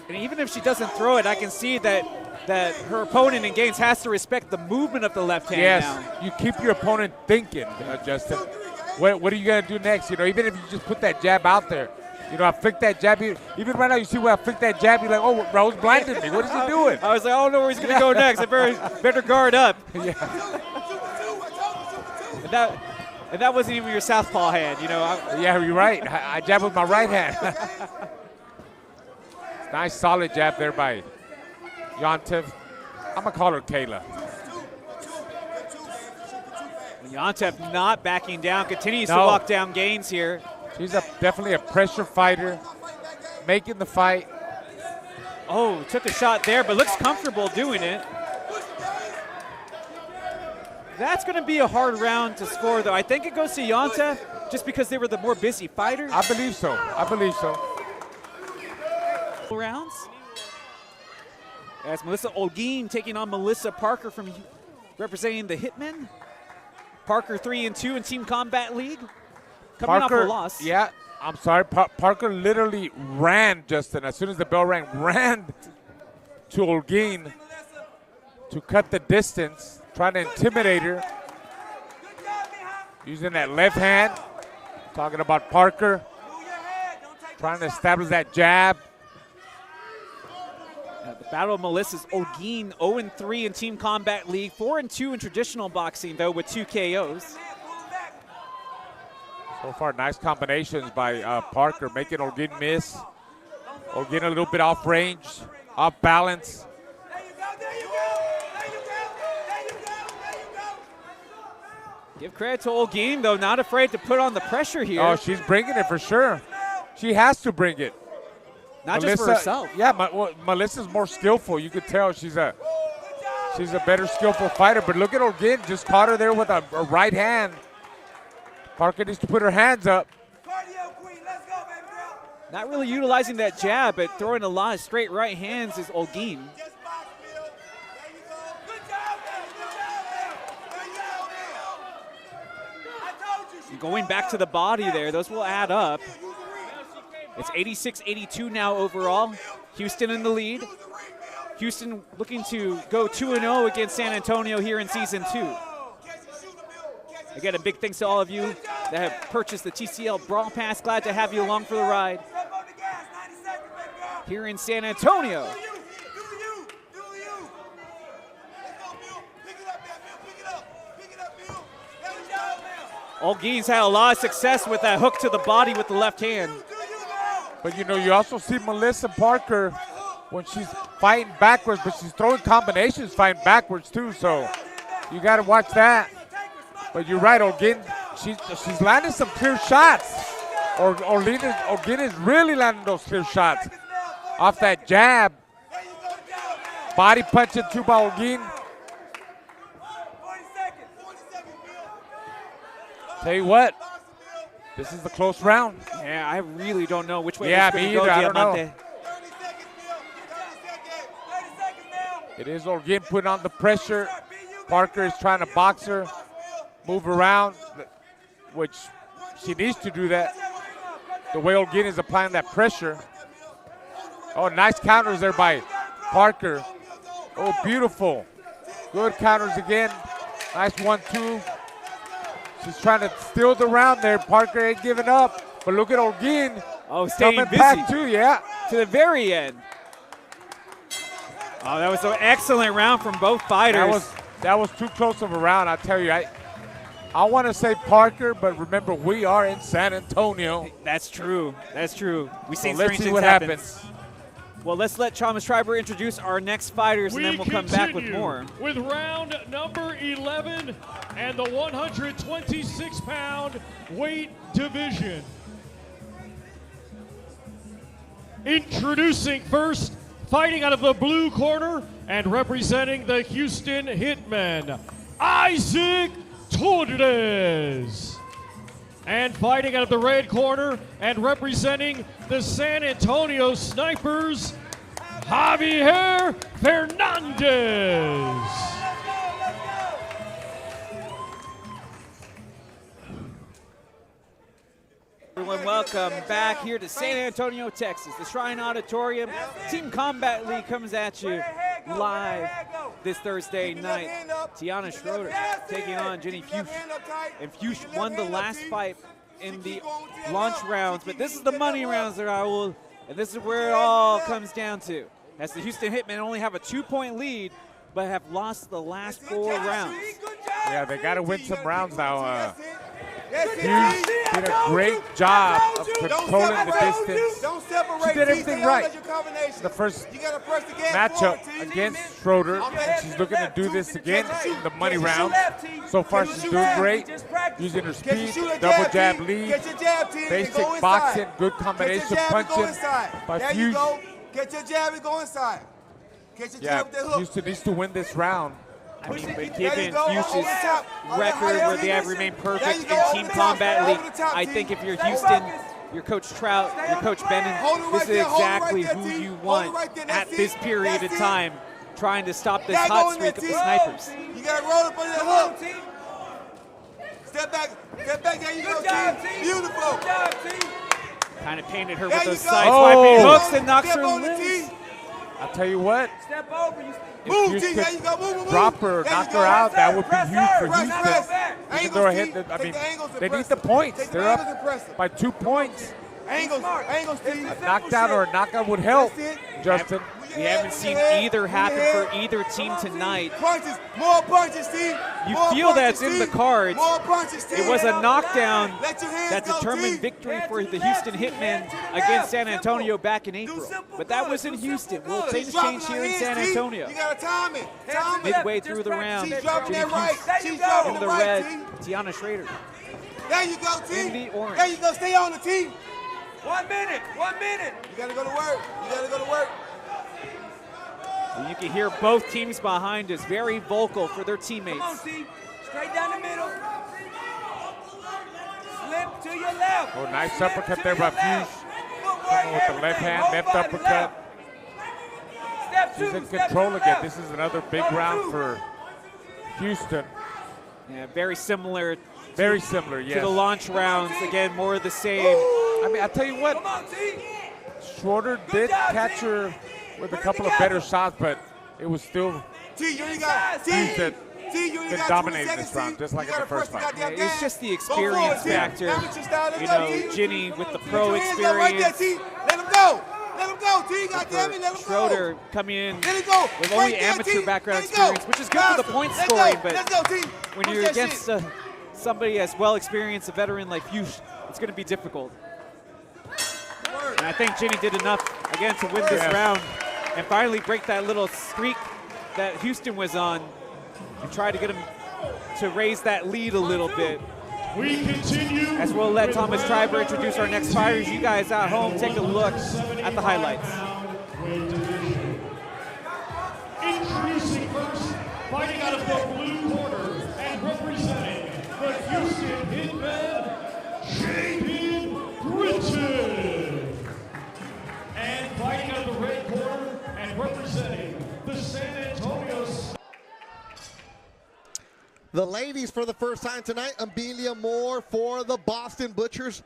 And even if she doesn't throw it, I can see that her opponent in Gaines has to respect the movement of the left hand now. You keep your opponent thinking, Justin. What are you going to do next? You know, even if you just put that jab out there. You know, I flick that jab. Even right now, you see where I flick that jab, you're like, oh, Raul's blinded me. What is he doing? I was like, I don't know where he's going to go next. I better guard up. Yeah. And that wasn't even your southpaw hand, you know. Yeah, you're right. I jab with my right hand. Nice solid jab there by Yontef. I'm going to call her Kayla. Yontef not backing down, continues to walk down Gaines here. She's definitely a pressure fighter, making the fight. Oh, took a shot there, but looks comfortable doing it. That's going to be a hard round to score, though. I think it goes to Yontef just because they were the more busy fighters. I believe so. Rounds. That's Melissa Holquin taking on Melissa Parker from representing the Hitmen. Parker 3-2 in Team Combat League. Coming off a loss. Yeah, I'm sorry. Parker literally ran, Justin, as soon as the bell rang, ran to Holquin to cut the distance. trying to intimidate her. Using that left hand. Talking about Parker. Trying to establish that jab. The battle of Melissa's Holquin 0-3 in Team Combat League, 4-2 in traditional boxing, though, with 2 KOs. So far, nice combinations by Parker, making Holquin miss. Holquin a little bit off range, off balance. Give credit to Holquin, though, not afraid to put on the pressure here. Oh, she's bringing it for sure. She has to bring it. Not Melissa, just for herself. Yeah, Melissa's more skillful. You could tell she's a better skillful fighter. But look at Holquin, just caught her there with a right hand. Parker needs to put her hands up. Not really utilizing that jab, but throwing a lot of straight right hands is Holquin. Going back to the body there, those will add up. It's 86-82 now overall. Houston in the lead. Houston looking to go 2-0 against San Antonio here in Season 2. Again, a big thanks to all of you that have purchased the TCL BRAWL Pass. Glad to have you along for the ride here in San Antonio. Holquin's had a lot of success with that hook to the body with the left hand. But you know, you also see Melissa Parker when she's fighting backwards, but she's throwing combinations fighting backwards too, so you got to watch that. But you're right, Holquin, she's landing some clear shots. Holquin is really landing those clear shots. Off that jab. Body punching too by Holquin. Tell you what, this is the close round. Yeah, I really don't know which way yeah, this is me going either. to go, I don't Diamante. know. It is Holquin putting on the pressure. Parker is trying to box her, move around, which she needs to do that. The way Holquin is applying that pressure. Oh, nice counters there by Parker. Oh, beautiful. Good counters again. Nice 1-2. She's trying to steal the round there. Parker ain't giving up. But look at Holquin. Oh, staying coming busy. back too, yeah. To the very end. Oh, that was an excellent round from both fighters. That was too close of a round, I tell you. I want to say Parker, but remember, we are in San Antonio. That's true. That's true. We've seen let's strange see things what happen. happens. Well, let's let Thomas Schreiber introduce our next fighters, and then we'll come back with more. With round number 11 and the 126-pound weight division. Introducing first, fighting out of the blue corner and representing the Houston Hitmen, Isaac Torres. And fighting out of the red corner and representing the San Antonio Snipers, Javier Fernandez. Everyone, welcome back here to San Antonio, Texas. The Shrine Auditorium. Team Combat League comes at you live this Thursday night. Tiana Schroeder taking on Jenny Fuchs. And Fuchs won the last fight in the launch rounds, but this is the money rounds, Raul. And this is where it all comes down to. As the Houston Hitmen only have a 2-point lead, but have lost the last 4 rounds. Yeah, they got to win some rounds now. Hughes did a great job of controlling the distance. She did everything right. The first matchup against Schroeder, and she's looking to do this again in the money round. So far, she's doing great, using her speed, double jab lead, basic boxing, good combination punching by Hughes. Get your jab and go inside. Get your Yeah, jab with that hook. Houston needs to win this round. I mean, but given Fuchs' record where they have remained perfect in Team Combat League, I think if you're Houston, your Coach Trout, your Coach Bennett, this is exactly who you want at this period of time, trying to stop this hot streak of the Snipers. You got to roll up on that hook. Step back, there you go, team. Beautiful. Kind of painted her with those side swiping hooks and knocks her loose. I'll tell you what. Step over. Move, T. There you go. Move. Drop her, knock her out. That would be huge for Houston. Even though they need the points. They're up by 2 points. Angles, T. A knockdown or a knockout would help, Justin. We haven't seen either happen for either team tonight. Punches, more punches, T. You feel that's in the cards. More punches, T. It was a knockdown that determined victory for the Houston Hitmen against San Antonio back in April. But that was in Houston. Will things change here in San Antonio? You gotta time it. Midway through the round, She's dropping that right. She's in dropping the the red, right, Tiana Schroeder. There you go, T. In the orange. There you go. Stay on the T. 1 minute. 1 minute. You gotta go to work. You gotta go to work. And you can hear both teams behind us very vocal for their teammates. Come on, T. Straight down the middle. Slip to your left. Oh, nice uppercut there by Fuchs. With the left hand, left uppercut. She's in control again. This is another big round for Houston. Yeah, very similar. Very similar, yes. To the launch rounds. Again, more of the same. I mean, I'll tell you what. Schroeder did catch her with a couple of better shots, but it was still Houston that dominated this round, just like in the first fight. Yeah, it's just the experience factor. You know, Ginny with the pro experience. Let him go. Let him go, T. Goddammit, let him go. Schroeder coming in with only amateur background experience, which is good for the point scoring, but when you're against somebody as well experienced, a veteran like Fuchs, it's going to be difficult. And I think Ginny did enough, again, to win this round and finally break that little streak that Houston was on and try to get him to raise that lead a little bit. We continue. As we'll let Thomas Treiber introduce our next fighters. You guys at home, take a look at the highlights. Introducing first, fighting out of the blue corner and representing the Houston Hitmen, Jaden Britton. And fighting out of the red corner and representing the San Antonio. The ladies for the first time tonight, Amelia Moore for the Boston Butchers.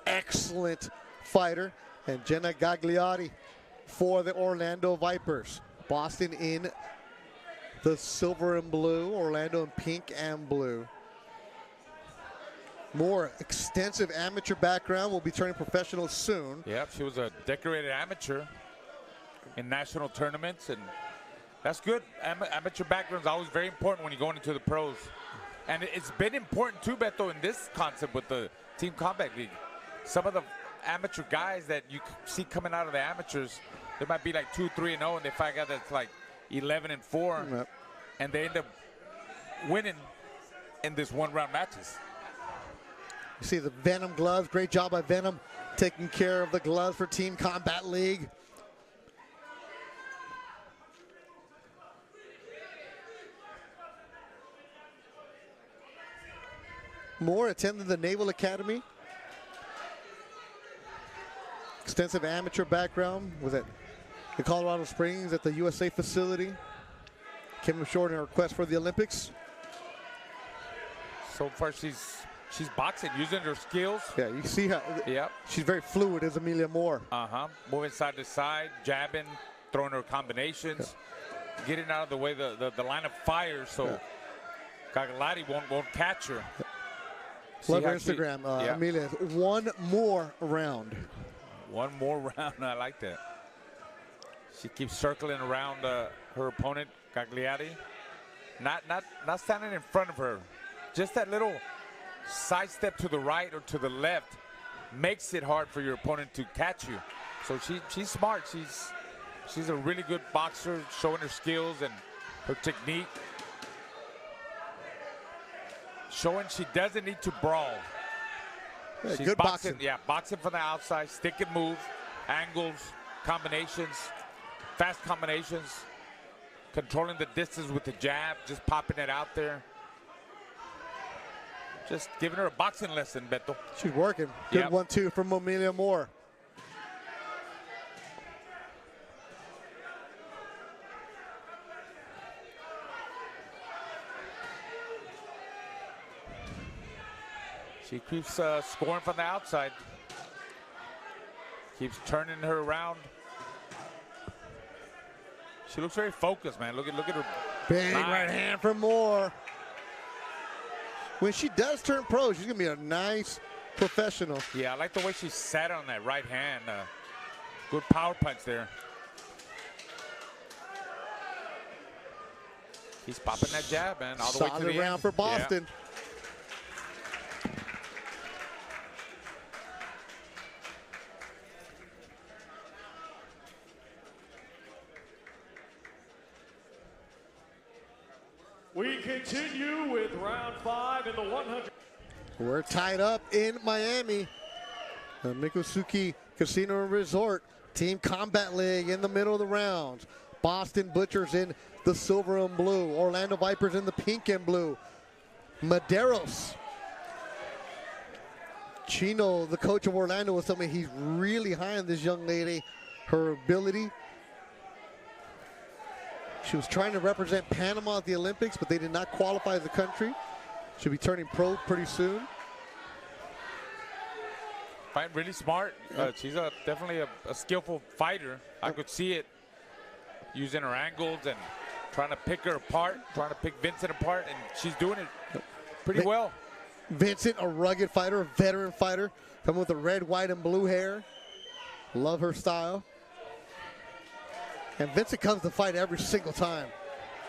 Excellent fighter. And Jenna Gagliotti for the Orlando Vipers. Boston in the silver and blue, Orlando in pink and blue. Moore, extensive amateur background, will be turning professional soon. Yep, she was a decorated amateur in national tournaments, and that's good. Amateur background is always very important when you're going into the pros. And it's been important too, Beto, in this concept with the Team Combat League. Some of the amateur guys that you see coming out of the amateurs, they might be like 2-3-0, and they find out that's like 11-4, yep. And they end up winning in this one-round matches. You see the Venom gloves. Great job by Venom taking care of the gloves for Team Combat League. Moore attended the Naval Academy. Extensive amateur background. Was at the Colorado Springs at the USA facility. Came up short in her quest for the Olympics. So far, she's boxing, using her skills. Yeah, you see how she's very fluid as Amelia Moore. Moving side to side, jabbing, throwing her combinations, getting out of the way the line of fire so Gagliotti won't catch her. Love her Instagram, Amelia. One more round. One more round, I like that. She keeps circling around her opponent, Gagliotti. Not standing in front of her. Just that little side step to the right or to the left makes it hard for your opponent to catch you. So she's smart. She's a really good boxer, showing her skills and her technique. Showing she doesn't need to brawl. Yeah, She's good boxing. Yeah, boxing from the outside, stick and move, angles, combinations, fast combinations, controlling the distance with the jab, just popping it out there. Just giving her a boxing lesson, Beto. She's working. Good 1-2 from Amelia Moore. She keeps scoring from the outside. Keeps turning her around. She looks very focused, man. Look at her. Big right hand for Moore. When she does turn pro, she's going to be a nice professional. Yeah, I like the way she sat on that right hand. Good power punch there. He's popping that jab, man, all the way to the Solid round end. for Boston. Yeah. We continue with round 5 in the 100. We're tied up in Miami. The Mikosuke Casino and Resort Team Combat League in the middle of the round. Boston Butchers in the silver and blue. Orlando Vipers in the pink and blue. Medeiros. Chino, the coach of Orlando, was telling me he's really high on this young lady. Her ability. She was trying to represent Panama at the Olympics, but they did not qualify as a country. She'll be turning pro pretty soon. Fighting really smart. She's definitely a skillful fighter. I could see it using her angles and trying to pick her apart, trying to pick Vincent apart, and she's doing it pretty well. Vincent, a rugged fighter, a veteran fighter, coming with the red, white, and blue hair. Love her style. And Vincent comes to fight every single time.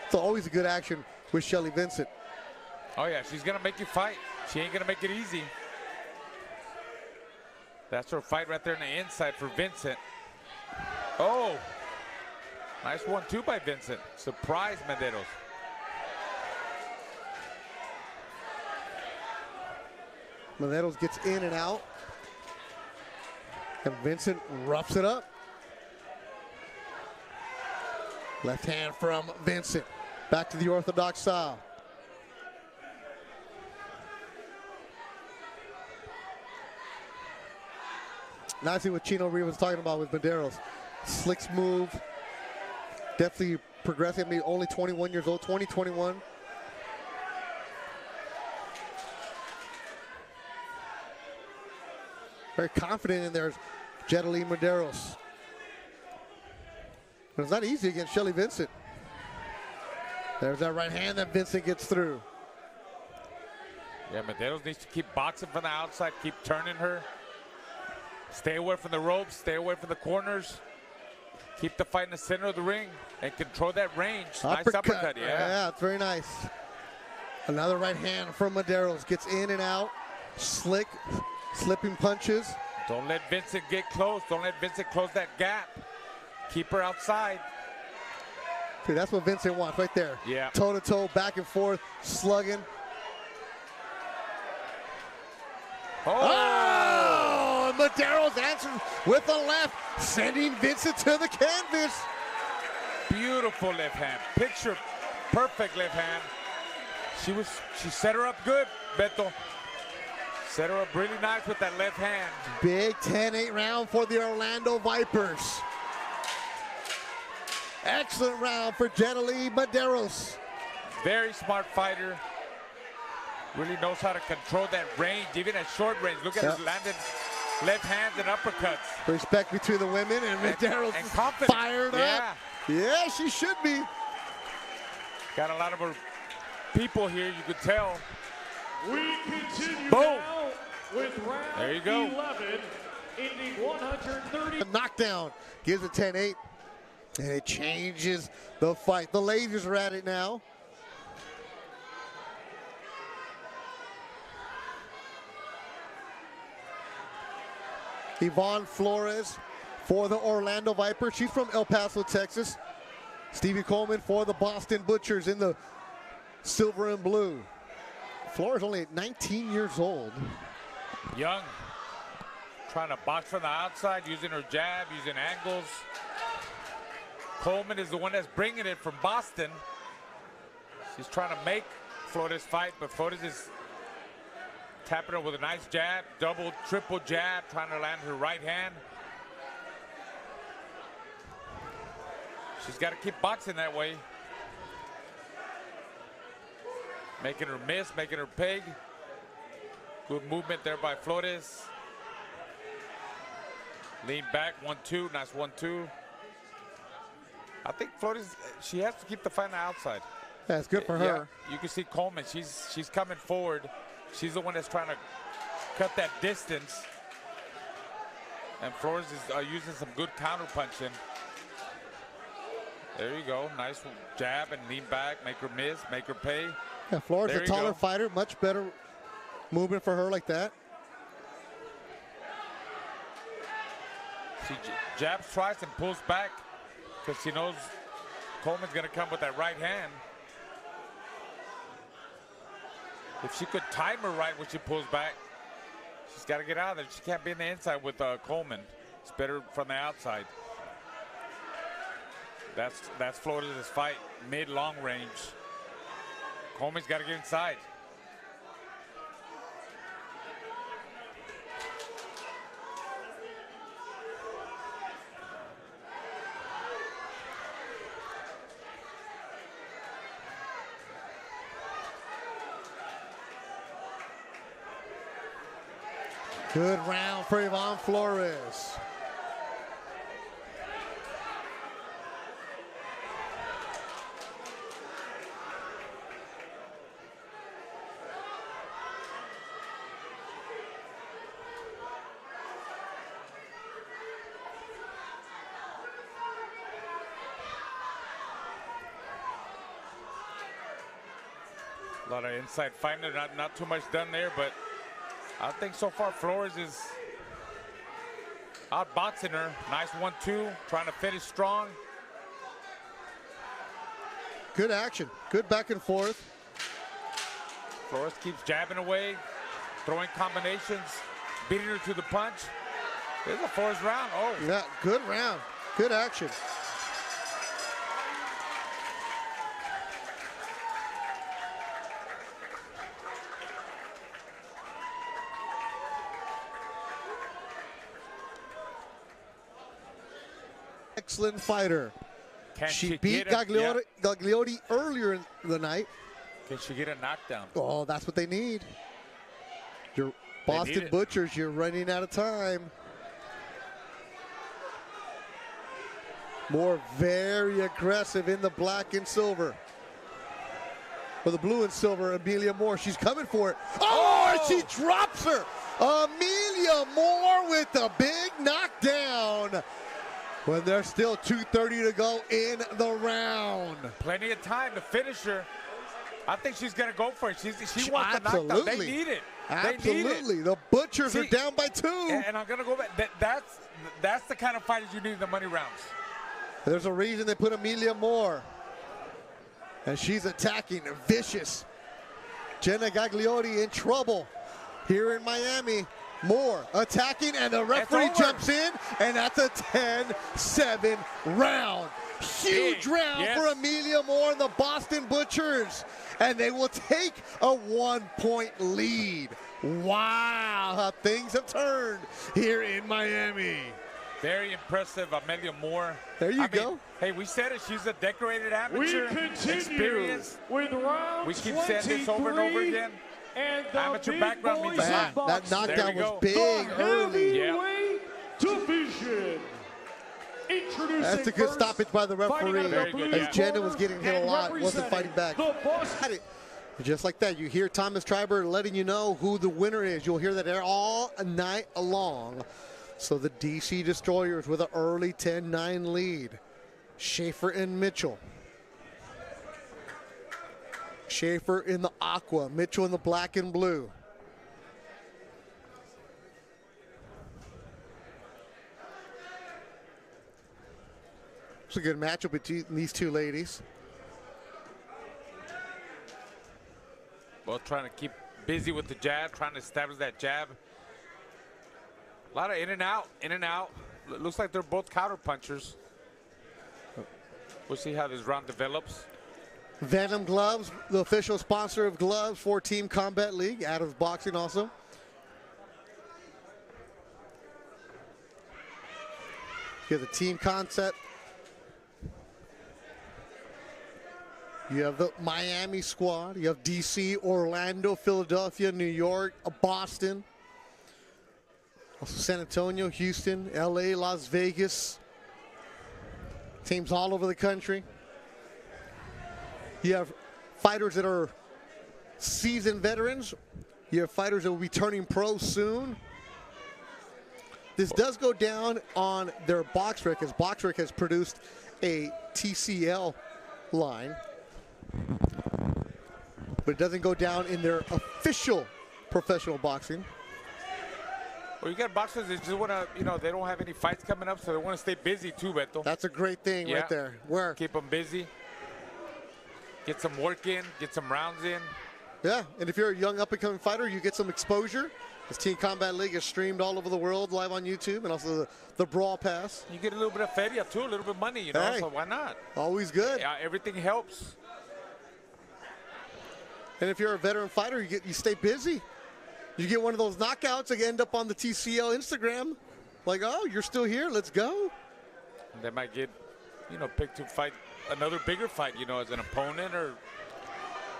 It's always a good action with Shelly Vincent. Oh, yeah, she's going to make you fight. She ain't going to make it easy. That's her fight right there in the inside for Vincent. Oh, nice 1-2 by Vincent. Surprise Medeiros. Medeiros gets in and out. And Vincent roughs it up. Left hand from Vincent. Back to the orthodox style. Nicely what Chino Rivas was talking about with Medeiros. Slick move. Definitely progressive. I mean, only 21 years old, 21. Very confident in there, Jedrzejczyk Medeiros. But it's not easy against Shelly Vincent. There's that right hand that Vincent gets through. Yeah, Medeiros needs to keep boxing from the outside, keep turning her. Stay away from the ropes, stay away from the corners. Keep the fight in the center of the ring and control that range. Nice uppercut, yeah. Yeah, it's very nice. Another right hand from Medeiros. Gets in and out. Slick, slipping punches. Don't let Vincent get close. Don't let Vincent close that gap. Keep her outside. See, that's what Vincent wants right there. Yeah. Toe-to-toe, back and forth, slugging. Oh! Medeiros answers with the left, sending Vincent to the canvas. Beautiful left hand. Picture perfect left hand. She set her up good, Beto. Set her up really nice with that left hand. Big 10-8 round for the Orlando Vipers. Excellent round for Jedrzejczyk Medeiros. Very smart fighter. Really knows how to control that range, even at short range. Look at his landed left hands and uppercuts. Respect between the women, and Medeiros and confident. Fired up. Yeah, she should be. Got a lot of her people here, you could tell. We continue Boom. now with round There you go. 11 in the 130. A knockdown gives it 10-8, and it changes the fight. The ladies are at it now. Yvonne Flores for the Orlando Vipers. She's from El Paso, Texas. Stevie Coleman for the Boston Butchers in the silver and blue. Flores only 19 years old. Young. Trying to box from the outside, using her jab, using angles. Coleman is the one that's bringing it from Boston. She's trying to make Flores fight, but Flores is tapping her with a nice jab, double, triple jab, trying to land her right hand. She's got to keep boxing that way. Making her miss, making her peg. Good movement there by Flores. Lean back, 1-2, nice 1-2. I think Florida's, she has to keep the fight on the outside. That's good for her. Yeah, you can see Coleman, she's coming forward. She's the one that's trying to cut that distance. And Flores is using some good counter punching. There you go, nice jab and lean back, make her miss, make her pay. Yeah, Flores There a you taller go. fighter, much better movement for her like that. She jabs twice and pulls back because she knows Coleman's going to come with that right hand. If she could time her right when she pulls back, she's got to get out of there. She can't be in the inside with Coleman. It's better from the outside. That's Florida's fight, mid-long range. Coleman's got to get inside. Good round for Yvonne Flores. A lot of inside fighting, not too much done there, but I think so far Flores is outboxing her. Nice 1-2, trying to finish strong. Good action, good back and forth. Flores keeps jabbing away, throwing combinations, beating her to the punch. There's a Flores round. Oh. Yeah, good round, good action. Excellent fighter. She beat Gagliotti earlier in the night. Can she get a knockdown? Oh, that's what they need. Your Boston Butchers, you're running out of time. More very aggressive in the black and silver. For the blue and silver, Amelia Moore. She's coming for it. Oh, and she drops her. Amelia Moore with a big knockdown. When there's still 2:30 to go in the round. Plenty of time to finish her. I think she's going to go for it. She wants the knockdown. They need it. Absolutely. The Butchers are down by 2. And I'm going to go back. That's the kind of fighters you need in the money rounds. There's a reason they put Amelia Moore. And she's attacking, vicious. Jenna Gagliotti in trouble here in Miami. Moore attacking, and the referee jumps in, and that's a 10-7 round. Huge round for Amelia Moore and the Boston Butchers. And they will take a 1-point lead. Wow, how things have turned here in Miami. Very impressive, Amelia Moore. There you go. Hey, we said it. She's a decorated amateur. We continue experience. With round we keep saying this over and over again. And the amateur background means that knockdown was big early. Heavyweight division. Introducing That's a good stoppage by the referee. As Jenna was getting hit a lot, wasn't fighting back. Just like that, you hear Thomas Triber letting you know who the winner is. You'll hear that all night long. So the DC Destroyers with an early 10-9 lead. Schaefer and Mitchell. Schaefer in the aqua, Mitchell in the black and blue. It's a good matchup between these two ladies. Both trying to keep busy with the jab, trying to establish that jab. A lot of in and out, in and out. Looks like they're both counter punchers. We'll see how this round develops. Venom Gloves, the official sponsor of gloves for Team Combat League, Adams Boxing also. You have the team concept. You have the Miami squad. You have DC, Orlando, Philadelphia, New York, Boston. Also San Antonio, Houston, LA, Las Vegas. Teams all over the country. You have fighters that are seasoned veterans. You have fighters that will be turning pro soon. This does go down on their box rec, as box rec has produced a TCL line. But it doesn't go down in their official professional boxing. Well, you got boxers that just want to, you know, they don't have any fights coming up, so they want to stay busy too, Beto. That's a great thing right there. Work. Keep them busy. Get some work in, get some rounds in. Yeah, and if you're a young up-and-coming fighter, you get some exposure. This Team Combat League is streamed all over the world, live on YouTube, and also the Brawl Pass. You get a little bit of feria too, a little bit of money, you know, Hey, so why not? Always good. Yeah, everything helps. And if you're a veteran fighter, you stay busy. You get one of those knockouts that end up on the TCL Instagram. Like, oh, you're still here, let's go. They might get, you know, picked to fight another bigger fight, you know, as an opponent or...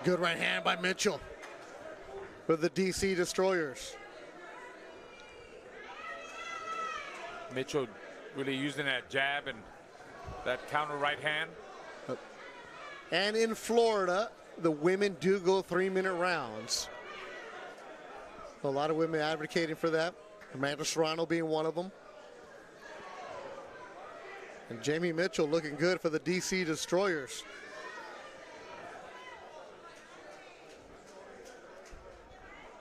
Good right hand by Mitchell for the DC Destroyers. Mitchell really using that jab and that counter right hand. And in Florida, the women do go 3-minute rounds. A lot of women advocating for that. Amanda Serrano being one of them. And Jamie Mitchell looking good for the DC Destroyers.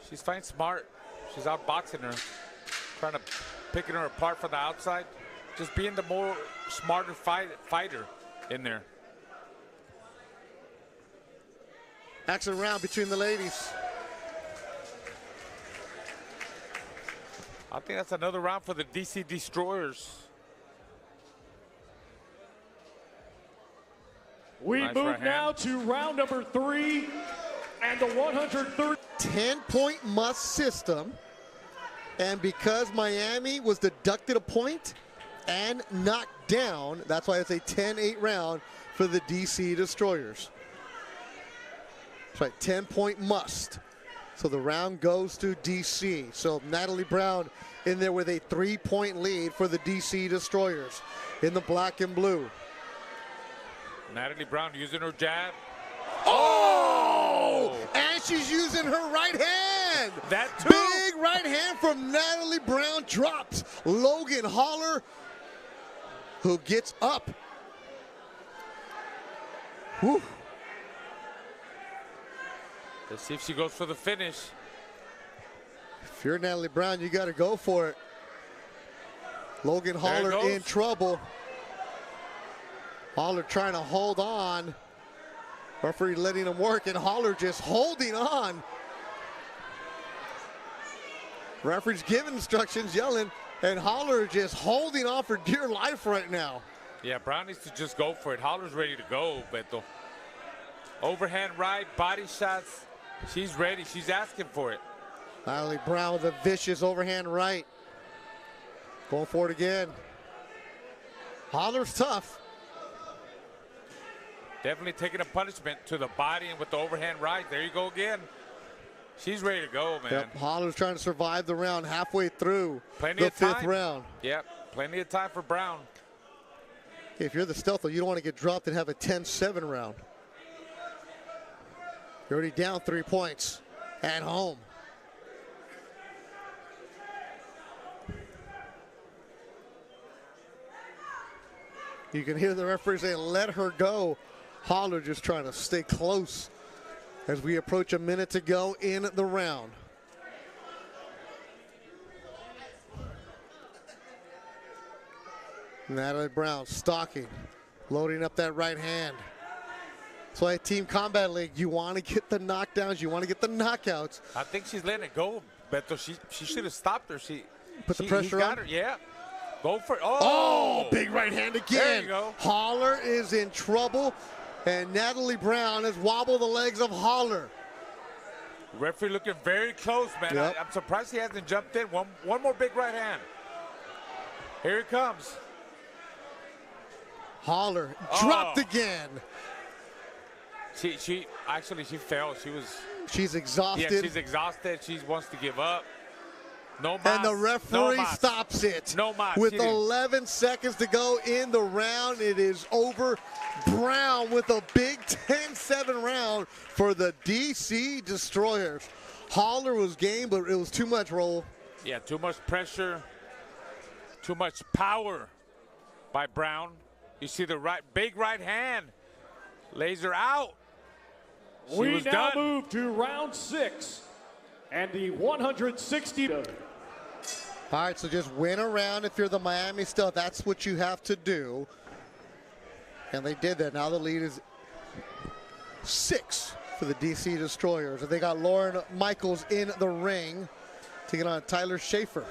She's fighting smart. She's outboxing her, trying to picking her apart from the outside. Just being the more smarter fighter in there. Action round between the ladies. I think that's another round for the DC Destroyers. We Nice move right hand. now to round number 3 and the 130. 10-point must system. And because Miami was deducted a point and knocked down, that's why it's a 10-8 round for the DC Destroyers. That's right, 10-point must. So the round goes to DC. So Natalie Brown in there with a 3-point lead for the DC Destroyers in the black and blue. Natalie Brown using her jab. Oh! And she's using her right hand. That too. Big right hand from Natalie Brown drops Logan Holler, who gets up. Whew. Let's see if she goes for the finish. If you're Natalie Brown, you got to go for it. Logan Holler in trouble. Holler trying to hold on. Referee letting him work, and Holler just holding on. Referee's giving instructions, yelling, and Holler just holding on for dear life right now. Yeah, Brown needs to just go for it. Holler's ready to go, Beto. Overhand right, body shots. She's ready. She's asking for it. Natalie Brown with a vicious overhand right. Going for it again. Holler's tough. Definitely taking a punishment to the body and with the overhand right. There you go again. She's ready to go, man. Yep, Holler's trying to survive the round halfway through Plenty the of time. fifth round. Yep, plenty of time for Brown. If you're the stealth, you don't want to get dropped and have a 10-7 round. You're already down 3 points at home. You can hear the referee saying, let her go. Holler just trying to stay close as we approach a minute to go in the round. Natalie Brown stalking, loading up that right hand. So at Team Combat League, you want to get the knockdowns, you want to get the knockouts. I think she's letting it go, Beto. She should have stopped her. Put the pressure got on. her. Yeah. Go for it. Oh, big right hand again. There you go. Holler is in trouble, and Natalie Brown has wobbled the legs of Holler. Referee looking very close, man. Yep. I'm surprised he hasn't jumped in. One more big right hand. Here it comes. Holler dropped again. She fell. She's exhausted. Yeah, she's exhausted. She wants to give up. No mas. And the referee No mas. stops it. No mas. With Cheating. 11 seconds to go in the round, it is over. Brown with a big 10-7 round for the DC Destroyers. Holler was game, but it was too much roll. Yeah, too much pressure, too much power by Brown. You see the big right hand. Laser out. We now move to round 6 and the 160. All right, so just win a round if you're the Miami stuff. That's what you have to do. And they did that. Now the lead is 6 for the DC Destroyers. And they got Lauren Michaels in the ring taking on Tyler Schaefer.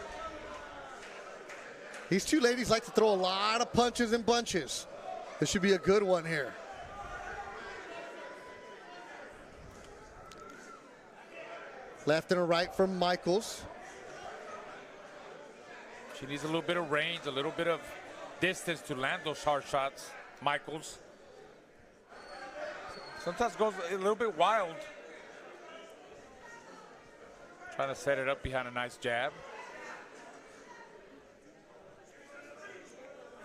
These two ladies like to throw a lot of punches and bunches. This should be a good one here. Left and a right from Michaels. She needs a little bit of range, a little bit of distance to land those hard shots, Michaels. Sometimes goes a little bit wild. Trying to set it up behind a nice jab.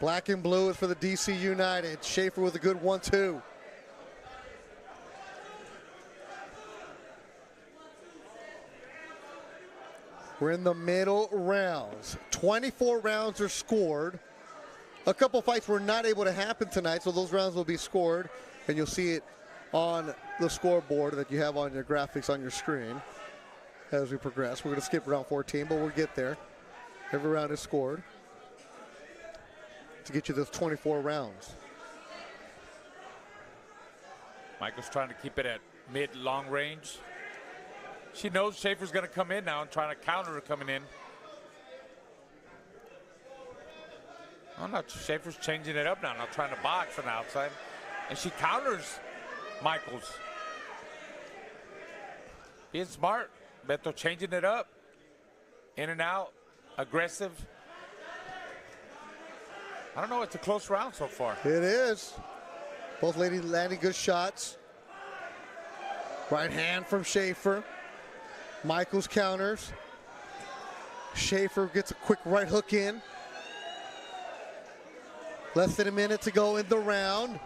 Black and blue is for the DC United. Schaefer with a good 1-2. We're in the middle rounds. 24 rounds are scored. A couple fights were not able to happen tonight, so those rounds will be scored, and you'll see it on the scoreboard that you have on your graphics on your screen as we progress. We're going to skip round 14, but we'll get there. Every round is scored to get you those 24 rounds. Michael's trying to keep it at mid-long range. She knows Schaefer's going to come in now and trying to counter her coming in. Oh, no, Schaefer's changing it up now, not trying to box from the outside. And she counters Michaels. Being smart. Beto changing it up. In and out. Aggressive. I don't know, it's a close round so far. It is. Both ladies landing good shots. Right hand from Schaefer. Michaels counters. Schaefer gets a quick right hook in. Less than a minute to go in the round.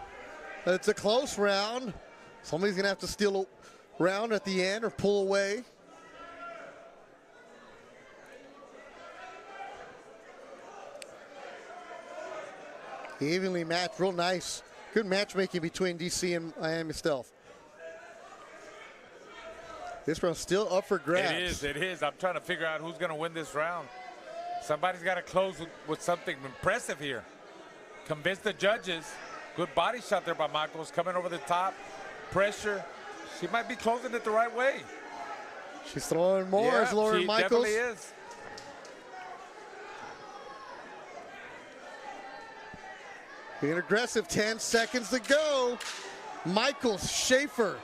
It's a close round. Somebody's going to have to steal a round at the end or pull away. Evenly matched, real nice. Good matchmaking between DC and Miami Stealth. This round's still up for grabs. It is. I'm trying to figure out who's going to win this round. Somebody's got to close with something impressive here. Convince the judges. Good body shot there by Michaels, coming over the top. Pressure. She might be closing it the right way. She's throwing more as Lauren Michaels. Definitely is. Being aggressive, 10 seconds to go. Michaels, Schaefer.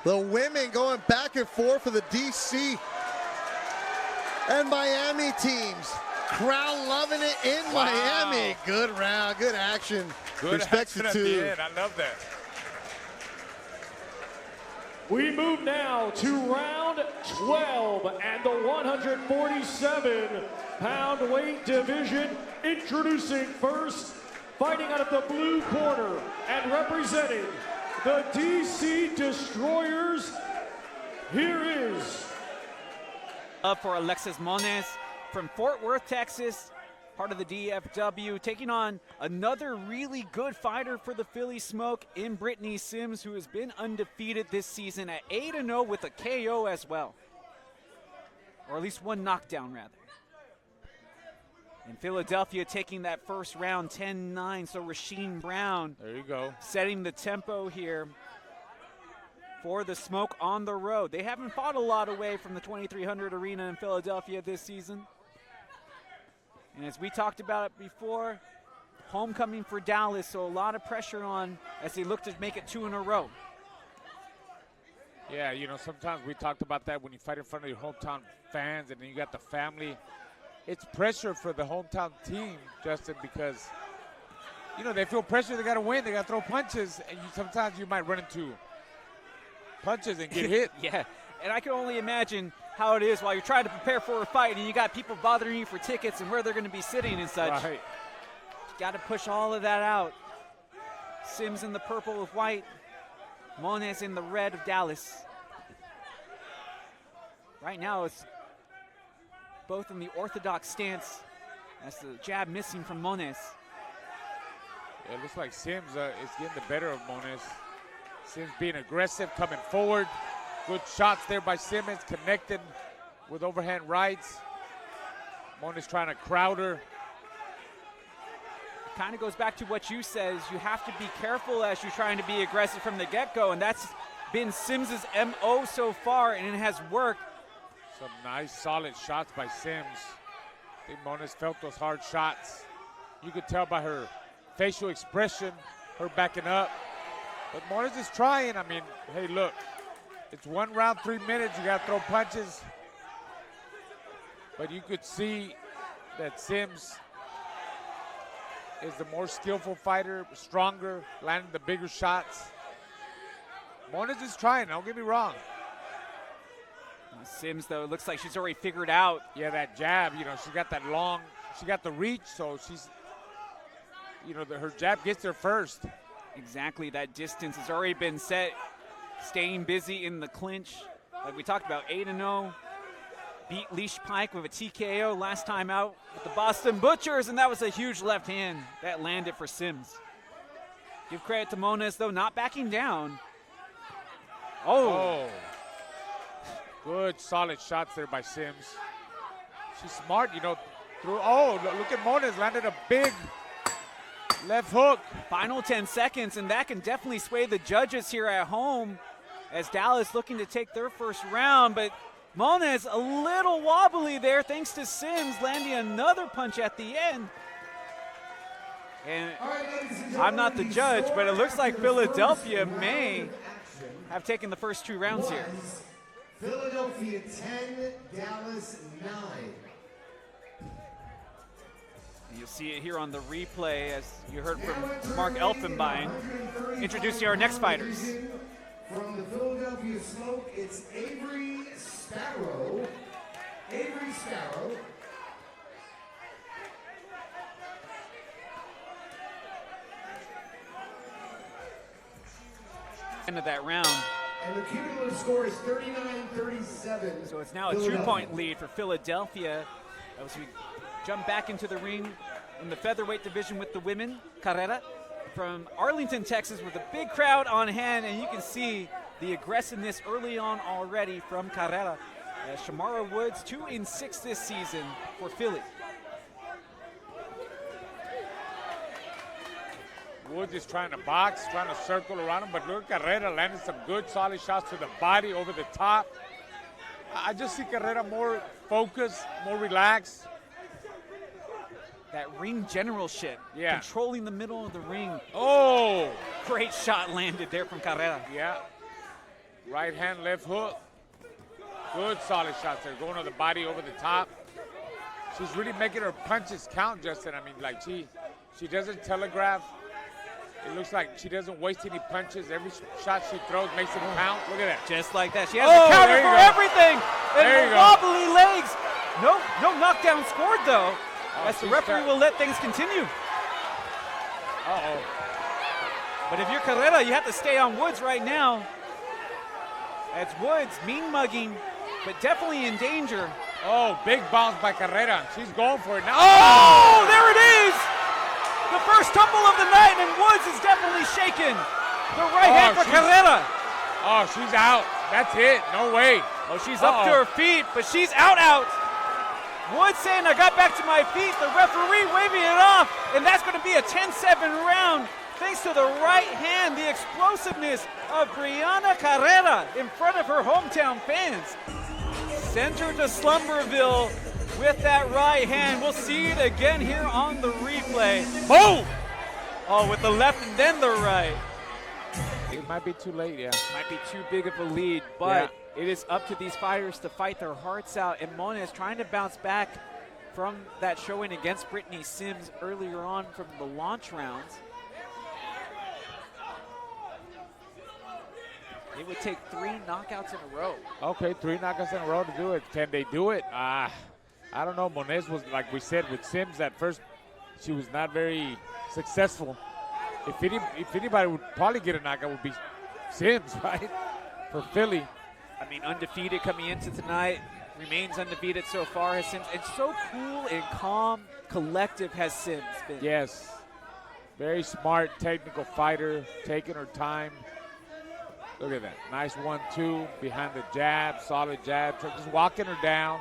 The women going back and forth for the DC and Miami teams. Crowd loving it in Miami. Good round, good action. Good action at the end. I love that. We move now to round 12 and the 147-pound weight division. Introducing first, fighting out of the blue corner and representing the DC Destroyers, here is for Alexis Moniz from Fort Worth, Texas, part of the DFW, taking on another really good fighter for the Philly Smoke in Brittany Sims, who has been undefeated this season at 8-0 with a KO as well, or at least one knockdown rather. In Philadelphia, taking that first round 10-9, so Rasheem Brown. There you go. Setting the tempo here for the Smoke on the road. They haven't fought a lot away from the 2300 arena in Philadelphia this season. And as we talked about it before, homecoming for Dallas, so a lot of pressure on as they look to make it 2 in a row. Yeah, you know, sometimes we talked about that when you fight in front of your hometown fans and then you got the family. It's pressure for the hometown team, Justin, because, you know, they feel pressure. They got to win. They got to throw punches, and sometimes you might run into punches and get hit. Yeah, and I can only imagine how it is while you're trying to prepare for a fight and you got people bothering you for tickets and where they're going to be sitting and such. Right. Got to push all of that out. Sims in the purple with white. Moniz in the red of Dallas. Right now it's both in the orthodox stance. That's the jab missing from Moniz. It looks like Sims is getting the better of Moniz. Sims being aggressive, coming forward. Good shots there by Simmons, connected with overhand rights. Moniz trying to crowd her. Kind of goes back to what you said, is you have to be careful as you're trying to be aggressive from the get-go, and that's been Sims's MO so far, and it has worked. Some nice, solid shots by Sims. I think Moniz felt those hard shots. You could tell by her facial expression, her backing up. But Moniz is trying. I mean, hey, look, it's 1 round, 3 minutes. You got to throw punches. But you could see that Sims is the more skillful fighter, stronger, landing the bigger shots. Moniz is trying, don't get me wrong. Sims, though, it looks like she's already figured out. Yeah, that jab, you know, she got that long, she got the reach, so she's, you know, her jab gets there first. Exactly, that distance has already been set. Staying busy in the clinch. Like we talked about, 8-0. Beat Leash Pike with a TKO last time out with the Boston Butchers, and that was a huge left hand that landed for Sims. Give credit to Moniz, though, not backing down. Oh. Good, solid shots there by Sims. She's smart, you know. Look at Moniz, landed a big left hook. Final 10 seconds, and that can definitely sway the judges here at home as Dallas looking to take their first round, but Moniz a little wobbly there thanks to Sims landing another punch at the end. And I'm not the judge, but it looks like Philadelphia may have taken the first 2 rounds here. Philadelphia 10, Dallas 9. You'll see it here on the replay as you heard from Mark Elfenbein. Introducing our next fighters. From the Philadelphia Smoke, it's Ava Sparrow. Ava Sparrow. End of that round. And the cumulative score is 39-37. So it's now a 2-point lead for Philadelphia. As we jump back into the ring in the featherweight division with the women, Carrera from Arlington, Texas, with a big crowd on hand, and you can see the aggressiveness early on already from Carrera. Shamara Woods, 2-6 this season for Philly. Woods is trying to box, trying to circle around him, but look, Carrera landed some good, solid shots to the body, over the top. I just see Carrera more focused, more relaxed. That ring generalship, controlling the middle of the ring. Oh! Great shot landed there from Carrera. Yeah. Right hand, left hook. Good, solid shots there, going to the body, over the top. She's really making her punches count, Justin. I mean, like, she doesn't telegraph. It looks like she doesn't waste any punches. Every shot she throws makes it count. Look at that. Just like that. She has a counter for everything. And the wobbly legs. No knockdown scored, though. As the referee will let things continue. But if you're Carrera, you have to stay on Woods right now. That's Woods, mean mugging, but definitely in danger. Oh, big bounce by Carrera. She's going for it now. Oh, there it is! The first tumble of the night, and Woods is definitely shaken. The right hand for Carrera. Oh, she's out. That's it. No way. Oh, she's up to her feet, but she's out. Woods saying, I got back to my feet. The referee waving it off, and that's going to be a 10-7 round. Thanks to the right hand, the explosiveness of Brianna Carrera in front of her hometown fans. Sent her to Slumberville with that right hand. We'll see it again here on the replay. Boom! Oh, with the left and then the right. It might be too late, yeah. Might be too big of a lead, but it is up to these fighters to fight their hearts out. And Moniz trying to bounce back from that showing against Brittany Sims earlier on from the launch rounds. It would take 3 knockouts in a row. Okay, 3 knockouts in a row to do it. Can they do it? I don't know. Moniz was, like we said, with Sims at first, she was not very successful. If anybody would probably get a knockout, would be Sims, right? For Philly. I mean, undefeated coming into tonight, remains undefeated so far has Sims. And so cool and calm, collective has Sims been. Yes. Very smart, technical fighter, taking her time. Look at that. Nice 1-2 behind the jab, solid jab. Just walking her down.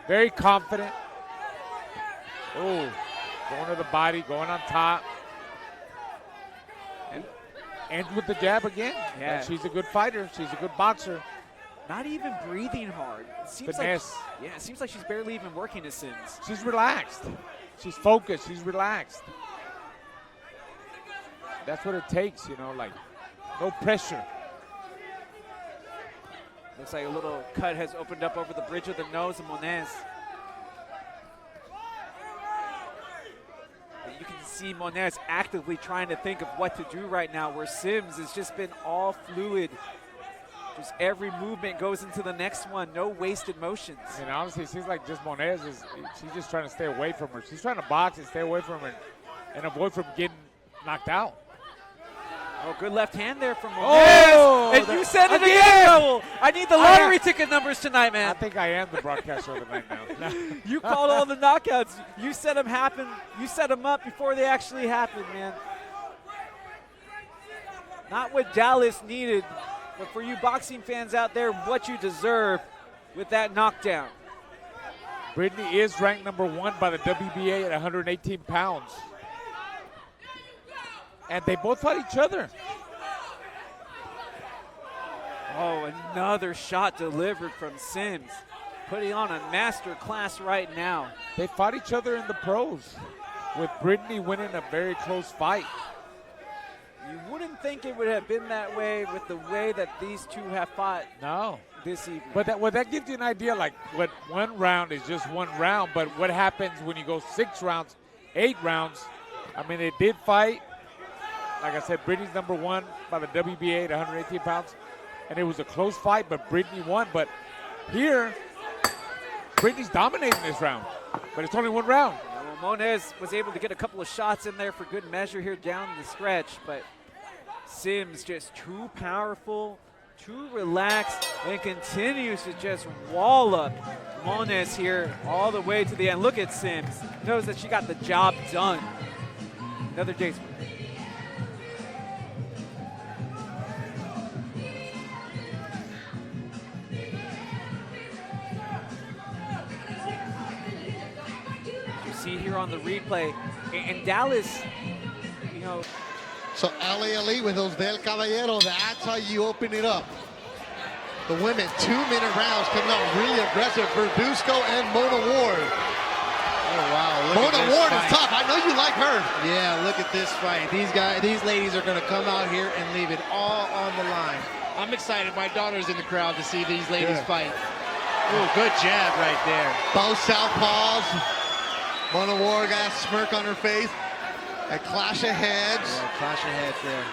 Very confident. Oh, going to the body, going on top. And ends with the jab again. Yeah. And she's a good fighter. She's a good boxer. Not even breathing hard. It seems Finesse. like, it seems like she's barely even working as Sims. She's relaxed. She's focused. She's relaxed. That's what it takes, like no pressure. Looks like a little cut has opened up over the bridge of the nose of Moniz. You can see Moniz actively trying to think of what to do right now, where Sims has just been all fluid. Just every movement goes into the next one, no wasted motions. And honestly, it seems like just Moniz she's just trying to stay away from her. She's trying to box and stay away from her and avoid from getting knocked out. Oh, good left hand there from Moniz. Oh, and you said it again, Raul. I need the lottery ticket numbers tonight, man. I think I am the broadcaster of the night now. You called all the knockouts. You said them happen. You set them up before they actually happened, man. Not what Dallas needed, but for you boxing fans out there, what you deserve with that knockdown. Brittany is ranked #1 by the WBA at 118 pounds. And they both fought each other. Oh, another shot delivered from Sims. Putting on a master class right now. They fought each other in the pros, with Brittany winning a very close fight. You wouldn't think it would have been that way with the way that these two have fought this evening. But that gives you an idea, like, what one round is just one round, but what happens when you go 6 rounds, 8 rounds. I mean, they did fight. Like I said, Brittany's #1 by the WBA at 118 pounds. And it was a close fight, but Brittany won. But here, Brittany's dominating this round. But it's only 1 round. Well, Moniz was able to get a couple of shots in there for good measure here down the stretch. But Sims just too powerful, too relaxed, and continues to just wall up Moniz here all the way to the end. Look at Sims. Knows that she got the job done. Another day's work. Here on the replay, and Dallas, So Ali with those Del Caballero, that's how you open it up. The women, 2-minute rounds coming out really aggressive. Verduzco and Mona Ward. Oh wow, look Mona at this Ward fight. is tough. I know you like her. Yeah, look at this fight. These ladies are gonna come out here and leave it all on the line. I'm excited. My daughter's in the crowd to see these ladies fight. Oh, good jab right there. Both southpaws. Mona Ward got a smirk on her face. A clash of heads. Yeah, clash of heads there.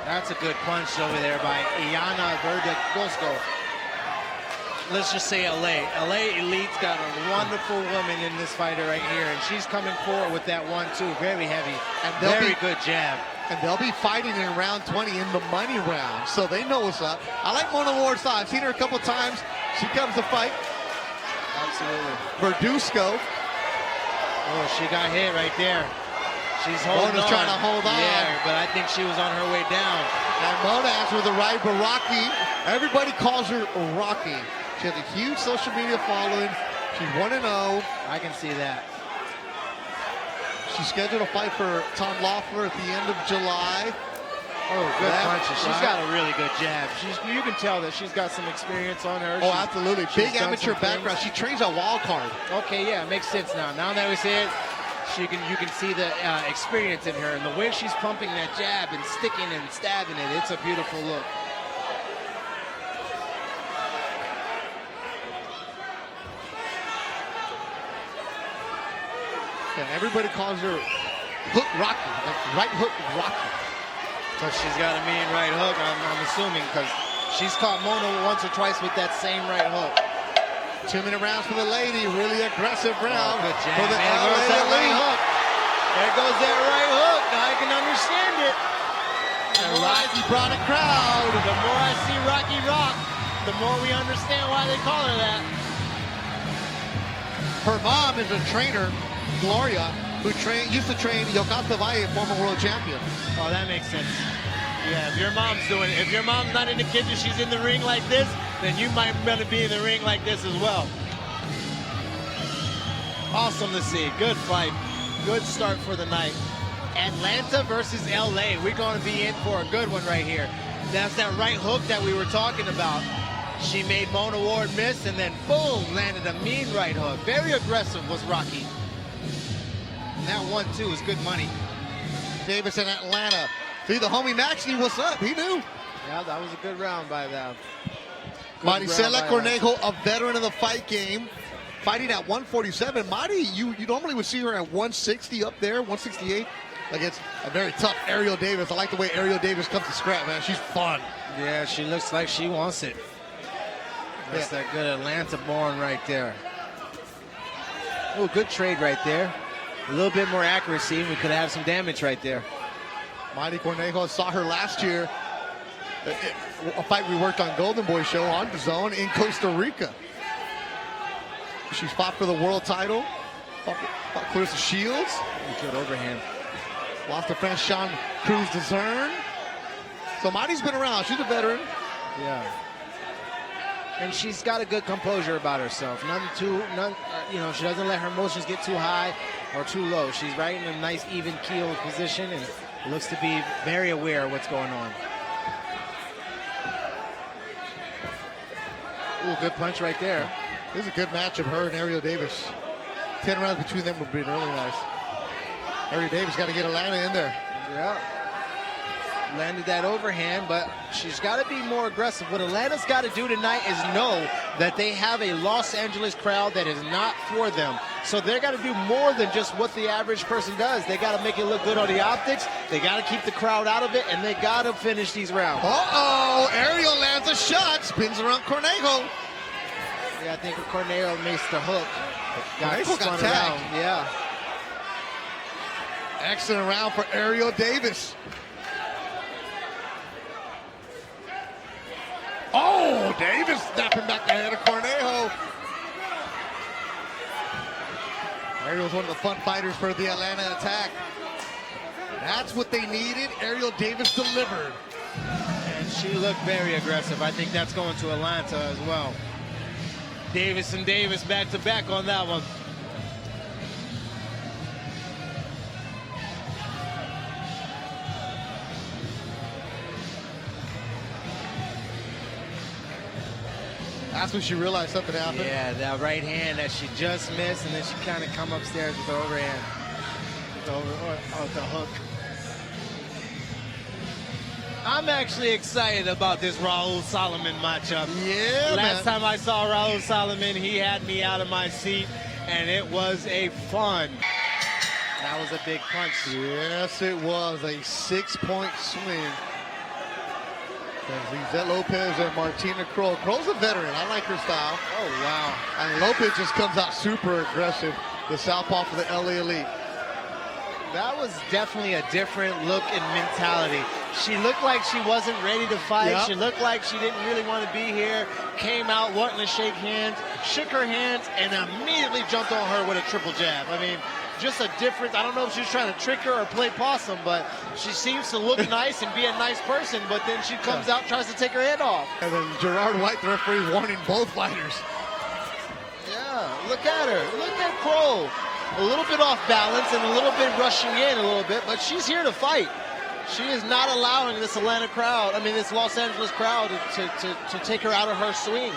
That's a good punch over there by Iana Verduzco. Let's just say LA. LA Elite's got a wonderful woman in this fighter right here, and she's coming forward with that 1-2, very heavy, and very good jab. And they'll be fighting in round 20 in the money round, so they know what's up. I like Mona Ward's style. I've seen her a couple times. She comes to fight. Absolutely. Verduzco. Oh, she got hit right there. She's holding Mona's on. trying to hold on. Yeah, but I think she was on her way down. And Mona asks for the right, but Rocky, everybody calls her Rocky. She has a huge social media following. She's 1-0. I can see that. She's scheduled to fight for Tom Loeffler at the end of July. Oh, good That- punches. She's right. got a really good jab. You can tell that she's got some experience on her. Oh, absolutely. Big done amateur some background. things. She trains at Wild Card. Okay, yeah, it makes sense now. Now that we see it, you can see the experience in her, and the way she's pumping that jab and sticking and stabbing it. It's a beautiful look. Yeah, everybody calls her Hook Rocky, like right hook Rocky. So she's got a mean right hook, I'm assuming, because she's caught Mona once or twice with that same right hook. 2-minute rounds for the lady. Really aggressive round Good jab, for the man. There's that right LA hook. There goes that right hook. Now I can understand it. And Rocky brought a crowd. The more I see Rocky rock, the more we understand why they call her that. Her mom is a trainer, Gloria, who used to train Costa, former world champion. Oh, that makes sense. Yeah, if your mom's doing it, if your mom's not in the kitchen, she's in the ring like this, then you might want to be in the ring like this as well. Awesome to see. Good fight. Good start for the night. Atlanta versus LA. We're going to be in for a good one right here. That's that right hook that we were talking about. She made Mona Ward miss, and then boom, landed a mean right hook. Very aggressive was Rocky. And that one, too, is good money. Davis in Atlanta. See, the homie Max knew what's up. He knew. Yeah, that was a good round by them. Maricela Cornejo, a veteran of the fight game, fighting at 147. Mari, you normally would see her at 160 up there, 168, against a very tough Ariel Davis. I like the way Ariel Davis comes to scrap, man. She's fun. Yeah, she looks like she wants it. That's that good Atlanta born right there. Oh, good trade right there. A little bit more accuracy, and we could have some damage right there. Mari Cornejo, saw her last year. A fight we worked on Golden Boy Show on DAZN in Costa Rica. She's fought for the world title. Fought Clarissa Shields. Good overhand. Lost to French Sean Cruz DeZern. So Mari's been around. She's a veteran. Yeah. And she's got a good composure about herself. She doesn't let her emotions get too high or too low. She's right in a nice even keel position and looks to be very aware of what's going on. Ooh, good punch right there. This is a good match of her and Ariel Davis. 10 rounds between them would be really nice. Ariel Davis got to get Atlanta in there. Yeah. Landed that overhand, but she's got to be more aggressive. What Atlanta's got to do tonight is know that they have a Los Angeles crowd that is not for them. So they're got to do more than just what the average person does. They got to make it look good on the optics. They got to keep the crowd out of it, and they got to finish these rounds. Uh-oh, Ariel lands a shot, spins around Cornejo. Yeah, I think Cornejo missed the hook. Cornejo got tagged. Yeah. Excellent round for Ariel Davis. Oh, Davis snapping back ahead of Cornejo. Ariel's one of the fun fighters for the Atlanta attack. That's what they needed. Ariel Davis delivered. And she looked very aggressive. I think that's going to Atlanta as well. Davis and Davis back to back on that one. That's when she realized something happened. Yeah, that right hand that she just missed, and then she kind of come upstairs with the overhand. With the hook. I'm actually excited about this Raul Solomon matchup. Yeah, Last time I saw Raul Solomon, he had me out of my seat, and it was a fun. That was a big punch. Yes, it was a 6-point swing. Lizette Lopez and Martina Kroll. Kroll's a veteran. I like her style. Oh, wow. And Lopez just comes out super aggressive. The southpaw for the LA Elite. That was definitely a different look and mentality. She looked like she wasn't ready to fight. Yep. She looked like she didn't really want to be here. Came out wanting to shake hands, shook her hands, and immediately jumped on her with a triple jab. I mean, just a difference. I don't know if she was trying to trick her or play possum, but she seems to look nice and be a nice person, but then she comes out, tries to take her head off. And then Gerard White, the referee, warning both fighters. Yeah, look at her. Look at Kroll. A little bit off balance and a little bit rushing in a little bit, but she's here to fight. She is not allowing this Atlanta crowd, this Los Angeles crowd to take her out of her swing.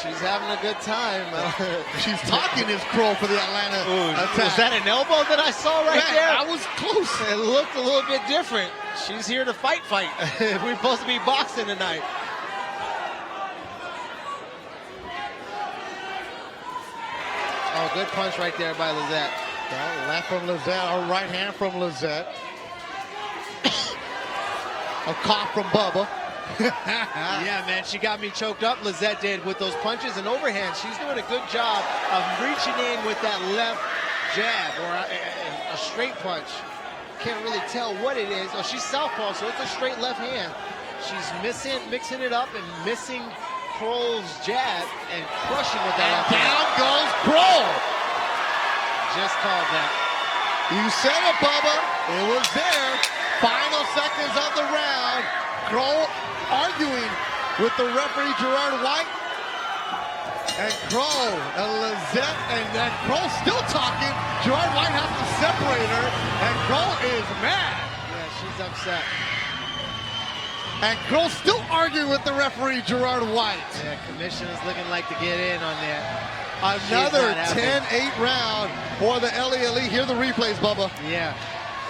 She's having a good time. She's talking his Kroll for the Atlanta attack. Was that an elbow that I saw right there? That was close. It looked a little bit different. She's here to fight. We're supposed to be boxing tonight. Oh, good punch right there by Lizette. Well, left from Lizette, or right hand from Lizette. A cough from Bubba. Yeah, man, she got me choked up, Lizette did, with those punches and overhands. She's doing a good job of reaching in with that left jab or a straight punch. Can't really tell what it is. Oh, she's southpaw, so it's a straight left hand. She's mixing it up and missing Kroll's jab and crushing with that left hand. Down goes Kroll. Just called that. You said it, Bubba. It was there. Final seconds of the round. Kroll arguing with the referee Gerard White. And Kroll and Lizette, and Kroll still talking. Gerard White has to separate her, and Kroll is mad. Yeah, she's upset. And Kroll still arguing with the referee Gerard White. Yeah, commission is looking like to get in on that. Another 10-8 round for the LA Elite. Hear the replays, Bubba. Yeah.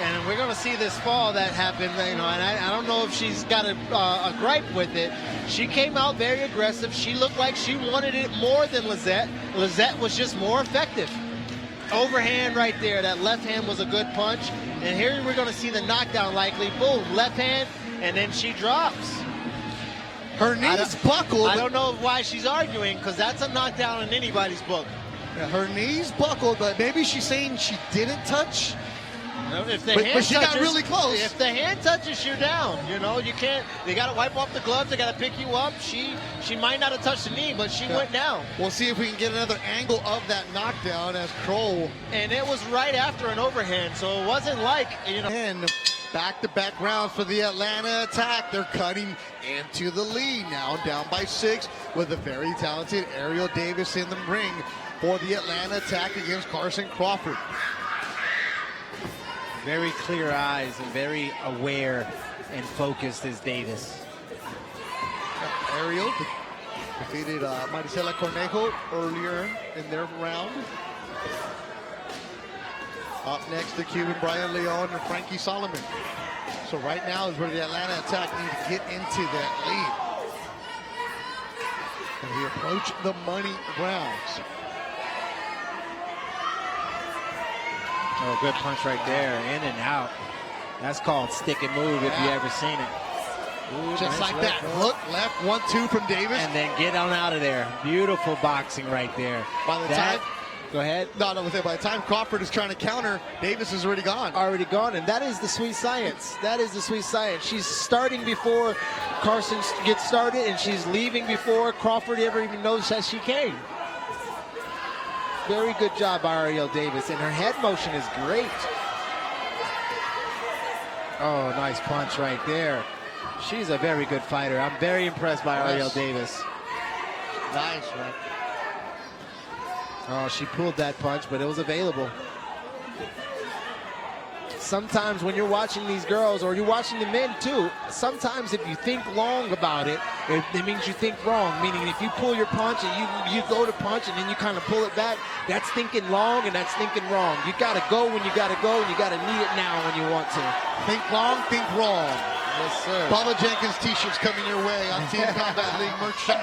And we're going to see this fall that happened, you know, and I don't know if she's got a gripe with it. She came out very aggressive. She looked like she wanted it more than Lizette. Lizette was just more effective. Overhand right there. That left hand was a good punch. And here we're going to see the knockdown likely. Boom, left hand, and then she drops. Her knees buckled. I don't know why she's arguing, because that's a knockdown in anybody's book. Yeah, her knees buckled, but maybe she's saying she didn't touch. If the but hand she touches, got really close. If the hand touches, you're down. You know, you can't. They got to wipe off the gloves. They got to pick you up. She might not have touched the knee, but she went down. We'll see if we can get another angle of that knockdown as Kroll. And it was right after an overhand, so it wasn't like, you know. And back-to-back rounds for the Atlanta Attack. They're cutting into the lead now, down by 6, with a very talented Ariel Davis in the ring for the Atlanta Attack against Carson Crawford. Very clear eyes and very aware and focused is Davis. Ariel defeated Maricela Cornejo earlier in their round. Up next, the Cuban Brian Leon and Frankie Solomon. So right now is where the Atlanta Attack need to get into that lead. And we approach the money rounds. Oh, good punch right there, in and out. That's called stick and move if you ever seen it. Ooh, just nice like that. Hook, left, 1-2 from Davis. And then get on out of there. Beautiful boxing right there. By the time, go ahead. No, by the time Crawford is trying to counter, Davis is already gone. Already gone, and that is the sweet science. That is the sweet science. She's starting before Carson gets started, and she's leaving before Crawford ever even knows that she came. Very good job by Ariel Davis, and her head motion is great. Oh, nice punch right there. She's a very good fighter. I'm very impressed by Ariel Davis. Nice, man. Oh, she pulled that punch, but it was available. Sometimes when you're watching these girls, or you're watching the men too, sometimes if you think long about it, it means you think wrong. Meaning if you pull your punch and you go to punch and then you kind of pull it back, that's thinking long and that's thinking wrong. You got to go when you got to go, and you got to need it now when you want to. Think long, think wrong. Yes, sir. Bubba Jenkins t-shirts coming your way on Team Combat League merch shop.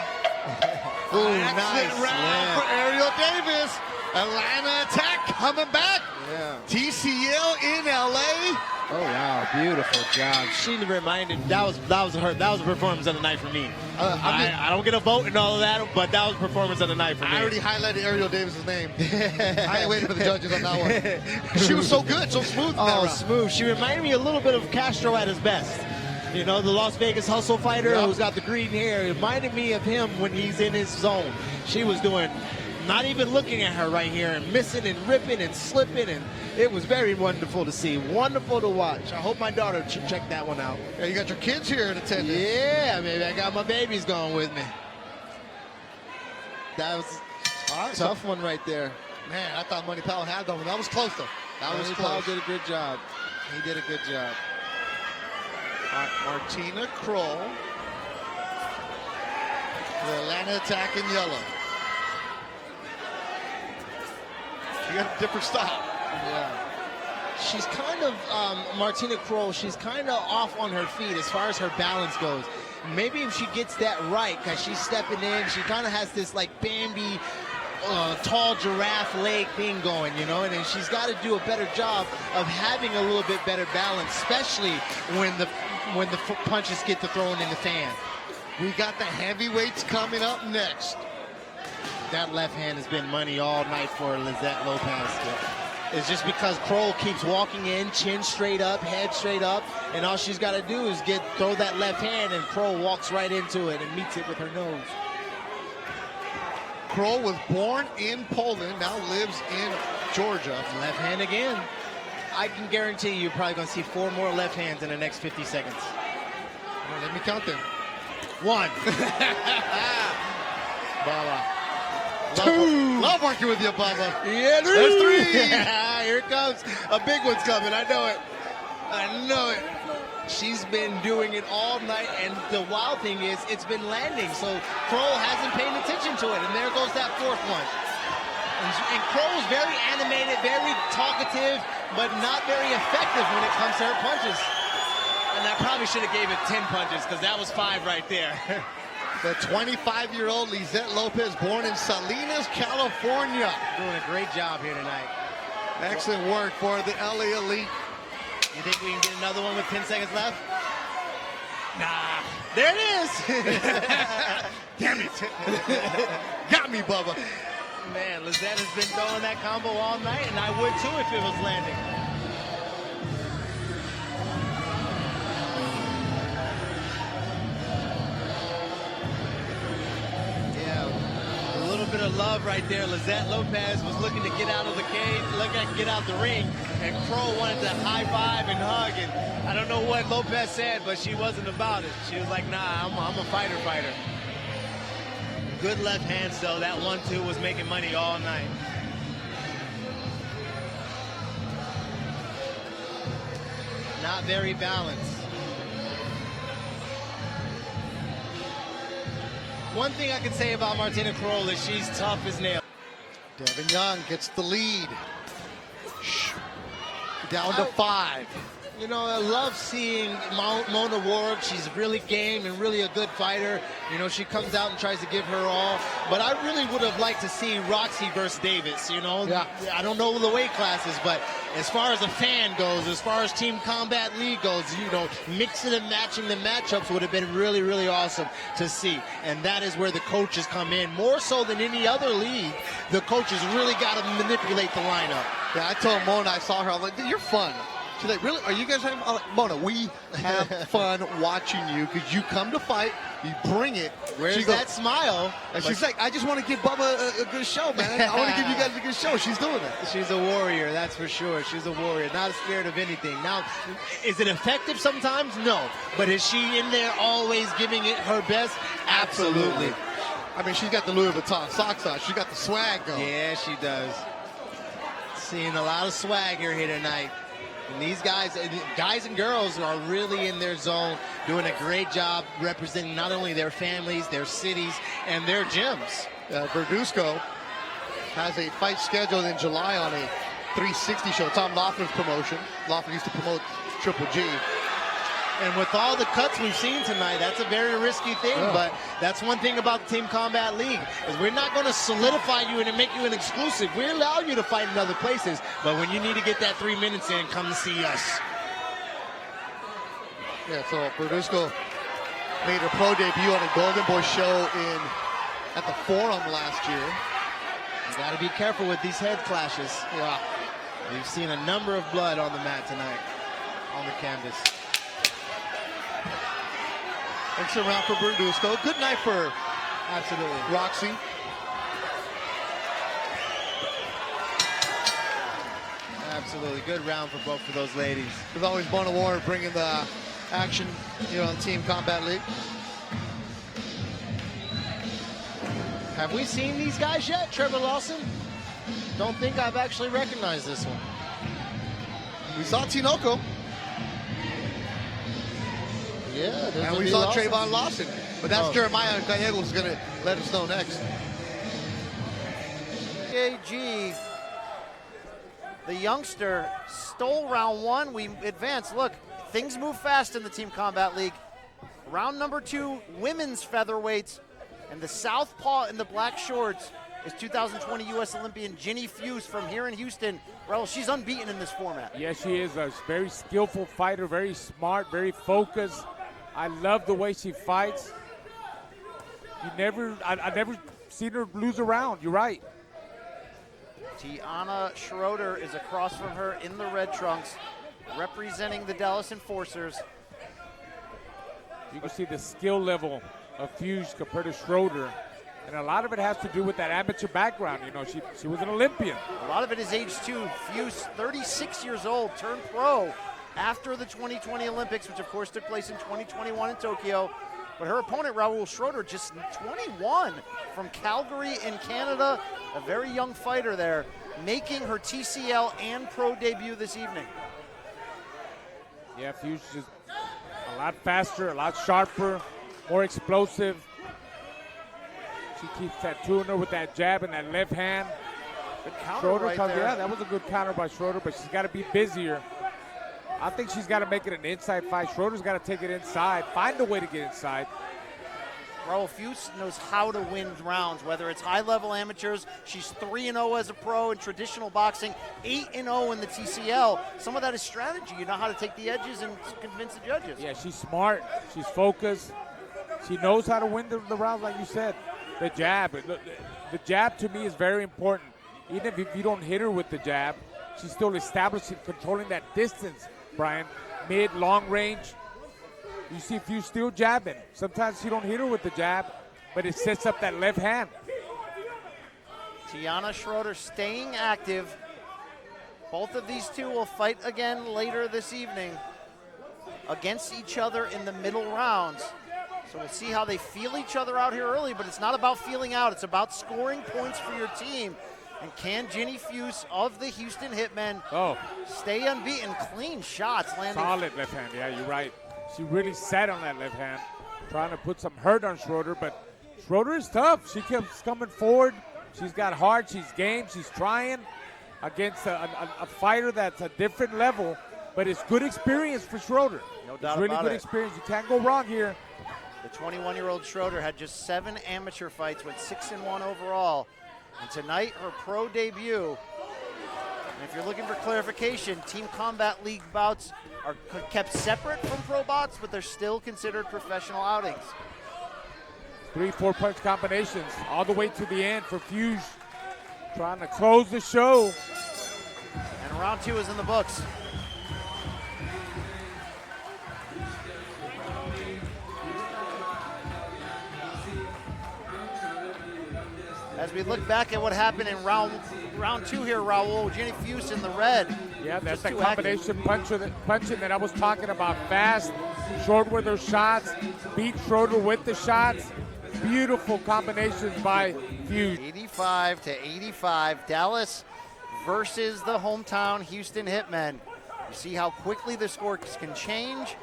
Ooh, nice round for Ariel Davis. Atlanta Attack coming back. Yeah. TCL in LA. Oh wow, beautiful job. She reminded that was a performance of the night for me. I don't get a vote and all of that, but that was a performance of the night for me. I already highlighted Ariel Davis's name. I ain't waiting for the judges on that one. She was so good, so smooth. Oh, smooth. She reminded me a little bit of Castro at his best. You know, the Las Vegas hustle fighter who's got the green hair. It reminded me of him when he's in his zone. She was doing, not even looking at her right here, and missing and ripping and slipping, and it was very wonderful to see. Wonderful to watch. I hope my daughter should check that one out. Yeah, you got your kids here in attendance. Yeah, maybe I got my babies going with me. That was a tough one right there. Man, I thought Money Powell had that one. That was close, though. That was close. Powell did a good job. He did a good job. Martina Kroll. The Atlanta Attack in yellow. She got a different style. Yeah. She's kind of, Martina Kroll, she's kind of off on her feet as far as her balance goes. Maybe if she gets that right, because she's stepping in, she kind of has this like Bambi tall giraffe leg thing going, you know, and then she's got to do a better job of having a little bit better balance, especially when the punches get to throwing in the fan. We got the heavyweights coming up next. That left hand has been money all night for Lizette Lopez. It's just because Kroll keeps walking in, chin straight up, head straight up, and all she's got to do is throw that left hand, and Kroll walks right into it and meets it with her nose. Kroll was born in Poland, now lives in Georgia. Left hand again. I can guarantee you're probably going to see 4 more left hands in the next 50 seconds. All right, let me count them. 1. Baba. 2. Love working with you, Baba. Yeah, There's 3. Here it comes. A big one's coming. I know it. I know it. She's been doing it all night, and the wild thing is it's been landing, so Kroll hasn't paid attention to it, and there goes that 4th one. And Kroll's very animated, very talkative, but not very effective when it comes to her punches. And I probably should have gave it 10 punches, because that was 5 right there. The 25-year-old Lizette Lopez, born in Salinas, California. Doing a great job here tonight. Excellent work for the LA Elite. You think we can get another one with 10 seconds left? Nah. There it is. Damn it. Got me, Bubba. Man, Lizette has been throwing that combo all night, and I would too if it was landing. Yeah, a little bit of love right there. Lizette Lopez was looking to get out of the cage, looking to get out the ring, and Kroll wanted to high five and hug, and I don't know what Lopez said, but she wasn't about it. She was like, nah, I'm a fighter. Good left hands, though. That 1-2 was making money all night. Not very balanced. One thing I can say about Martina Kroll is she's tough as nails. Devin Young gets the lead. Down to 5. You know, I love seeing Mona work. She's really game and really a good fighter. You know, she comes out and tries to give her all. But I really would have liked to see Roxy versus Davis, you know. Yeah. I don't know the weight classes, but as far as a fan goes, as far as Team Combat League goes, you know, mixing and matching the matchups would have been really, really awesome to see. And that is where the coaches come in. More so than any other league, the coaches really got to manipulate the lineup. Yeah, I told Mona, I saw her, I'm like, you're fun. She's like, really? Are you guys having fun? Like, Mona, we have fun watching you because you come to fight, you bring it. Where's that smile? And she's like, I just want to give Bubba a good show, man. I want to give you guys a good show. She's doing it. She's a warrior, that's for sure. She's a warrior, not scared of anything. Now, is it effective sometimes? No. But is she in there always giving it her best? Absolutely. I mean, she's got the Louis Vuitton socks on. She's got the swag going. Yeah, she does. Seeing a lot of swagger here tonight. And these guys and girls are really in their zone, doing a great job representing not only their families, their cities, and their gyms. Verduzco has a fight scheduled in July on a 360 show. Tom Lawson's promotion. Lawson used to promote Triple G. And with all the cuts we've seen tonight, that's a very risky thing. Yeah. But that's one thing about the Team Combat League, is we're not going to solidify you and make you an exclusive. We allow you to fight in other places. But when you need to get that 3 minutes in, come to see us. Yeah, so Verduzco made her pro debut on a Golden Boy show at the Forum last year. You got to be careful with these head clashes. Yeah. We've seen a number of blood on the mat tonight, on the canvas. Extra round for Verduzco. Good night for Roxy. Absolutely. Good round for both of those ladies. There's always Bona Warren bringing the action here on Team Combat League. Have we seen these guys yet, Trevor Lawson? Don't think I've actually recognized this one. We saw Tinoco. Yeah, and we saw Trayvon Lawson. But that's Jeremiah Gallegos is going to let us know next. AG, the youngster, stole round 1. We advanced. Look, things move fast in the Team Combat League. Round number 2, women's featherweights. And the southpaw in the black shorts is 2020 U.S. Olympian Ginny Fuchs from here in Houston. Well, she's unbeaten in this format. Yeah, she is a very skillful fighter, very smart, very focused. I love the way she fights. I've never seen her lose a round. You're right. Tiana Schroeder is across from her in the red trunks, representing the Dallas Enforcers. You can see the skill level of Fuchs compared to Schroeder. And a lot of it has to do with that amateur background. You know, she was an Olympian. A lot of it is age too. Fuchs, 36 years old, turned pro after the 2020 Olympics, which of course took place in 2021 in Tokyo. But her opponent, Raul Schroeder, just 21 from Calgary in Canada. A very young fighter there, making her TCL and pro debut this evening. Yeah, Fuchs is a lot faster, a lot sharper, more explosive. She keeps tattooing her with that jab and that left hand. Good counter Schroeder right comes, there. yeah, that was a good counter by Schroeder, but she's got to be busier. I think she's got to make it an inside fight. Schroeder's got to take it inside, find a way to get inside. Raul Fuchs knows how to win rounds, whether it's high-level amateurs. She's 3-0 as a pro in traditional boxing, 8-0 in the TCL. Some of that is strategy. You know how to take the edges and convince the judges. Yeah, she's smart. She's focused. She knows how to win the rounds, like you said. The jab. The jab, to me, is very important. Even if you don't hit her with the jab, she's still establishing, controlling that distance, Brian. Mid, long range. You see if you still jabbing. Sometimes you don't hit her with the jab, but it sets up that left hand. Tiana Schroeder staying active. Both of these two will fight again later this evening against each other in the middle rounds. So we'll see how they feel each other out here early, but it's not about feeling out. It's about scoring points for your team. And can Ginny Fuchs of the Houston Hitmen stay unbeaten? Clean shots landing. Solid left hand, yeah, you're right. She really sat on that left hand, trying to put some hurt on Schroeder, but Schroeder is tough. She keeps coming forward. She's got heart, she's game, she's trying against a fighter that's a different level, but it's good experience for Schroeder. No doubt it's really about good it. experience. You can't go wrong here. The 21-year-old Schroeder had just 7 amateur fights, went 6-1 overall. And tonight, her pro debut. And if you're looking for clarification, Team Combat League bouts are kept separate from pro bouts, but they're still considered professional outings. 3-4 punch combinations all the way to the end for Fuchs, trying to close the show. And round 2 is in the books. As we look back at what happened in round 2 here, Raul, Ginny Fuchs in the red. Yeah, that's Just the too active. combination punching that I was talking about. Fast, short with her shots, beat Schroeder with the shots. Beautiful combinations by Fuchs. 85-85, Dallas versus the hometown Houston Hitmen. You see how quickly the scores can change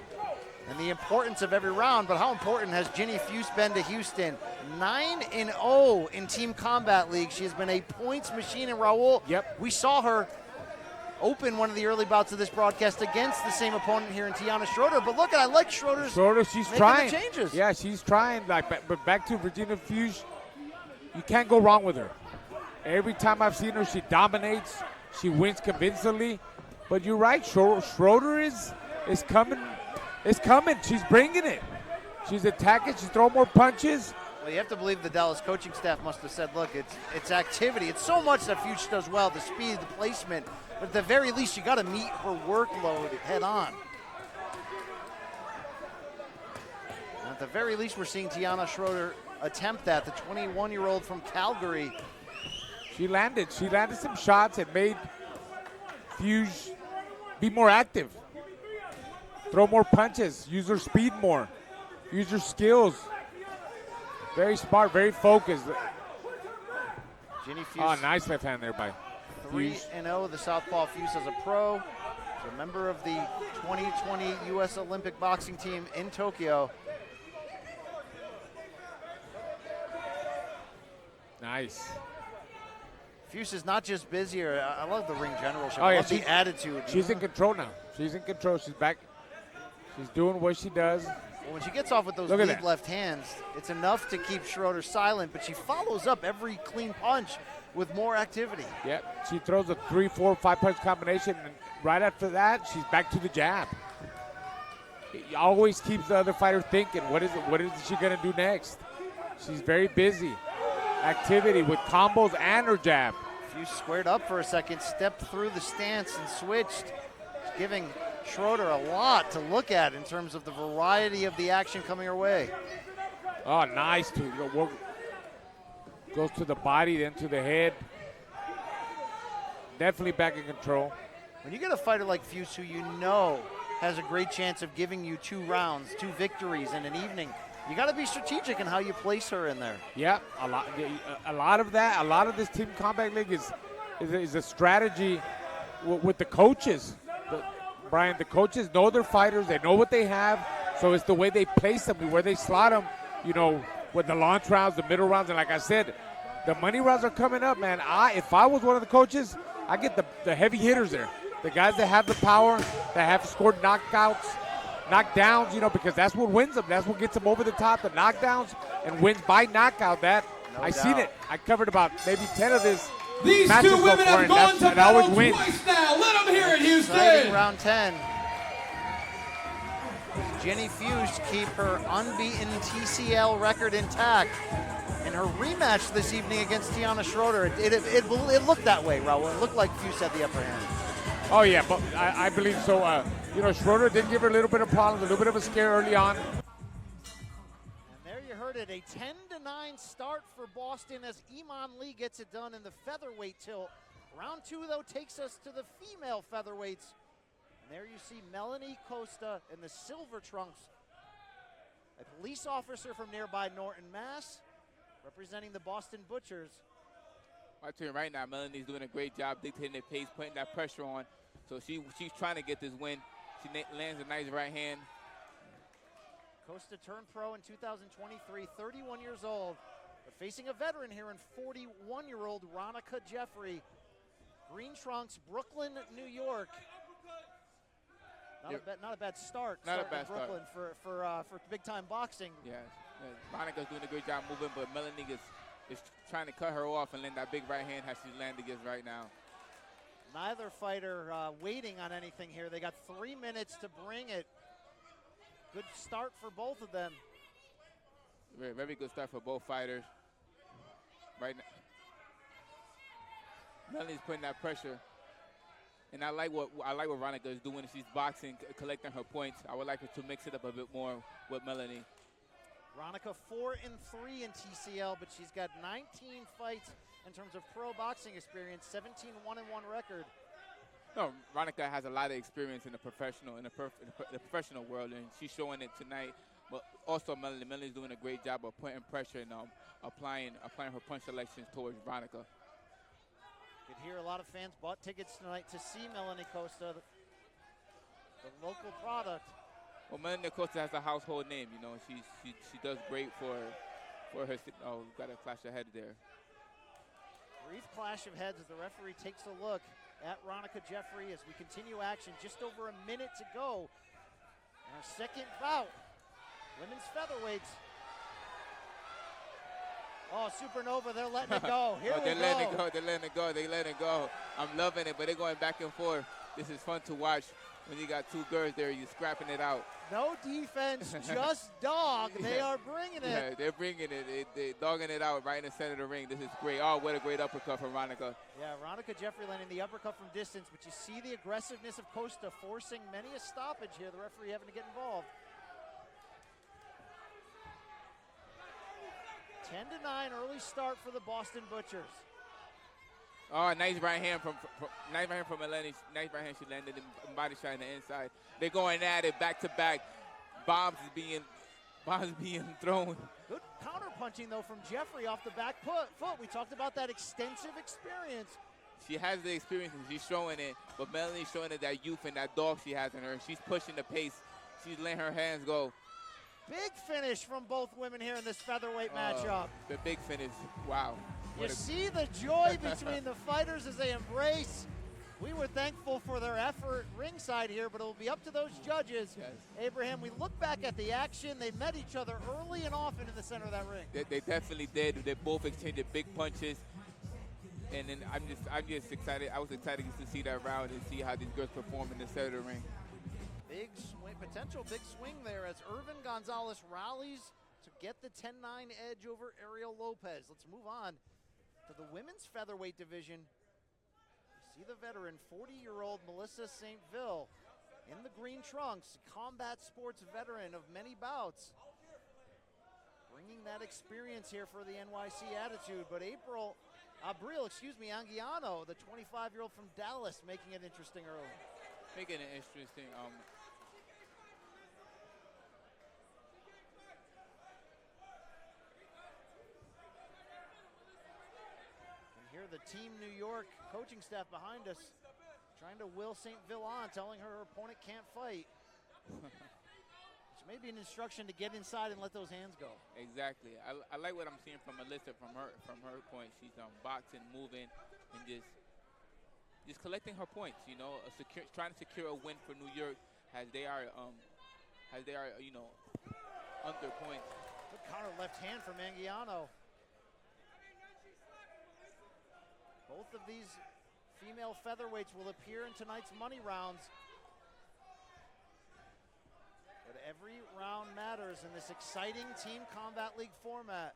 and the importance of every round, but how important has Ginny Fuchs been to Houston? 9-0 in Team Combat League. She has been a points machine. And Raul, we saw her open one of the early bouts of this broadcast against the same opponent here in Tiana Schroeder. But look, I like Schroeder. She's making trying. The changes. Yeah, she's trying. But back to Virginia Fuchs, you can't go wrong with her. Every time I've seen her, she dominates. She wins convincingly. But you're right, Schroeder is coming. It's coming. She's bringing it. She's attacking. She's throwing more punches. Well, you have to believe the Dallas coaching staff must have said, look, it's activity. It's so much that Fuchs does well, the speed, the placement. But at the very least, you got to meet her workload head on. And at the very least, we're seeing Tiana Schroeder attempt that, the 21-year-old from Calgary. She landed some shots and made Fuchs be more active. Throw more punches, use her speed more, use her skills. Very smart, very focused. Ginny Fuchs. Oh, nice left hand there by 3-0, the southpaw Fuchs as a pro. She's a member of the 2020 U.S. Olympic boxing team in Tokyo. Nice. Fuchs is not just busier. I love the ring generalship. Oh, I yeah, love the attitude. She's in control now. She's in control. She's back. She's doing what she does. Well, when she gets off with those Look at lead that. left hands, it's enough to keep Schroeder silent, but she follows up every clean punch with more activity. Yep. She throws a 3, 4, 5 punch combination, and right after that, she's back to the jab. It always keeps the other fighter thinking, what is she gonna do next? She's very busy. Activity with combos and her jab. Few squared up for a second, stepped through the stance and switched, giving Schroeder a lot to look at in terms of the variety of the action coming her way. Oh, nice. Goes to the body, then to the head. Definitely back in control. When you get a fighter like Fuchs, who you know has a great chance of giving you 2 rounds, 2 victories in an evening, you got to be strategic in how you place her in there. Yeah, a lot of that. A lot of this Team Combat League is a strategy with the coaches. Brian, the coaches know their fighters. They know what they have. So it's the way they place them, where they slot them, with the launch rounds, the middle rounds. And like I said, the money rounds are coming up, man. If I was one of the coaches, I get the heavy hitters there. The guys that have the power, that have scored knockouts, knockdowns, because that's what wins them. That's what gets them over the top, the knockdowns, and wins by knockout. I seen it. I covered about maybe 10 of this. These two women have gone to battle twice now. Let them hear it, Houston. Exciting round 10. Jenny Fuchs keep her unbeaten TCL record intact. In her rematch this evening against Tiana Schroeder, it looked that way, Raul. It looked like Fuchs had the upper hand. Oh, yeah, but I believe so. Schroeder did give her a little bit of problems, a little bit of a scare early on. And there you heard it, a 10-9 start for Boston as Iman Lee gets it done in the featherweight tilt. Round 2, though, takes us to the female featherweights. And there you see Melanie Costa in the silver trunks, a police officer from nearby Norton, Mass, representing the Boston Butchers. I'll tell you right now, Melanie's doing a great job dictating the pace, putting that pressure on. So she's trying to get this win. She lands a nice right hand. Costa turned pro in 2023, 31 years old, but facing a veteran here in 41-year-old Ronica Jeffrey. Green trunks, Brooklyn, New York. Not a bad start. Not a in bad Brooklyn start. for big-time boxing. Yeah, Ronica's doing a great job moving, but Melanie is trying to cut her off and land that big right hand as she's landing against right now. Neither fighter waiting on anything here. They got 3 minutes to bring it. Good start for both of them. Very, very good start for both fighters. Right now, Melanie's putting that pressure, and I like what Ronica is doing. She's boxing, collecting her points. I would like her to mix it up a bit more with Melanie. Ronica 4-3 in TCL, but she's got 19 fights in terms of pro boxing experience, 17 1-1 record. No, Ronica has a lot of experience in the professional world, and she's showing it tonight. But also Melanie's doing a great job of putting pressure and applying her punch selections towards Ronica. You could hear a lot of fans bought tickets tonight to see Melanie Costa, the local product. Well, Melanie Costa has a household name. She does great for her. Oh, got a clash of heads there. Brief clash of heads as the referee takes a look at Ronica Jeffrey as we continue action. Just over a minute to go in our second bout. Women's featherweights. Oh, Supernova, they're letting it go. Here we go. They're letting it go. I'm loving it, but they're going back and forth. This is fun to watch. When you got two girls there, you're scrapping it out. No defense, just dog. They are bringing it. Yeah, they're bringing it. They're dogging it out right in the center of the ring. This is great. Oh, what a great uppercut from Ronica. Yeah, Ronica Jeffrey landing the uppercut from distance, but you see the aggressiveness of Costa forcing many a stoppage here, the referee having to get involved. 10-9 early start for the Boston Butchers. Oh, nice right hand from Melanie. Nice right hand. She landed in body shot on the inside. They're going at it back to back. Bombs being thrown. Good counter punching though from Jeffrey off the back foot. We talked about that extensive experience. She has the experience and she's showing it, but Melanie's showing it that youth and that dog she has in her. She's pushing the pace. She's letting her hands go. Big finish from both women here in this featherweight matchup. The big finish. Wow. You see the joy between the fighters as they embrace. We were thankful for their effort ringside here, but it will be up to those judges. Yes. Abraham, we look back at the action. They met each other early and often in the center of that ring. They definitely did. They both exchanged big punches. And then I'm just excited. I was excited to see that round and see how these girls perform in the center of the ring. Big swing, potential big swing there as Irvin Gonzalez rallies to get the 10-9 edge over Ariel Lopez. Let's move on to the women's featherweight division. You see the veteran, 40-year-old Melissa St. Ville in the green trunks, combat sports veteran of many bouts. Bringing that experience here for the NYC Attitude, but Abril Anguiano, the 25-year-old from Dallas, making it interesting early. Making it interesting. And here the Team New York coaching staff behind us trying to will St. Ville on, telling her opponent can't fight. Which may be an instruction to get inside and let those hands go. Exactly. I like what I'm seeing from Melissa from her point. She's boxing, moving, and just collecting her points. You know, trying to secure a win for New York as they are you know, under points. Good counter left hand from Anguiano. Both of these female featherweights will appear in tonight's money rounds. But every round matters in this exciting Team Combat League format.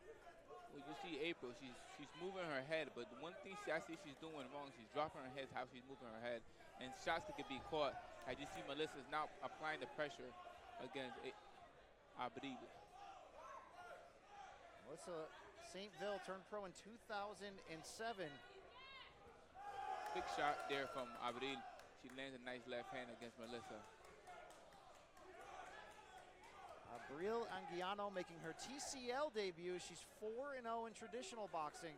Well, you see April, she's moving her head, but the one thing I see she's doing wrong, she's dropping her head, how she's moving her head, and shots that could be caught. I just see Melissa's now applying the pressure against Abdil. Melissa St. Ville turned pro in 2007. Big shot there from Abdil. She lands a nice left hand against Melissa. Abril Anguiano making her TCL debut. She's 4-0 in traditional boxing.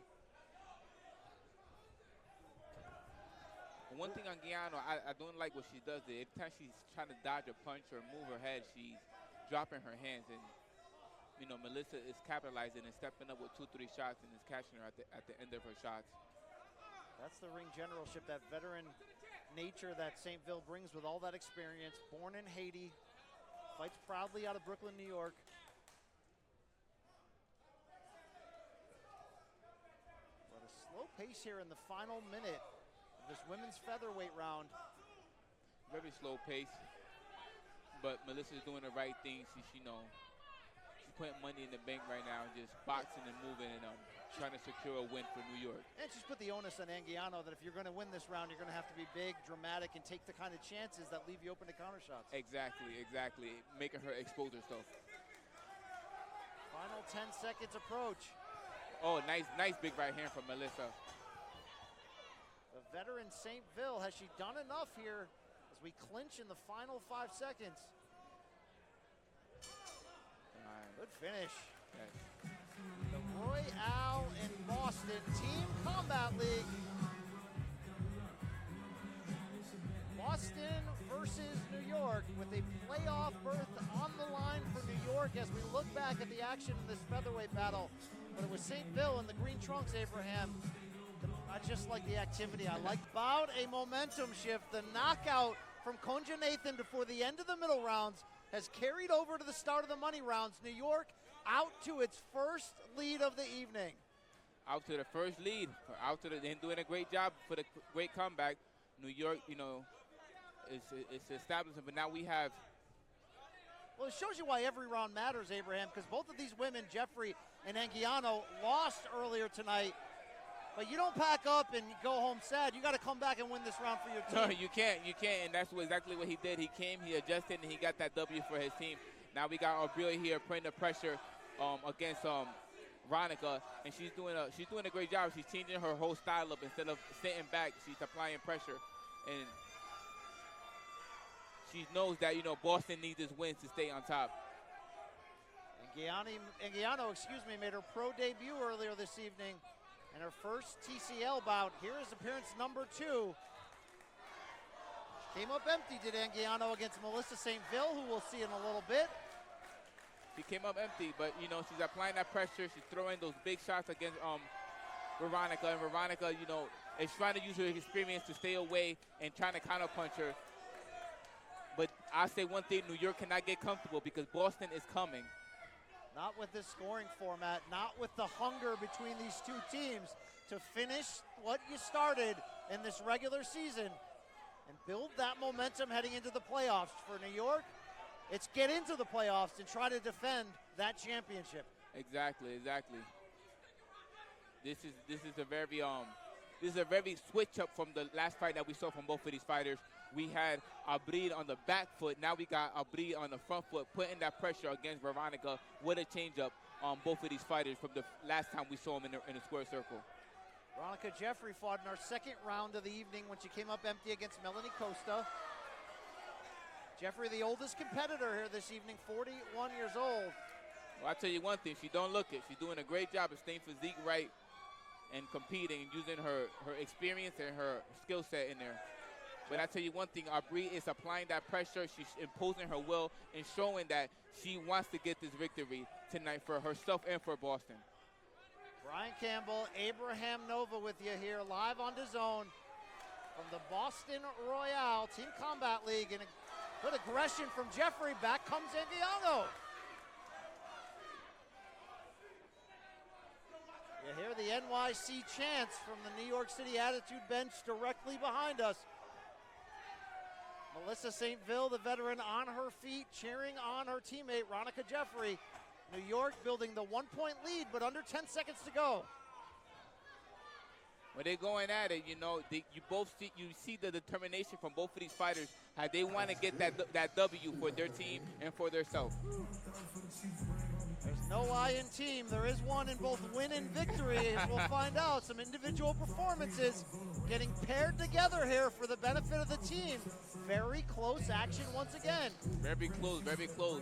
One thing Anguiano, I don't like what she does there. Every time she's trying to dodge a punch or move her head, she's dropping her hands. And, you know, Melissa is capitalizing and stepping up with 2-3 shots and is catching her at the end of her shots. That's the ring generalship, that veteran nature that St. Ville brings with all that experience. Born in Haiti, fights proudly out of Brooklyn, New York. But a slow pace here in the final minute of this women's featherweight round. Very slow pace, but Melissa's doing the right thing. She's putting money in the bank right now, just boxing and moving and trying to secure a win for New York. And she's put the onus on Anguiano that if you're going to win this round, you're going to have to be big, dramatic, and take the kind of chances that leave you open to counter shots. Exactly. Making her expose herself. Final 10 seconds approach. Oh, nice big right hand from Melissa. The veteran St. Ville, has she done enough here as we clinch in the final 5 seconds? Good finish. Yes. The Royale in Boston Team Combat League. Boston versus New York with a playoff berth on the line for New York as we look back at the action in this featherweight battle. But it was St. Ville in the green trunks, Abraham. I just like the activity. I like about a momentum shift. The knockout from Konja Nathan before the end of the middle rounds has carried over to the start of the money rounds. New York out to its first lead of the evening. Out to the first lead. They're doing a great job for the great comeback. New York, it's establishing, but now we have. Well, it shows you why every round matters, Abraham, because both of these women, Jeffrey and Anguiano, lost earlier tonight. But you don't pack up and go home sad. You got to come back and win this round for your team. No, you can't, and that's exactly what he did. He came, he adjusted, and he got that W for his team. Now we got Abril here putting the pressure against Ronica, and she's doing a great job. She's changing her whole style up. Instead of sitting back, she's applying pressure, and she knows that Boston needs this win to stay on top. Anguiano, made her pro debut earlier this evening. And her first TCL bout. Here is appearance number 2. Came up empty, did Anguiano, against Melissa St. Ville, who we'll see in a little bit. She came up empty, but she's applying that pressure. She's throwing those big shots against Veronica, and Veronica, you know, is trying to use her experience to stay away and trying to counterpunch her. But I say one thing, New York cannot get comfortable because Boston is coming. Not with this scoring format, not with the hunger between these two teams to finish what you started in this regular season and build that momentum heading into the playoffs. For New York, it's get into the playoffs and try to defend that championship. Exactly. This is a very switch up from the last fight that we saw from both of these fighters. We had Abril on the back foot. Now we got Abril on the front foot, putting that pressure against Veronica. What a changeup on both of these fighters from the last time we saw them in the square circle. Veronica Jeffrey fought in our second round of the evening when she came up empty against Melanie Costa. Jeffrey, the oldest competitor here this evening, 41 years old. Well, I tell you one thing, she don't look it. She's doing a great job of staying physique right and competing and using her experience and her skill set in there. But I tell you one thing, Abril is applying that pressure. She's imposing her will and showing that she wants to get this victory tonight for herself and for Boston. Brian Campbell, Abraham Nova with you here live on DAZN from the Boston Royale Team Combat League. And a good aggression from Jeffrey. Back comes Anguiano. You hear the NYC chants from the New York City Attitude Bench directly behind us. Melissa St. Ville, the veteran, on her feet, cheering on her teammate, Veronica Jeffrey. New York building the 1-point lead, but under 10 seconds to go. When they're going at it, you know, you see the determination from both of these fighters, how they want to get that W for their team and for themselves. There's no I in team. There is one in both win and victory, as we'll find out. Some individual performances getting paired together here for the benefit of the team. Very close action once again. Very close, very close.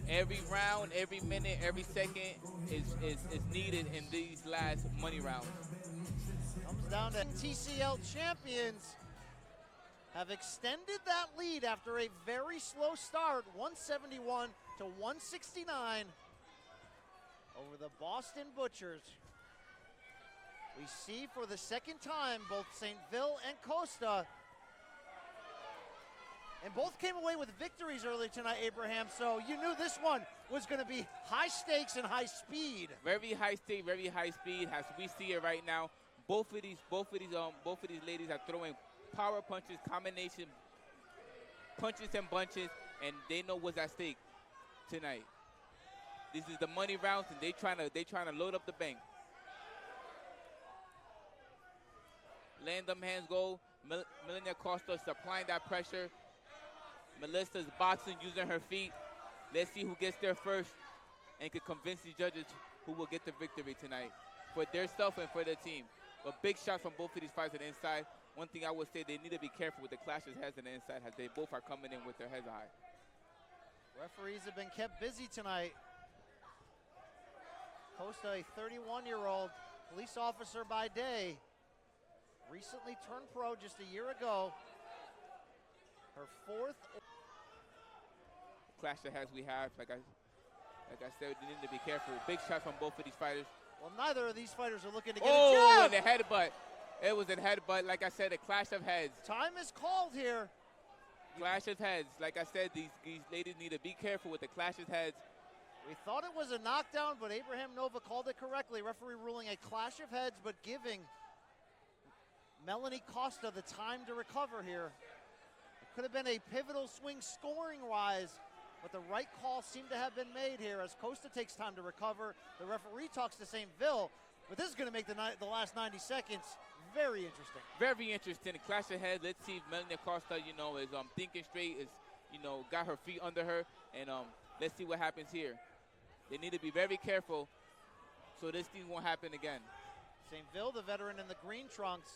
Every round, every minute, every second is needed in these last money rounds. Comes down to TCL champions have extended that lead after a very slow start, 171 to 169 over the Boston Butchers. We see for the second time both St. Ville and Costa, and both came away with victories early tonight, Abraham, so you knew this one was going to be high stakes and high speed. Very high stake, very high speed. As we see it right now, both of these ladies are throwing power punches, combination punches and bunches, and they know what's at stake tonight. This is the money rounds, and they trying to load up the bank. Letting them hands go. Melania Costa supplying that pressure. Melissa's boxing, using her feet. Let's see who gets there first and can convince the judges who will get the victory tonight for their self and for their team. But big shots from both of these fighters on the inside. One thing I would say, they need to be careful with the clash of heads on the inside as they both are coming in with their heads high. Referees have been kept busy tonight. Costa, a 31-year-old police officer by day, recently turned pro just a year ago. Her fourth. Clash of heads we have, like I said, they need to be careful. Big shot from both of these fighters. Well, neither of these fighters are looking to get a jab. And a headbutt. It was a headbutt. Like I said, a clash of heads. Time is called here. Clash of heads. Like I said, these ladies need to be careful with the clash of heads. We thought it was a knockdown, but Abraham Nova called it correctly. Referee ruling a clash of heads, but giving Melanie Costa the time to recover here. It could have been a pivotal swing scoring-wise, but the right call seemed to have been made here as Costa takes time to recover. The referee talks to St. Ville, but this is going to make the last 90 seconds very interesting. Very interesting. Clash of heads. Let's see if Melanie Costa, is thinking straight, is got her feet under her, and let's see what happens here. They need to be very careful so this thing won't happen again. St. Ville, the veteran in the green trunks,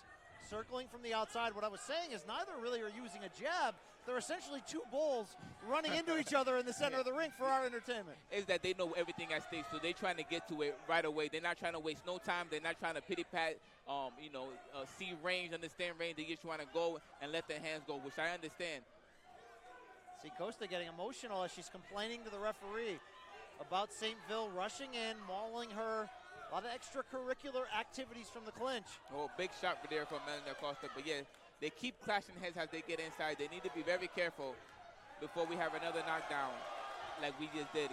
circling from the outside. What I was saying is neither really are using a jab. They're essentially two bulls running into each other in the center of the ring for our entertainment. Is that they know everything at stake, so they're trying to get to it right away. They're not trying to waste no time. They're not trying to pity-pat, see range, understand range. They just want to go and let their hands go, which I understand. See Costa getting emotional as she's complaining to the referee about St. Ville rushing in, mauling her A lot of extracurricular activities from the clinch. Oh, big shot for there from Miranda Costa. But yeah, they keep clashing heads as they get inside. They need to be very careful before we have another knockdown like we just did.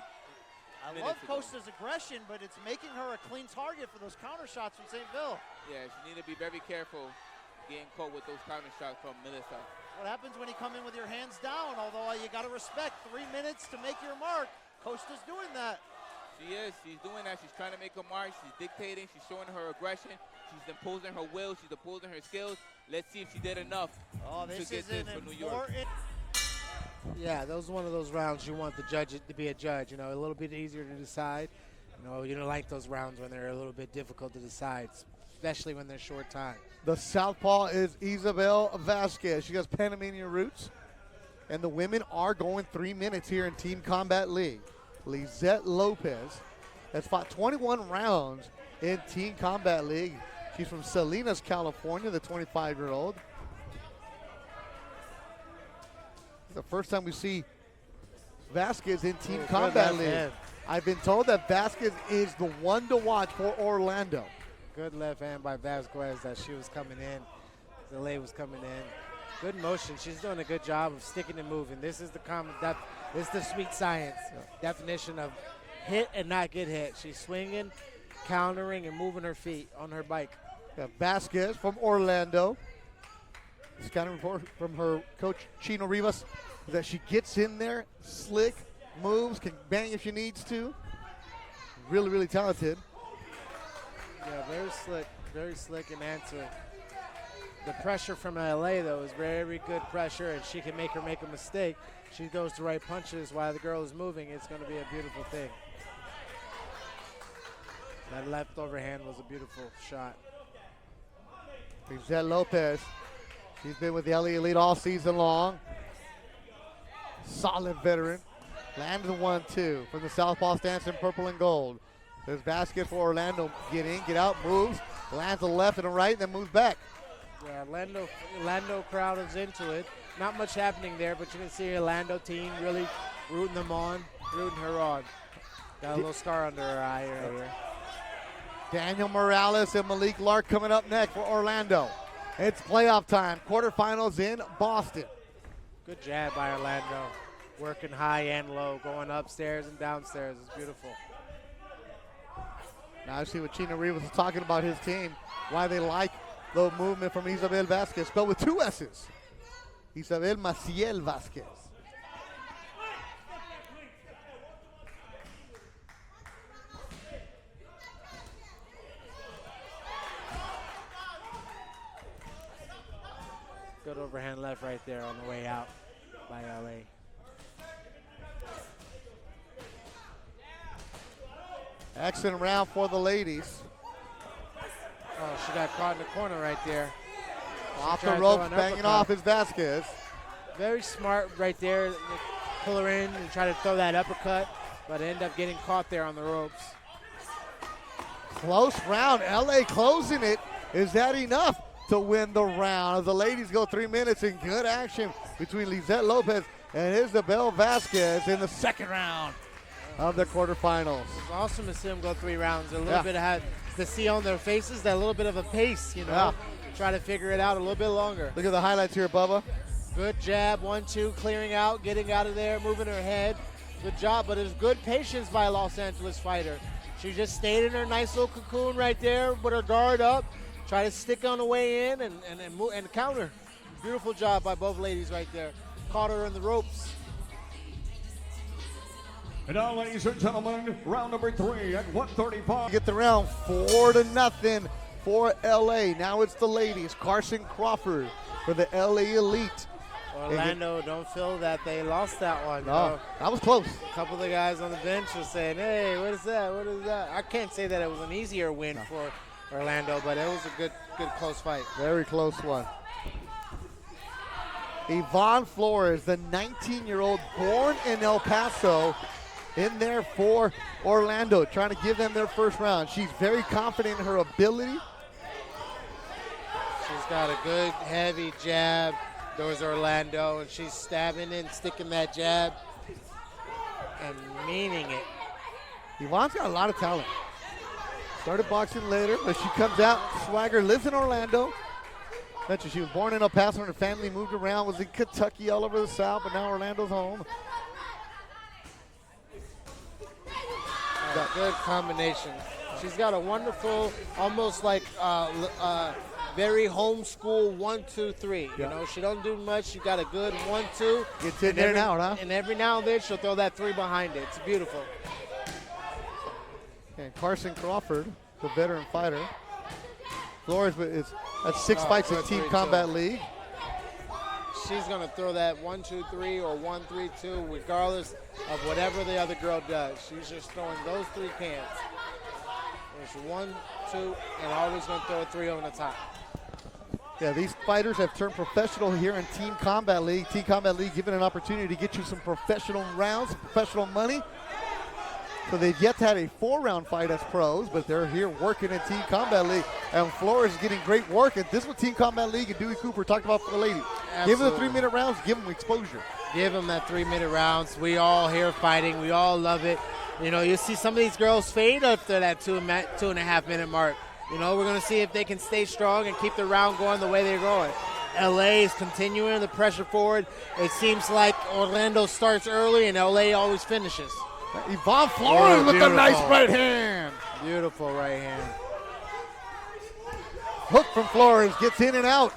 I love Costa's aggression, but it's making her a clean target for those counter shots from St. Bill. Yeah, she need to be very careful getting caught with those counter shots from Melissa. What happens when you come in with your hands down? Although you got to respect 3 minutes to make your mark. Costa's doing that. She is. She's doing that. She's trying to make a mark. She's dictating. She's showing her aggression. She's imposing her will. She's imposing her skills. Let's see if she did enough to get this for New York. Yeah, that was one of those rounds you want the judge to be a judge. You know, a little bit easier to decide. You don't like those rounds when they're a little bit difficult to decide, especially when they're short time. The southpaw is Isabel Vasquez. She has Panamanian roots. And the women are going 3 minutes here in Team Combat League. Lizette Lopez has fought 21 rounds in Team Combat League. She's from Salinas, California, the 25-year-old. The first time we see Vasquez in Team Combat League. Hand. I've been told that Vasquez is the one to watch for Orlando. Good left hand by Vasquez that she was coming in. Delay was coming in. Good motion. She's doing a good job of sticking and moving. This is this is the sweet science definition of hit and not get hit. She's swinging, countering, and moving her feet on her bike. Yeah, Vasquez from Orlando. This kind of report from her coach, Chino Rivas, that she gets in there, slick, moves, can bang if she needs to. Really, really talented. Yeah, very slick and answer. The pressure from LA, though, is very good pressure, and she can make her make a mistake. She goes to right punches while the girl is moving. It's going to be a beautiful thing. That left overhand was a beautiful shot. Lizette Lopez, she's been with the LA Elite all season long. Solid veteran. Landed the 1-2 from the southpaw stance in purple and gold. There's basket for Orlando. Get in, get out, moves. Lands a left and a right, then moves back. Yeah, Orlando crowd is into it. Not much happening there, but you can see Orlando team really rooting her on. Got a little scar under her eye right here. Daniel Morales and Malik Lark coming up next for Orlando. It's playoff time. Quarterfinals in Boston. Good jab by Orlando. Working high and low, going upstairs and downstairs. It's beautiful. Now I see what Chino Rivas was talking about his team, why they like the movement from Isabel Vasquez, spelled with 2 S's. Isabel Maciel Vasquez. Good overhand left right there on the way out by LA. Excellent round for the ladies. Oh, she got caught in the corner right there. Off the ropes, banging off is Vasquez. Very smart right there. Pull her in and try to throw that uppercut, but end up getting caught there on the ropes. Close round. LA closing it. Is that enough to win the round? As the ladies go 3 minutes in good action between Lizette Lopez and Isabel Vasquez in the second round of the quarterfinals. It's awesome to see them go 3 rounds. A little bit ahead to see on their faces that little bit of a pace, Try to figure it out a little bit longer. Look at the highlights here, Bubba. Good jab, 1-2, clearing out, getting out of there, moving her head. Good job, but it's good patience by a Los Angeles fighter. She just stayed in her nice little cocoon right there with her guard up, try to stick on the way in and counter. Beautiful job by both ladies right there. Caught her in the ropes. And now, ladies and gentlemen, round number 3 at 135. Get the round 4-0 for LA. Now it's the ladies. Carson Crawford for the LA Elite. Orlando don't feel that they lost that one. No, that was close. A couple of the guys on the bench were saying, hey, what is that? What is that? I can't say that it was an easier win for Orlando, but it was a good close fight. Very close one. Yvonne Flores, the 19-year-old born in El Paso, in there for Orlando, trying to give them their first round. She's very confident in her ability. She's got a good, heavy jab. There's Orlando, and she's stabbing and sticking that jab and meaning it. Yvonne's got a lot of talent. Started boxing later, but she comes out. Swagger lives in Orlando. Mentioned she was born in El Paso and her family moved around, was in Kentucky, all over the South, but now Orlando's home. Good combination. She's got a wonderful, almost like very homeschool 1, 2, 3. Yeah. You know, she don't do much. She got a good 1, 2. Gets in there and out, huh? And every now and then she'll throw that 3 behind it. It's beautiful. And Carson Crawford, the veteran fighter. Flores that's 6 fights in Team Combat League. She's going to throw that 1, 2, 3 or 1, 3, 2, regardless of whatever the other girl does. She's just throwing those 3 cans. There's 1, 2, and always going to throw a 3 on the top. Yeah, these fighters have turned professional here in Team Combat League. Team Combat League giving an opportunity to get you some professional rounds, professional money. So they've yet to have a 4-round fight as pros, but they're here working in Team Combat League. And Flores is getting great work. And this is what Team Combat League and Dewey Cooper talked about for the lady. Absolutely. Give them the 3-minute rounds, give them exposure. Give them that 3-minute rounds. We all here fighting. We all love it. You know, you see some of these girls fade after that 2.5-minute mark. You know, we're going to see if they can stay strong and keep the round going the way they're going. LA is continuing the pressure forward. It seems like Orlando starts early and LA always finishes. Yvonne Flores with a nice right hand. Beautiful right hand. Hook from Flores gets in and out.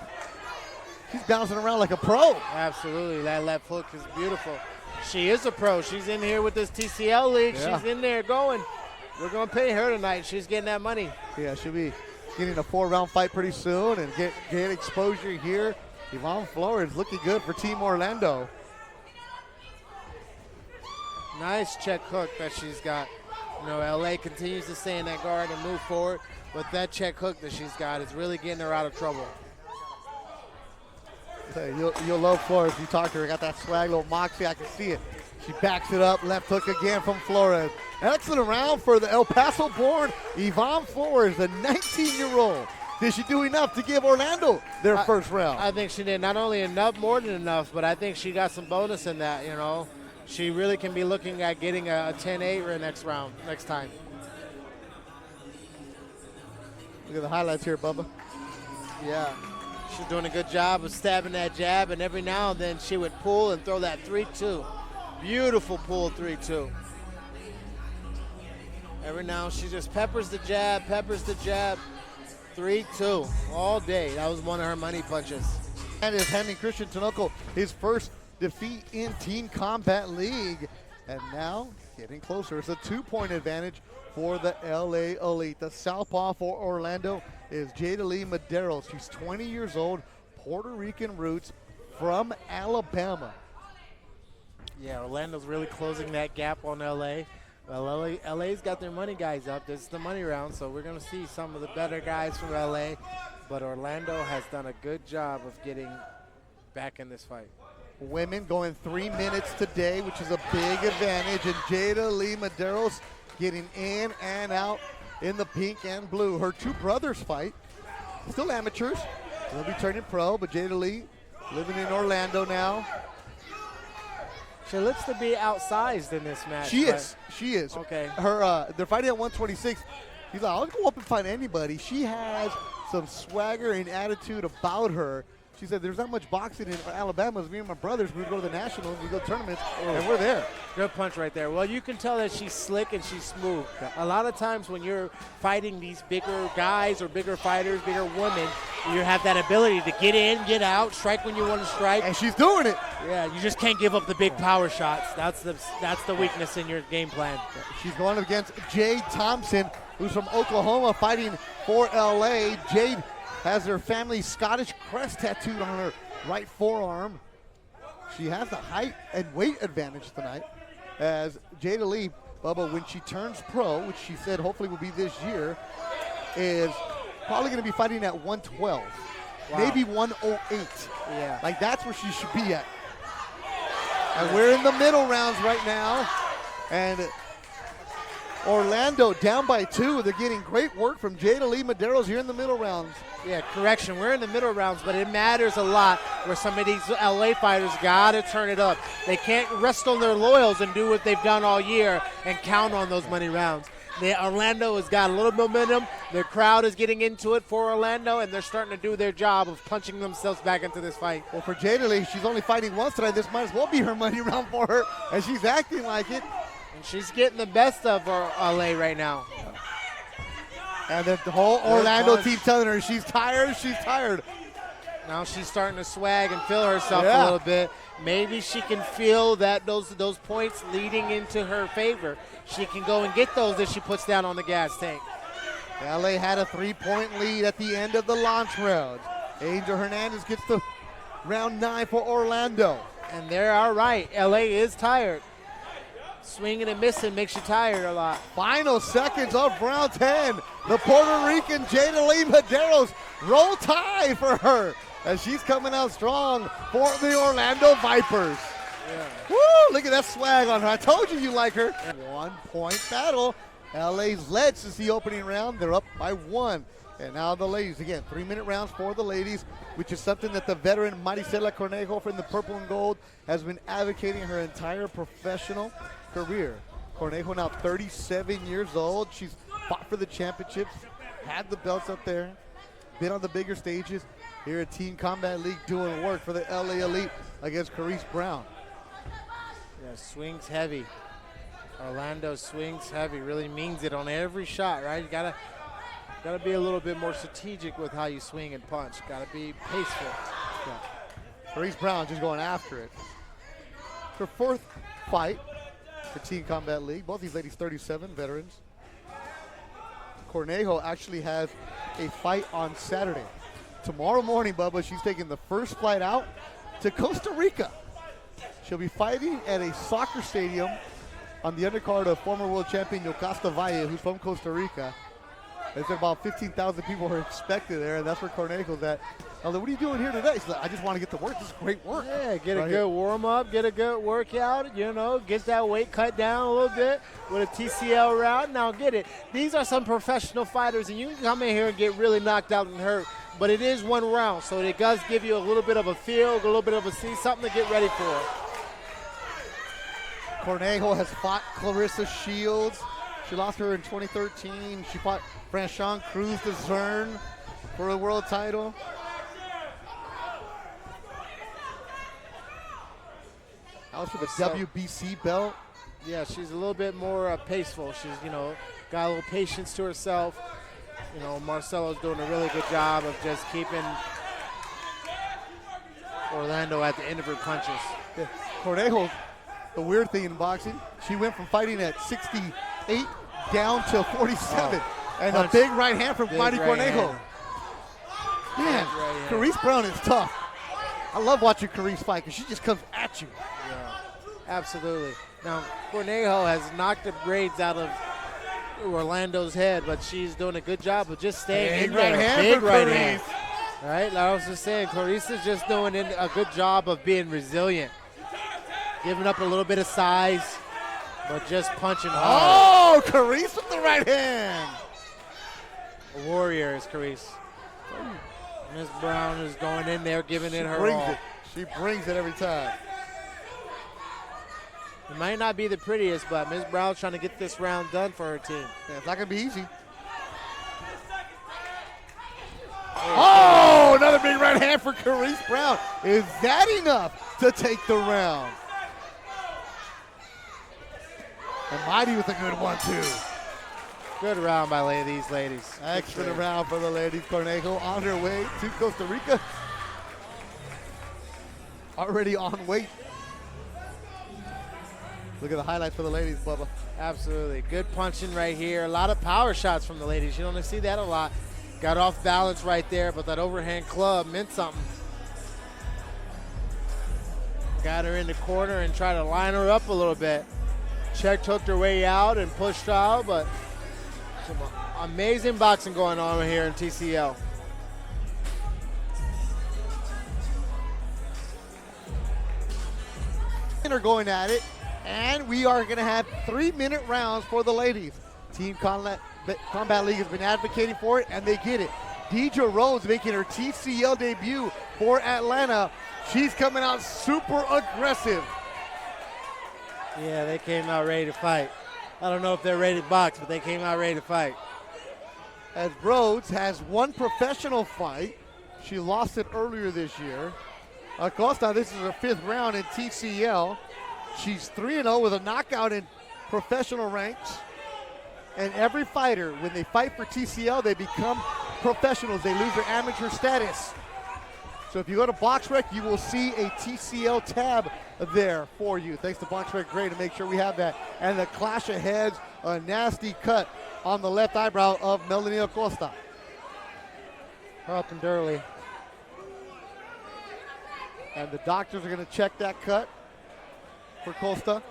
She's bouncing around like a pro. Absolutely. That left hook is beautiful. She is a pro. She's in here with this TCL league. Yeah. She's in there going. We're going to pay her tonight. She's getting that money. Yeah, she'll be getting a 4-round fight pretty soon and get exposure here. Yvonne Flores looking good for Team Orlando. Nice check hook that she's got. You know, LA continues to stay in that guard and move forward, but that check hook that she's got is really getting her out of trouble. You'll love Flores. You talk to her, got that swag, little moxie. I can see it. She backs it up. Left hook again from Flores. Excellent round for the El Paso-born Yvonne Flores, the 19-year-old. Did she do enough to give Orlando their first round? I think she did. Not only enough, more than enough, but I think she got some bonus in that, you know. She really can be looking at getting a 10-8 next time. Look at the highlights here, Bubba. Yeah. She's doing a good job of stabbing that jab, and every now and then she would pull and throw that 3-2. Beautiful pull 3-2. Every now she just peppers the jab, 3-2 all day. That was one of her money punches. And is handing Christian Tinoco his first defeat in Team Combat League. And now getting closer. It's a 2-point advantage for the LA Elite. The southpaw for Orlando is Jadalee Medeiros. She's 20 years old, Puerto Rican roots from Alabama. Yeah, Orlando's really closing that gap on LA. Well, LA's got their money guys up. This is the money round, so we're going to see some of the better guys from LA. But Orlando has done a good job of getting back in this fight. Women going 3 minutes today, which is a big advantage. And Jadalee Medeiros getting in and out in the pink and blue. Her 2 brothers fight. Still amateurs. They'll be turning pro, but Jadalee living in Orlando now. She looks to be outsized in this match. She is. Okay. They're fighting at 126. He's like, I'll go up and fight anybody. She has some swagger and attitude about her. She said, there's not much boxing in Alabama. Me and my brothers, we would go to the Nationals, we go to tournaments, and we're there. Good punch right there. Well, you can tell that she's slick and she's smooth. A lot of times when you're fighting these bigger guys or bigger fighters, bigger women, you have that ability to get in, get out, strike when you want to strike. And she's doing it. Yeah, you just can't give up the big power shots. That's the weakness in your game plan. She's going against Jade Thompson, who's from Oklahoma, fighting for LA. Jade has her family's Scottish crest tattooed on her right forearm. She has the height and weight advantage tonight, as Jadalee, Bubba, when she turns pro, which she said hopefully will be this year, is probably going to be fighting at 112, maybe 108. Yeah. Like, that's where she should be at. And we're in the middle rounds right now, and Orlando down by 2. They're getting great work from Jadalee Medeiros here in the middle rounds. Yeah, correction. We're in the middle rounds, but it matters a lot where some of these LA fighters got to turn it up. They can't rest on their laurels and do what they've done all year and count on those money rounds. Orlando has got a little momentum. The crowd is getting into it for Orlando, and they're starting to do their job of punching themselves back into this fight. Well, for Jada Lee, she's only fighting once tonight. This might as well be her money round for her, and she's acting like it. And she's getting the best of her LA right now. And the whole Orlando team telling her she's tired, she's tired. Now she's starting to swag and feel herself a little bit. Maybe she can feel that those points leading into her favor. She can go and get those if she puts down on the gas tank. LA had a 3-point lead at the end of the launch round. Angel Hernandez gets the round 9 for Orlando. And they're all right. LA is tired. Swinging and missing makes you tired a lot. Final seconds of round 10. The Puerto Rican Jada Lee Medeiros, roll tie for her as she's coming out strong for the Orlando Vipers. Yeah. Woo, look at that swag on her. I told you like her. 1-point battle. LA's led since the opening round. They're up by 1. And now the ladies, again, 3-minute rounds for the ladies, which is something that the veteran Maricela Cornejo from the purple and gold has been advocating her entire professional career. Cornejo now 37 years old. She's fought for the championships, had the belts up there, been on the bigger stages. Here at Team Combat League doing work for the LA Elite against Carice Brown. Yeah, swings heavy. Orlando swings heavy, really means it on every shot, right? You gotta be a little bit more strategic with how you swing and punch. Gotta be paceful. Yeah. Carice Brown just going after it. Her 4th fight for Team Combat League. Both these ladies 37 veterans. Cornejo actually has a fight on Saturday. Tomorrow morning, Bubba, she's taking the first flight out to Costa Rica. She'll be fighting at a soccer stadium on the undercard of former world champion Costa, who's from Costa Rica. They said about 15,000 people are expected there, and that's where Cornejo's at. I was like, what are you doing here today? She's like, I just want to get to work. This is great work. Yeah, get right a good warm-up, get a good workout, get that weight cut down a little bit with a TCL round. Now get it. These are some professional fighters, and you can come in here and get really knocked out and hurt, but it is 1 round, so it does give you a little bit of a feel, a little bit of a see, something to get ready for. Cornejo has fought Clarissa Shields. She lost her in 2013. She fought Franchon Cruz de Zern for a world title. That was for the WBC belt. Yeah, she's a little bit more paceful. She's, got a little patience to herself. Marcelo's doing a really good job of just keeping Orlando at the end of her punches. Yeah. Cornejo, the weird thing in boxing, she went from fighting at 68 down to 47. And a big right hand from Mighty Cornejo. Man, Carice Brown is tough. I love watching Carice fight because she just comes at you. Yeah, absolutely. Now, Cornejo has knocked the braids out of Orlando's head, but she's doing a good job of just staying in there. Big right hand. All right, like I was just saying, Carice is just doing a good job of being resilient. Giving up a little bit of size, but just punching hard. Oh, Carice with the right hand. A warrior is Carice. Ms. Brown is going in there, giving it her all. She brings it every time. It might not be the prettiest, but Ms. Brown's trying to get this round done for her team. Yeah, it's not going to be easy. Oh, another big right hand for Carice Brown. Is that enough to take the round? And Mighty with a good one, too. Good round by these ladies. Excellent round for the ladies. Cornejo on her way to Costa Rica. Already on weight. Look at the highlights for the ladies, Bubba. Absolutely. Good punching right here. A lot of power shots from the ladies. You don't see that a lot. Got off balance right there, but that overhand club meant something. Got her in the corner and tried to line her up a little bit. Check hooked her way out and pushed out, but some amazing boxing going on here in TCL. Are going at it, and we are going to have 3-minute rounds for the ladies. Team Combat League has been advocating for it, and they get it. Deidre Rhodes making her TCL debut for Atlanta. She's coming out super aggressive. Yeah, they came out ready to fight. I don't know if they're ready to box, but they came out ready to fight. As Rhodes has one professional fight. She lost it earlier this year. Costa, this is her 5th round in TCL. She's 3-0 with a knockout in professional ranks. And every fighter, when they fight for TCL, they become professionals. They lose their amateur status. So if you go to BoxRec, you will see a TCL tab there for you. Thanks to BoxRec Gray to make sure we have that. And the clash of heads, a nasty cut on the left eyebrow of Melanie Costa. Carlton Durley. And the doctors are going to check that cut for Costa.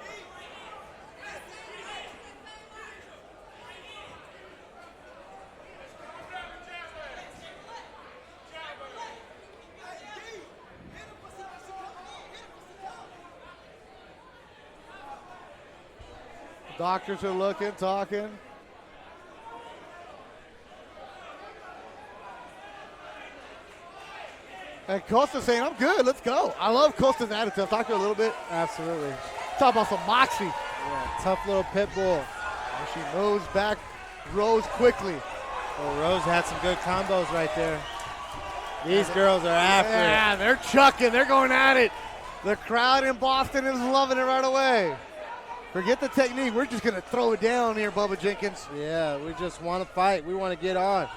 Doctors are looking, talking. And Costa's saying, I'm good, let's go. I love Costa's attitude. I'll talk to her a little bit. Absolutely. Talk about some moxie. Yeah, tough little pit bull. And she moves back Rose quickly. Oh, Rose had some good combos right there. These girls are after it. Yeah, they're chucking. They're going at it. The crowd in Boston is loving it right away. Forget the technique. We're just going to throw it down here, Bubba Jenkins. Yeah, we just want to fight. We want to get on.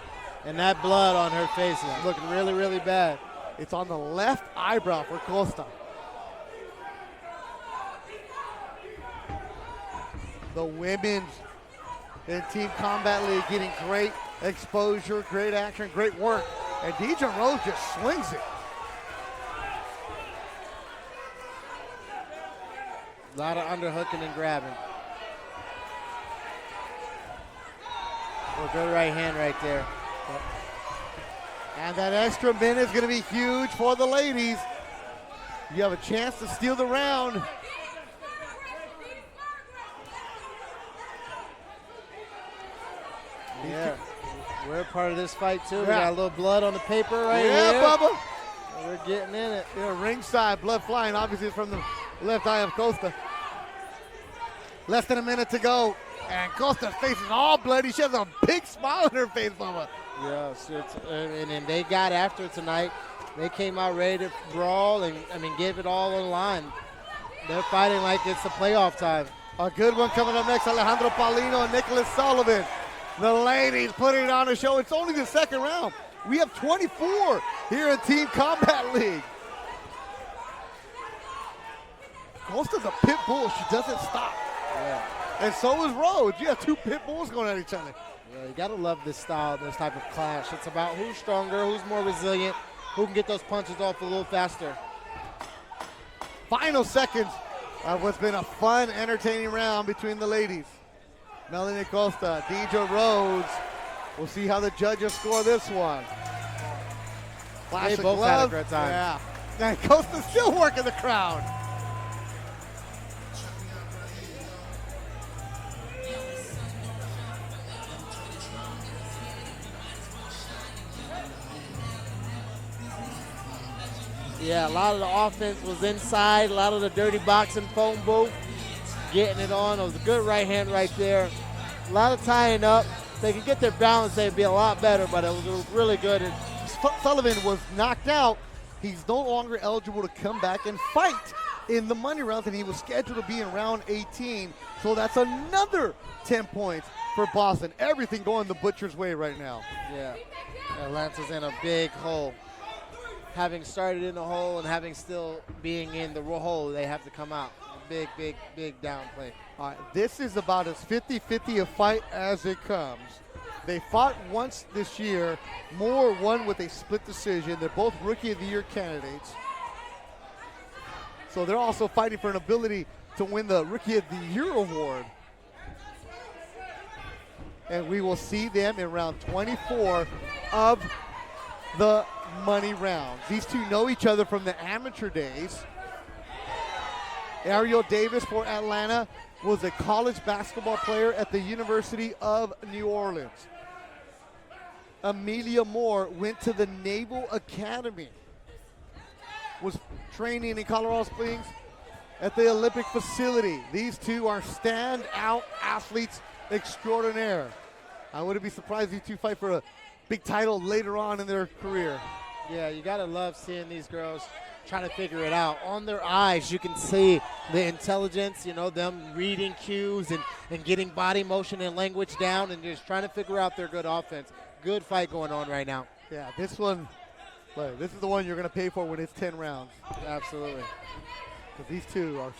And that blood on her face is looking really, really bad. It's on the left eyebrow for Costa. The women's in Team Combat League getting great exposure, great action, great work. And DJ Rose just swings it. A lot of underhooking and grabbing. Oh, good right hand right there. And that extra minute is going to be huge for the ladies. You have a chance to steal the round. Yeah, we're a part of this fight too. We got a little blood on the paper right here. Yeah, Bubba. We're getting in it. Yeah, ringside, blood flying, obviously from the left eye of Costa. Less than a minute to go. And Costa's face is all bloody. She has a big smile on her face, Bubba. Yes, and they got after it tonight. They came out ready to brawl and, give it all on the line. They're fighting like it's the playoff time. A good one coming up next, Alejandro Paulino and Nicholas Sullivan. The ladies putting it on the show. It's only the second round. We have 24 here in Team Combat League. Costa's a pit bull. She doesn't stop. Yeah. And so is Rhodes. You have two pit bulls going at each other. Yeah, you got to love this style, this type of clash. It's about who's stronger, who's more resilient, who can get those punches off a little faster. Final seconds of what's been a fun, entertaining round between the ladies. Melanie Costa, DJ Rhodes. We'll see how the judges score this one. Flash they both had a great time. Yeah. And Costa's still working the crowd. Yeah, a lot of the offense was inside, a lot of the dirty boxing phone booth, getting it on. It was a good right hand right there. A lot of tying up. If they could get their balance, they'd be a lot better, but it was really good. And Sullivan was knocked out. He's no longer eligible to come back and fight in the money rounds, and he was scheduled to be in round 18. So that's another 10 points for Boston. Everything going the Butcher's way right now. Yeah, Atlanta's in a big hole. Having started in the hole and having still being in the hole, they have to come out. Big, big, big down play. All right, this is about as 50-50 a fight as it comes. They fought once this year. Moore won with a split decision. They're both Rookie of the Year candidates. So they're also fighting for an ability to win the Rookie of the Year award. And we will see them in round 24 of the money rounds. These two know each other from the amateur days. Ariel Davis for Atlanta was a college basketball player at the University of New Orleans. Amelia Moore went to the Naval Academy, was training in Colorado Springs, at the Olympic facility. These two are standout athletes extraordinaire. I wouldn't be surprised if these two fight for a big title later on in their career. Yeah, you gotta love seeing these girls trying to figure it out. On their eyes, you can see the intelligence, you know, them reading cues and getting body motion and language down and just trying to figure out their good offense. Good fight going on right now. Yeah, this one, look, this is the one you're going to pay for when it's 10 rounds. Absolutely. Because these two are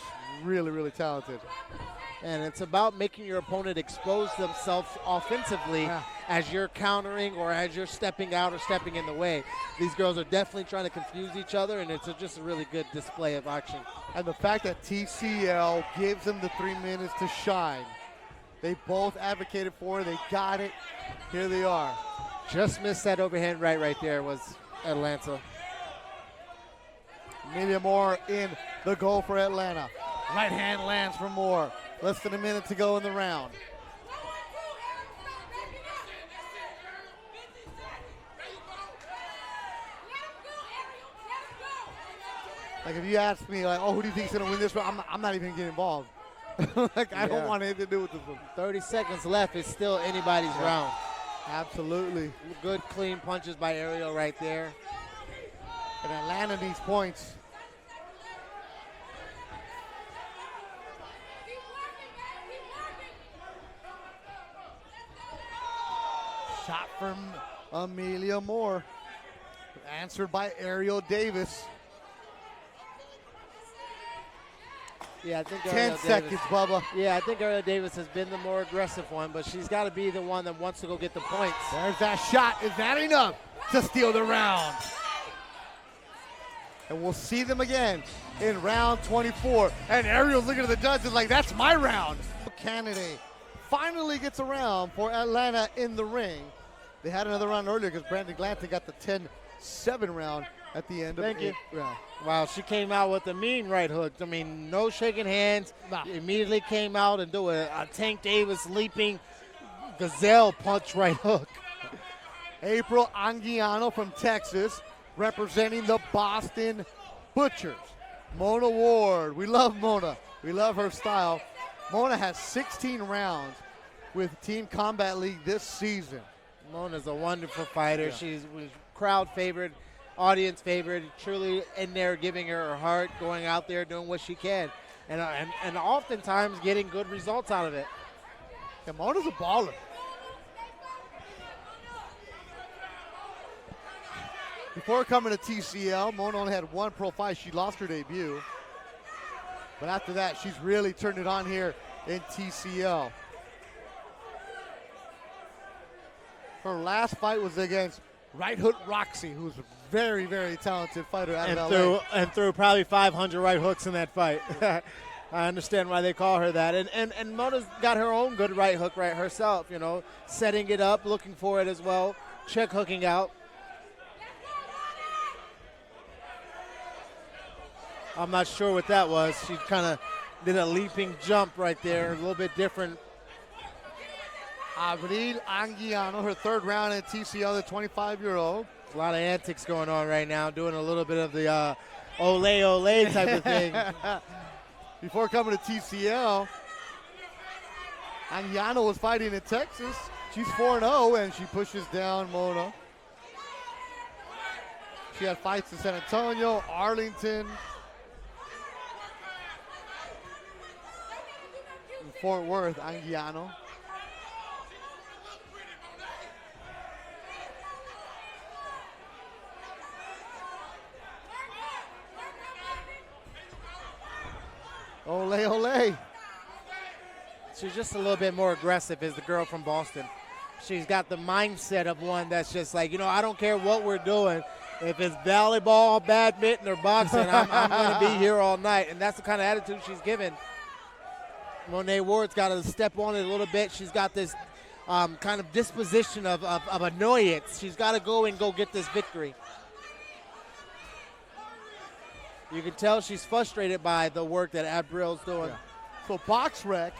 really, really talented. And it's about making your opponent expose themselves offensively as you're countering or as you're stepping out or stepping in the way. These girls are definitely trying to confuse each other, and it's just a really good display of action. And the fact that TCL gives them the 3 minutes to shine. They both advocated for it. They got it. Here they are. Just missed that overhand right there was Atlanta. Maybe more in the goal for Atlanta. Right hand lands for Moore. Less than a minute to go in the round. Like if you ask me, like, oh, who do you think's gonna win this round? I'm not even getting involved. Like I don't want anything to do with this one. 30 seconds left. It's still anybody's round. Absolutely. Good clean punches by Ariel right there. And Atlanta needs points. Shot from Amelia Moore. Answered by Ariel Davis. Yeah, I think 10 seconds, Bubba. Yeah, I think Ariel Davis has been the more aggressive one, but she's got to be the one that wants to go get the points. There's that shot. Is that enough to steal the round? And we'll see them again in round 24. And Ariel's looking at the judges like, that's my round. Candidate finally gets a round for Atlanta in the ring. They had another round earlier because Brandon Glanton got the 10-7 round at the end of the 8th round. Wow, she came out with a mean right hook. I mean, no shaking hands. Immediately came out and do a Tank Davis leaping gazelle punch right hook. April Anguiano from Texas representing the Boston Butchers. Mona Ward. We love Mona. We love her style. Mona has 16 rounds with Team Combat League this season. Mona's a wonderful fighter. She's crowd favorite, audience favorite, truly in there giving her heart, going out there doing what she can, and oftentimes getting good results out of it. Yeah, Mona's a baller. Before coming to TCL, Mona only had one pro fight. She lost her debut. But after that, she's really turned it on here in TCL. Her last fight was against Right Hook Roxy, who's a very, very talented fighter out of LA. And threw probably 500 right hooks in that fight. I understand why they call her that. And Mona's got her own good right hook right herself, you know, setting it up, looking for it as well, check hooking out. I'm not sure what that was. She kind of did a leaping jump right there, a little bit different. Avril Anguiano, her third round at TCL, the 25-year-old. A lot of antics going on right now, doing a little bit of the ole type of thing. Before coming to TCL, Anguiano was fighting in Texas. She's 4-0, and she pushes down Mona. She had fights in San Antonio, Arlington, and Fort Worth, Anguiano. Ole. She's just a little bit more aggressive as the girl from Boston. She's got the mindset of one that's just like, you know, I don't care what we're doing. If it's volleyball, badminton, or boxing, I'm going to be here all night. And that's the kind of attitude she's given. Monet Ward's got to step on it a little bit. She's got this kind of disposition of annoyance. She's got to go and go get this victory. You can tell she's frustrated by the work that Abril's doing. Yeah. So BoxRec,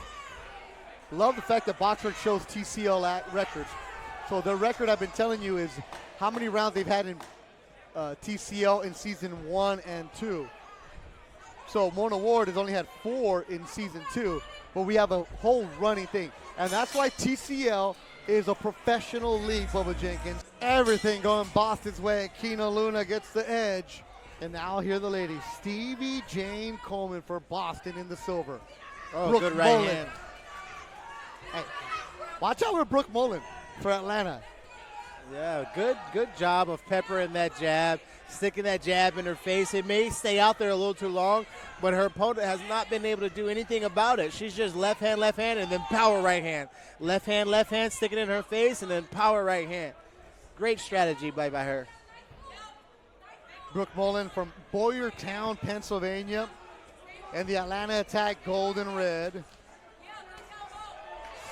love the fact that BoxRec shows TCL records. So their record I've been telling you is how many rounds they've had in TCL in season 1 and 2. So Mona Ward has only had 4 in season 2, but we have a whole running thing. And that's why TCL is a professional league, Bubba Jenkins. Everything going Boston's way. Kina Luna gets the edge. And now here the ladies. Stevie Jane Coleman for Boston in the silver. Oh, Brooke good right Mullen. hand. Hey, watch out with Brooke Mullen for Atlanta. Yeah, good job of peppering that jab, sticking that jab in her face. It may stay out there a little too long, but her opponent has not been able to do anything about it. She's just left hand, and then power right hand. Left hand, stick it in her face, and then power right hand. Great strategy by her. Brooke Mullen from Boyertown, Pennsylvania, and the Atlanta Attack gold and red.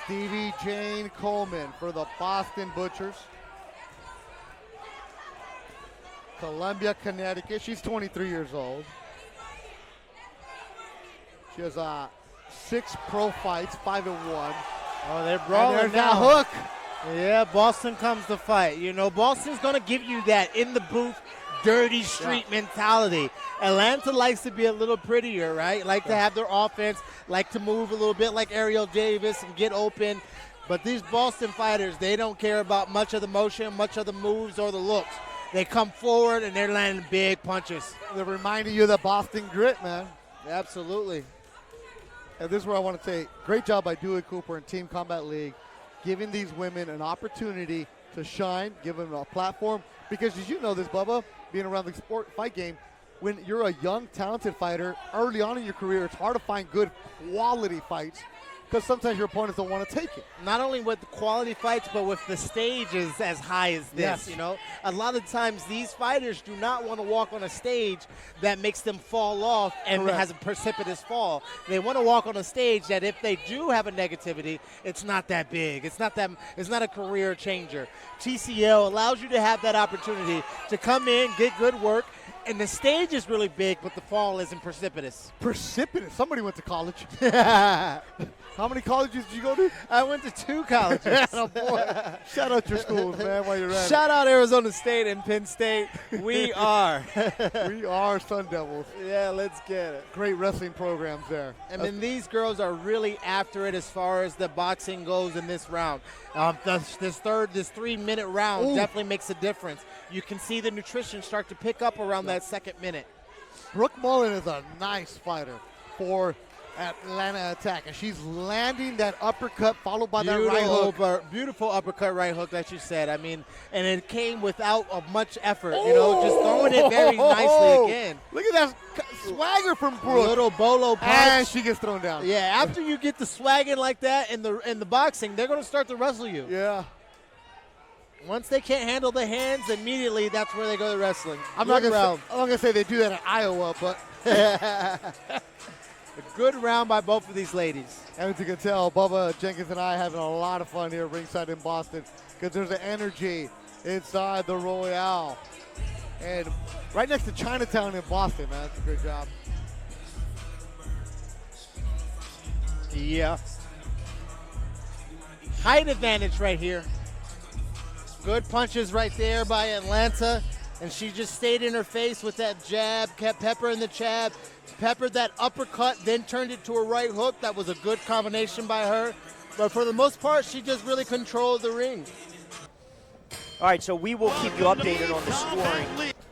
Stevie Jane Coleman for the Boston Butchers. Columbia, Connecticut. She's 23 years old. She has 6 pro fights, 5-1. Oh, they're brawling there's now. that hook. Yeah, Boston comes to fight. You know, Boston's going to give you that in the booth, dirty street mentality. Atlanta likes to be a little prettier, right? Like to have their offense, like to move a little bit like Ariel Davis and get open. But these Boston fighters, they don't care about much of the motion, much of the moves or the looks. They come forward and they're landing big punches. They're reminding you of the Boston grit, man. Absolutely. And this is where I want to say, great job by Dewey Cooper and Team Combat League, giving these women an opportunity to shine, giving them a platform. Because as you know this, Bubba, being around the sport fight game, when you're a young, talented fighter, early on in your career, it's hard to find good quality fights because sometimes your opponents don't want to take it. Not only with the quality fights, but with the stages as high as this, Yes. you know. A lot of times these fighters do not want to walk on a stage that makes them fall off and Correct. has a precipitous fall. They want to walk on a stage that if they do have a negativity, it's not that big. It's not a career changer. TCL allows you to have that opportunity to come in, get good work, and the stage is really big, but the fall isn't precipitous. Precipitous. Somebody went to college. How many colleges did you go to? I went to 2 colleges. Oh, boy. Shout out your schools, man, while you're at Shout out Arizona State and Penn State. We are. We are Sun Devils. Yeah, let's get it. Great wrestling programs there. I mean, these girls are really after it as far as the boxing goes in this round. This 3-minute round definitely makes a difference. You can see the nutrition start to pick up around that 2nd minute. Brooke Mullen is a nice fighter for Atlanta Attack, and she's landing that uppercut followed by that right hook. Beautiful uppercut right hook that you said. I mean, and it came without much effort, you know, just throwing it very nicely again. Look at that swagger from Brooke. Little bolo punch. And she gets thrown down. Yeah, after you get the swagging like that in the boxing, they're going to start to wrestle you. Yeah. Once they can't handle the hands, immediately that's where they go to wrestling. I'm not gonna say they do that in Iowa, but a good round by both of these ladies. And as you can tell, Bubba Jenkins and I are having a lot of fun here ringside in Boston because there's an energy inside the Royale. And right next to Chinatown in Boston, man. That's a great job. Yeah. Height advantage right here. Good punches right there by Atlanta. And she just stayed in her face with that jab, kept peppering the jab, peppered that uppercut, then turned it to a right hook. That was a good combination by her. But for the most part, she just really controlled the ring. All right, so we will keep you updated on the scoring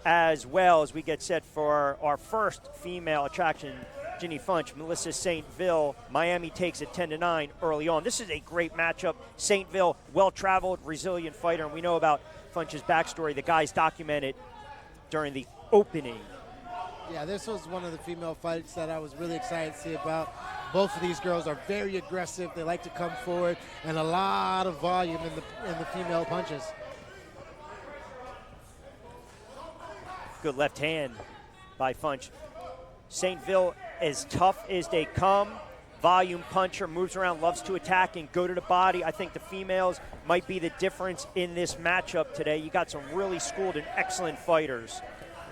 as well as we get set for our first female attraction, Ginny Funch, Melissa St. Ville. Miami takes it 10-9 early on. This is a great matchup. St. Ville, well-traveled, resilient fighter, and we know about Funch's backstory. The guys documented during the opening. Yeah, this was one of the female fights that I was really excited to see about. Both of these girls are very aggressive. They like to come forward, and a lot of volume in the female punches. Good left hand by Funch. St. Ville, as tough as they come, volume puncher, moves around, loves to attack and go to the body. I think the females might be the difference in this matchup today. You got some really schooled and excellent fighters.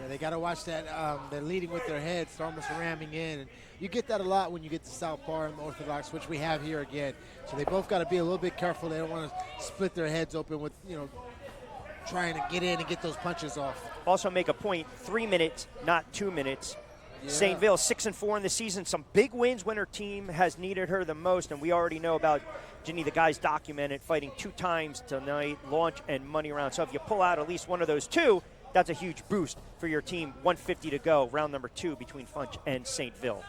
Yeah, they got to watch that. They're leading with their heads, they're almost ramming in. And you get that a lot when you get to Southpaw and Orthodox, which we have here again. So they both got to be a little bit careful. They don't want to split their heads open with, trying to get in and get those punches off. Also make a point, 3 minutes, not 2 minutes. St. Ville 6-4 in the season. Some big wins when her team has needed her the most, and we already know about Ginny. The guys documented fighting 2 times tonight, launch and money round. So if you pull out at least one of those 2, that's a huge boost for your team. 150 to go, round number 2 between Funch and St. Ville.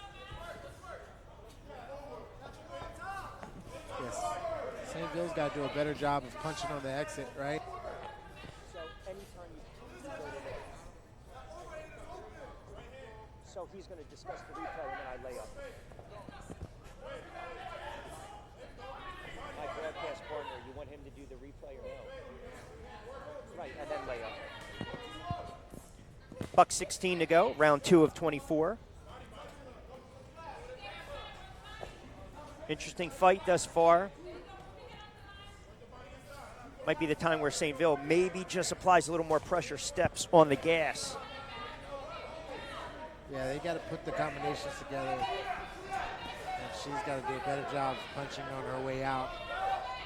Yes. St. Ville's got to do a better job of punching on the exit, right? So anytime you go to the... So he's going to discuss the replay and then I lay up. My broadcast partner, you want him to do the replay or no? Right, and then lay up. Buck 16 to go, round 2 of 24. Interesting fight thus far. Might be the time where St. Ville maybe just applies a little more pressure, steps on the gas. Yeah, they got to put the combinations together. And she's got to do a better job of punching on her way out.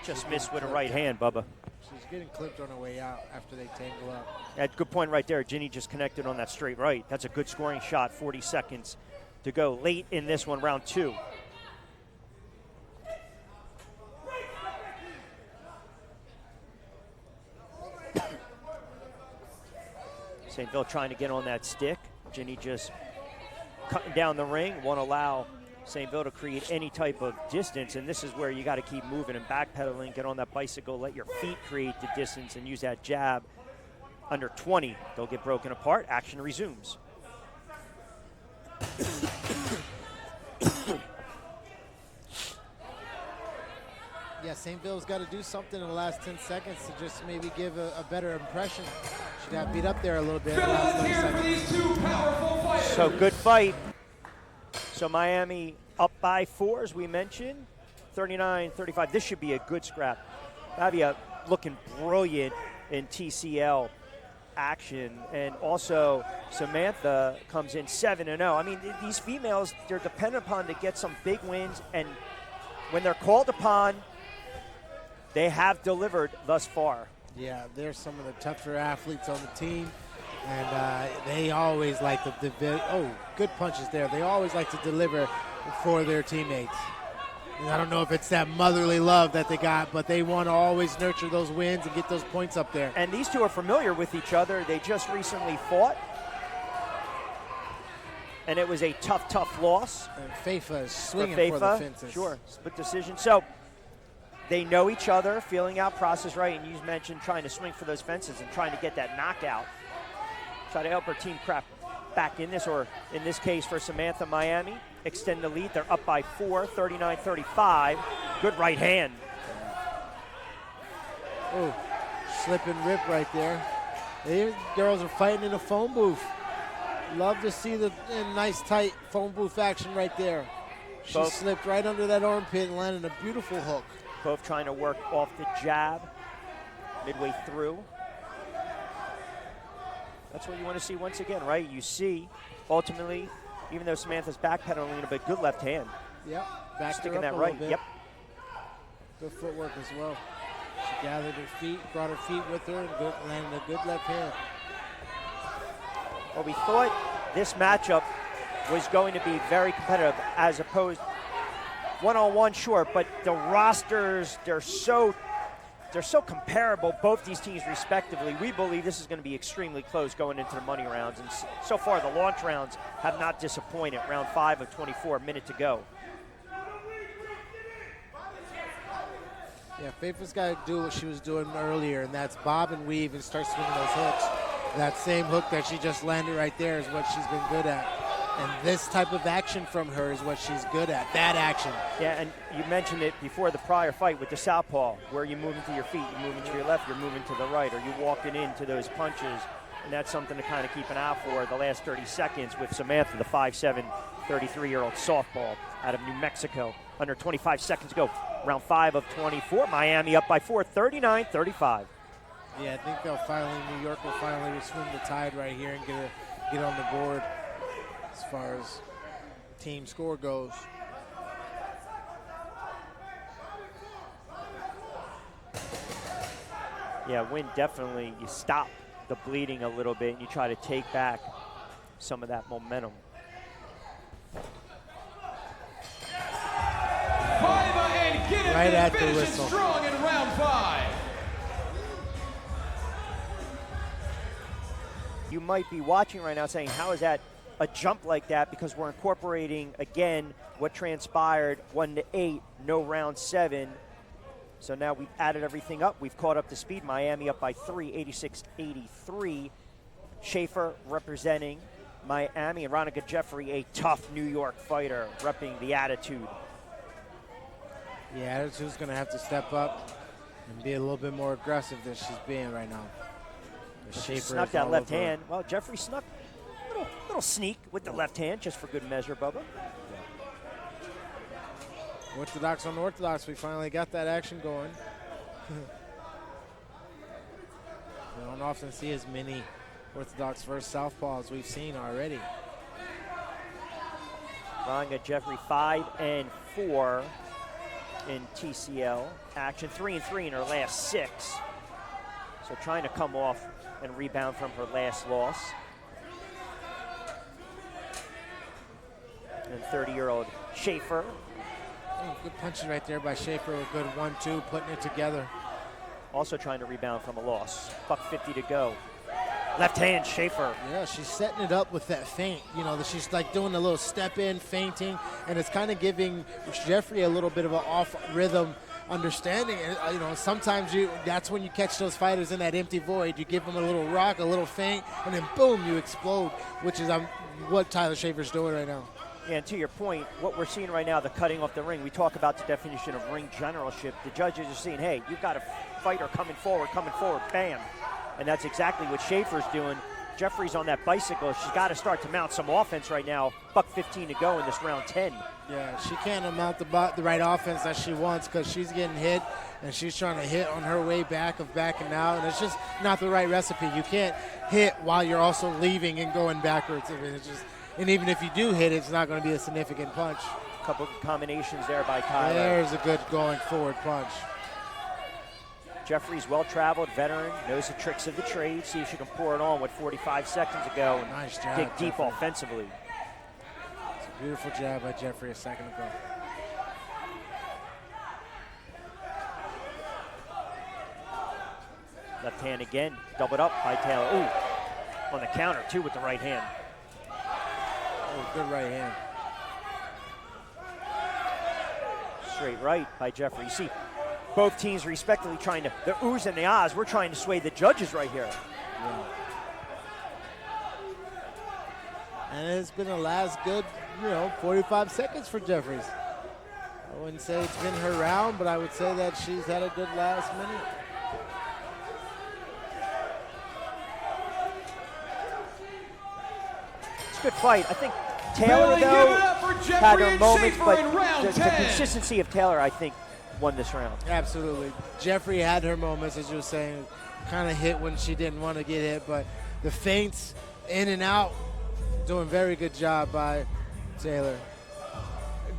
Just missed with a right hand, Bubba. She's getting clipped on her way out after they tangle up. Yeah, good point right there. Ginny just connected on that straight right. That's a good scoring shot. 40 seconds to go late in this one, round 2. St. Ville trying to get on that stick. Ginny just cutting down the ring. Won't allow St. Ville to create any type of distance, and this is where you got to keep moving and backpedaling, get on that bicycle, let your feet create the distance, and use that jab. Under 20, they'll get broken apart. Action resumes. Yeah, St. Ville's got to do something in the last 10 seconds to just maybe give a better impression. She got beat up there a little bit in the last 30 seconds. So good fight. So Miami up by 4, as we mentioned, 39-35. This should be a good scrap. Avia looking brilliant in TCL action, and also Samantha comes in 7-0. I mean, these females, they're dependent upon to get some big wins, and when they're called upon, they have delivered thus far. Yeah, they're some of the tougher athletes on the team, and they always like to good punches there. They always like to deliver for their teammates. And I don't know if it's that motherly love that they got, but they want to always nurture those wins and get those points up there. And these two are familiar with each other. They just recently fought, and it was a tough loss. And Fafa is swinging for the fences. Sure, split decision. So they know each other, feeling out process right, and you mentioned trying to swing for those fences and trying to get that knockout. Try to help her team crap back in this, or in this case for Samantha, Miami, extend the lead. They're up by 4, 39-35. Good right hand. Oh, slip and rip right there. These girls are fighting in a phone booth. Love to see the nice tight phone booth action right there. She slipped right under that armpit and landed a beautiful hook. Both trying to work off the jab midway through. That's what you want to see once again, right? You see, ultimately, even though Samantha's backpedaling a little bit, good left hand. Yep, back sticking her up that a right. little bit. Yep. Good footwork as well. She gathered her feet, brought her feet with her, and landed a good left hand. Well, we thought this matchup was going to be very competitive, as opposed one-on-one, sure, but the rosters, they're so comparable, both these teams respectively. We believe this is going to be extremely close going into the money rounds, and so far the launch rounds have not disappointed. Round 5 of 24, minute to go. Yeah, Faith's got to do what she was doing earlier, and that's bob and weave and start swinging those hooks. That same hook that she just landed right there is what she's been good at. And this type of action from her is what she's good at, that action. Yeah, and you mentioned it before the prior fight with the southpaw, where you're moving to your feet, you're moving to your left, you're moving to the right, or you're walking into those punches, and that's something to kind of keep an eye out for the last 30 seconds with Samantha, the 5'7", 33-year-old softball out of New Mexico. Under 25 seconds to go. Round 5 of 24, Miami up by 4, 39-35. Yeah, I think New York will finally swing the tide right here and get on the board as far as team score goes. Yeah, win definitely. You stop the bleeding a little bit and you try to take back some of that momentum. Right at the whistle. Strong in round 5. You might be watching right now saying, how is that a jump like that? Because we're incorporating, again, what transpired 1-8, no round 7. So now we've added everything up. We've caught up to speed. Miami up by 3, 86-83. Schaefer representing Miami, and Ronica Jeffrey, a tough New York fighter, repping the attitude. The attitude's going to have to step up and be a little bit more aggressive than she's being right now. She snuck that left hand. Well, Jeffrey snuck a little sneak with the left hand, just for good measure, Bubba. Orthodox on Orthodox, we finally got that action going. We don't often see as many Orthodox versus Southpaw as we've seen already. Ronica Jeffrey 5-4 in TCL action, 3-3 in her last 6. So trying to come off and rebound from her last loss. And 30-year-old Schaefer. Oh, good punches right there by Schaefer. A good 1-2, putting it together. Also trying to rebound from a loss. $1.50 to go. Left hand, Schaefer. Yeah, she's setting it up with that feint. You know, she's like doing a little step in, feinting, and it's kind of giving Jeffrey a little bit of an off rhythm understanding. And, you know, sometimes that's when you catch those fighters in that empty void. You give them a little rock, a little feint, and then boom, you explode, which is what Tyler Schaefer's doing right now. Yeah, and to your point, what we're seeing right now, the cutting off the ring, we talk about the definition of ring generalship. The judges are saying, hey, you've got a fighter coming forward, bam. And that's exactly what Schaefer's doing. Jeffrey's on that bicycle. She's got to start to mount some offense right now. $1.15 to go in this round 10. Yeah, she can't mount the right offense that she wants because she's getting hit, and she's trying to hit on her way back of backing out, and it's just not the right recipe. You can't hit while you're also leaving and going backwards. I mean, it's just, and even if you do hit, it's not going to be a significant punch. A couple of combinations there by Tyler. There's a good going forward punch. Jeffrey's well-traveled, veteran, knows the tricks of the trade. See if she can pour it on with 45 seconds ago and nice jab, dig deep Jeffrey. offensively. It's a beautiful jab by Jeffrey a second ago. Left hand again, doubled up by Taylor. Ooh, on the counter too with the right hand. Oh, good right hand. Straight right by Jeffrey. You see, both teams respectively trying to, the oohs and the ahs, we're trying to sway the judges right here. Yeah. And it's been a last good, 45 seconds for Jeffries. I wouldn't say it's been her round, but I would say that she's had a good last minute. It's a good fight. I think Taylor, though, had her moments, but the consistency of Taylor, I think, won this round. Absolutely. Jeffrey had her moments, as you were saying, kind of hit when she didn't want to get hit, but the feints in and out, doing very good job by Taylor.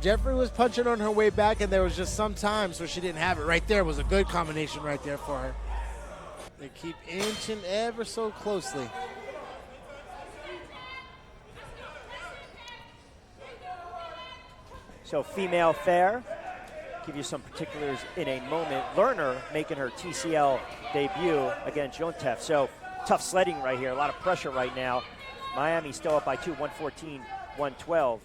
Jeffrey was punching on her way back, and there was just some times where she didn't have it. Right there was a good combination right there for her. They keep inching ever so closely. So female fair. Give you some particulars in a moment. Lerner making her TCL debut against Jontef. So tough sledding right here. A lot of pressure right now. Miami still up by 2, 114, 112.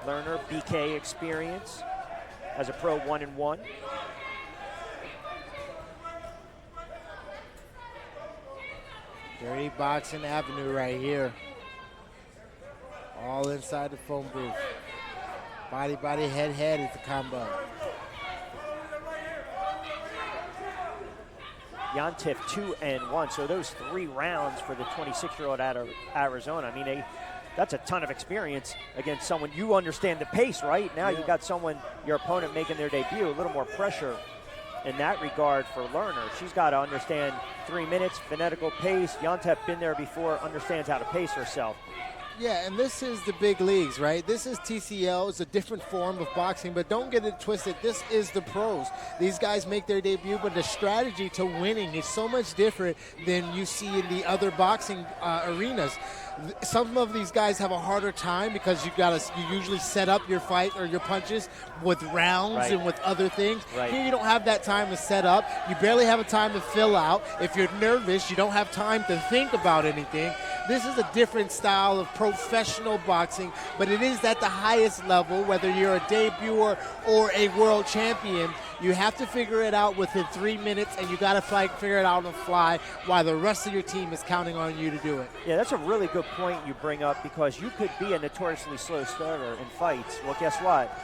Lerner, BK experience as a pro 1-1. Dirty boxing avenue right here. All inside the phone booth. Body, body, head, head is the combo. Jontef 2-1. So those 3 rounds for the 26-year-old out of Arizona. I mean, that's a ton of experience against someone. You understand the pace, right? Now you got someone, your opponent making their debut, a little more pressure in that regard for Lerner. She's got to understand 3 minutes, phonetical pace. Jontef been there before, understands how to pace herself. Yeah, and this is the big leagues, right? This is TCL. It's a different form of boxing, but don't get it twisted. This is the pros. These guys make their debut, but the strategy to winning is so much different than you see in the other boxing arenas. Some of these guys have a harder time because you usually set up your fight or your punches with rounds and with other things. Right. Here you don't have that time to set up. You barely have a time to fill out. If you're nervous, you don't have time to think about anything. This is a different style of professional boxing, but it is at the highest level, whether you're a debuter or a world champion. You have to figure it out within 3 minutes, and you got to figure it out on the fly while the rest of your team is counting on you to do it. Yeah, that's a really good point you bring up, because you could be a notoriously slow starter in fights. Well, guess what?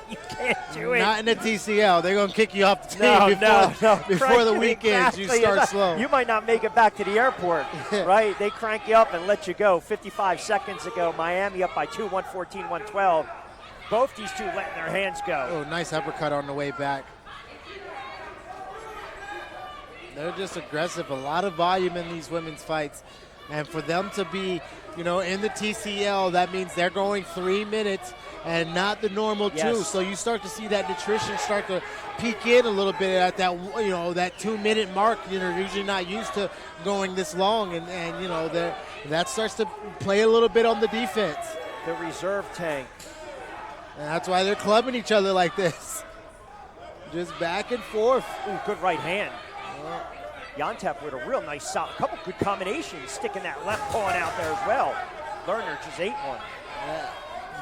You can't do it. Not in the TCL. They're going to kick you off the team before the weekend. You start slow. You might not make it back to the airport, right? They crank you up and let you go. 55 seconds ago, Miami up by 2, 114, 112. Both these two letting their hands go. Oh, nice uppercut on the way back. They're just aggressive. A lot of volume in these women's fights. And for them to be, in the TCL, that means they're going 3 minutes and not the normal 2. So you start to see that nutrition start to peak in a little bit at that, that 2 minute mark. You're usually not used to going this long. And that starts to play a little bit on the defense. The reserve tank. And that's why they're clubbing each other like this. Just back and forth. Ooh, good right hand. Yontep with a real nice solid, couple good combinations, sticking that left paw out there as well. Lerner just ate one. Yeah.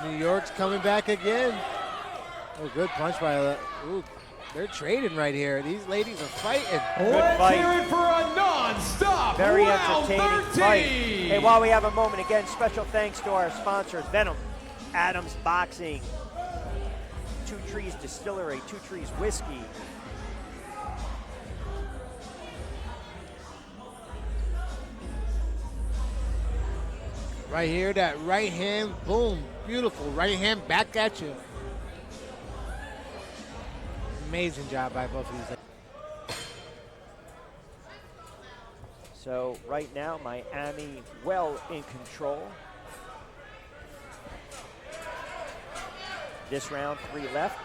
New York's coming back again. Oh, good punch by ooh, they're trading right here. These ladies are fighting. Good fight. Let's hear it for a non-stop Very round entertaining 13. fight. Hey, while we have a moment, again, special thanks to our sponsors, Venom, Adams Boxing, Two Trees Distillery, Two Trees Whiskey, right here, that right hand, boom, beautiful. Right hand back at you. Amazing job by both of these. So right now, Miami well in control. This round, 3 left.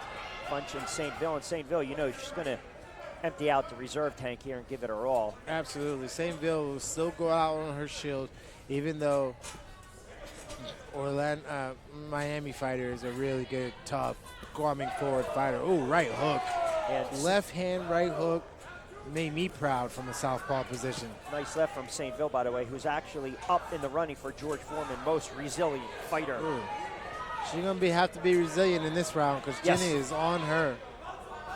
Punch in St. Ville. And St. Ville, she's going to empty out the reserve tank here and give it her all. Absolutely. St. Ville will still go out on her shield, even though Miami fighter is a really good, tough, coming forward fighter. Oh, right hook. And left hand, right hook. Made me proud from the southpaw position. Nice left from St. Ville, by the way, who's actually up in the running for George Foreman, most resilient fighter. Ooh. She's going to have to be resilient in this round because Ginny is on her.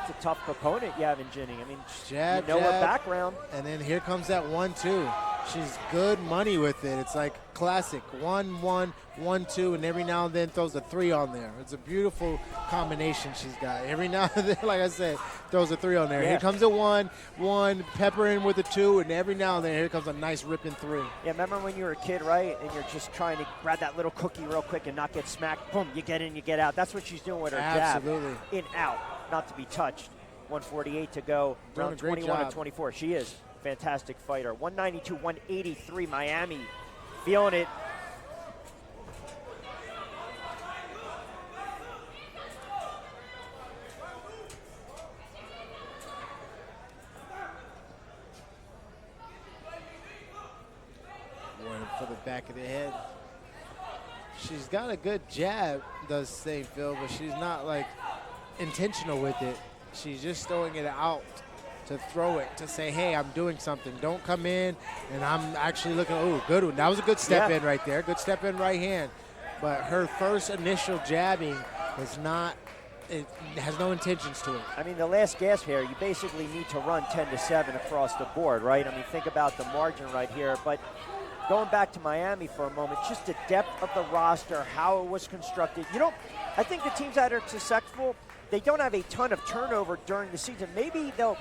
It's a tough opponent you have in Ginny. I mean, jab, her jab, background. And then here comes that 1-2. She's good money with it. It's like classic 1-1, 1-2, and every now and then throws a 3 on there. It's a beautiful combination she's got. Every now and then, like I said, throws a 3 on there. Yeah. Here comes a 1, pepper in with a 2, and every now and then here comes a nice ripping 3. Yeah, remember when you were a kid, right? And you're just trying to grab that little cookie real quick and not get smacked. Boom, you get in, you get out. That's what she's doing with her Absolutely. jab. In, out, not to be touched. 148 to go, round 21 to 24. She is a fantastic fighter. 192, 183, Miami. Feeling it. Went for the back of the head. She's got a good jab, does St. Phil, but she's not like intentional with it. She's just throwing it out to throw it, to say, hey, I'm doing something. Don't come in, and I'm actually looking, oh, good one. That was a good step in right there. Good step in right hand. But her first initial jabbing is not, it has no intentions to it. I mean, the last gasp here, you basically need to run 10-7 across the board, right? I mean, think about the margin right here. But going back to Miami for a moment, just the depth of the roster, how it was constructed. I think the teams that are successful, they don't have a ton of turnover during the season. Maybe they'll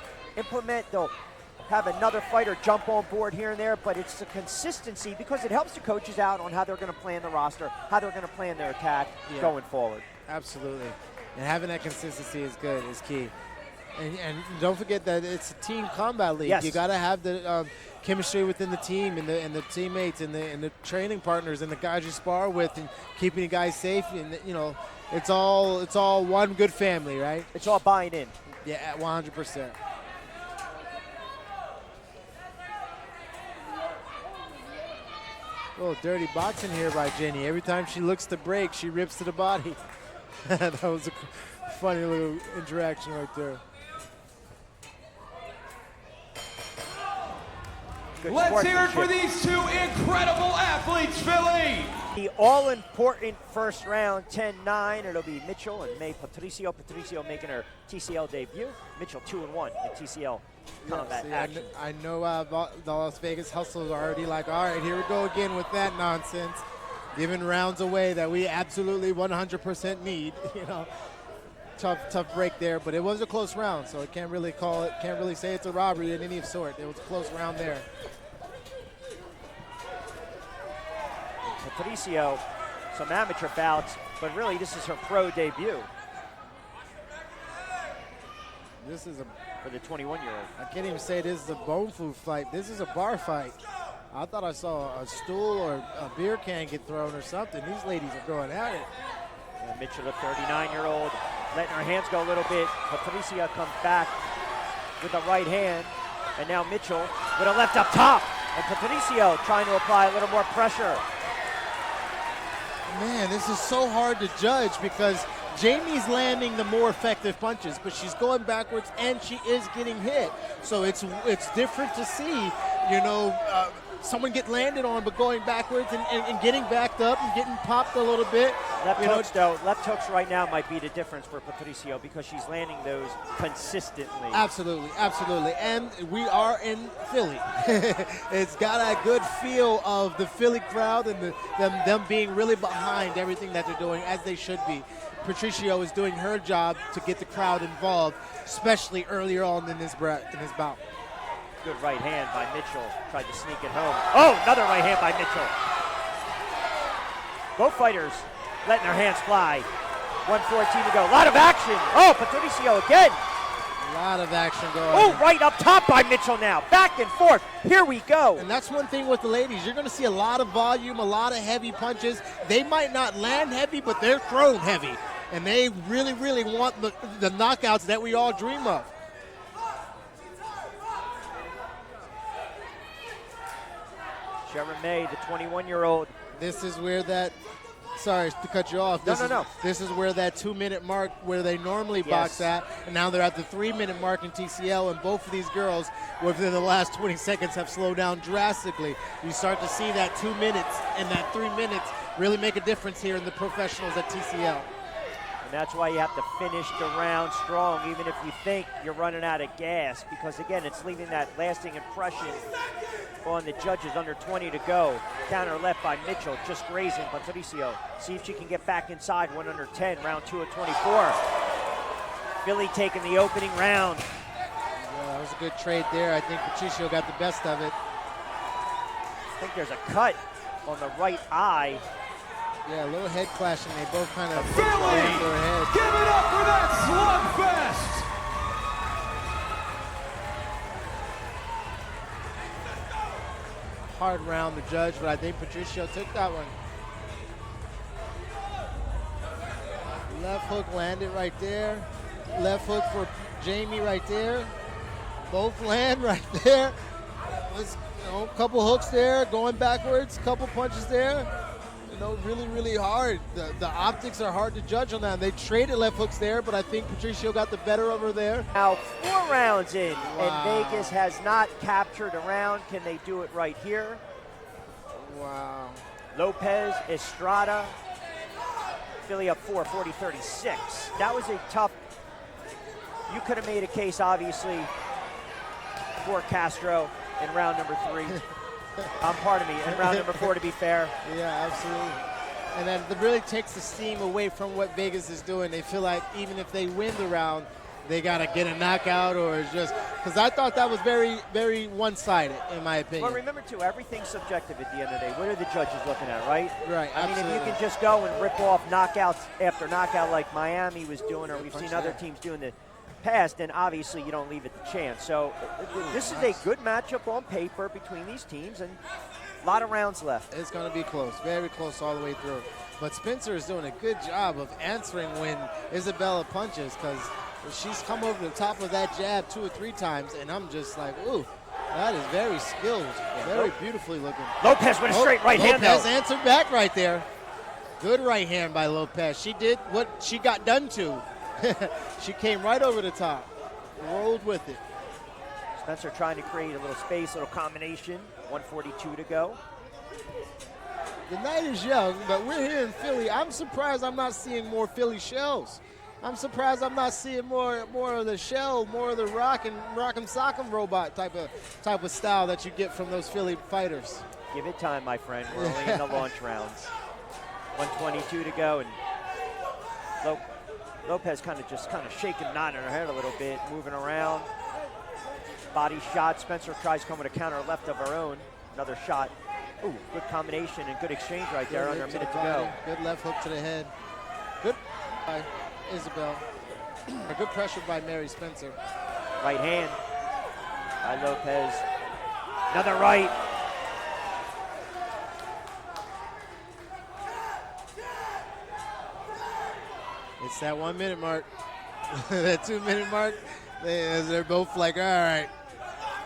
have another fighter jump on board here and there, but it's the consistency because it helps the coaches out on how they're going to plan the roster, how they're going to plan their attack going forward. Absolutely. And having that consistency is good, is key. And don't forget that it's a team combat league. Yes. You got to have the chemistry within the team and the teammates and the training partners and the guys you spar with and keeping the guys safe. And it's all one good family, right? It's all buying in. Yeah, 100%. A little dirty boxing here by Jenny. Every time she looks to break, she rips to the body. That was a funny little interaction right there. Good Let's hear it for sportsmanship. these two incredible athletes, Philly. The all-important first round, 10-9. It'll be Mitchell and May Patricio. Patricio making her TCL debut. Mitchell 2-1 in TCL combat action. I know the Las Vegas Hustlers are already like, all right, here we go again with that nonsense. Giving rounds away that we absolutely 100% need. Tough break there, but it was a close round, so it can't really say it's a robbery in any sort. It was a close round there. Patricio, some amateur bouts, but really this is her pro debut. This is for the 21-year-old. I can't even say this is a bone food fight. This is a bar fight. I thought I saw a stool or a beer can get thrown or something. These ladies are going at it. And Mitchell, the 39-year-old, letting her hands go a little bit. Patricia comes back with the right hand. And now Mitchell with a left up top. And Patricio trying to apply a little more pressure. Man, this is so hard to judge because Jamie's landing the more effective punches, but she's going backwards and she is getting hit. So it's different to see, someone get landed on but going backwards and getting backed up and getting popped a little bit. Left hooks right now might be the difference for Patricio because she's landing those consistently. Absolutely. And we are in Philly. It's got a good feel of the Philly crowd and them being really behind everything that they're doing, as they should be. Patricio is doing her job to get the crowd involved, especially earlier on in this bout. Good right hand by Mitchell. Tried to sneak it home. Oh, another right hand by Mitchell. Both fighters letting their hands fly. 1:14 to go. A lot of action. Oh, Patricio again. A lot of action going. Oh, right up top by Mitchell now. Back and forth. Here we go. And that's one thing with the ladies. You're going to see a lot of volume, a lot of heavy punches. They might not land heavy, but they're thrown heavy. And they really, really want the knockouts that we all dream of. Sharon May, the 21-year-old. This is where that, sorry to cut you off. No. This is where that 2-minute mark where they normally box at, and now they're at the 3-minute mark in TCL, and both of these girls within the last 20 seconds have slowed down drastically. You start to see that 2 minutes and that 3 minutes really make a difference here in the professionals at TCL. And that's why you have to finish the round strong, even if you think you're running out of gas, because again, it's leaving that lasting impression on the judges. Under 20 to go. Counter left by Mitchell, just grazing Patricio. See if she can get back inside. 1 under 10, round 2 of 24. Philly taking the opening round. Yeah, that was a good trade there. I think Patricio got the best of it. I think there's a cut on the right eye. Yeah, a little head clashing. They both kind of Philly, their head. give it up for that slugfest. Hard round to judge, but I think Patricio took that one. Left hook landed right there. Left hook for Jamie right there. Both land right there. A couple hooks there, going backwards, couple punches there. Really, really hard. The optics are hard to judge on that. They traded left hooks there, but I think Patricio got the better of her there. Now 4 rounds in, and Vegas has not captured a round. Can they do it right here? Wow. Lopez, Estrada, Philly up 4, 40-36. That was a tough, you could have made a case, obviously, for Castro in round number 3. Pardon me, in round number 4, to be fair. Yeah, absolutely. And then it really takes the steam away from what Vegas is doing. They feel like even if they win the round, they got to get a knockout or just – because I thought that was very, very one-sided, in my opinion. Well, remember, too, everything's subjective at the end of the day. What are the judges looking at, right? Right, I mean, if you can just go and rip off knockouts after knockout like Miami was doing, or we've seen other teams doing pass, then obviously you don't leave it to chance. So this is a good matchup on paper between these teams, and a lot of rounds left. It's going to be close, very close all the way through. But Spencer is doing a good job of answering when Isabella punches, because she's come over the top of that jab 2 or 3 times, and I'm just like, ooh, that is very skilled, very beautifully looking. Lopez with a straight right hand, Lopez though. answered back right there. Good right hand by Lopez. She did what she got done to. She came right over the top, rolled with it. Spencer trying to create a little space, little combination. 1:42 to go. The night is young, but we're here in Philly. I'm surprised I'm not seeing more Philly shells. I'm surprised I'm not seeing more of the shell, more of the rock'em sock'em robot type of style that you get from those Philly fighters. Give it time, my friend. We're only in the launch rounds. 1:22 to go, and Lopez kind of shaking, nodding her head a little bit, moving around. Body shot. Spencer tries coming to counter left of her own. Another shot. Ooh, good combination and good exchange right there. Under a minute to go. Good left hook to the head. Good by Isabel. Good pressure by Mary Spencer. Right hand by Lopez. Another right. It's that 1 minute mark. That 2 minute mark. They're both like, all right,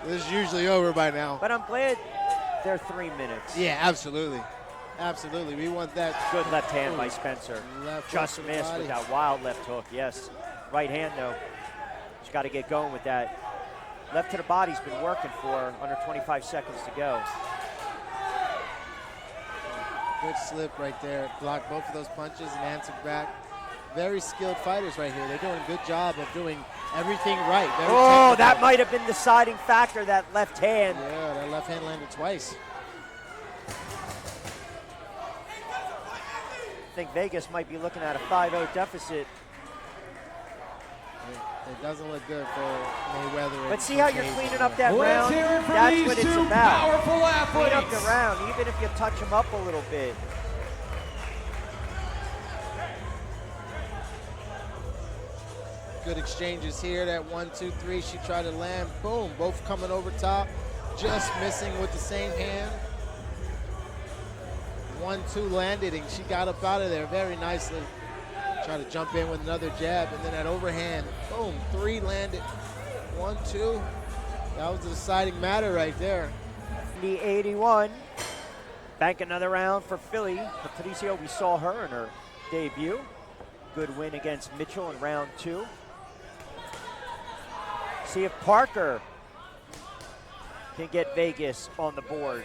this is usually over by now. But I'm glad they're 3 minutes. Yeah, absolutely. Absolutely. We want that. Good left hand by Spencer. Just missed with that wild left hook, yes. Right hand, though. She's got to get going with that. Left to the body's been working for her. Under 25 seconds to go. Good slip right there. Blocked both of those punches and answered back. Very skilled fighters right here. They're doing a good job of doing everything right. Very technical. That might have been the deciding factor, that left hand. Yeah, that left hand landed twice. I think Vegas might be looking at a 5-0 deficit. It doesn't look good for Mayweather. But see how you're cleaning up that round? That's what it's about. Powerful athletes. Clean up the round, even if you touch them up a little bit. Good exchanges here. That 1, 2, 3. She tried to land. Boom. Both coming over top. Just missing with the same hand. 1, 2 landed, and she got up out of there very nicely. Try to jump in with another jab, and then that overhand. Boom. 3 landed. 1, 2. That was the deciding matter right there. The 81. Bank another round for Philly. Patricio, we saw her in her debut. Good win against Mitchell in round 2. See if Parker can get Vegas on the board.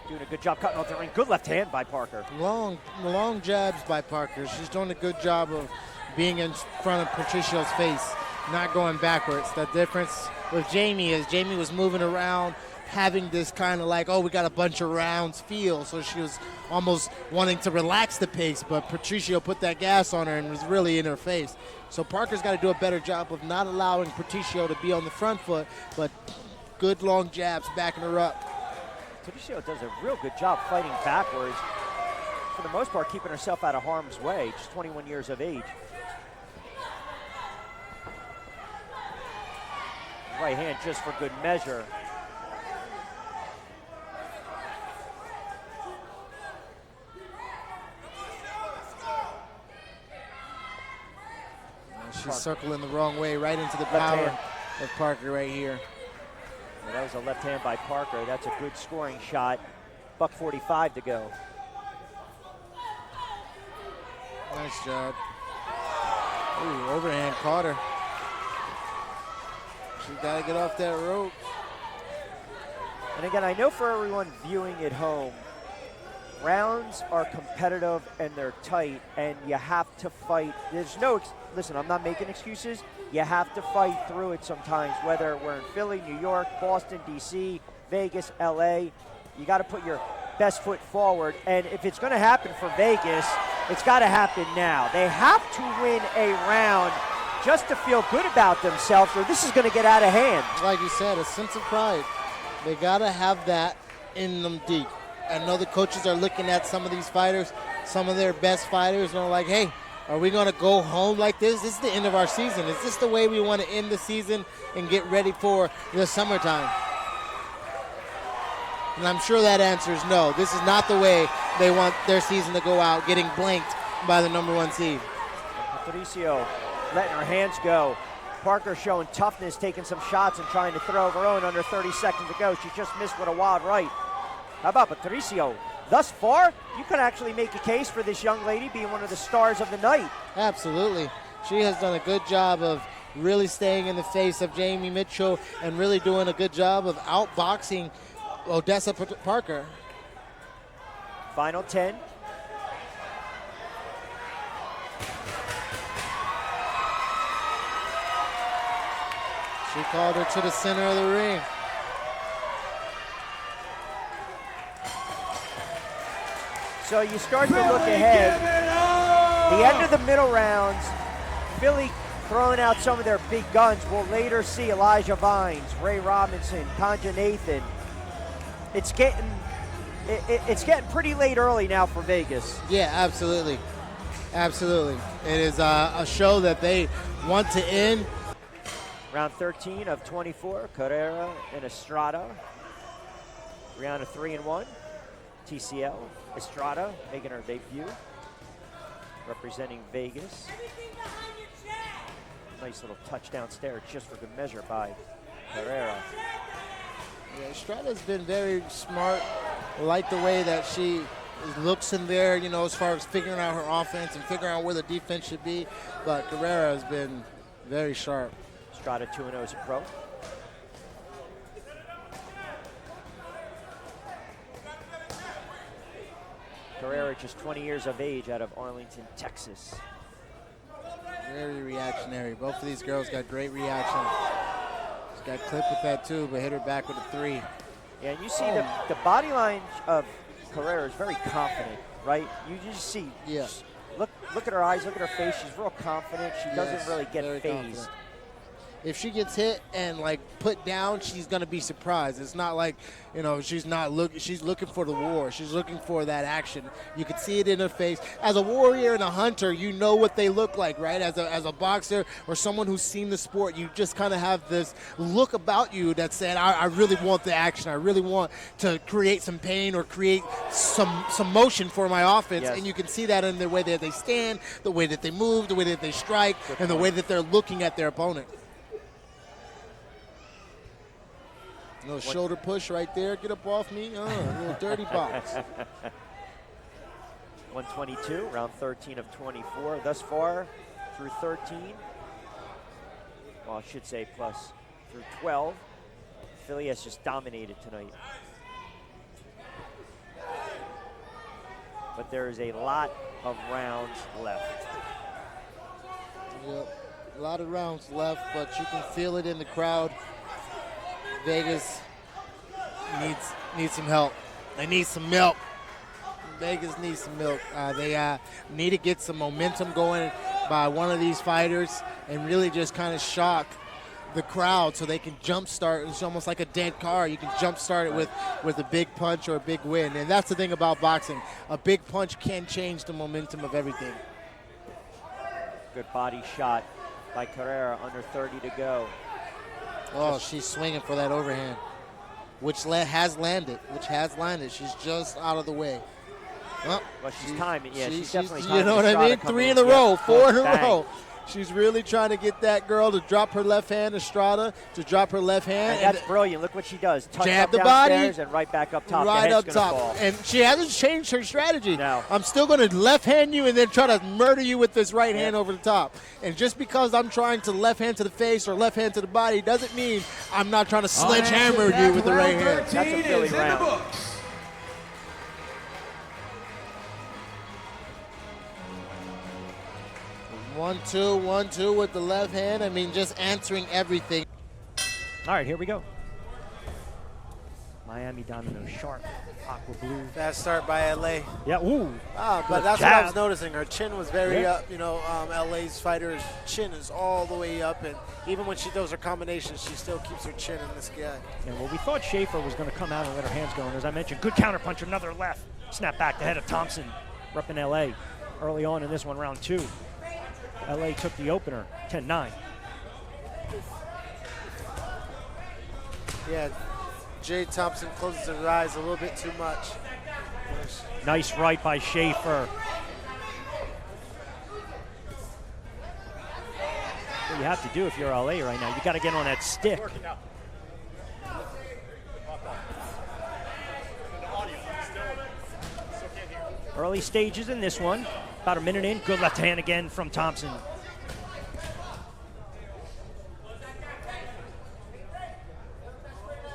Doing a good job cutting off the ring. Good left hand by Parker. Long jabs by Parker. She's doing a good job of being in front of Patricio's face, not going backwards. The difference with Jamie is Jamie was moving around, having this kind of like, oh, we got a bunch of rounds feel. So she was almost wanting to relax the pace, but Patricio put that gas on her and was really in her face. So Parker's got to do a better job of not allowing Patricio to be on the front foot, but good long jabs backing her up. Patricio does a real good job fighting backwards. For the most part, keeping herself out of harm's way. Just 21 years of age. Right hand just for good measure. She's circling the wrong way, right into the power of Parker right here. Well, that was a left hand by Parker. That's a good scoring shot. $1:45 to go. Nice job. Ooh, overhand caught her. She's got to get off that rope. And again, I know for everyone viewing at home, rounds are competitive and they're tight, and you have to fight. There's no, listen, I'm not making excuses. You have to fight through it sometimes, whether we're in Philly, New York, Boston, D.C., Vegas, L.A. You got to put your best foot forward, and if it's going to happen for Vegas, it's got to happen now. They have to win a round just to feel good about themselves, or this is going to get out of hand. Like you said, a sense of pride. They got to have that in them deep. I know the coaches are looking at some of these fighters, some of their best fighters, and they're like, hey, Are we going to go home like this? This is the end of our season. Is this the way we want to end the season and get ready for the summertime? And I'm sure that answer is no. This is not the way they want their season to go out, getting blanked by the #1 seed. Patricio letting her hands go. Parker showing toughness, taking some shots and trying to throw of her own under 30 seconds to go. She just missed with a wild right. How about Patricio? Thus far, you could actually make a case for this young lady being one of the stars of the night. Absolutely. She has done a good job of really staying in the face of Jamie Mitchell and really doing a good job of outboxing Odessa Parker. Final 10. She called her to the center of the ring. So you start to look ahead. The end of the middle rounds, Philly throwing out some of their big guns. We'll later see Elijah Vines, Ray Robinson, Tanja Nathan. It's getting pretty late early now for Vegas. Yeah, absolutely. Absolutely. It is a show that they want to end. Round 13 of 24, Carrera and Estrada. Round of 3-1. TCL, Estrada making her debut, representing Vegas. Nice little touchdown stare just for good measure by Carrera. Yeah, Estrada's been very smart. I like the way that she looks in there, you know, as far as figuring out her offense and figuring out where the defense should be. But Carrera has been very sharp. Estrada 2-0 as a pro. Carrera, just 20 years of age, out of Arlington, Texas. Very reactionary. Both of these girls got great reaction. She's got clipped with that too, but hit her back with a 3. Yeah, and you see the body line of Carrera is very confident, right? You just see, look at her eyes, look at her face. She's real confident. She doesn't really get phased. Confident. If she gets hit and like put down, she's gonna be surprised. It's not like, you know, she's looking for the war. She's looking for that action. You can see it in her face. As a warrior and a hunter, you know what they look like, right? As a boxer or someone who's seen the sport, you just kind of have this look about you that said, I really want the action. I really want to create some pain or create some motion for my offense. Yes. And you can see that in the way that they stand, the way that they move, the way that they strike, and the way that they're looking at their opponent. A little shoulder push right there. Get up off me. A little dirty box. 122, round 13 of 24. Thus far, through 13. Well, I should say plus through 12. Philly has just dominated tonight. But there is a lot of rounds left. Yep, a lot of rounds left, but you can feel it in the crowd. Vegas needs some help. They need some milk. Vegas needs some milk. They need to get some momentum going by one of these fighters and really just kind of shock the crowd so they can jumpstart. It's almost like a dead car. You can jumpstart it with a big punch or a big win. And that's the thing about boxing. A big punch can change the momentum of everything. Good body shot by Carrera, under 30 to go. Oh, she's swinging for that overhand, which has landed. She's just out of the way. Well, she's timing. Yeah, she's definitely timing. You know what I mean? 3 in a row, 4 in a row. She's really trying to get that girl to drop her left hand, Estrada, to drop her left hand. And that's brilliant. Look what she does. Touch jab up the downstairs body, and right back up top. right up top. Fall. And she hasn't changed her strategy. No. I'm still going to left hand you and then try to murder you with this right hand over the top. And just because I'm trying to left hand to the face or left hand to the body doesn't mean I'm not trying to sledgehammer you with the right hand. That's a Philly round. 1-2, 1-2 with the left hand. I mean, just answering everything. All right, here we go. Miami Domino, sharp, aqua blue. Fast start by LA. Yeah, ooh. But that's what I was noticing. Her chin was very up. You know, LA's fighter's chin is all the way up, and even when she does her combinations, she still keeps her chin in the sky. And well, we thought Schaefer was going to come out and let her hands go. And as I mentioned, good counterpunch, another left. Snap back the head of Thompson, up in LA early on in this one, round 2. LA took the opener, 10-9. Yeah, Jay Thompson closes his eyes a little bit too much. Nice right by Schaefer. What you have to do if you're LA right now, you got to get on that stick. Early stages in this one. About a minute in. Good left hand again from Thompson.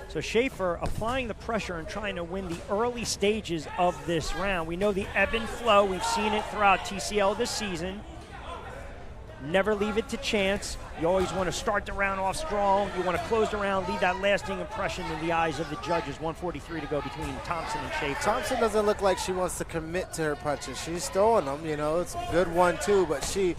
So Schaefer applying the pressure and trying to win the early stages of this round. We know the ebb and flow. We've seen it throughout TCL this season. Never leave it to chance. You always want to start the round off strong. You want to close the round, leave that lasting impression in the eyes of the judges. 1:43 to go between Thompson and Schaefer. Thompson doesn't look like she wants to commit to her punches. She's throwing them, you know. It's a good 1-2, but she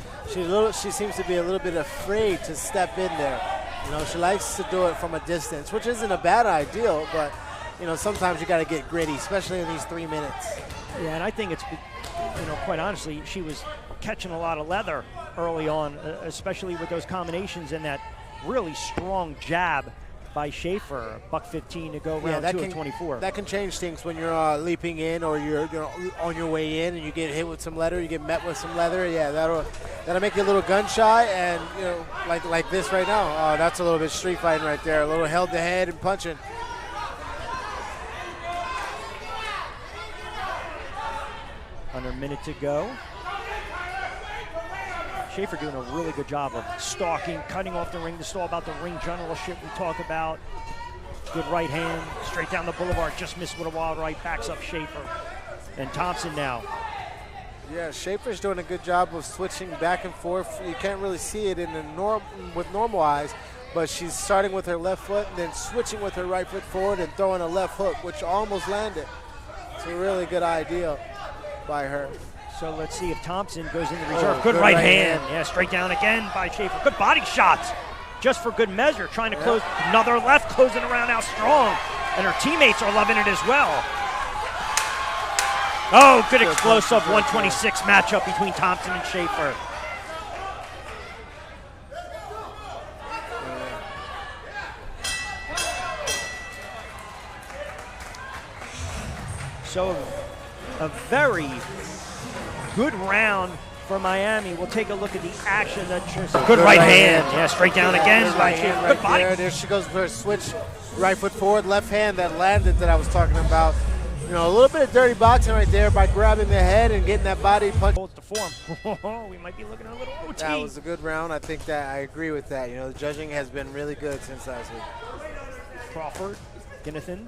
seems to be a little bit afraid to step in there. You know, she likes to do it from a distance, which isn't a bad idea, but, you know, sometimes you got to get gritty, especially in these 3 minutes. Yeah, and I think it's, you know, quite honestly, she was catching a lot of leather early on, especially with those combinations and that really strong jab by Schaefer. $1:15 to go, round 2 of 24. That can change things when you're leaping in or you're on your way in and you get hit with some leather, you get met with some leather. Yeah, that'll make you a little gun shy, and you know, like this right now. That's a little bit street fighting right there. A little held to head and punching. Under a minute to go. Schaefer doing a really good job of stalking, cutting off the ring. This is all about the ring generalship we talk about. Good right hand, straight down the boulevard, just missed with a wild right, backs up Schaefer. And Thompson now. Yeah, Schaefer's doing a good job of switching back and forth. You can't really see it with normal eyes, but she's starting with her left foot and then switching with her right foot forward and throwing a left hook, which almost landed. It's a really good idea by her. So let's see if Thompson goes into reserve. Good right hand. Yeah, straight down again by Schaefer. Good body shots, just for good measure. Trying to close another left, closing around out strong. And her teammates are loving it as well. Oh, good explosive 126 matchup between Thompson and Schaefer. So a very good round for Miami. We'll take a look at the action. Good right hand. Yeah, straight down again by Schaefer. Good body. There she goes for a switch. Right foot forward, left hand that landed that I was talking about. You know, a little bit of dirty boxing right there by grabbing the head and getting that body punch. Holds the form. We might be looking at a little OT. That was a good round. I think that I agree with that. You know, the judging has been really good since last week. Crawford, Ginathan.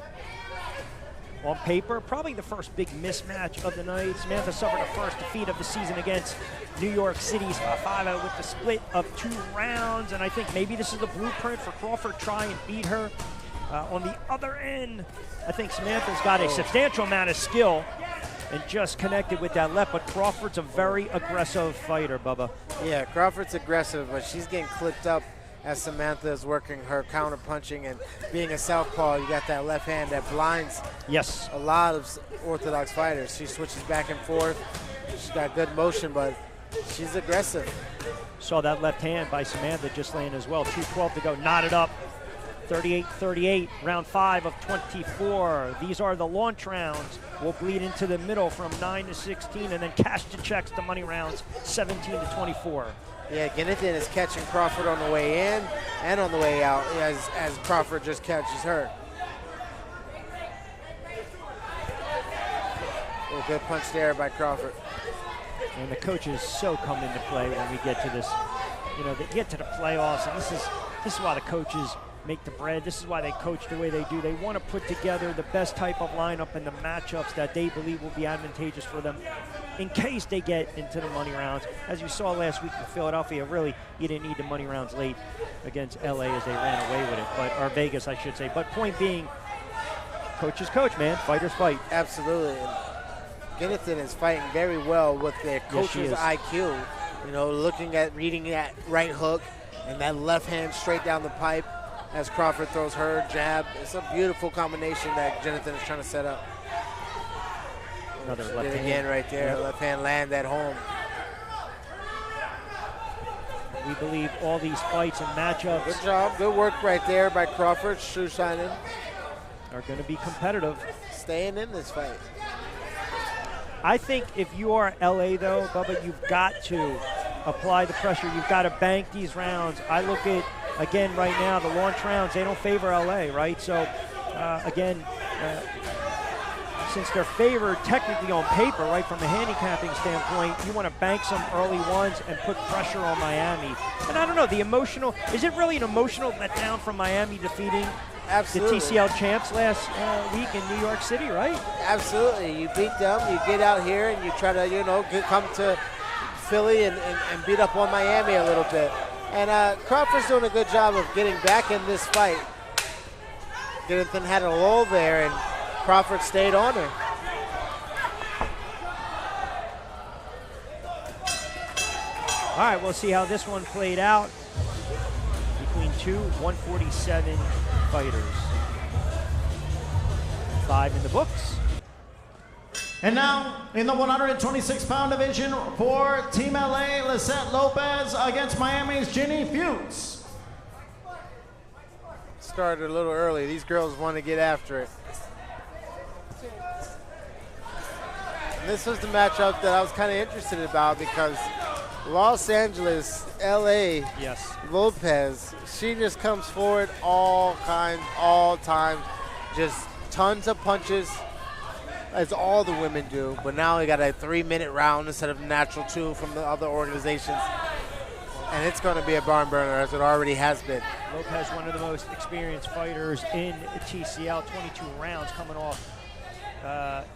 On paper, probably the first big mismatch of the night. Samantha suffered her first defeat of the season against New York City's Cavallo with the split of 2 rounds, and I think maybe this is the blueprint for Crawford to try and beat her. On the other end, I think Samantha's got a substantial amount of skill and just connected with that left, but Crawford's a very aggressive fighter, Bubba. Yeah, Crawford's aggressive, but she's getting clipped up as Samantha is working her counter punching, and being a southpaw, you got that left hand that blinds a lot of orthodox fighters. She switches back and forth. She's got good motion, but she's aggressive. Saw that left hand by Samantha just laying as well. 2:12 to go, knotted up. 38-38, round 5 of 24. These are the launch rounds. We'll bleed into the middle from 9 to 16, and then cash the checks, the money rounds, 17 to 24. Yeah, Ginathan is catching Crawford on the way in and on the way out as Crawford just catches her. A good punch there by Crawford. And the coaches so come into play when we get to this. You know, they get to the playoffs, and this is why the coaches make the bread. This is why they coach the way they do. They want to put together the best type of lineup and the matchups that they believe will be advantageous for them in case they get into the money rounds. As you saw last week in Philadelphia, really, you didn't need the money rounds late against LA as they ran away with it, or Vegas, I should say. But point being, coaches coach, man. Fighters fight. Absolutely. Ginathan is fighting very well with their coach's IQ. You know, reading that right hook and that left hand straight down the pipe as Crawford throws her jab. It's a beautiful combination that Ginathan is trying to set up. Another left hand again right there. Left hand land at home. we believe all these fights and matchups. Good job. Good work right there by Crawford. Shoe shining. Are going to be competitive. Staying in this fight. I think if you are LA, though, Bubba, you've got to apply the pressure. You've got to bank these rounds. I look at, again, right now, the launch rounds, they don't favor LA, right? So, again, since they're favored technically on paper, right, from a handicapping standpoint, you want to bank some early ones and put pressure on Miami. And I don't know, the emotional, is it really an emotional letdown from Miami defeating Absolutely. the TCL champs last week in New York City, right? Absolutely. You beat them, you get out here, and you try to, come to Philly and beat up on Miami a little bit. And Crawford's doing a good job of getting back in this fight. Jonathan had a lull there, and Crawford stayed on her. All right, we'll see how this one played out between two 147 fighters. 5 in the books. And now, in the 126-pound division for Team LA, Lisette Lopez against Miami's Ginny Fuchs. Started a little early. These girls want to get after it. And this was the matchup that I was kind of interested about because Los Angeles, LA, yes, Lopez, she just comes forward all time, just tons of punches, as all the women do. But now we got a 3-minute round instead of natural 2 from the other organizations. And it's going to be a barn burner, as it already has been. Lopez, one of the most experienced fighters in TCL, 22 rounds coming off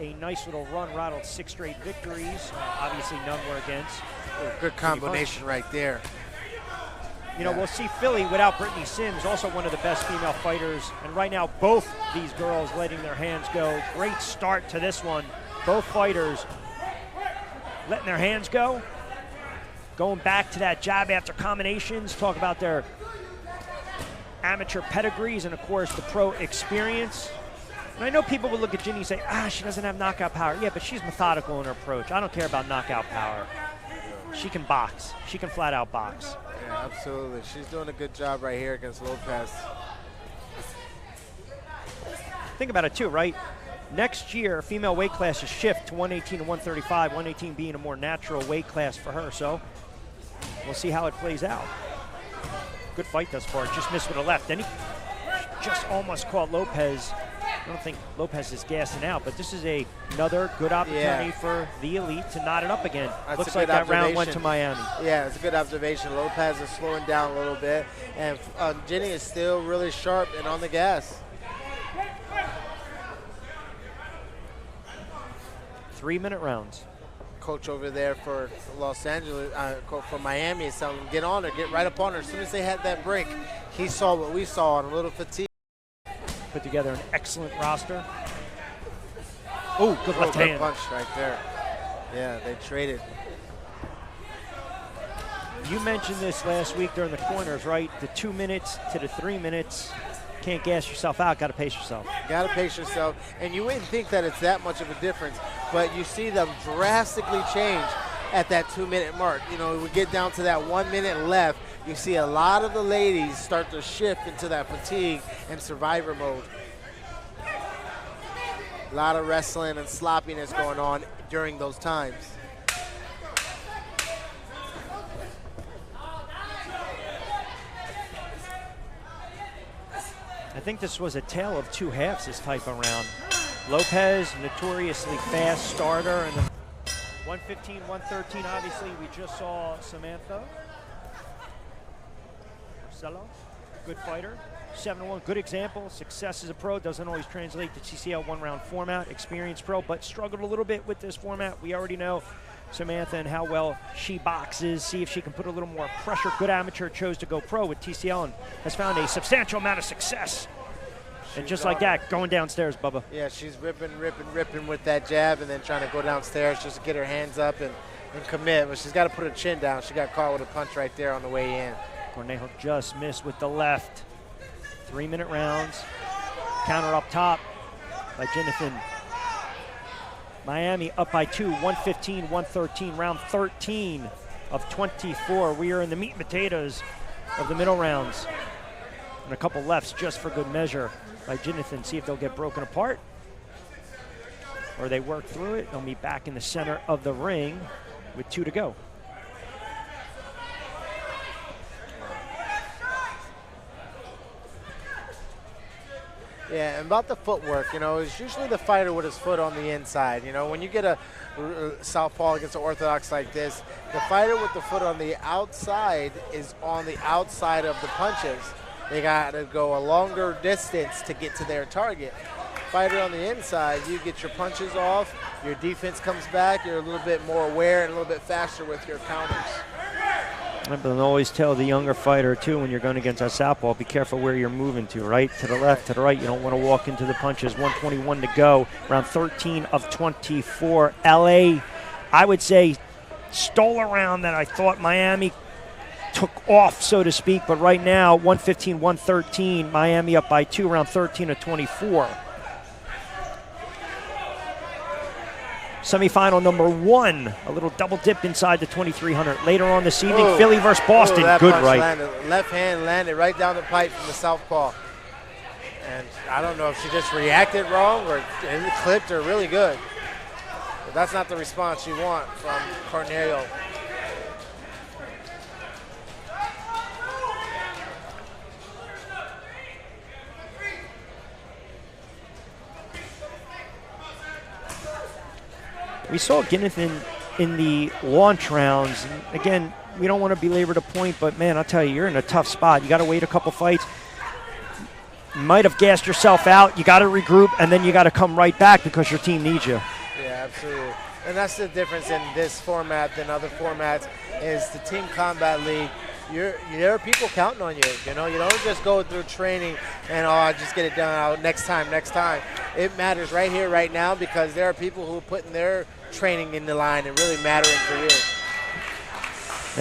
a nice little run, rattled 6 straight victories. Obviously, none were against. Good combination right there. You know, we'll see Philly without Brittany Sims, also one of the best female fighters. And right now, both these girls letting their hands go. Great start to this one. Both fighters letting their hands go. Going back to that jab after combinations, talk about their amateur pedigrees and, of course, the pro experience. And I know people will look at Ginny and say, she doesn't have knockout power. Yeah, but she's methodical in her approach. I don't care about knockout power. She can box. She can flat out box. Yeah, absolutely. She's doing a good job right here against Lopez. Think about it, too, right? Next year, female weight classes shift to 118 and 135, 118 being a more natural weight class for her. So we'll see how it plays out. Good fight thus far. Just missed with a left. Then he just almost caught Lopez. I don't think Lopez is gassing out, but this is another good opportunity for the elite to knot it up again. That's Looks like that round went to Miami. Yeah, it's a good observation. Lopez is slowing down a little bit, and Ginny is still really sharp and on the gas. 3-minute rounds. Coach over there for Los Angeles, for Miami, is telling them, get on her, get right up on her. As soon as they had that break, he saw what we saw on a little fatigue. Put together an excellent roster. Oh, good left hand. Punch right there. Yeah, they traded. You mentioned this last week during the corners, right? The 2 minutes to the 3 minutes. Can't gas yourself out, got to pace yourself. Got to pace yourself. And you wouldn't think that it's that much of a difference, but you see them drastically change at that 2-minute mark. You know, we get down to that 1 minute left. You see a lot of the ladies start to shift into that fatigue and survivor mode. A lot of wrestling and sloppiness going on during those times. I think this was a tale of 2 halves this type of round. Lopez, notoriously fast starter, and then 115, 113, obviously we just saw Samantha. Marcelo, good fighter. 7-1, good example. Success as a pro doesn't always translate to TCL 1-round format. Experienced pro, but struggled a little bit with this format. We already know Samantha and how well she boxes. See if she can put a little more pressure. Good amateur, chose to go pro with TCL and has found a substantial amount of success. And just like that, going downstairs, Bubba. Yeah, she's ripping with that jab and then trying to go downstairs just to get her hands up and commit. But she's got to put her chin down. She got caught with a punch right there on the way in. Cornejo just missed with the left. 3-minute rounds. Counter up top by Jonathan. Miami up by 2, 115, 113, round 13 of 24. We are in the meat and potatoes of the middle rounds. And a couple lefts just for good measure by Jonathan. See if they'll get broken apart or they work through it. They'll meet back in the center of the ring with 2 to go. Yeah, and about the footwork, you know, it's usually the fighter with his foot on the inside. You know, when you get a southpaw against an orthodox like this, the fighter with the foot on the outside is on the outside of the punches. They got to go a longer distance to get to their target. Fighter on the inside, you get your punches off, your defense comes back, you're a little bit more aware and a little bit faster with your counters. I always tell the younger fighter, too, when you're going against a southpaw, be careful where you're moving to, right? To the left, to the right. You don't want to walk into the punches. 121 to go, round 13 of 24. LA, I would say, stole a round that I thought Miami took off, so to speak. But right now, 115, 113. Miami up by 2, round 13 of 24. Semifinal number 1, a little double dip inside the 2300. Later on this evening, Philly versus Boston. Good right. Landed, left hand landed right down the pipe from the southpaw. And I don't know if she just reacted wrong or it clipped her really good. But that's not the response you want from Cornelio. We saw Ginathan in the launch rounds. And again, we don't want to belabor the point, but man, I'll tell you, you're in a tough spot. You got to wait a couple fights. You might have gassed yourself out. You got to regroup, and then you got to come right back because your team needs you. Yeah, absolutely. And that's the difference in this format than other formats is the Team Combat League. There are people counting on you. You know, you don't just go through training and, I just get it done next time. It matters right here, right now, because there are people who are putting their training in the line and really mattering for you.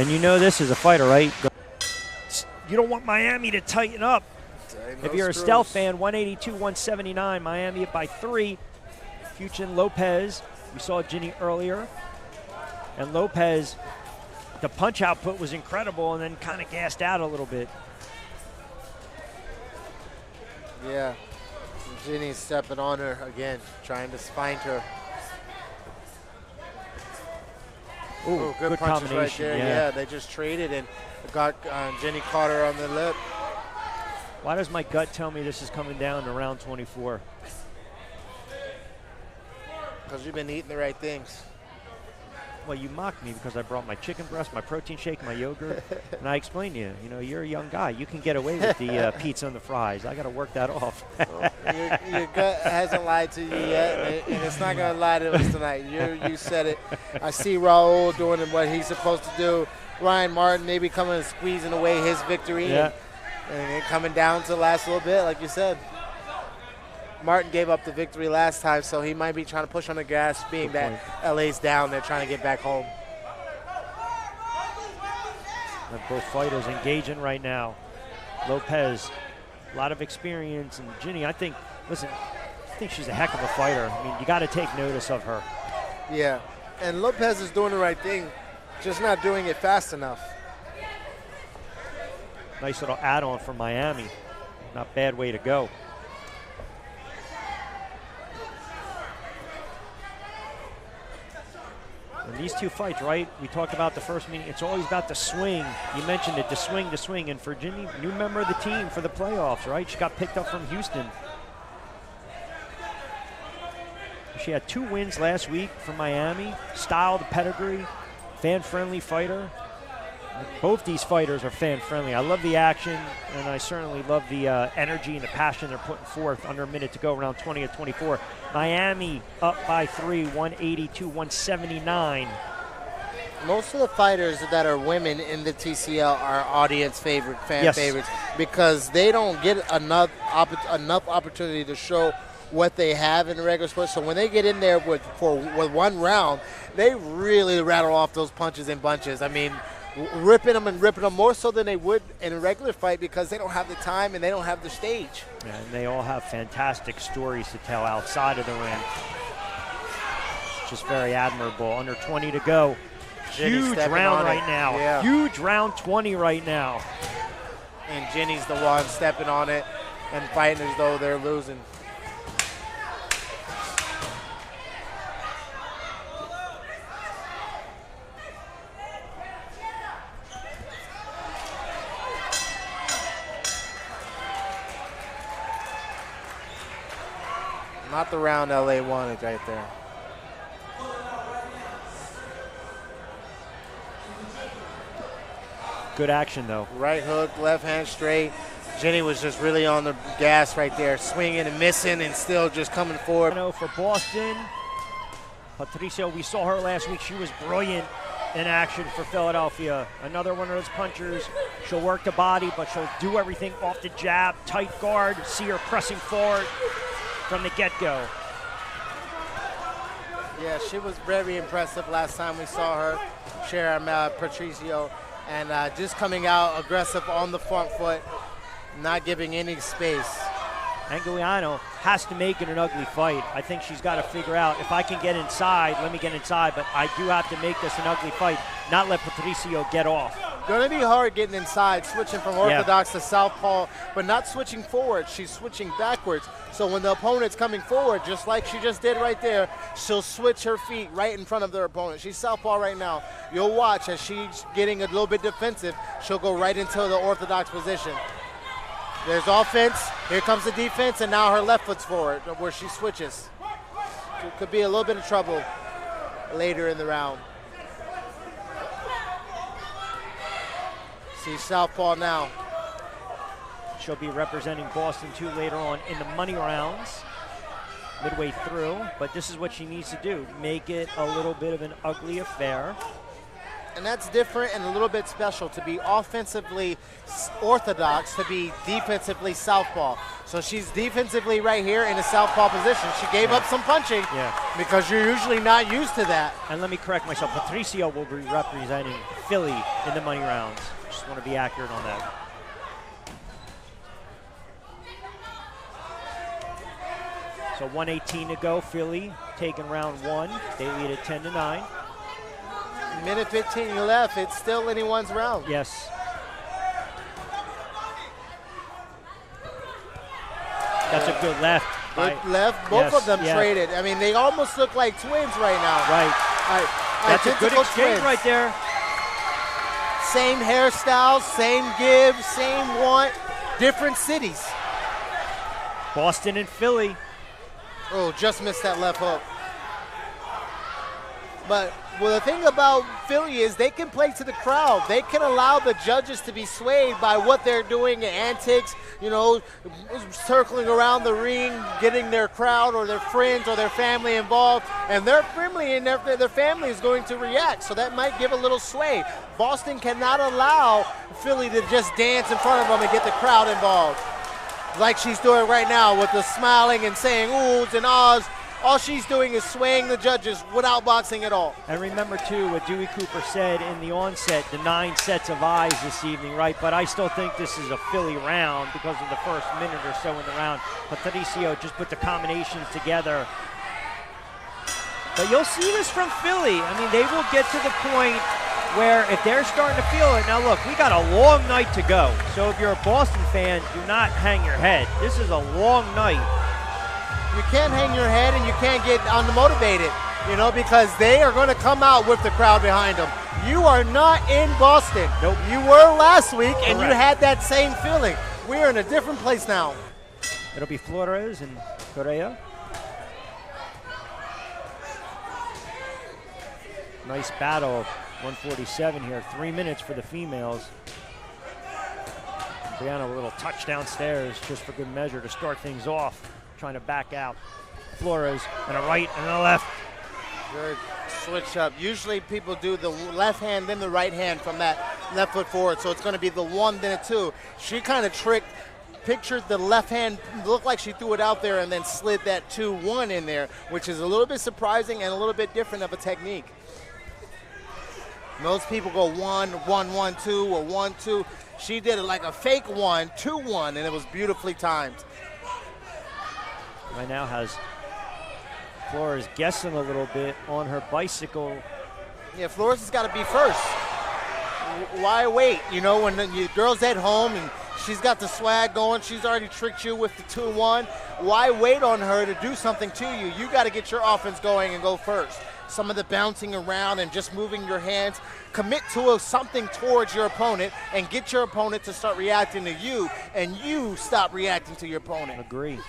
And you know this is a fighter, right? You don't want Miami to tighten up. If you're a stealth fan, 182, 179. Miami up by 3. Fuchs and Lopez. We saw Ginny earlier. And Lopez, the punch output was incredible and then kind of gassed out a little bit. Yeah. Ginny's stepping on her again, trying to find her. Ooh, good punches right there. Yeah, they just traded and got Ginny caught her on the lip. Why does my gut tell me this is coming down to round 24? Because you've been eating the right things. Well, you mocked me because I brought my chicken breast, my protein shake, my yogurt, and I explained to you, you're a young guy. You can get away with the pizza and the fries. I got to work that off. Your gut hasn't lied to you yet, and it's not going to lie to us tonight. You said it. I see Raul doing what he's supposed to do. Ryan Martin maybe coming and squeezing away his victory and coming down to the last little bit, like you said. Martin gave up the victory last time, so he might be trying to push on the gas, being that LA's down. They're trying to get back home. And both fighters engaging right now. Lopez, a lot of experience, and Ginny, I think she's a heck of a fighter. I mean, you got to take notice of her. Yeah, and Lopez is doing the right thing, just not doing it fast enough. Nice little add-on from Miami. Not bad way to go. And these two fights, right? We talked about the first meeting. It's always about the swing. You mentioned it, the swing. And for Ginny, new member of the team for the playoffs, right? She got picked up from Houston. She had 2 wins last week from Miami. Style, the pedigree, fan-friendly fighter. Both these fighters are fan-friendly. I love the action, and I certainly love the energy and the passion they're putting forth under a minute to go, around 20 of 24. Miami up by 3, 182, 179. Most of the fighters that are women in the TCL are audience fan favorites, because they don't get enough opportunity to show what they have in the regular sport. So when they get in there with one round, they really rattle off those punches and bunches. I mean, ripping them more so than they would in a regular fight, because they don't have the time and they don't have the stage. Yeah, and they all have fantastic stories to tell outside of the ring. It's just very admirable. Under 20 to go. Jenny's huge stepping round on it. right now. Yeah. Huge round 20 right now. And Jenny's the one stepping on it and fighting as though they're losing. Not the round LA wanted right there. Good action, though. Right hook, left hand straight. Jenny was just really on the gas right there, swinging and missing and still just coming forward. For Boston, Patricia, we saw her last week. She was brilliant in action for Philadelphia. Another one of those punchers. She'll work the body, but she'll do everything off the jab, tight guard, see her pressing forward from the get-go. Yeah, she was very impressive last time we saw her share Patricio, and just coming out aggressive on the front foot, not giving any space. Anguiano has to make it an ugly fight. I think she's got to figure out, if I can get inside, let me get inside, but I do have to make this an ugly fight, not let Patricio get off. Gonna be hard getting inside, switching from orthodox to southpaw, but not switching forward. She's switching backwards. So when the opponent's coming forward, just like she just did right there, she'll switch her feet right in front of their opponent. She's southpaw right now. You'll watch as she's getting a little bit defensive, she'll go right into the orthodox position. There's offense, here comes the defense, and now her left foot's forward, where she switches. So it could be a little bit of trouble later in the round. See southpaw now. She'll be representing Boston too later on in the money rounds, midway through, but this is what she needs to do, make it a little bit of an ugly affair. And that's different and a little bit special, to be offensively orthodox, to be defensively southpaw. So she's defensively right here in a southpaw position. She gave up some punching because you're usually not used to that. And let me correct myself, Patricio will be representing Philly in the money rounds. Just want to be accurate on that. So 1:18 to go, Philly taking round one. They lead at 10-9. Minute 15 left, it's still anyone's round. Yes. That's a good left. Good left, both of them traded. I mean, they almost look like twins right now. Right. That's a good exchange right there. Same hairstyles, same give, same want, different cities. Boston and Philly. Oh, just missed that left hook. But the thing about Philly is they can play to the crowd. They can allow the judges to be swayed by what they're doing, antics, you know, circling around the ring, getting their crowd or their friends or their family involved, and their family and their family is going to react. So that might give a little sway. Boston cannot allow Philly to just dance in front of them and get the crowd involved, like she's doing right now with the smiling and saying oohs and ahs. All she's doing is swaying the judges without boxing at all. And remember, too, what Dewey Cooper said in the onset, the 9 sets of eyes this evening, right? But I still think this is a Philly round because of the first minute or so in the round. Patricio just put the combinations together. But you'll see this from Philly. I mean, they will get to the point where if they're starting to feel it, now look, we got a long night to go. So if you're a Boston fan, do not hang your head. This is a long night. You can't hang your head and you can't get unmotivated, you know, because they are going to come out with the crowd behind them. You are not in Boston. Nope. You were last week and Correct. you had that same feeling. We're in a different place now. It'll be Flores and Correa. Nice battle of 147 here. 3 minutes for the females. Brianna, a little touch downstairs just for good measure to start things off. Trying to back out. Flores and a right and a left. Good switch up. Usually people do the left hand, then the right hand from that left foot forward. So it's going to be the 1, then a 2. She kind of pictured the left hand, looked like she threw it out there and then slid that 2-1 in there, which is a little bit surprising and a little bit different of a technique. Most people go 1, 1, 1, 2, or 1, 2. She did it like a fake 1, 2-1, and it was beautifully timed. Right now has Flores guessing a little bit on her bicycle Yeah, Flores has got to be first. Why wait? You know, when the girl's at home and she's got the swag going, she's already tricked you with the 2-1. Why wait on her to do something to you? You got to get your offense going and go first. Some of the bouncing around and just moving your hands. Commit to something towards your opponent and get your opponent to start reacting to you, and you stop reacting to your opponent. Agree.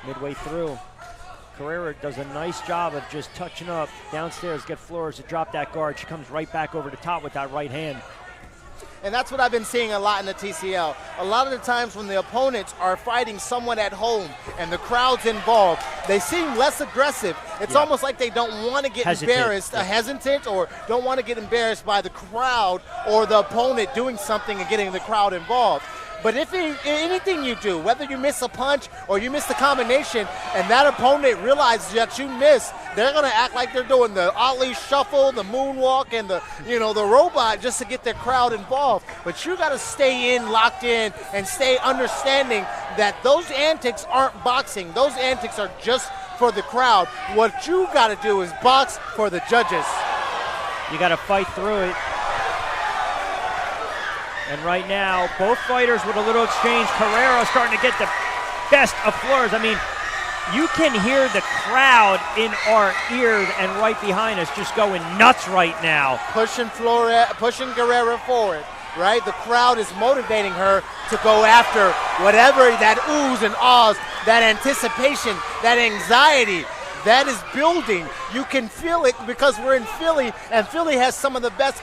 Midway through, Carrera does a nice job of just touching up downstairs, get Flores to drop that guard. She comes right back over the top with that right hand. And that's what I've been seeing a lot in the TCL. A lot of the times when the opponents are fighting someone at home and the crowd's involved, they seem less aggressive. It's almost like they don't want to get embarrassed, hesitant, or don't want to get embarrassed by the crowd or the opponent doing something and getting the crowd involved. But if anything you do, whether you miss a punch or you miss the combination and that opponent realizes that you missed, they're going to act like they're doing the Ali shuffle, the moonwalk, and the robot just to get their crowd involved. But you got to stay locked in, and stay understanding that those antics aren't boxing. Those antics are just for the crowd. What you got to do is box for the judges. You got to fight through it. And right now, both fighters with a little exchange. Carrera starting to get the best of Flores. I mean, you can hear the crowd in our ears and right behind us just going nuts right now. Pushing Carrera forward, right? The crowd is motivating her to go after whatever that oohs and ahs, that anticipation, that anxiety. That is building. You can feel it because we're in Philly, and Philly has some of the best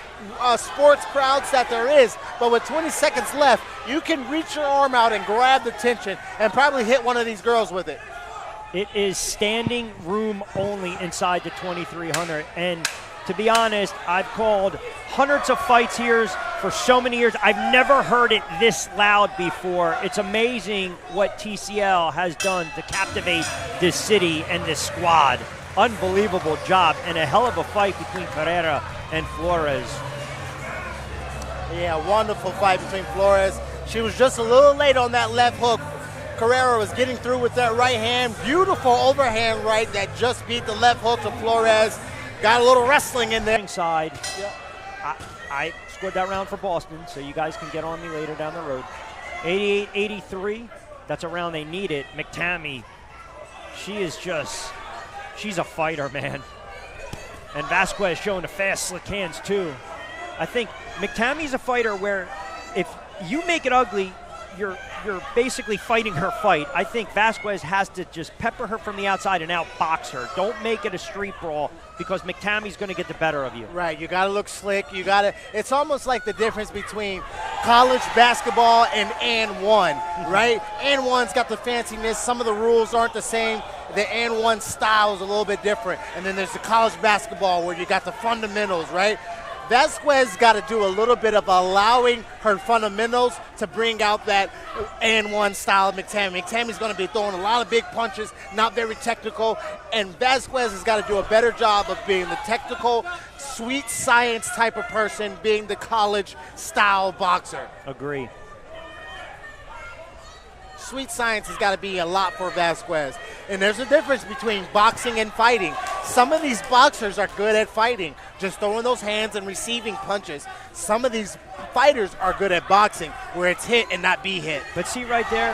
sports crowds that there is. But with 20 seconds left, you can reach your arm out and grab the tension and probably hit one of these girls with it. It is standing room only inside the 2300. And to be honest, I've called hundreds of fights here for so many years. I've never heard it this loud before. It's amazing what TCL has done to captivate this city and this squad. Unbelievable job, and a hell of a fight between Carrera and Flores. Yeah, wonderful fight between Flores. She was just a little late on that left hook. Carrera was getting through with that right hand. Beautiful overhand right that just beat the left hook of Flores. Got a little wrestling in there. Side. Yep. I scored that round for Boston, so you guys can get on me later down the road. 88-83. That's a round they needed. McTammy, she's a fighter, man. And Vasquez showing the fast, slick hands, too. I think McTammy's a fighter where if you make it ugly, you're basically fighting her fight. I think Vasquez has to just pepper her from the outside and outbox her. Don't make it a street brawl because McTammy's going to get the better of you. Right, you got to look slick. It's almost like the difference between college basketball and one, right? And one's got the fanciness. Some of the rules aren't the same. The and one style is a little bit different. And then there's the college basketball where you got the fundamentals, right? Vasquez got to do a little bit of allowing her fundamentals to bring out that and one style of McTammy. McTammy's going to be throwing a lot of big punches, not very technical, and Vasquez has got to do a better job of being the technical, sweet science type of person, being the college style boxer. Agree. Sweet science has got to be a lot for Vasquez. And there's a difference between boxing and fighting. Some of these boxers are good at fighting, just throwing those hands and receiving punches. Some of these fighters are good at boxing, where it's hit and not be hit. But see right there,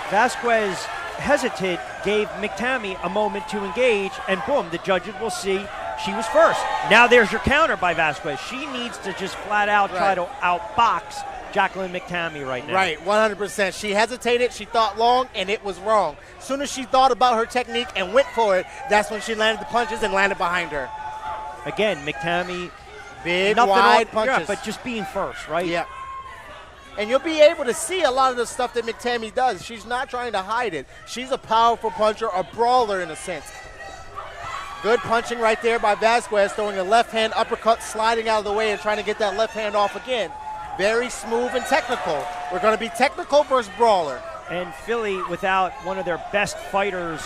Vasquez hesitated, gave McTammy a moment to engage, and boom, the judges will see she was first. Now there's your counter by Vasquez. She needs to just flat out try to outbox Jacqueline McTammy right now. Right, 100%. She hesitated, she thought long, and it was wrong. As soon as she thought about her technique and went for it, that's when she landed the punches and landed behind her. Again, McTammy, big, wide punches. Yeah, but just being first, right? Yeah. And you'll be able to see a lot of the stuff that McTammy does. She's not trying to hide it. She's a powerful puncher, a brawler in a sense. Good punching right there by Vasquez, throwing a left hand uppercut, sliding out of the way and trying to get that left hand off again. Very smooth and technical. We're going to be technical versus brawler. And Philly, without one of their best fighters,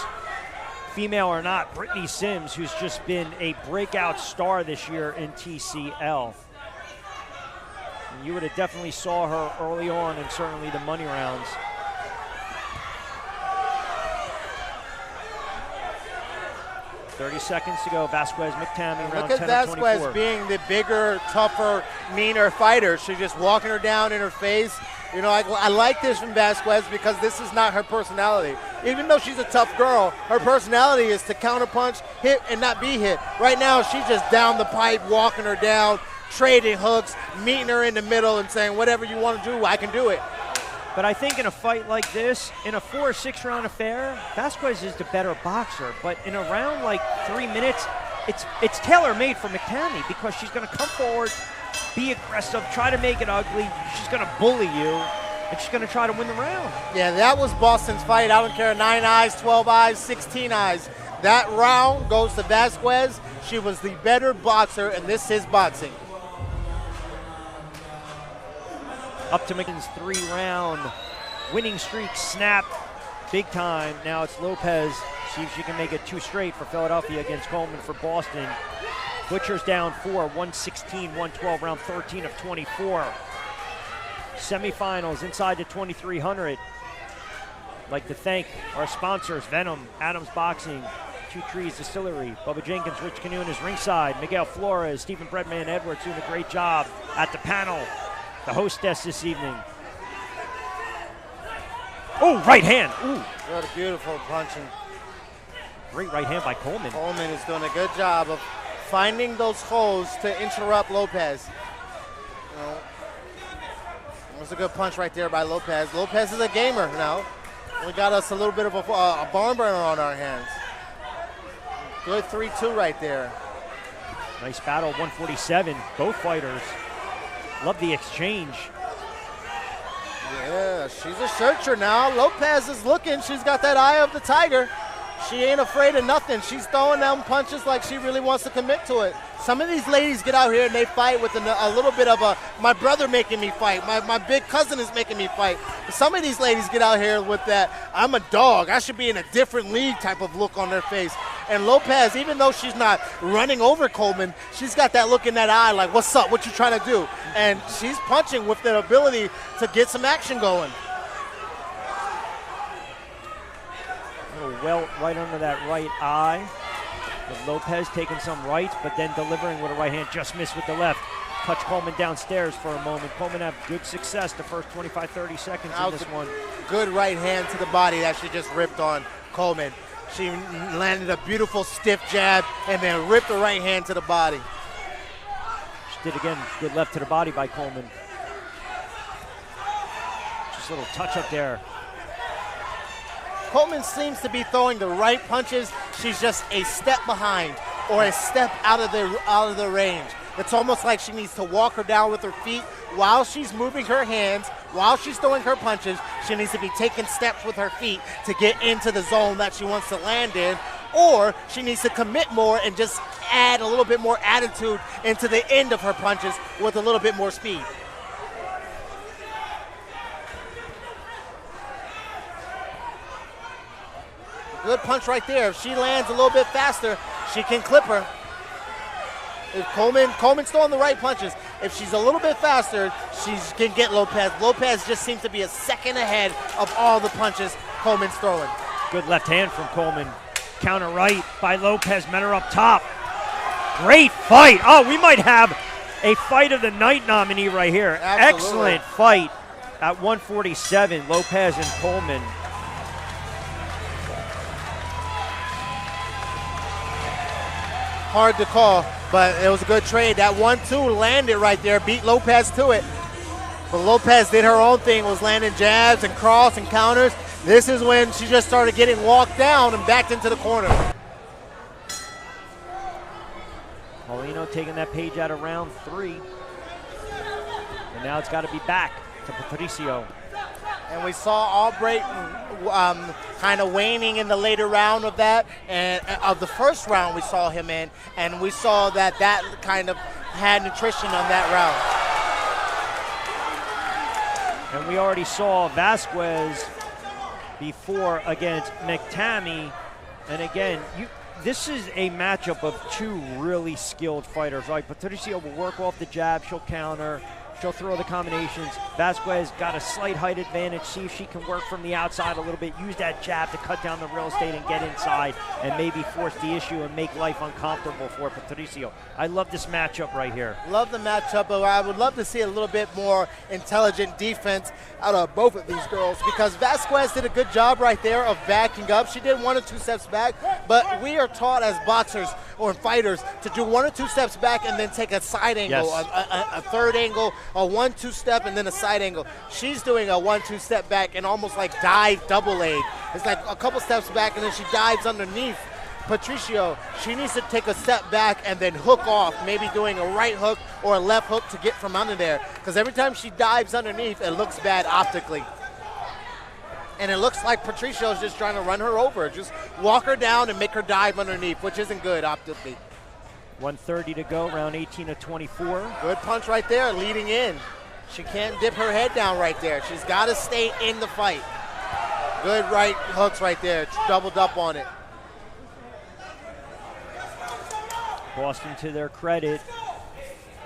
female or not, Brittany Sims, who's just been a breakout star this year in TCL. And you would have definitely saw her early on and certainly the money rounds. 30 seconds to go. Vasquez, McTammy, round Look 10 at of 24. Vasquez being the bigger, tougher, meaner fighter. She's just walking her down in her face. You know, I like this from Vasquez because this is not her personality. Even though she's a tough girl, her personality is to counterpunch, hit, and not be hit. Right now, she's just down the pipe, walking her down, trading hooks, meeting her in the middle and saying, whatever you want to do, I can do it. But I think in a fight like this, in a 4 or 6 round affair, Vasquez is the better boxer. But in a round like 3 minutes, it's tailor-made for McTammy because she's going to come forward, be aggressive, try to make it ugly. She's going to bully you, and she's going to try to win the round. Yeah, that was Boston's fight. I don't care, 9 eyes, 12 eyes, 16 eyes. That round goes to Vasquez. She was the better boxer, and this is boxing. Up to McKinnon's 3-round winning streak snapped big time. Now it's Lopez. See if she can make it 2 straight for Philadelphia against Coleman for Boston. Butcher's down 4, 116-112, round 13 of 24. Semifinals inside the 2300. Like to thank our sponsors, Venom, Adams Boxing, Two Trees Distillery, Bubba Jenkins, Rich Canoe is ringside, Miguel Flores, Stephen Breadman Edwards doing a great job at the panel. The hostess this evening. Oh, right hand. Ooh. What a beautiful punching. Great right hand by Coleman. Coleman is doing a good job of finding those holes to interrupt Lopez. You know, that was a good punch right there by Lopez. Lopez is a gamer now. We got us a little bit of a barn burner on our hands. Good 3-2 right there. Nice battle, 147. Both fighters. Love the exchange. Yeah, she's a searcher now. Lopez is looking. She's got that eye of the tiger. She ain't afraid of nothing. She's throwing them punches like she really wants to commit to it. Some of these ladies get out here and they fight with a little bit of a, my brother making me fight, my big cousin is making me fight. But some of these ladies get out here with that, I'm a dog, I should be in a different league type of look on their face. And Lopez, even though she's not running over Coleman, she's got that look in that eye like, what's up, what you trying to do? And she's punching with the ability to get some action going. Little welt right under that right eye. With Lopez taking some rights, but then delivering with a right hand, just missed with the left. Touch Coleman downstairs for a moment. Coleman had good success the first 25-30 seconds in this one. Good right hand to the body that she just ripped on Coleman. She landed a beautiful stiff jab and then ripped the right hand to the body. She did again, good left to the body by Coleman. Just a little touch up there. Coleman seems to be throwing the right punches. She's just a step behind or a step out of the range. It's almost like she needs to walk her down with her feet while she's moving her hands, while she's throwing her punches. She needs to be taking steps with her feet to get into the zone that she wants to land in, or she needs to commit more and just add a little bit more attitude into the end of her punches with a little bit more speed. Good punch right there. If she lands a little bit faster, she can clip her. If Coleman's throwing the right punches. If she's a little bit faster, she can get Lopez. Lopez just seems to be a second ahead of all the punches Coleman's throwing. Good left hand from Coleman. Counter right by Lopez, met her up top. Great fight. Oh, we might have a fight of the night nominee right here. Absolutely. Excellent fight at 147, Lopez and Coleman. Hard to call, but it was a good trade. That 1-2 landed right there, beat Lopez to it. But Lopez did her own thing, was landing jabs and cross and counters. This is when she just started getting walked down and backed into the corner. Paulino taking that page out of round 3. And now it's got to be back to Patricio. And we saw Albright kind of waning in the later round of that, and of the first round we saw him in, and we saw that kind of had nutrition on that round. And we already saw Vasquez before against McTammy, and again, this is a matchup of two really skilled fighters, right? Patricio will work off the jab, she'll counter. She'll throw the combinations. Vasquez got a slight height advantage. See if she can work from the outside a little bit. Use that jab to cut down the real estate and get inside and maybe force the issue and make life uncomfortable for Patricio. I love this matchup right here. Love the matchup, but I would love to see a little bit more intelligent defense out of both of these girls, because Vasquez did a good job right there of backing up. She did 1 or 2 steps back, but we are taught as boxers or fighters to do 1 or 2 steps back and then take a side angle, Yes. a third angle, a 1-2 step, and then a side angle. She's doing a 1-2 step back and almost like dive double leg. It's like a couple steps back and then she dives underneath. Patricio, she needs to take a step back and then hook off, maybe doing a right hook or a left hook to get from under there, because every time she dives underneath, it looks bad optically. And it looks like Patricio is just trying to run her over. Just walk her down and make her dive underneath, which isn't good optically. 1:30 to go, round 18 of 24. Good punch right there, leading in. She can't dip her head down right there. She's got to stay in the fight. Good right hooks right there. Doubled up on it. Boston, to their credit,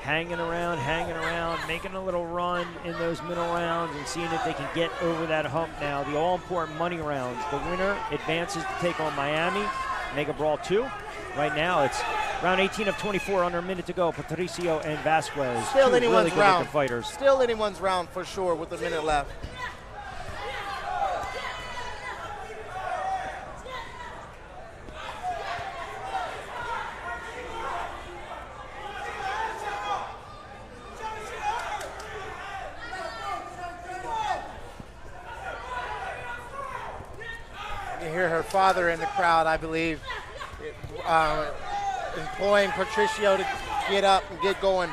hanging around, making a little run in those middle rounds and seeing if they can get over that hump now. The all-important money rounds. The winner advances to take on Miami, make a BRAWL 2. Right now, it's round 18 of 24, under a minute to go. Patricio and Vasquez, Still two anyone's really good round. fighters. Still anyone's round for sure with a minute left. You hear her father in the crowd, I believe, employing Patricio to get up and get going,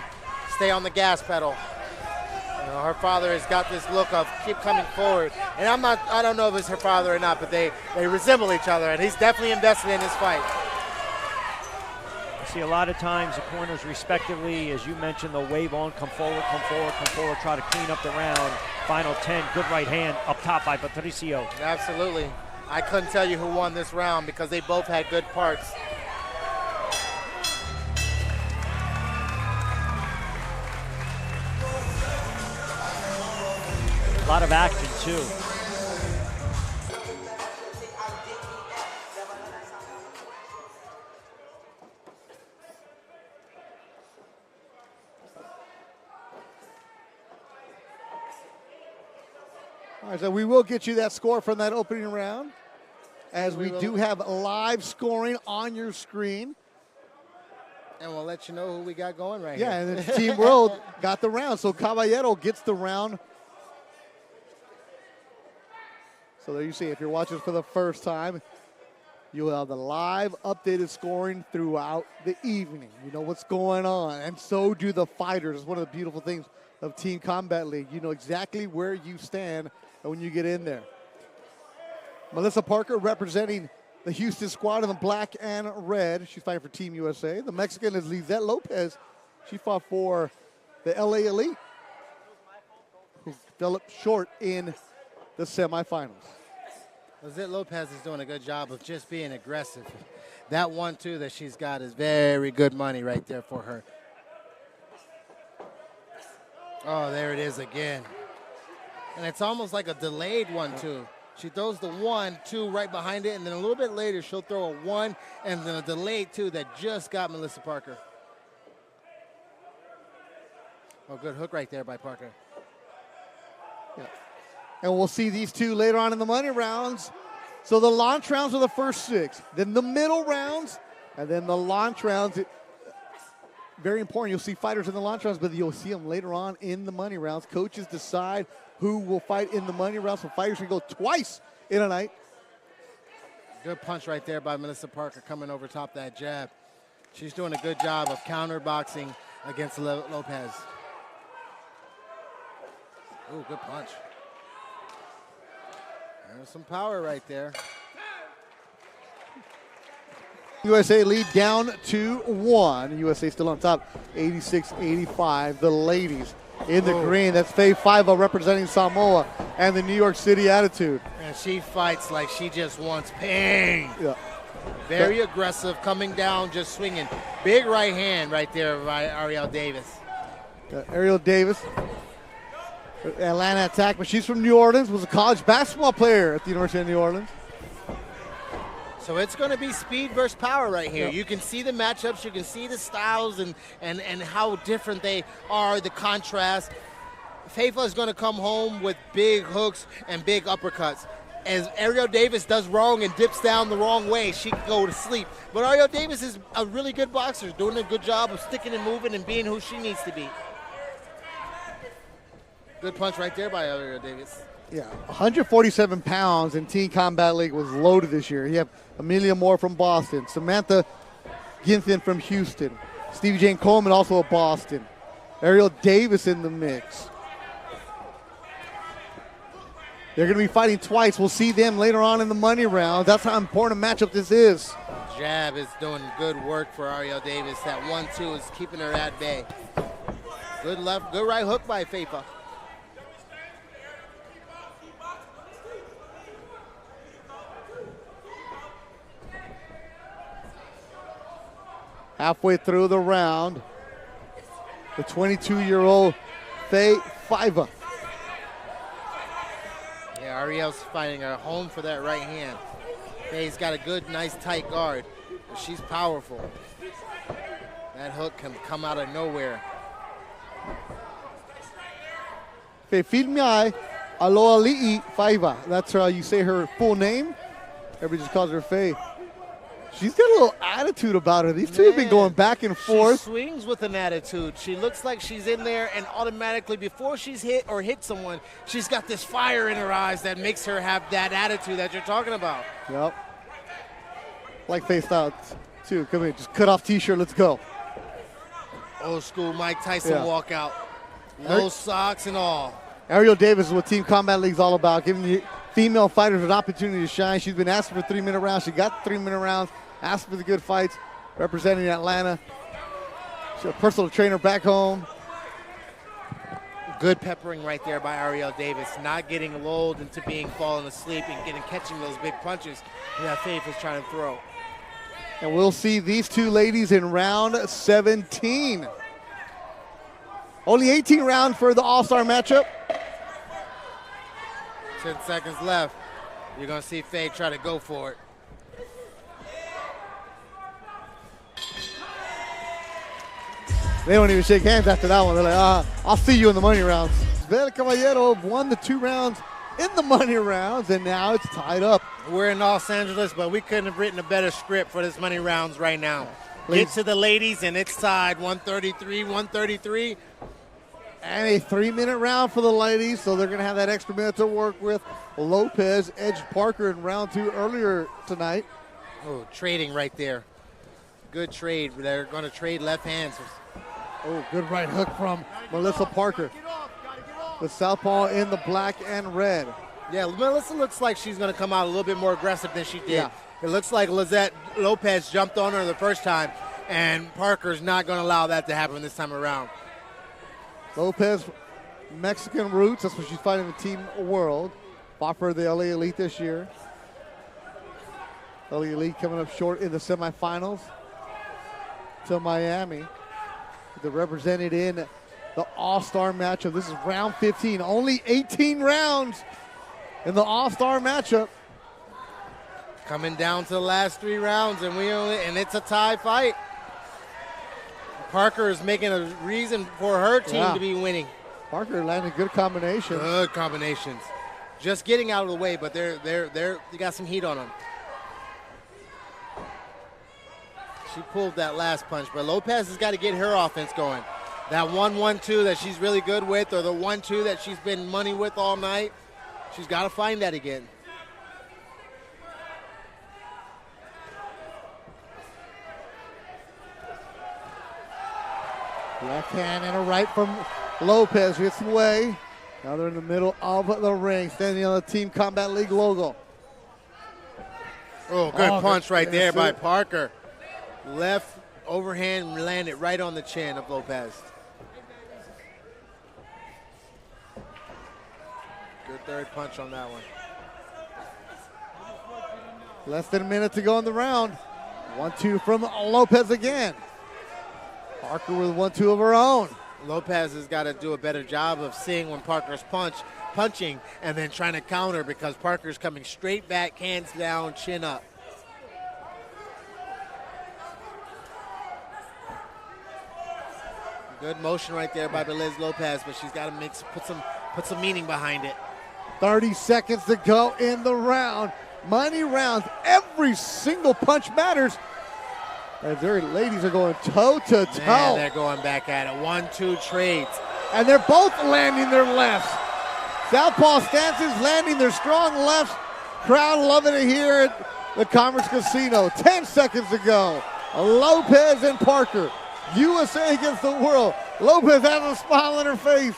stay on the gas pedal. You know, her father has got this look of keep coming forward. And I don't know if it's her father or not, but they resemble each other, and he's definitely invested in this fight. I see a lot of times the corners respectively, as you mentioned, they'll wave on, come forward, try to clean up the round. Final 10, good right hand up top by Patricio. Absolutely. I couldn't tell you who won this round because they both had good parts. A lot of action, too. All right, so we will get you that score from that opening round, as we do have live scoring on your screen. And we'll let you know who we got going right here. Yeah, here. and then Team World got the round. So Cavallo gets the round. So there you see, if you're watching for the first time, you'll have the live updated scoring throughout the evening. You know what's going on, and so do the fighters. It's one of the beautiful things of Team Combat League. You know exactly where you stand when you get in there. Melissa Parker representing the Houston squad in the black and red. She's fighting for Team USA. The Mexican is Lizette Lopez. She fought for the LA Elite, who fell up short in the semifinals. Lizette Lopez is doing a good job of just being aggressive. That 1-2 that she's got is very good money right there for her. Oh, there it is again. And it's almost like a delayed 1-2. She throws the 1-2 right behind it, and then a little bit later she'll throw a 1 and then a delayed 2 that just got Melissa Parker. Oh, good hook right there by Parker. Yeah. And we'll see these two later on in the money rounds. So the launch rounds are the first 6, then the middle rounds, and then the launch rounds. Very important. You'll see fighters in the launch rounds, but you'll see them later on in the money rounds. Coaches decide who will fight in the money rounds. So fighters can go twice in a night. Good punch right there by Melissa Parker coming over top that jab. She's doing a good job of counter boxing against Lopez. Ooh, good punch. There's some power right there. USA lead down 2-1. USA still on top, 86-85. The ladies in the green. That's Faye Faiva representing Samoa and the New York City Attitude. And she fights like she just wants pain. Yeah. Very aggressive, coming down, just swinging. Big right hand right there by Ariel Davis. Ariel Davis, Atlanta attack, but she's from New Orleans, was a college basketball player at the University of New Orleans. So it's going to be speed versus power right here. Yep. You can see the matchups, you can see the styles and how different they are, the contrast. Fafa is going to come home with big hooks and big uppercuts. As Ariel Davis does wrong and dips down the wrong way, she can go to sleep. But Ariel Davis is a really good boxer, doing a good job of sticking and moving and being who she needs to be. Good punch right there by Ariel Davis. Yeah, 147 pounds in Teen Combat League was loaded this year. You have Amelia Moore from Boston, Samantha Ginson from Houston, Stevie Jane Coleman also of Boston, Ariel Davis in the mix. They're going to be fighting twice. We'll see them later on in the money round. That's how important a matchup this is. Jab is doing good work for Ariel Davis. That 1-2 is keeping her at bay. Good left, good right hook by Fafa. Halfway through the round, the 22-year-old Faye Fiva. Yeah, Ariel's finding a home for that right hand. Faye's got a good, nice, tight guard, but she's powerful. That hook can come out of nowhere. Faye Filmiai Aloali'i Fiva. That's how you say her full name. Everybody just calls her Faye. She's got a little attitude about her. These two have been going back and forth. She swings with an attitude. She looks like she's in there, and automatically, before she's hit or hit someone, she's got this fire in her eyes that makes her have that attitude that you're talking about. Yep. Like Faye style, too. Come here, just cut off T-shirt, let's go. Old school Mike Tyson walkout. Low socks and all. Ariel Davis is what Team Combat League's all about, giving the female fighters an opportunity to shine. She's been asking for 3-minute rounds. She got 3-minute rounds, asking for the good fights, representing Atlanta. She's a personal trainer back home. Good peppering right there by Ariel Davis, not getting lulled into being falling asleep and catching those big punches that Faith is trying to throw. And we'll see these two ladies in round 17. Only 18 rounds for the All-Star matchup. 10 seconds left. You're going to see Faye try to go for it. They don't even shake hands after that one. They're like, I'll see you in the money rounds. Vera Caballero won the 2 rounds in the money rounds, and now it's tied up. We're in Los Angeles, but we couldn't have written a better script for this money rounds right now. Get to the ladies, and it's tied 133. And a 3-minute round for the ladies, so they're going to have that extra minute to work with. Lopez edged Parker in round 2 earlier tonight. Oh, trading right there. Good trade. They're going to trade left hands. Oh, good right hook from Melissa Parker. The southpaw in the black and red. Yeah, Melissa looks like she's going to come out a little bit more aggressive than she did. Yeah. It looks like Lizette Lopez jumped on her the first time, and Parker's not going to allow that to happen this time around. Lopez, Mexican roots. That's what she's fighting in the Team World. Fought for the LA Elite this year. LA Elite coming up short in the semifinals to Miami. They're represented in the All-Star matchup. This is round 15. Only 18 rounds in the All-Star matchup. Coming down to the last 3 rounds, and it's a tie fight. Parker is making a reason for her team to be winning. Parker landed good combinations. Good combinations. Just getting out of the way, but they got some heat on them. She pulled that last punch, but Lopez has got to get her offense going. That 1-1-2 that she's really good with, or the 1-2 that she's been money with all night, she's got to find that again. Left hand and a right from Lopez gets away. Now they're in the middle of the ring, standing on the Team Combat League logo. Oh, good punch right there by Parker. Left overhand landed right on the chin of Lopez. Good third punch on that one. Less than a minute to go in the round. 1-2 from Lopez again. Parker with 1-2 of her own. Lopez has got to do a better job of seeing when Parker's punching and then trying to counter, because Parker's coming straight back, hands down, chin up. Good motion right there by Liz Lopez, but she's got to put some meaning behind it. 30 seconds to go in the round. Money rounds. Every single punch matters. As their ladies are going toe to toe. Man, they're going back at it. 1-2 trades. And they're both landing their lefts. Southpaw stances landing their strong lefts. Crowd loving it here at the Commerce Casino. 10 seconds to go. Lopez and Parker. USA against the world. Lopez has a smile on her face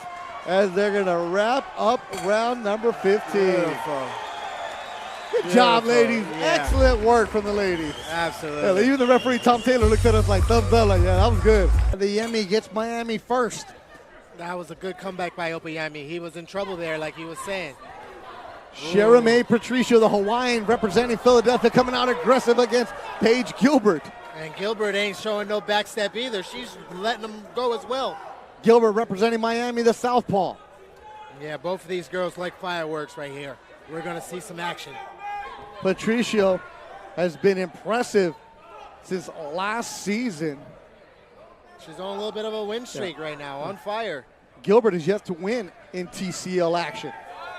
as they're going to wrap up round number 15. Beautiful. Good job, ladies. Yeah. Excellent work from the ladies. Absolutely. Yeah, even the referee, Tom Taylor, looked at us like thumbs up, like, yeah, that was good. The Yemi gets Miami first. That was a good comeback by Opeyemi. He was in trouble there, like he was saying. Sheramae Patricio, the Hawaiian, representing Philadelphia, coming out aggressive against Paige Gilbert. And Gilbert ain't showing no backstep either. She's letting them go as well. Gilbert representing Miami, the Southpaw. Yeah, both of these girls like fireworks right here. We're going to see some action. Patricio has been impressive since last season. She's on a little bit of a win streak right now, on fire. Gilbert is yet to win in TCL action.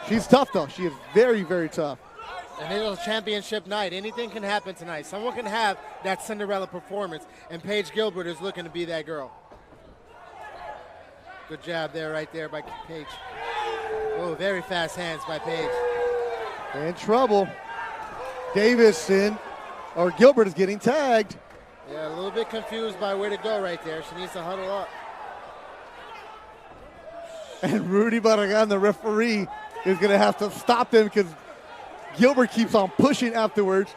She's tough, though. She is very, very tough. And it is a championship night. Anything can happen tonight. Someone can have that Cinderella performance, and Paige Gilbert is looking to be that girl. Good jab there, right there by Paige. Oh, very fast hands by Paige. In trouble. Davison, or Gilbert, is getting tagged. Yeah, a little bit confused by where to go right there. She needs to huddle up. And Rudy Barragan, the referee, is going to have to stop them because Gilbert keeps on pushing afterwards.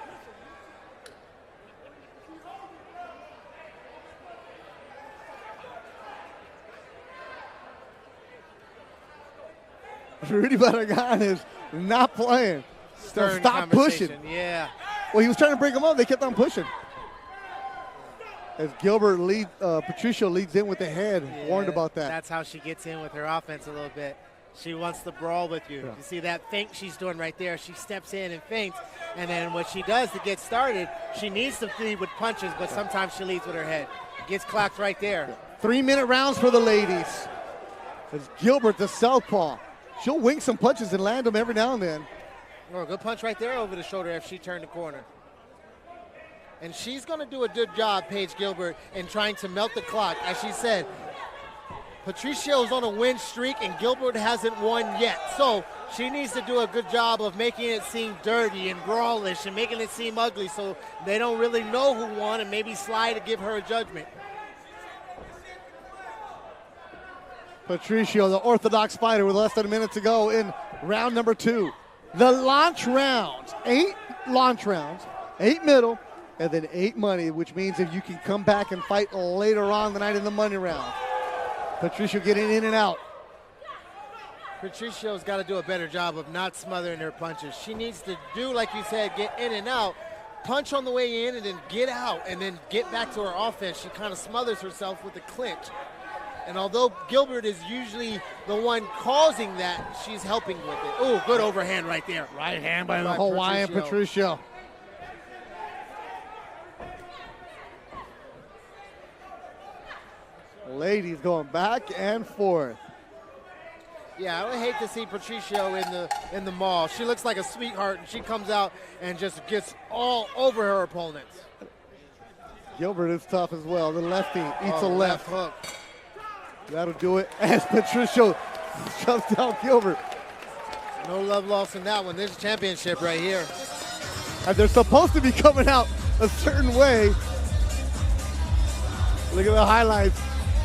Rudy Barragan is not playing. So stop pushing. Yeah. Well, he was trying to break him up. They kept on pushing. As Gilbert Patricio leads in with the head. Yeah, Warned about that. That's how she gets in with her offense a little bit. She wants to brawl with you. Yeah. You see that feint she's doing right there. She steps in and feints. And then what she does to get started, she needs to lead with punches, but sometimes she leads with her head. Gets clocked right there. 3-minute rounds for the ladies. As Gilbert, the southpaw, she'll wing some punches and land them every now and then. Oh, good punch right there over the shoulder if she turned the corner. And she's going to do a good job, Paige Gilbert, in trying to melt the clock. As she said, Patricio's on a win streak and Gilbert hasn't won yet. So she needs to do a good job of making it seem dirty and brawlish and making it seem ugly so they don't really know who won and maybe slide to give her a judgment. Patricio, the orthodox fighter, with less than a minute to go in round number 2. The launch rounds, 8 launch rounds, 8 middle, and then 8 money, which means if you can come back and fight later on the night in the money round. Patricio getting in and out. Patricio's got to do a better job of not smothering her punches. She needs to do, like you said, get in and out, punch on the way in, and then get out, and then get back to her offense. She kind of smothers herself with the clinch. And although Gilbert is usually the one causing that, she's helping with it. Oh, good overhand right there. Right hand by the Hawaiian Patricio. Ladies going back and forth. Yeah, I would hate to see Patricio in the mall. She looks like a sweetheart, and she comes out and just gets all over her opponents. Gilbert is tough as well. The lefty eats a left hook. That'll do it as Patricio shoves down Gilbert. No love lost in that one. There's a championship right here. And they're supposed to be coming out a certain way. Look at the highlights.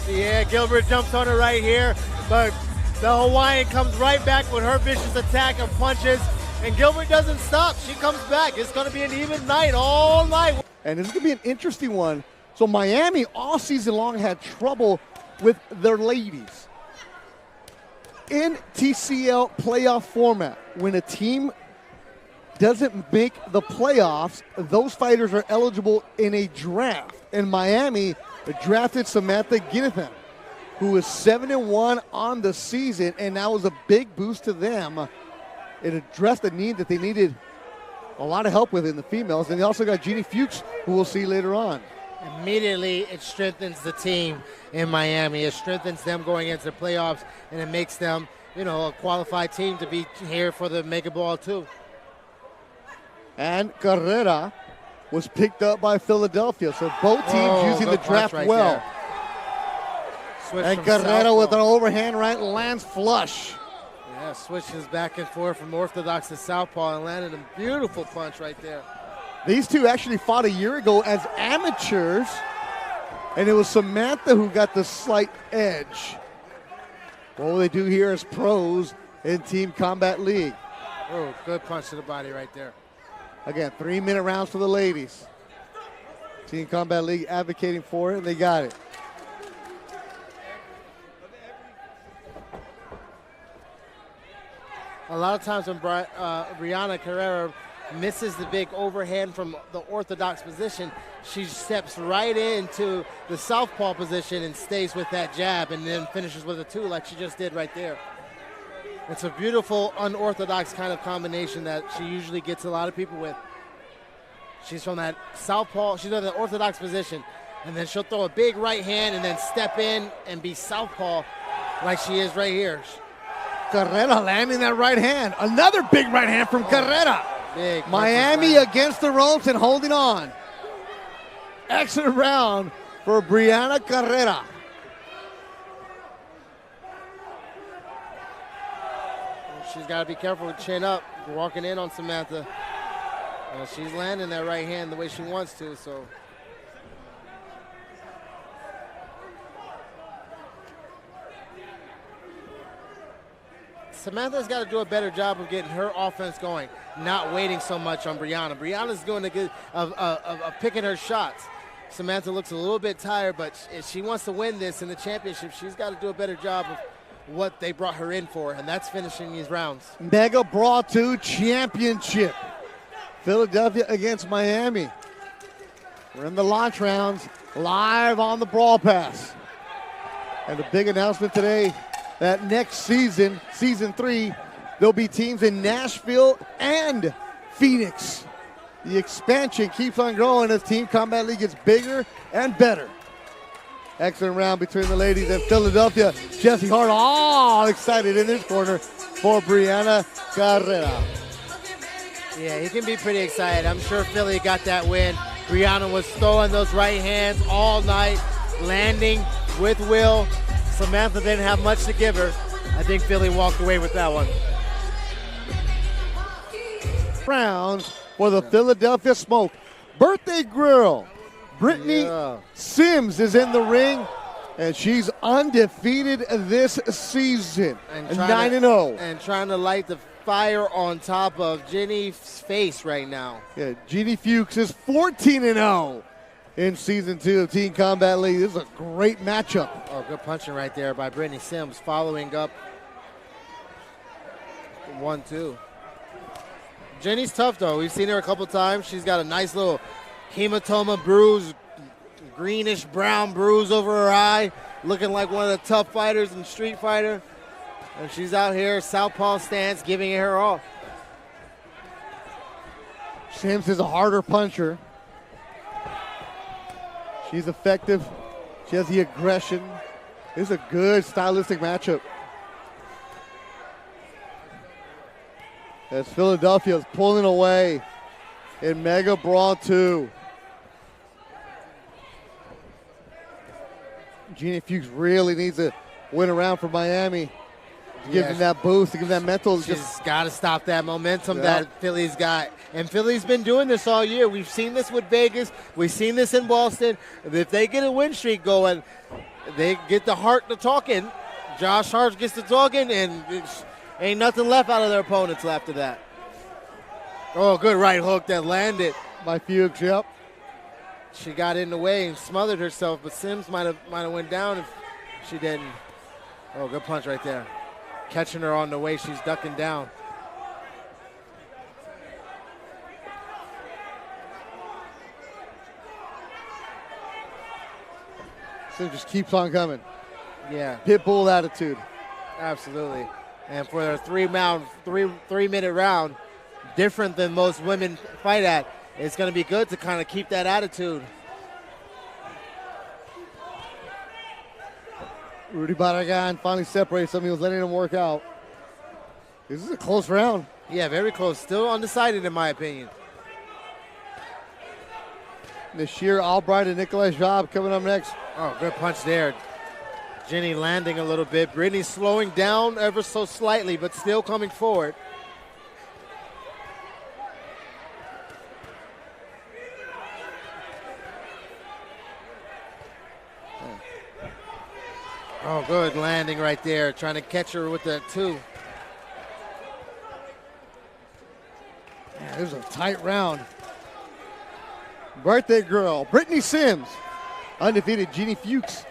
Yeah, Gilbert jumps on her right here, but the Hawaiian comes right back with her vicious attack of punches, and Gilbert doesn't stop. She comes back. It's going to be an even night all night. And this is going to be an interesting one. So Miami all season long had trouble with their ladies. In TCL playoff format, when a team doesn't make the playoffs, those fighters are eligible in a draft. And Miami drafted Samantha Ginathan, who is 7-1 on the season, and that was a big boost to them. It addressed a need that they needed a lot of help with in the females. And they also got Jeannie Fuchs, who we'll see later on. Immediately, it strengthens the team in Miami. It strengthens them going into the playoffs, and it makes them, you know, a qualified team to be here for the Mega Ball too. And Carrera was picked up by Philadelphia. So both teams using the draft right well. Switch And from Carrera southpaw. with an overhand right lands flush. Yeah, switches back and forth from orthodox to southpaw and landed a beautiful punch right there. These two actually fought a year ago as amateurs, and it was Samantha who got the slight edge. What will they do here as pros in Team Combat League? Oh, good punch to the body right there. Again, 3-minute rounds for the ladies. Team Combat League advocating for it, and they got it. A lot of times when Brianna Carrera misses the big overhand from the orthodox position, she steps right into the southpaw position and stays with that jab and then finishes with a 2 like she just did right there. It's a beautiful, unorthodox kind of combination that she usually gets a lot of people with. She's from that southpaw, she's in the orthodox position, and then she'll throw a big right hand and then step in and be southpaw like she is right here. Carrera landing that right hand. Another big right hand from Carrera. Big Miami against the ropes and holding on. Excellent round for Brianna Carrera. She's got to be careful with chin up, walking in on Samantha. Well, she's landing that right hand the way she wants to, so. Samantha's got to do a better job of getting her offense going, not waiting so much on Brianna. Brianna's going to get of picking her shots. Samantha looks a little bit tired, but if she wants to win this in the championship, she's got to do a better job of what they brought her in for, and that's finishing these rounds. Mega Brawl 2 Championship. Philadelphia against Miami. We're in the launch rounds, live on the Brawl Pass. And a big announcement today that next season, season 3, there'll be teams in Nashville and Phoenix. The expansion keeps on growing as Team Combat League gets bigger and better. Excellent round between the ladies and Philadelphia. Jesse Hart all excited in his corner for Brianna Carrera. Yeah, he can be pretty excited. I'm sure Philly got that win. Brianna was throwing those right hands all night, landing with will. Samantha didn't have much to give her. I think Philly walked away with that one. Rounds for the Philadelphia Smoke. Birthday girl, Brittany Sims is in the ring, and she's undefeated this season. 9-0. And trying to light the fire on top of Jenny's face right now. Yeah, Jeannie Fuchs is 14-0 in season 2 of Team Combat League. This is a great matchup. Oh, good punching right there by Brittany Sims, following up 1-2. Jenny's tough though. We've seen her a couple times. She's got a nice little hematoma bruise, greenish brown bruise over her eye, looking like one of the tough fighters in Street Fighter. And she's out here, southpaw stance, giving it her all. Sims is a harder puncher. She's effective. She has the aggression. This is a good stylistic matchup. As Philadelphia is pulling away in Mega Brawl 2. Jeannie Fuchs really needs to win around for Miami. To give them that boost, to give them that mental. She's got to stop that momentum that Philly's got. And Philly's been doing this all year. We've seen this with Vegas. We've seen this in Boston. If they get a win streak going, they get the Hart to talking. Josh Hart gets to talking, and ain't nothing left out of their opponents after that. Oh, good right hook that landed. By Fuchs, yep. She got in the way and smothered herself, but Sims might have went down if she didn't. Oh, good punch right there. Catching her on the way she's ducking down. Sims just keeps on coming. Yeah. Pit bull attitude. Absolutely. And for a three-minute round, different than most women fight at, it's going to be good to kind of keep that attitude. Rudy Barragan finally separates him. He was letting him work out. This is a close round. Yeah, very close. Still undecided, in my opinion. Nashir Albright and Nikolai Job coming up next. Oh, good punch there. Jenny landing a little bit. Brittany slowing down ever so slightly, but still coming forward. Oh, good landing right there. Trying to catch her with that two. Yeah, this is a tight round. Birthday girl, Brittany Sims. Undefeated Jeannie Fuchs.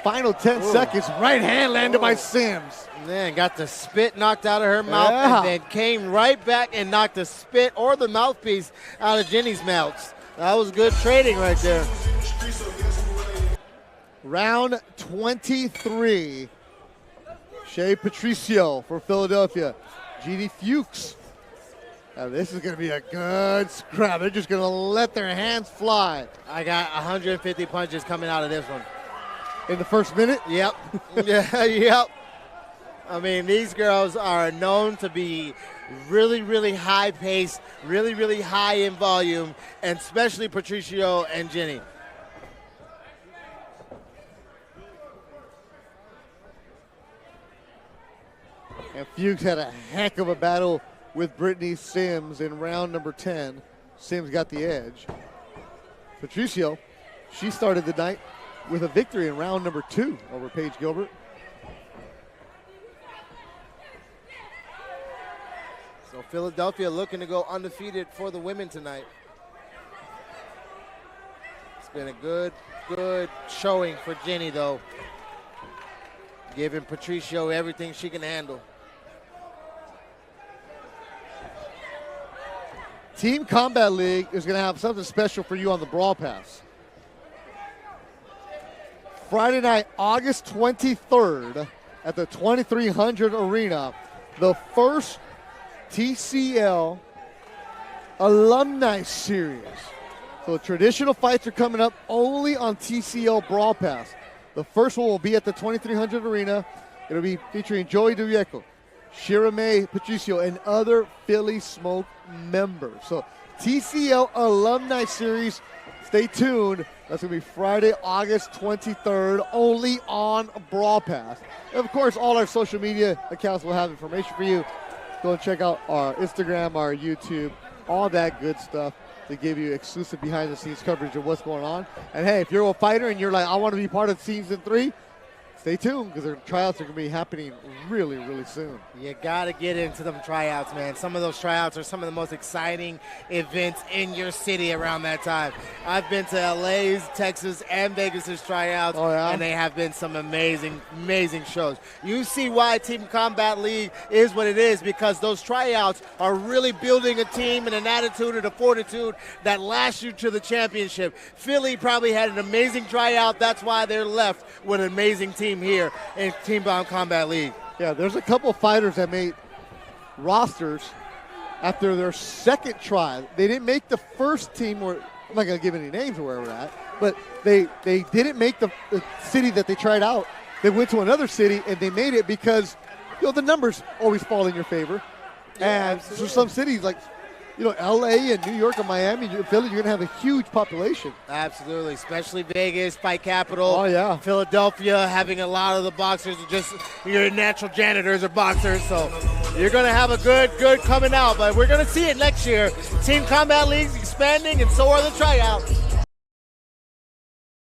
Final 10 seconds. Right hand landed by Sims. Man, got the spit knocked out of her mouth and then came right back and knocked the spit or the mouthpiece out of Jenny's mouth. That was good trading right there. Round 23. Shea Patricio for Philadelphia. Jeannie Fuchs. Now this is going to be a good scrap. They're just going to let their hands fly. I got 150 punches coming out of this one. In the first minute? Yep. Yeah, yep. I mean, these girls are known to be really, really high pace, really, really high in volume, and especially Patricio and Jenny. And Fuchs had a heck of a battle with Brittany Sims in round number 10. Sims got the edge. Patricio, she started the night with a victory in round number 2 over Paige Gilbert. So Philadelphia looking to go undefeated for the women tonight. It's been a good showing for Jenny, though. Giving Patricio everything she can handle. Team Combat League is going to have something special for you on the Brawl Pass. Friday night, August 23rd at the 2300 Arena, the first TCL Alumni Series. So traditional fights are coming up only on TCL Brawl Pass. The first one will be at the 2300 Arena. It'll be featuring Joey DeVieco, Shira May Patricio, and other Philly Smoke members. So TCL Alumni Series, stay tuned. That's going to be Friday, August 23rd, only on Brawl Pass. And of course, all our social media accounts will have information for you. Go and check out our Instagram, our YouTube, all that good stuff to give you exclusive behind-the-scenes coverage of what's going on. And hey, if you're a fighter and you're like, I want to be part of Season 3, stay tuned because their tryouts are going to be happening really, really soon. You got to get into them tryouts, man. Some of those tryouts are some of the most exciting events in your city around that time. I've been to LA's, Texas, and Vegas's tryouts, and they have been some amazing, amazing shows. You see why Team Combat League is what it is, because those tryouts are really building a team and an attitude and a fortitude that lasts you to the championship. Philly probably had an amazing tryout. That's why they're left with an amazing team here in Team Combat League. Yeah, there's a couple fighters that made rosters after their second try. They didn't make the first team, where I'm not going to give any names of where we're at, but they didn't make the city that they tried out. They went to another city and they made it because, you know, the numbers always fall in your favor. Yeah, and for some cities like, you know, LA and New York and Miami, Philly, you're going to have a huge population. Absolutely, especially Vegas, fight capital. Oh, yeah. Philadelphia having a lot of the boxers, just your natural janitors are boxers, so you're going to have a good coming out. But we're going to see it next year. Team Combat League's expanding, and so are the tryouts.